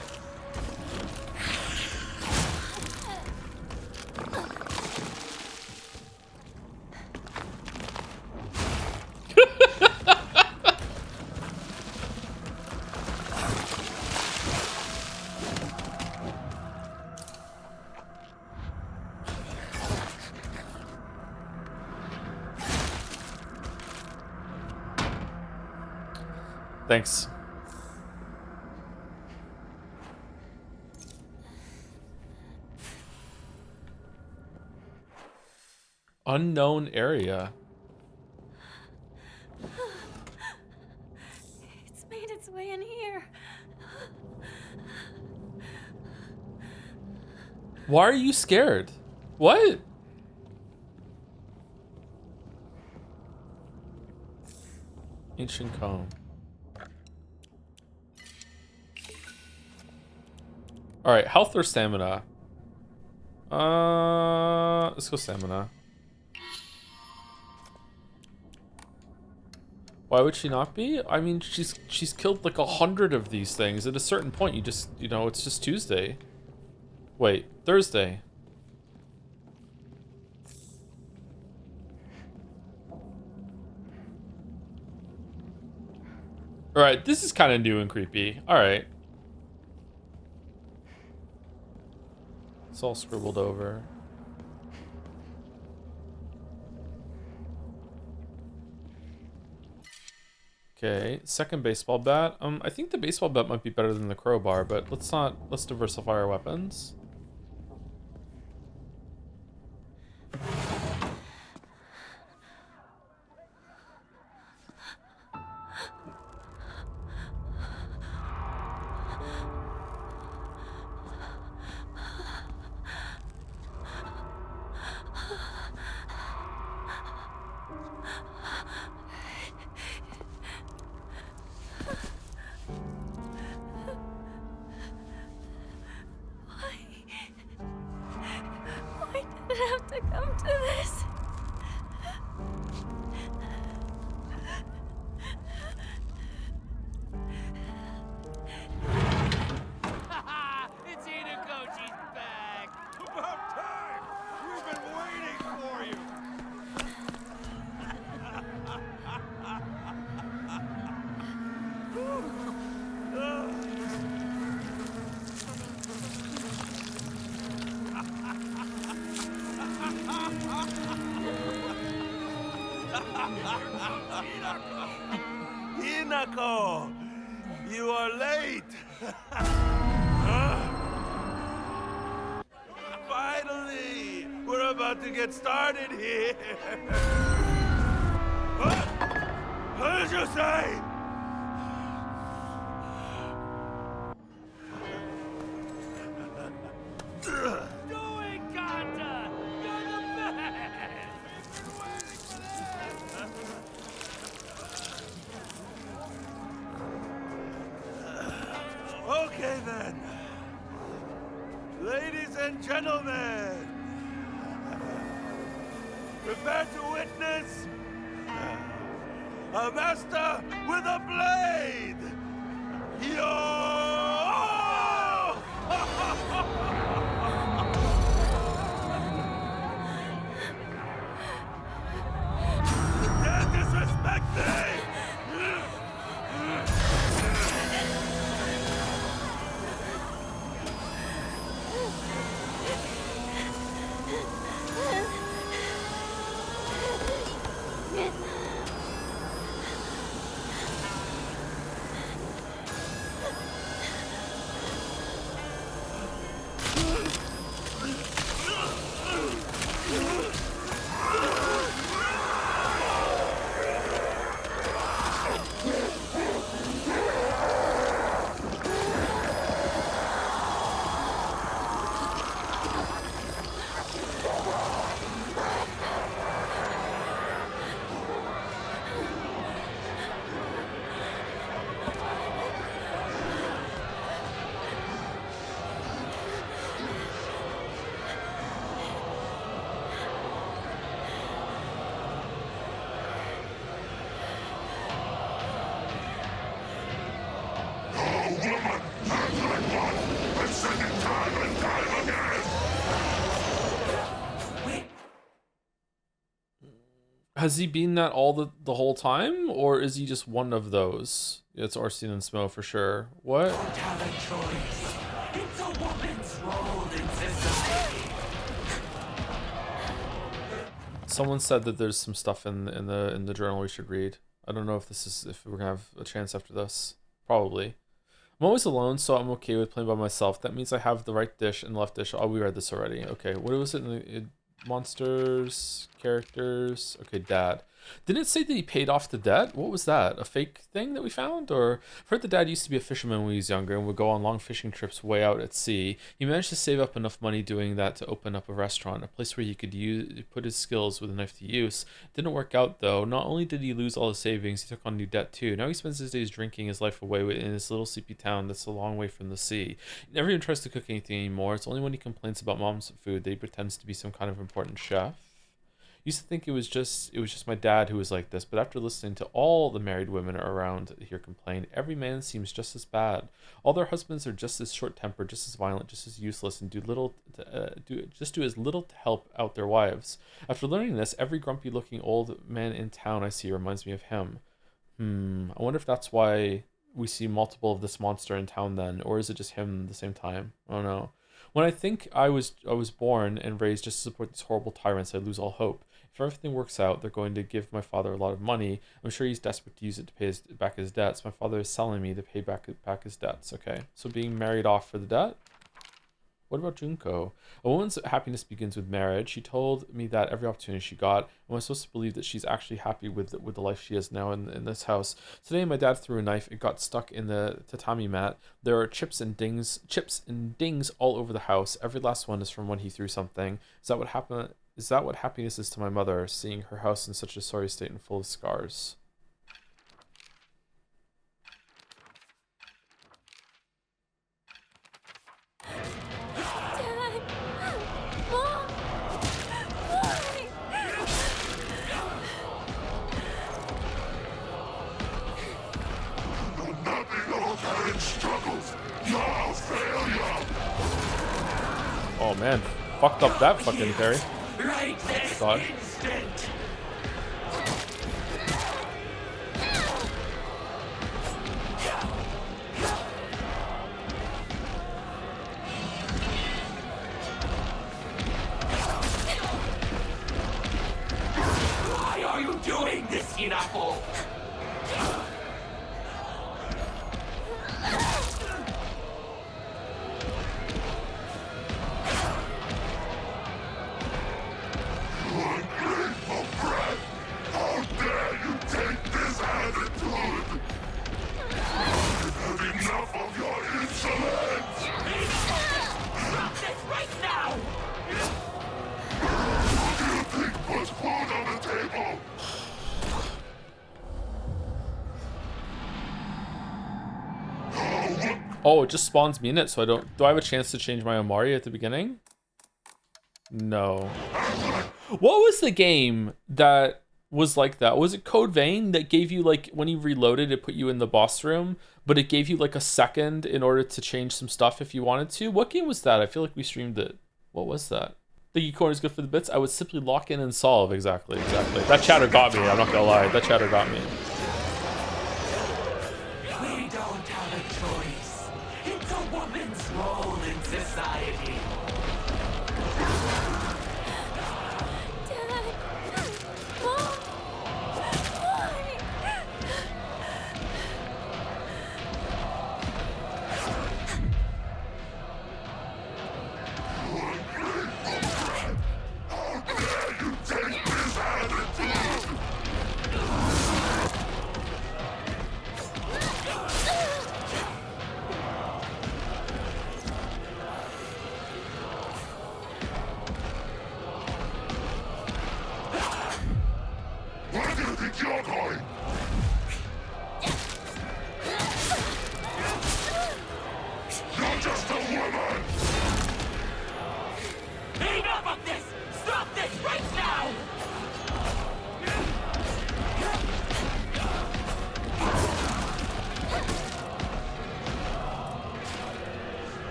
Thanks. Unknown area. It's made its way in here. Why are you scared? What? Ancient comb. All right, health or stamina? Let's go stamina. Why would she not be? I mean, she's killed like 100 of these things. At a certain point, you just, you know, it's just Tuesday. Wait, Thursday. All right, this is kind of new and creepy. All right. It's all scribbled over. Okay, second baseball bat. I think the baseball bat might be better than the crowbar, but let's diversify our weapons. Hinako! You are late! Finally! We're about to get started here! What did you say? Okay then. Ladies and gentlemen, prepare to witness a master with a blade. Yo! Dare disrespect me! Has he been that all the whole time, or is he just one of those? It's Arsene and Smo for sure. What? Don't have a choice. It's a woman's role in society. Someone said that there's some stuff in the journal we should read. I don't know if we're gonna have a chance after this. Probably. I'm always alone, so I'm okay with playing by myself. That means I have the right dish and left dish. Oh, we read this already. Okay, what was it? Monsters, characters. Okay, dad. Didn't it say that he paid off the debt? What was that? A fake thing that we found? Or I've heard the dad used to be a fisherman when he was younger and would go on long fishing trips way out at sea. He managed to save up enough money doing that to open up a restaurant, a place where he could put his skills with a knife to use. Didn't work out though. Not only did he lose all his savings, he took on new debt too. Now he spends his days drinking his life away in his little sleepy town that's a long way from the sea. He never even tries to cook anything anymore. It's only when he complains about mom's food that he pretends to be some kind of important chef. Used to think it was just my dad who was like this, but after listening to all the married women around here complain, every man seems just as bad. All their husbands are just as short-tempered, just as violent, just as useless, and do as little to help out their wives. After learning this, every grumpy-looking old man in town I see reminds me of him. I wonder if that's why we see multiple of this monster in town then, or is it just him at the same time? I don't know. When I think I was born and raised just to support these horrible tyrants, I lose all hope. If everything works out, they're going to give my father a lot of money. I'm sure he's desperate to use it to pay back his debts. My father is selling me to pay back his debts. Okay, so being married off for the debt? What about Junko? A woman's happiness begins with marriage. She told me that every opportunity she got. Am I supposed to believe that she's actually happy with the life she has now in this house? Today, my dad threw a knife. It got stuck in the tatami mat. There are chips and dings all over the house. Every last one is from when he threw something. Is that what happened? Is that what happiness is to my mother, seeing her house in such a sorry state and full of scars? Dad! Mom! Why? Nothing of her struggles. You're a failure. Oh man, fucked up that fucking Terry. Right this God. instant. Why are you doing this, Inako? Oh, it just spawns me in it, so I don't... Do I have a chance to change my Omari at the beginning? No. What was the game that was like that? Was it Code Vein that gave you, like, when you reloaded, it put you in the boss room, but it gave you, like, a second in order to change some stuff if you wanted to? What game was that? I feel like we streamed it. What was that? The corner is good for the bits. I would simply lock in and solve. Exactly. That chatter got me. I'm not gonna lie. That chatter got me. We don't have a choice. It's a woman's role in society. Dad! Mom! Why?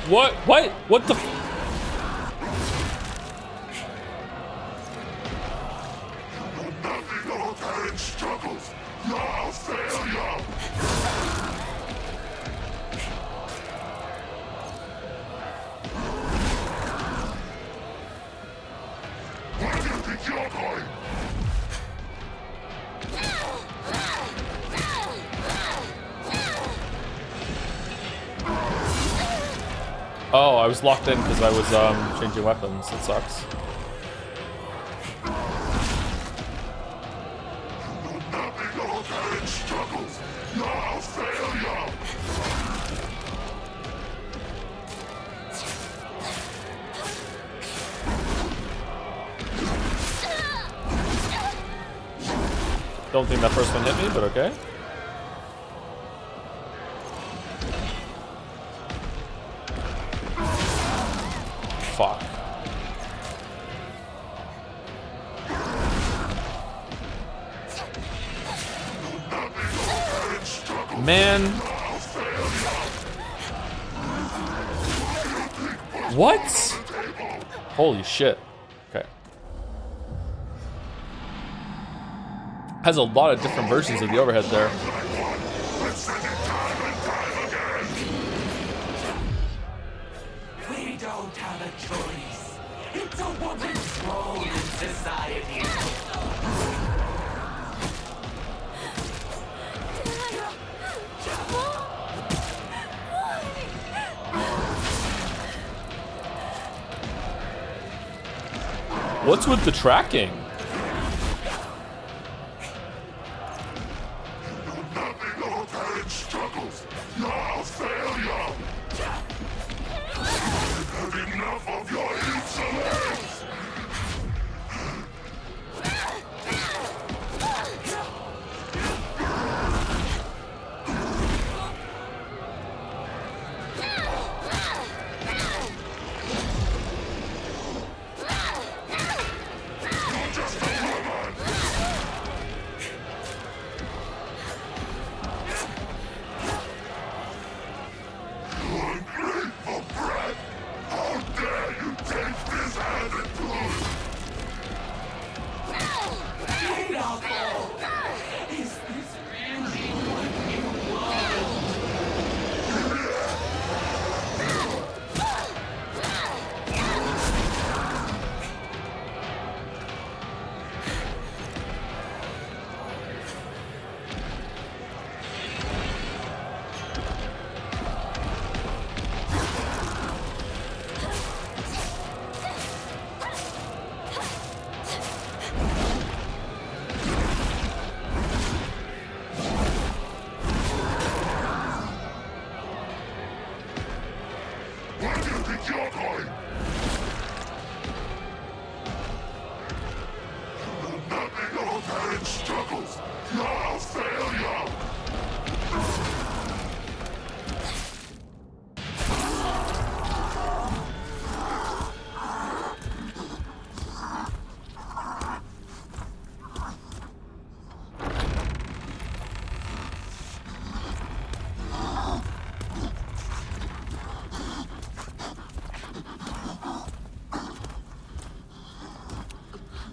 What? What? What the? Struggles. Your failure. Where do you think you're going? Oh, I was locked in because I was changing weapons. That sucks. Struggles. Your failure. Don't think that first one hit me, but okay. Fuck. Man. What? Holy shit. Okay. Has a lot of different versions of the overhead there. We don't have a choice. It's a woman's role in society. What's with the tracking? Struggles. Your failure. I've had enough of your insolence.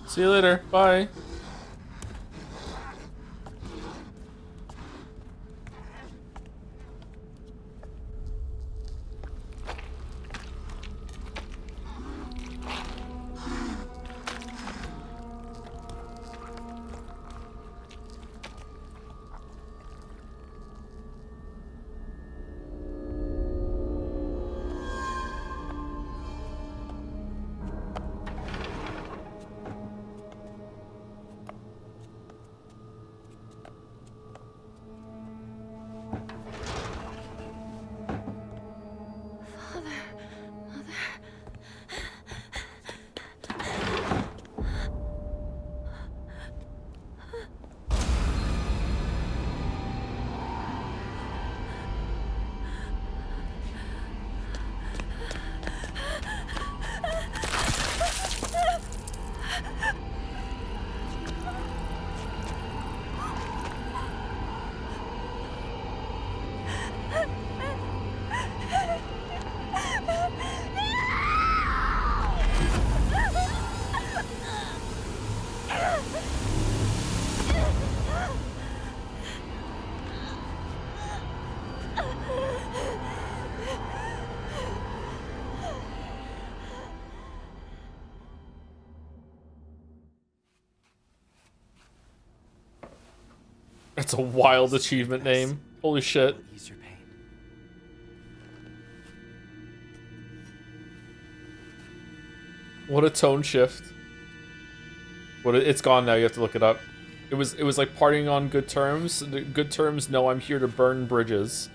See you later. Bye. That's a wild achievement name. Holy shit. Will ease your pain. What a tone shift. It's gone now, you have to look it up. It was like partying on good terms. The good terms, no, I'm here to burn bridges.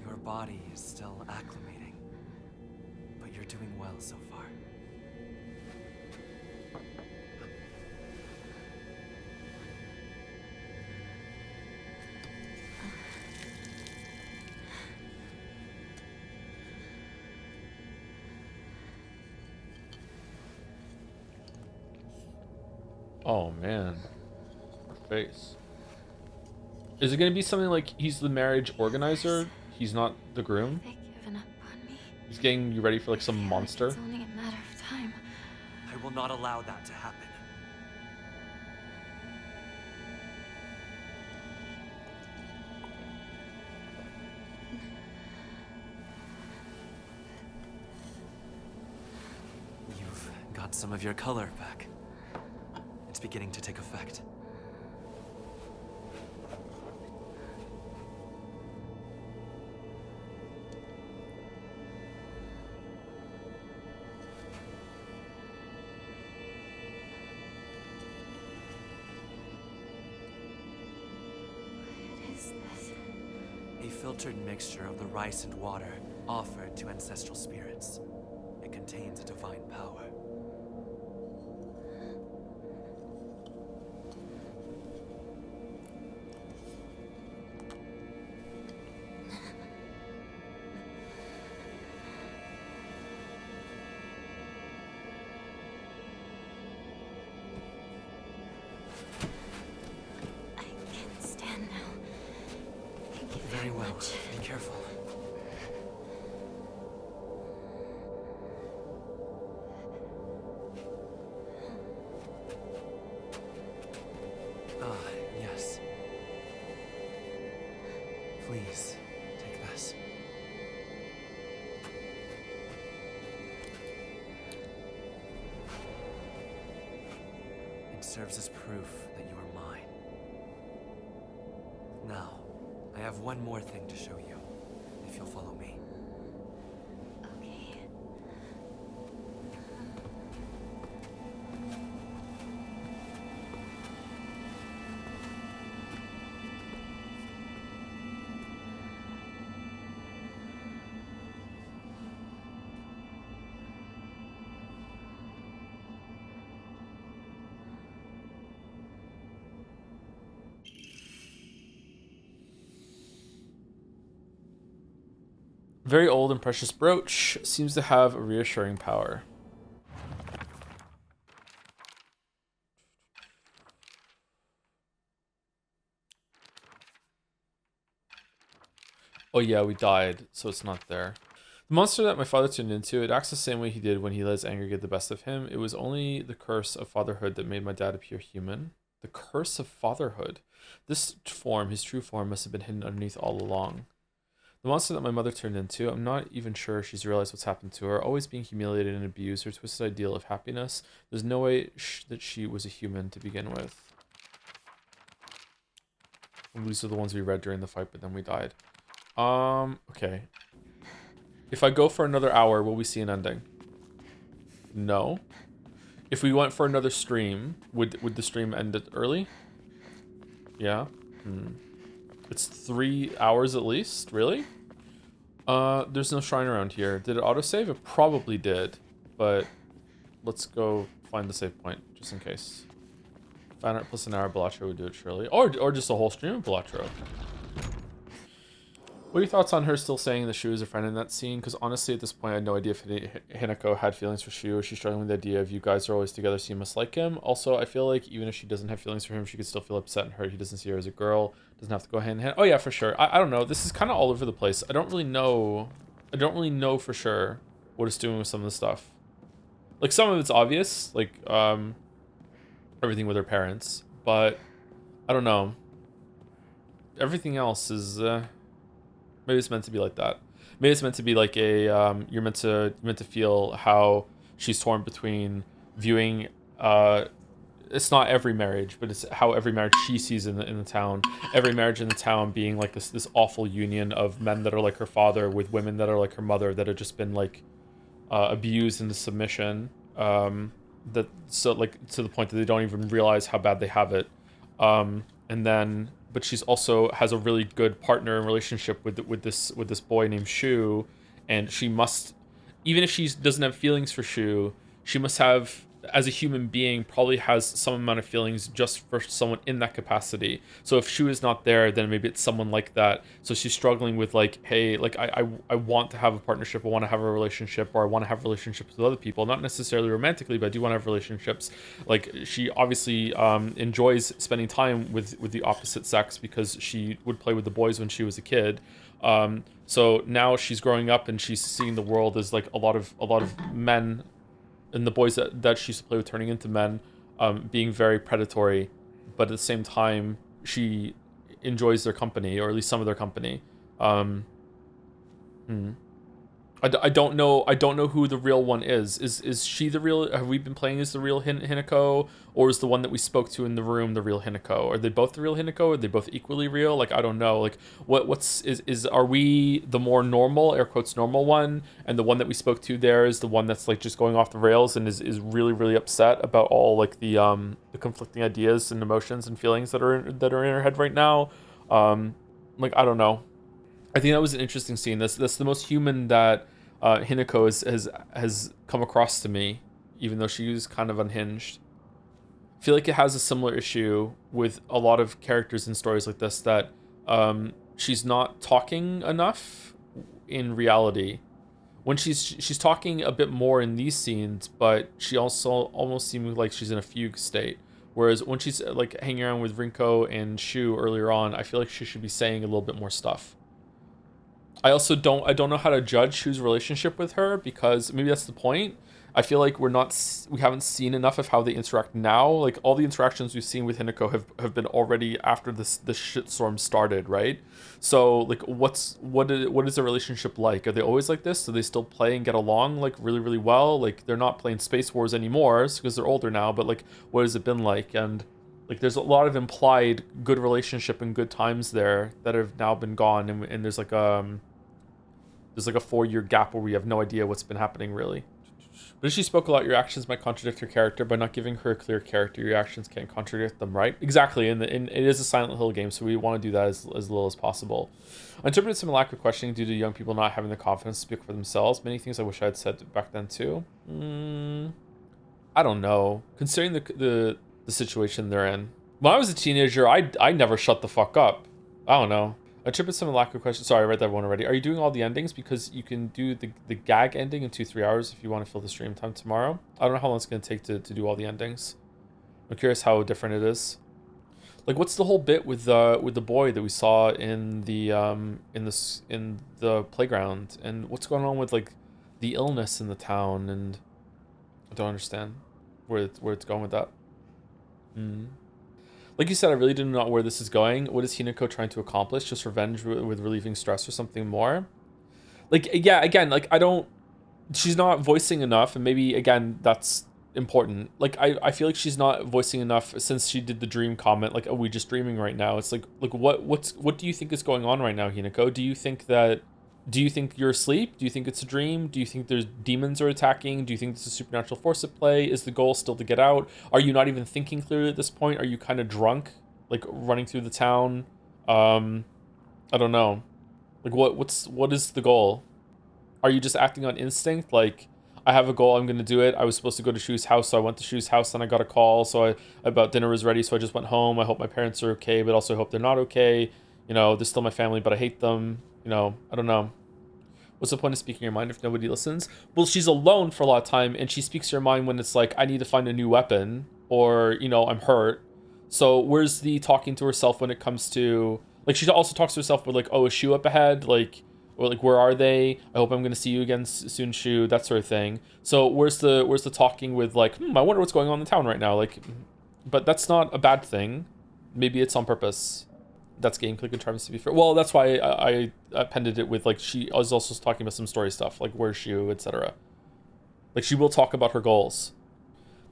Your body is still acclimating, but you're doing well so far. Oh man. Her face. Is it gonna be something like he's the marriage organizer? He's not the groom? They've given up on me. He's getting you ready for like some I feel monster? Like it's only a matter of time. I will not allow that to happen. You've got some of your color back. It's beginning to take effect. What is this? A filtered mixture of the rice and water offered to ancestral spirits. It contains a divine power. I can stand now. Thank you Very well. much. Be careful. Ah, yes. Please, take this. It serves as proof that you are mine. Now, I have one more thing to show you, if you'll follow me. Okay. Very old and precious brooch. Seems to have a reassuring power. Oh yeah, we died, so it's not there. The monster that my father turned into, it acts the same way he did when he let his anger get the best of him. It was only the curse of fatherhood that made my dad appear human. The curse of fatherhood. This form, his true form, must have been hidden underneath all along. The monster that my mother turned into, I'm not even sure she's realized what's happened to her. Always being humiliated and abused, her twisted ideal of happiness. There's no way that she was a human to begin with. And these are the ones we read during the fight, but then we died. Okay. If I go for another hour, will we see an ending? No. If we went for another stream, would the stream end it early? Yeah. It's 3 hours at least? Really? There's no shrine around here. Did it autosave? It probably did. But let's go find the save point, just in case. 500 plus an hour Balatro would do it surely. Or just a whole stream of Balatro. What are your thoughts on her still saying that Shu is a friend in that scene? Because honestly, at this point, I had no idea if Hinako had feelings for Shu. She's struggling with the idea of you guys are always together, so you must like him. Also, I feel like even if she doesn't have feelings for him, she could still feel upset and hurt. He doesn't see her as a girl. Doesn't have to go hand in hand. Oh yeah, for sure. I don't know. This is kind of all over the place. I don't really know for sure what it's doing with some of the stuff. Like some of it's obvious, like everything with her parents, but I don't know. Everything else is maybe it's meant to be like that. maybe it's meant to be like a you're meant to feel how she's torn between viewing it's not every marriage, but it's how every marriage she sees in the town. Every marriage in the town being like this awful union of men that are like her father with women that are like her mother that have just been like abused into submission. That so like to the point that they don't even realize how bad they have it. And then, but she's also has a really good partner and relationship with this boy named Shu, and she must, even if she doesn't have feelings for Shu, she must have, as a human being, probably has some amount of feelings just for someone in that capacity. So if Shu is not there, then maybe it's someone like that. So she's struggling with like, hey, like I want to have a partnership, I want to have a relationship, or I want to have relationships with other people, not necessarily romantically, but I do want to have relationships. Like she obviously enjoys spending time with the opposite sex because she would play with the boys when she was a kid. So now she's growing up and she's seeing the world as like a lot of men, and the boys that she used to play with turning into men, being very predatory, but at the same time she enjoys their company, or at least some of their company. I don't know who the real one is. Is she the real? Have we been playing as the real Hinako, or is the one that we spoke to in the room the real Hinako? Are they both the real Hinako? Are they both equally real? Like I don't know. Like are we the more normal, air quotes, normal one, and the one that we spoke to there is the one that's like just going off the rails and is really really upset about all like the conflicting ideas and emotions and feelings that are in her head right now. Like I don't know. I think that was an interesting scene. That's the most human that Hinako has come across to me, even though she was kind of unhinged. I feel like it has a similar issue with a lot of characters in stories like this, that she's not talking enough in reality. When she's talking a bit more in these scenes, but she also almost seems like she's in a fugue state. Whereas when she's like hanging around with Rinko and Shu earlier on, I feel like she should be saying a little bit more stuff. I also don't know how to judge Shu's relationship with her, because maybe that's the point. I feel like we haven't seen enough of how they interact now. Like all the interactions we've seen with Hinako have been already after this shitstorm started, right? So like what is the relationship like? Are they always like this? Do they still play and get along like really really well? Like they're not playing Space Wars anymore because they're older now, but like what has it been like? And like there's a lot of implied good relationship and good times there that have now been gone, and there's like a 4-year gap where we have no idea what's been happening really. But as she spoke a lot, your actions might contradict her character. By not giving her a clear character, your actions can't contradict them, right? Exactly, and it is a Silent Hill game, so we want to do that as little as possible. I interpreted some lack of questioning due to young people not having the confidence to speak for themselves. Many things I wish I had said back then too. I don't know. Considering the situation they're in. When I was a teenager, I never shut the fuck up. I don't know. I interpret some lack of questions. Sorry, I read that one already. Are you doing all the endings? Because you can do the gag ending in 2-3 hours if you want to fill the stream time tomorrow. I don't know how long it's going to take to do all the endings. I'm curious how different it is. Like, what's the whole bit with the boy that we saw in the playground, and what's going on with like the illness in the town? And I don't understand where it's going with that. Like you said, I really do not know where this is going. What is Hinako trying to accomplish? Just revenge with relieving stress or something more? Like, yeah, again, like she's not voicing enough, and maybe again that's important. Like I feel like she's not voicing enough since she did the dream comment, like, are we just dreaming right now? It's like what do you think is going on right now, Hinako? Do you think you're asleep? Do you think it's a dream? Do you think there's demons are attacking? Do you think there's a supernatural force at play? Is the goal still to get out? Are you not even thinking clearly at this point? Are you kind of drunk, like running through the town? I don't know. Like what is the goal? Are you just acting on instinct? Like, I have a goal, I'm gonna do it. I was supposed to go to Shu's house, so I went to Shu's house, and I got a call, so about dinner was ready, so I just went home. I hope my parents are okay, but also I hope they're not okay. You know, they're still my family, but I hate them. You know, I don't know. What's the point of speaking your mind if nobody listens? Well, she's alone for a lot of time, and she speaks her mind when it's like, I need to find a new weapon, or, you know, I'm hurt. So where's the talking to herself when it comes to, like, she also talks to herself with, like, oh, is Shu up ahead? Like, or like, where are they? I hope I'm going to see you again soon, Shu, that sort of thing. So where's the talking with, like, I wonder what's going on in the town right now? Like, but that's not a bad thing. Maybe it's on purpose. That's game click and Travis to be fair. Well, that's why I appended it with like she was also talking about some story stuff like where's she, etc. Like she will talk about her goals.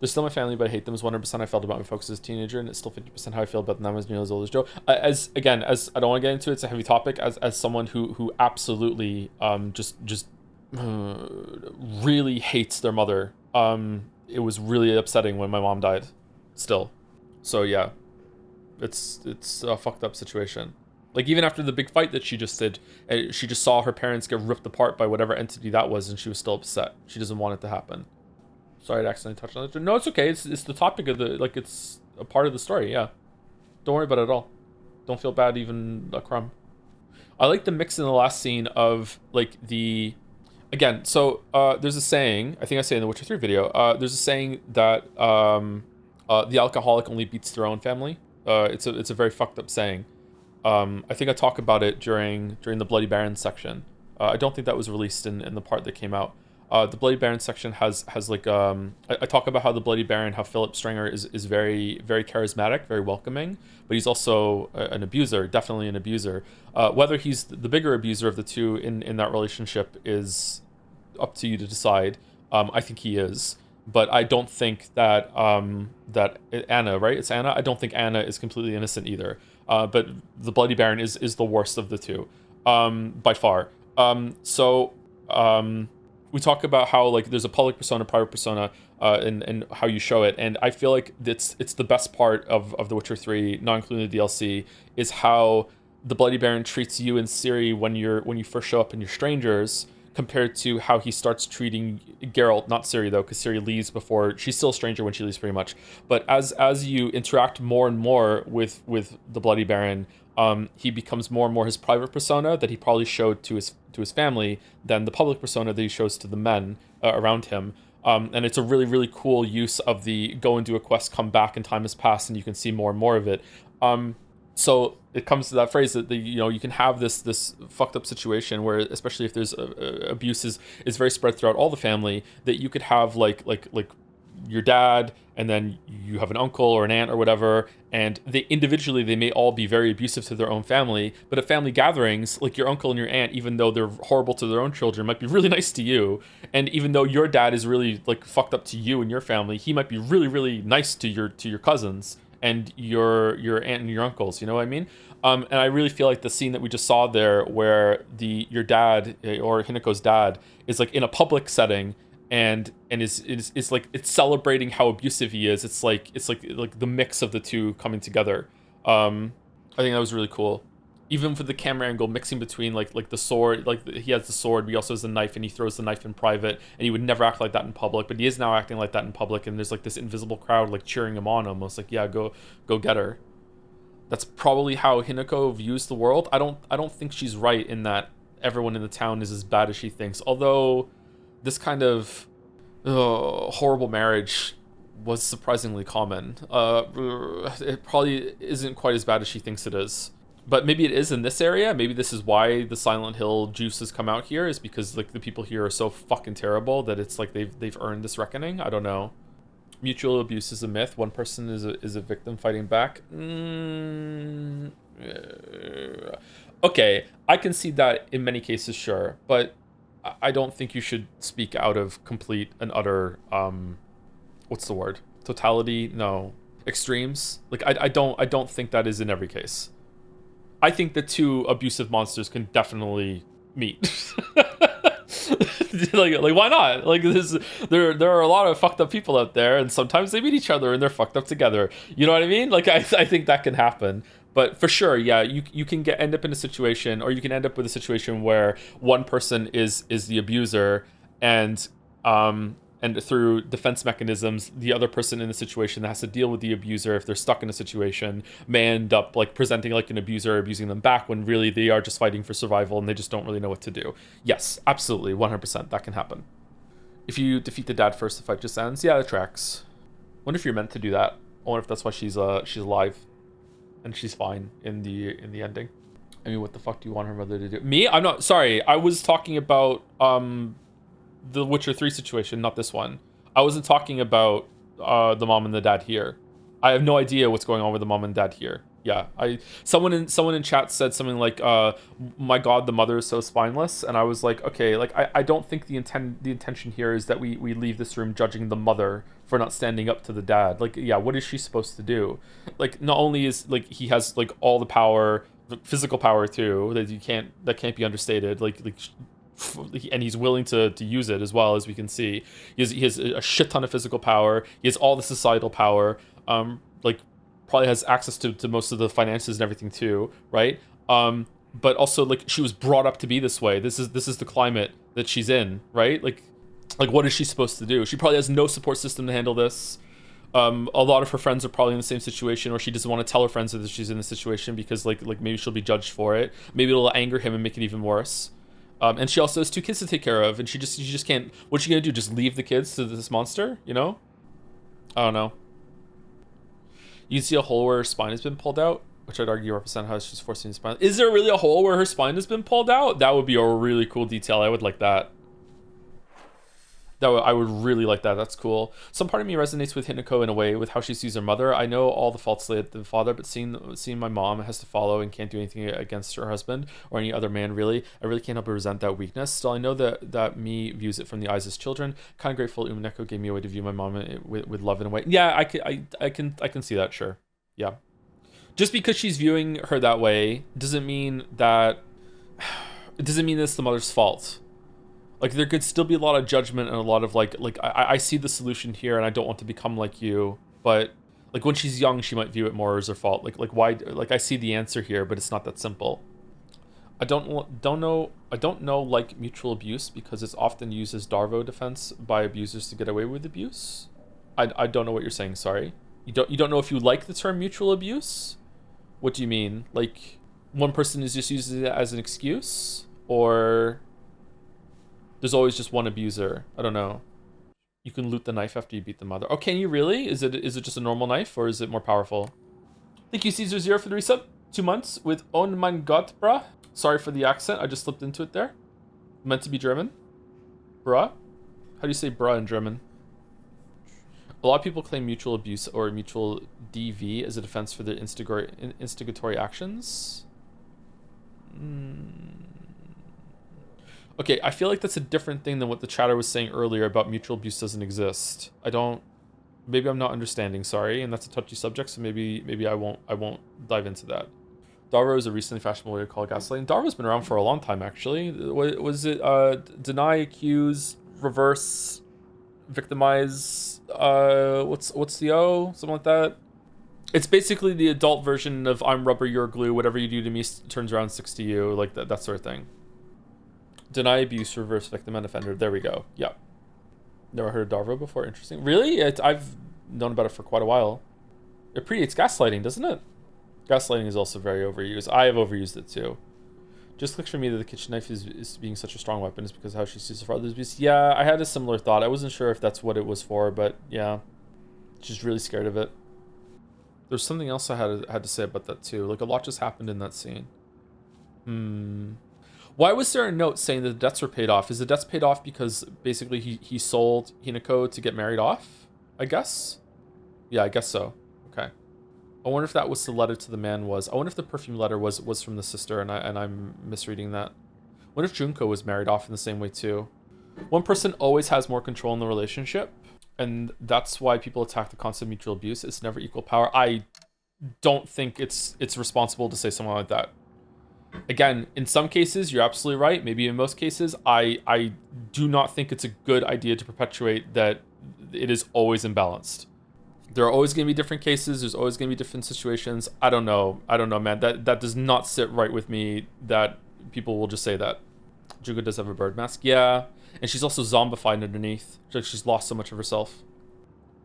They're still my family, but I hate them. Is 100% I felt about my folks as a teenager, and it's still 50% how I feel about them as nearly as old as Joe. As again, as I don't want to get into it, it's a heavy topic. As someone who absolutely just really hates their mother. It was really upsetting when my mom died. Still, so yeah, it's a fucked up situation. Like even after the big fight that she just did, she just saw her parents get ripped apart by whatever entity that was, and she was still upset. She doesn't want it to happen. Sorry, I accidentally touched on it. No, it's okay. It's the topic of the, like, it's a part of the story, yeah. Don't worry about it at all. Don't feel bad even a crumb. I like the mix in the last scene of, like, the... Again, so there's a saying, I think I say in the Witcher 3 video, there's a saying that the alcoholic only beats their own family. It's a very fucked up saying. I think I talk about it during the Bloody Baron section. I don't think that was released in the part that came out. The Bloody Baron section has like I talk about how the Bloody Baron, how Philip Stringer is very very charismatic, very welcoming, but he's also an abuser, definitely an abuser. Whether he's the bigger abuser of the two in that relationship is up to you to decide. I think he is, but I don't think that that Anna, right? It's Anna. I don't think Anna is completely innocent either. But the Bloody Baron is the worst of the two, by far. We talk about how like there's a public persona, private persona, and how you show it, and I feel like it's the best part of The Witcher 3, not including the DLC, is how the Bloody Baron treats you and Ciri when you first show up and you're strangers, compared to how he starts treating Geralt, not Ciri though, because Ciri leaves before, she's still a stranger when she leaves pretty much, but as you interact more and more with the Bloody Baron, he becomes more and more his private persona that he probably showed to his family than the public persona that he shows to the men around him. And it's a really, really cool use of the go and do a quest, come back, and time has passed, and you can see more and more of it. So it comes to that phrase that you can have this fucked up situation where, especially if there's abuse is very spread throughout all the family, that you could have like your dad, and then you have an uncle or an aunt or whatever, and they individually they may all be very abusive to their own family, but at family gatherings, like your uncle and your aunt, even though they're horrible to their own children, might be really nice to you. And even though your dad is really like fucked up to you and your family, he might be really, really nice to your cousins and your aunt and your uncles, you know what I mean? And I really feel like the scene that we just saw there, where your dad or Hineko's dad is like in a public setting and is like, it's celebrating how abusive he is. It's like the mix of the two coming together. I think that was really cool. Even for the camera angle mixing between like the sword, like he has the sword, but he also has the knife, and he throws the knife in private, and he would never act like that in public, but he is now acting like that in public, and there's like this invisible crowd like cheering him on, almost like, yeah, go get her. That's probably how Hinako views the world. I don't think she's right in that everyone in the town is as bad as she thinks, although this kind of horrible marriage was surprisingly common. It probably isn't quite as bad as she thinks it is. But maybe it is in this area. Maybe this is why the Silent Hill juice has come out here, is because like the people here are so fucking terrible that it's like they've earned this reckoning. I don't know. Mutual abuse is a myth. One person is a victim fighting back. Okay, I can see that in many cases, sure, but I don't think you should speak out of complete and utter what's the word? Totality? No. Extremes? Like I don't think that is in every case. I think the two abusive monsters can definitely meet. like why not? Like there are a lot of fucked up people out there, and sometimes they meet each other and they're fucked up together. You know what I mean? Like I think that can happen. But for sure, yeah, you can end up in a situation, or you can end up with a situation where one person is the abuser, and through defense mechanisms, the other person in the situation that has to deal with the abuser, if they're stuck in a situation, may end up like presenting like an abuser abusing them back, when really they are just fighting for survival and they just don't really know what to do. Yes, absolutely, 100%, that can happen. If you defeat the dad first, the fight just ends. Yeah, that tracks. Wonder if you're meant to do that. I wonder if that's why she's alive and she's fine in the ending. I mean, what the fuck do you want her mother to do? Me? I'm not, sorry, I was talking about the Witcher 3 situation, not this one. I wasn't talking about the mom and the dad here. I have no idea what's going on with the mom and dad here. Yeah. Someone in chat said something like, my God, the mother is so spineless. And I was like, okay, like I don't think the intention here is that we leave this room judging the mother for not standing up to the dad. Like, yeah, what is she supposed to do? Like, not only is like he has like all the power, physical power too, that can't be understated. And he's willing to use it as well, as we can see. He has a shit ton of physical power. He has all the societal power. Like, probably has access to most of the finances and everything too, right? But also, like, she was brought up to be this way. This is the climate that she's in, right? Like what is she supposed to do? She probably has no support system to handle this. A lot of her friends are probably in the same situation, or she doesn't want to tell her friends that she's in this situation because like maybe she'll be judged for it. Maybe it'll anger him and make it even worse. And she also has 2 kids to take care of, and she just can't. What's she gonna do? Just leave the kids to this monster? You know? I don't know. You can see a hole where her spine has been pulled out, which I'd argue represent how she's forcing the spine. Is there really a hole where her spine has been pulled out? That would be a really cool detail. I would like that. I would really like that. That's cool. Some part of me resonates with Hinako in a way with how she sees her mother. I know all the faults lay at the father, but seeing my mom has to follow and can't do anything against her husband or any other man, really, I really can't help but resent that weakness. Still, I know that me views it from the eyes as children. Kind of grateful Umineko gave me a way to view my mom with love in a way. Yeah, I can see that, sure. Yeah. Just because she's viewing her that way doesn't mean that it's the mother's fault. Like, there could still be a lot of judgment and a lot of like I see the solution here and I don't want to become like you, but like when she's young she might view it more as her fault. Like why? Like, I see the answer here, but it's not that simple. I don't know like mutual abuse because it's often used as Darvo defense by abusers to get away with abuse. I don't know what you're saying, sorry. You don't know if you like the term mutual abuse? What do you mean? Like, one person is just using it as an excuse, or there's always just one abuser? I don't know. You can loot the knife after you beat the mother. Oh, can you really? Is it just a normal knife, or is it more powerful? Thank you, Caesar Zero, for the resub. 2 months with Oh mein Gott, bruh. Sorry for the accent. I just slipped into it there. Meant to be German. Bruh? How do you say bruh in German? A lot of people claim mutual abuse or mutual DV as a defense for their instigatory actions. Okay, I feel like that's a different thing than what the chatter was saying earlier about mutual abuse doesn't exist. Maybe I'm not understanding, sorry, and that's a touchy subject, so maybe I won't dive into that. Darvo is a recently fashionable way to call gaslighting. Darvo's been around for a long time, actually. Was it deny, accuse, reverse, victimize, what's the O? Something like that? It's basically the adult version of I'm rubber, you're glue, whatever you do to me turns around, sticks to you, like that sort of thing. Deny, abuse, reverse, victim, and offender. There we go. Yeah. Never heard of Darvo before. Interesting. Really? I've known about it for quite a while. It predates gaslighting, doesn't it? Gaslighting is also very overused. I have overused it too. Just clicks for me that the kitchen knife is being such a strong weapon is because of how she sees her father's abuse. Yeah, I had a similar thought. I wasn't sure if that's what it was for, but yeah. She's really scared of it. There's something else I had to say about that too. Like, a lot just happened in that scene. Why was there a note saying that the debts were paid off? Is the debts paid off because basically he sold Hinako to get married off? I guess? Yeah, I guess so. Okay. I wonder if that was the letter to the man was. I wonder if the perfume letter was from the sister and I'm misreading that. I wonder if Junko was married off in the same way too. One person always has more control in the relationship, and that's why people attack the concept of mutual abuse. It's never equal power. I don't think it's responsible to say something like that. Again, in some cases, you're absolutely right. Maybe in most cases, I do not think it's a good idea to perpetuate that it is always imbalanced. There are always going to be different cases. There's always going to be different situations. I don't know, man. That does not sit right with me that people will just say that. Jugo does have a bird mask. Yeah. And she's also zombified underneath. She's lost so much of herself.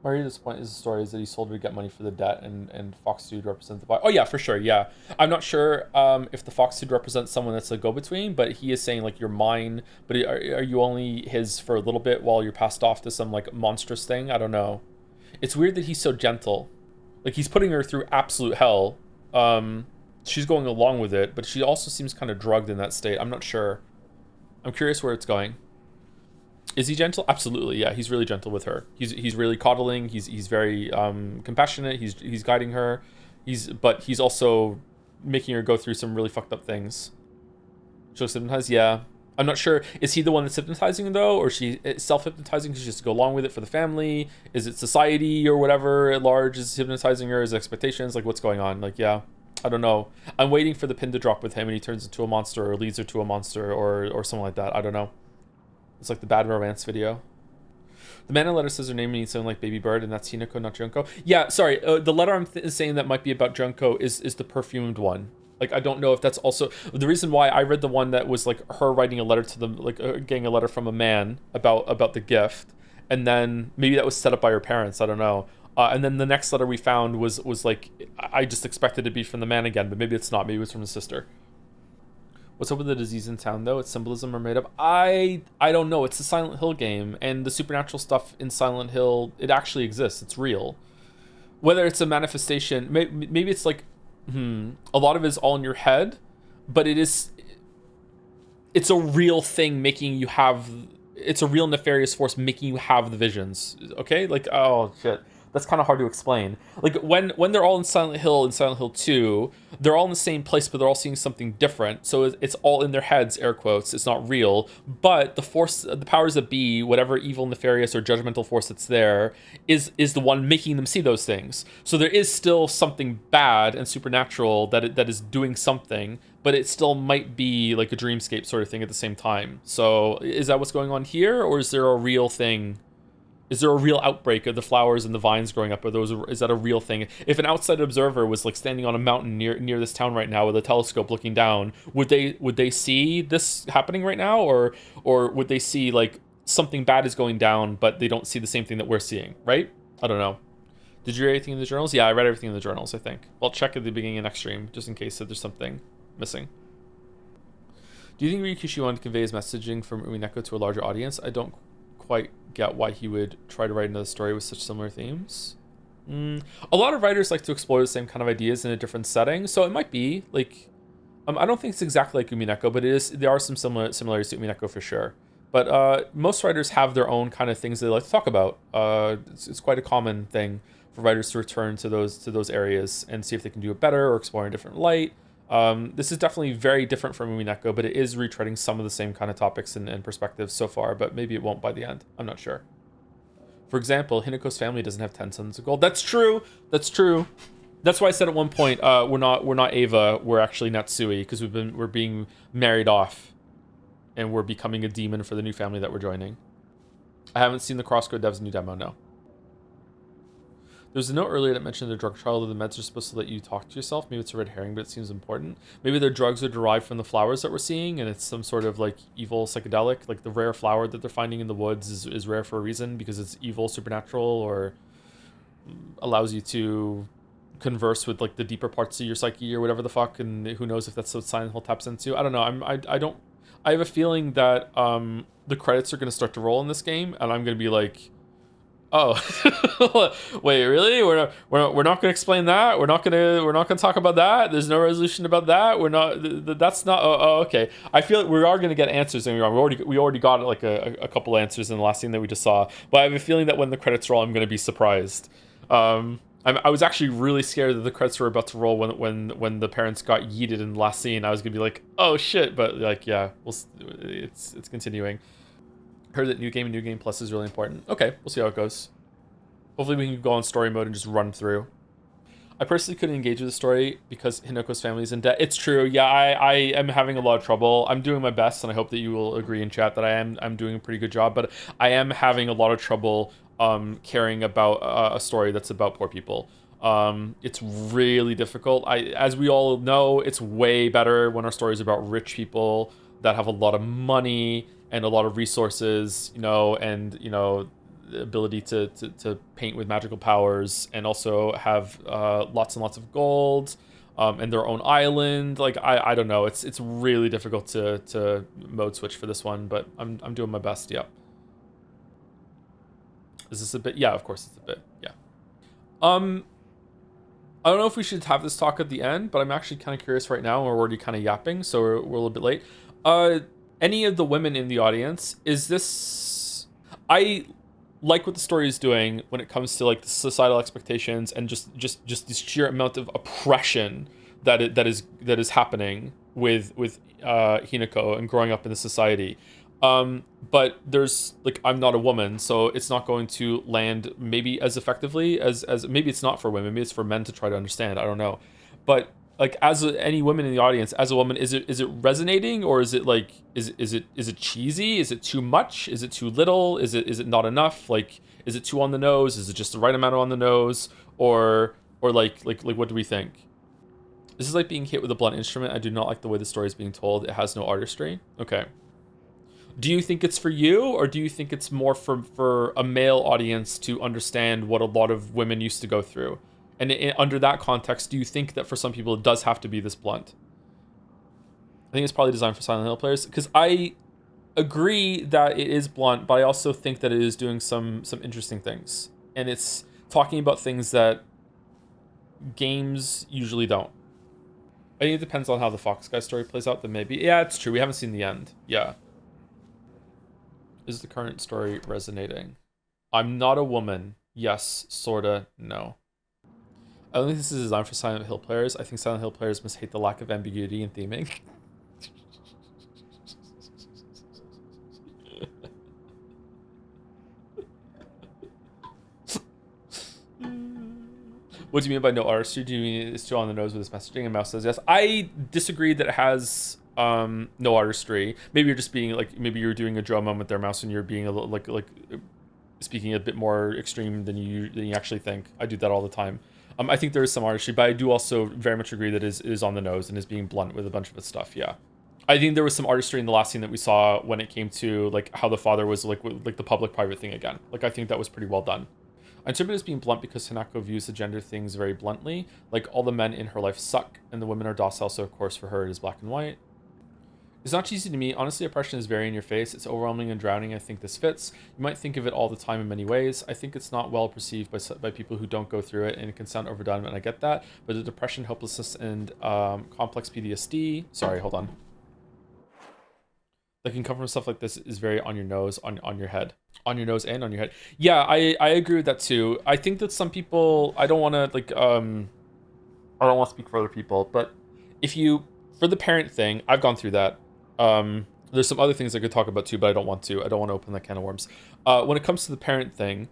Maria's point is the story is that he sold her to get money for the debt and Fox Dude represents the buyer. Oh yeah, for sure, yeah. I'm not sure if the Fox Dude represents someone that's a go-between, but he is saying like you're mine, but are you only his for a little bit while you're passed off to some like monstrous thing? I don't know. It's weird that he's so gentle. Like, he's putting her through absolute hell. She's going along with it, but she also seems kind of drugged in that state. I'm not sure. I'm curious where it's going. Is he gentle? Absolutely, yeah. He's really gentle with her. He's really coddling. He's very compassionate. He's guiding her. But he's also making her go through some really fucked up things. She looks hypnotized. Yeah, I'm not sure. Is he the one that's hypnotizing though, or is she self-hypnotizing because she has to go along with it for the family? Is it society or whatever at large is hypnotizing her? Is expectations, like what's going on? Like, yeah, I don't know. I'm waiting for the pin to drop with him and he turns into a monster or leads her to a monster or something like that. I don't know. It's like the bad romance video. The man in the letter says her name means something like baby bird, and that's Hinako, not Junko. Yeah, sorry. The letter I'm saying that might be about Junko is the perfumed one. Like, I don't know if that's also the reason why I read the one that was like her writing a letter to them, like getting a letter from a man about the gift, and then maybe that was set up by her parents. I don't know. And then the next letter we found was like I just expected it to be from the man again, but maybe it's not. Maybe it's from the sister. What's up with the disease in town though? It's symbolism or made up? I don't know. It's a Silent Hill game, and the supernatural stuff in Silent Hill, it actually exists. It's real. Whether it's a manifestation, maybe it's like a lot of it is all in your head, but it's a real thing making you have. It's a real nefarious force making you have the visions. Okay, like oh shit. That's kind of hard to explain. Like when they're all in Silent Hill and Silent Hill 2, they're all in the same place, but they're all seeing something different. So it's all in their heads, air quotes. It's not real. But the force, the powers that be, whatever evil, nefarious, or judgmental force that's there, is the one making them see those things. So there is still something bad and supernatural that is doing something, but it still might be like a dreamscape sort of thing at the same time. So is that what's going on here, or is there a real thing? Is there a real outbreak of the flowers and the vines growing up? Is that a real thing? If an outside observer was like standing on a mountain near this town right now with a telescope looking down, would they see this happening right now, or would they see like something bad is going down, but they don't see the same thing that we're seeing, right? I don't know. Did you read anything in the journals? Yeah, I read everything in the journals, I think. I'll check at the beginning of next stream just in case that there's something missing. Do you think Ryukishi wanted to convey his messaging from Umineko to a larger audience? I don't quite get why he would try to write another story with such similar themes. A lot of writers like to explore the same kind of ideas in a different setting, so it might be like I don't think it's exactly like Umineko, but there are some similarities to Umineko for sure. But most writers have their own kind of things they like to talk about. It's quite a common thing for writers to return to those areas and see if they can do it better or explore in a different light. This is definitely very different from Umineko, but it is retreading some of the same kind of topics and perspectives so far, but maybe it won't by the end. I'm not sure. For example, Hinako's family doesn't have 10 sons of gold. That's true. That's true. That's why I said at one point, we're not Ava, we're actually Natsui, because we're being married off, and we're becoming a demon for the new family that we're joining. I haven't seen the Crosscode Dev's new demo, no. There's a note earlier that mentioned the drug trial that the meds are supposed to let you talk to yourself. Maybe it's a red herring, but it seems important. Maybe their drugs are derived from the flowers that we're seeing, and it's some sort of like evil psychedelic. Like the rare flower that they're finding in the woods is rare for a reason because it's evil, supernatural, or allows you to converse with like the deeper parts of your psyche or whatever the fuck. And who knows if that's what Silent Hill taps into. I don't know. I have a feeling that the credits are going to start to roll in this game, and I'm going to be like, oh, wait, really? We're not going to explain that. We're not going to talk about that. There's no resolution about that. We're not. That's not. Oh, okay. I feel like we are going to get answers. Don't get me wrong. We already got like a couple answers in the last scene that we just saw. But I have a feeling that when the credits roll, I'm going to be surprised. I was actually really scared that the credits were about to roll when the parents got yeeted in the last scene. I was going to be like, oh shit. But like, yeah, it's continuing. Heard that New Game and New Game Plus is really important. Okay, we'll see how it goes. Hopefully we can go on story mode and just run through. I personally couldn't engage with the story because Hinoko's family is in debt. It's true. Yeah, I am having a lot of trouble. I'm doing my best, and I hope that you will agree in chat that I'm doing a pretty good job. But I am having a lot of trouble caring about a story that's about poor people. It's really difficult. As we all know, it's way better when our story is about rich people that have a lot of money and a lot of resources, and the ability to paint with magical powers, and also have lots and lots of gold, and their own island. Like I don't know, it's really difficult to mode switch for this one, but I'm doing my best. Yep. Is this a bit? Yeah, of course it's a bit. Yeah. I don't know if we should have this talk at the end, but I'm actually kind of curious right now. We're already kind of yapping, so we're a little bit late. Any of the women in the audience, is this... like what the story is doing when it comes to like the societal expectations and just the sheer amount of oppression that is happening with Hinako and growing up in the society. But there's like, I'm not a woman, so it's not going to land maybe as effectively as maybe it's not for women, maybe it's for men to try to understand. I don't know, but like any women in the audience, as a woman, is it resonating, or is it like is it cheesy? Is it too much? Is it too little? Is it not enough? Like, is it too on the nose? Is it just the right amount on the nose? Or like what do we think? This is like being hit with a blunt instrument. I do not like the way the story is being told. It has no artistry. Okay. Do you think it's for you, or do you think it's more for a male audience to understand what a lot of women used to go through? And under that context, do you think that for some people it does have to be this blunt? I think it's probably designed for Silent Hill players, because I agree that it is blunt, but I also think that it is doing some interesting things. And it's talking about things that games usually don't. I think it depends on how the Fox guy story plays out, then maybe. Yeah, it's true. We haven't seen the end. Yeah. Is the current story resonating? I'm not a woman. Yes, sorta, no. I don't think this is designed for Silent Hill players. I think Silent Hill players must hate the lack of ambiguity in theming. What do you mean by no artistry? Do you mean it's too on the nose with this messaging? And Mouse says yes. I disagree that it has no artistry. Maybe you're just being like, maybe you're doing a draw moment there, Mouse, and you're being a little like speaking a bit more extreme than you actually think. I do that all the time. I think there is some artistry, but I do also very much agree that it is on the nose and is being blunt with a bunch of its stuff. Yeah, I think there was some artistry in the last scene that we saw when it came to like how the father was like the public-private thing again. Like, I think that was pretty well done. I interpret it as being blunt because Hanako views the gender things very bluntly. Like, all the men in her life suck, and the women are docile, so of course for her it is black and white. It's not cheesy to me. Honestly, oppression is very in your face. It's overwhelming and drowning. I think this fits. You might think of it all the time in many ways. I think it's not well perceived by people who don't go through it, and it can sound overdone, and I get that. But the depression, hopelessness, and complex PTSD... Sorry, hold on. That can come from stuff like this is very on your nose, on your head. On your nose and on your head. Yeah, I agree with that too. I think that some people... I don't want to, like... I don't want to speak for other people, but if you... For the parent thing, I've gone through that. There's some other things I could talk about too, but I don't want to. I don't want to open that can of worms. When it comes to the parent thing,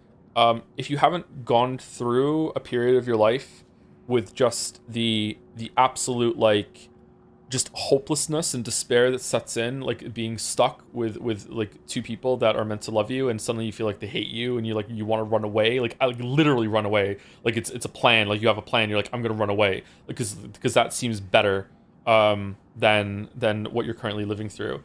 if you haven't gone through a period of your life with just the absolute, like, just hopelessness and despair that sets in, like being stuck with like two people that are meant to love you, and suddenly you feel like they hate you, and you want to run away, like literally run away, like it's a plan, like you have a plan, you're like, I'm gonna run away because that seems better than what you're currently living through.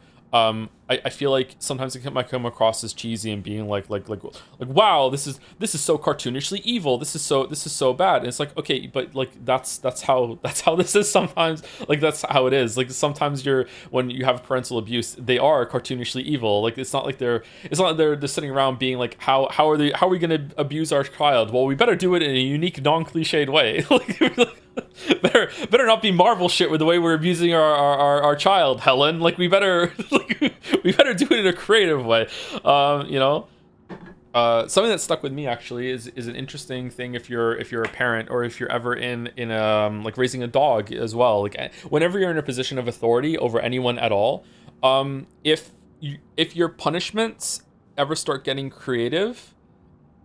I feel like sometimes it might come across as cheesy and being like wow, this is so cartoonishly evil, this is so bad, and it's like, okay, but like that's how this is sometimes, like that's how it is. Like sometimes when you have parental abuse, they are cartoonishly evil. Like it's not like they're just sitting around being like, how are we gonna abuse our child? Well, we better do it in a unique, non-cliched way. better not be Marvel shit with the way we're abusing our child, Helen. Like we better we better do it in a creative way. Something that stuck with me actually is an interesting thing if you're a parent, or if you're ever in like raising a dog as well. Like whenever you're in a position of authority over anyone at all, if your punishments ever start getting creative,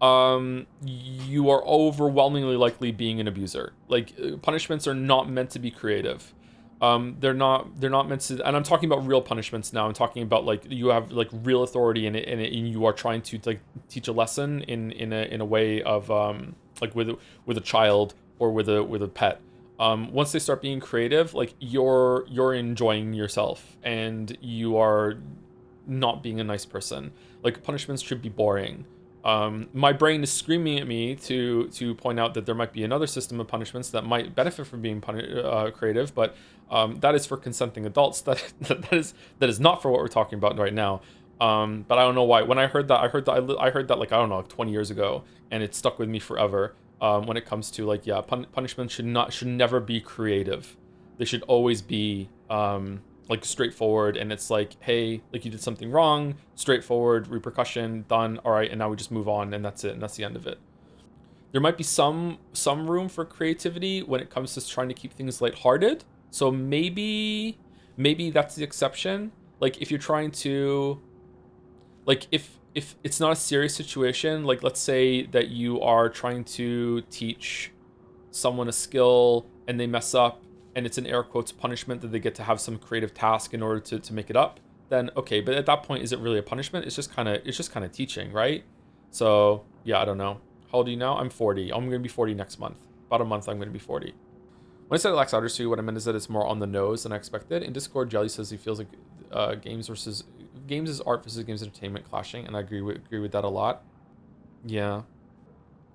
you are overwhelmingly likely being an abuser. Like punishments are not meant to be creative. They're not meant to, and I'm talking about real punishments now. I'm talking about like you have like real authority in it, and you are trying to like teach a lesson in a way of like with a child or with a pet. Once they start being creative, like you're enjoying yourself, and you are not being a nice person. Like punishments should be boring. My brain is screaming at me to point out that there might be another system of punishments that might benefit from being creative, but that is for consenting adults. That is not for what we're talking about right now. But I don't know why. When I heard that like, I don't know, like 20 years ago, and it stuck with me forever. When it comes to like, yeah, punishments should never be creative. They should always be like straightforward, and it's like, hey, like you did something wrong, straightforward, repercussion, done, all right, and now we just move on, and that's it, and that's the end of it. There might be some room for creativity when it comes to trying to keep things lighthearted. So maybe that's the exception. Like if you're trying to, like if it's not a serious situation, like let's say that you are trying to teach someone a skill and they mess up and it's an air quotes punishment that they get to have some creative task in order to make it up, then okay. But at that point, is it really a punishment? It's just kind of teaching, right? So yeah, I don't know. How old are you now? I'm 40. I'm gonna be 40 next month. About a month, I'm gonna be 40. When I said it lacks artistry, what I meant is that it's more on the nose than I expected. In Discord, Jelly says he feels like games is art versus games entertainment clashing, and I agree with that a lot. Yeah.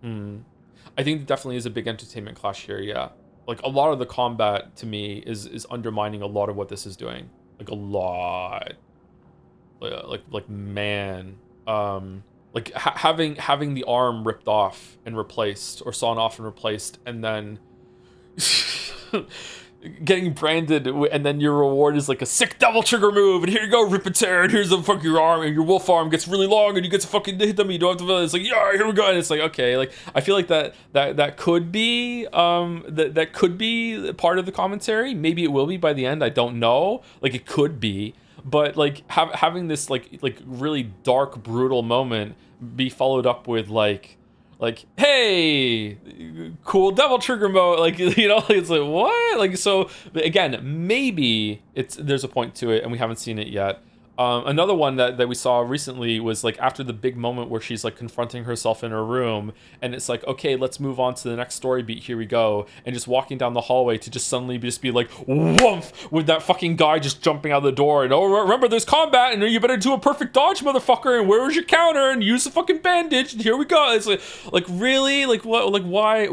I think there definitely is a big entertainment clash here. Yeah. Like a lot of the combat to me is undermining a lot of what this is doing. Like a lot. Like man. Like having the arm ripped off and replaced, or sawn off and replaced, and then getting branded, and then your reward is like a sick double trigger move, and here you go, rip and tear, and here's the fucking your arm, and your wolf arm gets really long, and you get to fucking hit them, you don't have to, it's like, yeah, here we go, and it's like, okay, like, I feel like that could be, that could be part of the commentary, maybe it will be by the end, I don't know, like, it could be, but, like, having this, like, really dark, brutal moment be followed up with, like, hey, cool double trigger mode, like, you know, it's like, what? Like, so again, maybe there's a point to it and we haven't seen it yet. Another one that we saw recently was like after the big moment where she's like confronting herself in her room, and it's like, okay, let's move on to the next story beat, here we go, and just walking down the hallway to just suddenly just be like, woof, with that fucking guy just jumping out the door, and oh, remember there's combat, and you better do a perfect dodge, motherfucker, and where was your counter, and use the fucking bandage, and here we go. It's like really, like what, like why,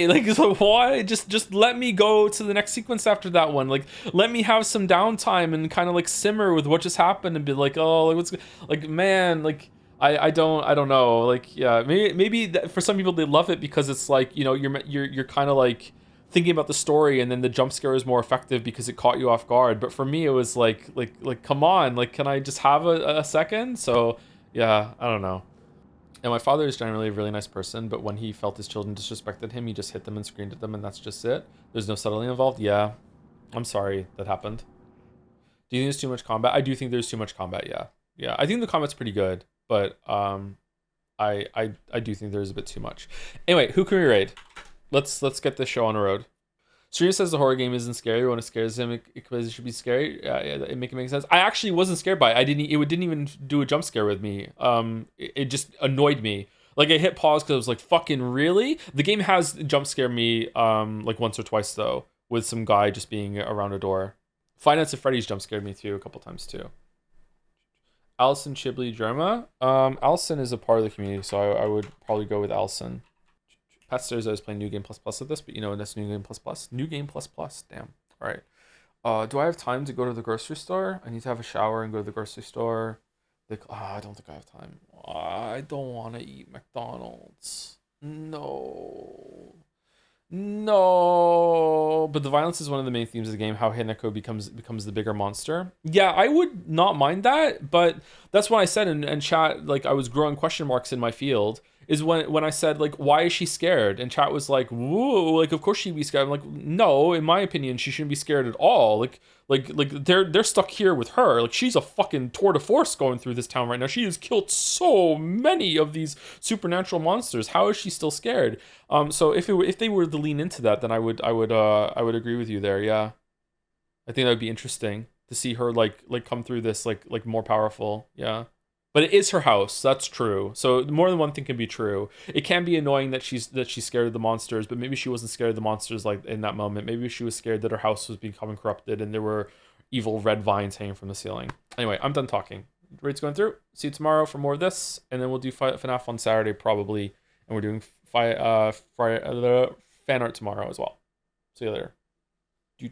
like, so why, just let me go to the next sequence after that one, like let me have some downtime and kind of like simmer with what just happened and be like, oh, like what's, like, man, like I don't know, like, yeah, maybe for some people they love it because it's like, you know, you're kind of like thinking about the story, and then the jump scare is more effective because it caught you off guard. But for me, it was like come on, like, can I just have a second? So yeah, I don't know. And my father is generally a really nice person, but when he felt his children disrespected him, he just hit them and screamed at them, and that's just it. There's no settling involved. Yeah, I'm sorry that happened. Do you think there's too much combat? I do think there's too much combat, yeah. Yeah, I think the combat's pretty good, but I do think there's a bit too much. Anyway, who can we raid? Let's get this show on the road. Stream says the horror game isn't scary. When it scares him, it should be scary. Yeah, it makes sense. I actually wasn't scared by it. It didn't even do a jump scare with me. It just annoyed me. Like, I hit pause because I was like, fucking really? The game has jump scared me like once or twice though, with some guy just being around a door. Five Nights at Freddy's jump scared me too a couple times too. Allison Chibley Germa. Allison is a part of the community, so I would probably go with Allison. Pat Stairs, I was playing New Game Plus Plus with this, but you know, that's New Game Plus Plus. New Game Plus Plus. Damn. All right. Do I have time to go to the grocery store? I need to have a shower and go to the grocery store. I don't think I have time. I don't want to eat McDonald's. No. But the violence is one of the main themes of the game, how Hinako becomes the bigger monster. Yeah, I would not mind that, but that's what I said in chat, like, I was growing question marks in my field, is when I said, like, why is she scared? And chat was like, whoa, like, of course she'd be scared. I'm like, no, in my opinion, she shouldn't be scared at all. Like they're stuck here with her. Like, she's a fucking tour de force going through this town right now. She has killed so many of these supernatural monsters. How is she still scared? So if they were to lean into that, then I would agree with you there. Yeah, I think that would be interesting to see her like come through this like more powerful. Yeah. But it is her house. That's true. So more than one thing can be true. It can be annoying that she's scared of the monsters, but maybe she wasn't scared of the monsters like in that moment. Maybe she was scared that her house was becoming corrupted and there were evil red vines hanging from the ceiling. Anyway, I'm done talking. Raid's going through. See you tomorrow for more of this, and then we'll do FNAF on Saturday probably, and we're doing fan art tomorrow as well. See you later. Do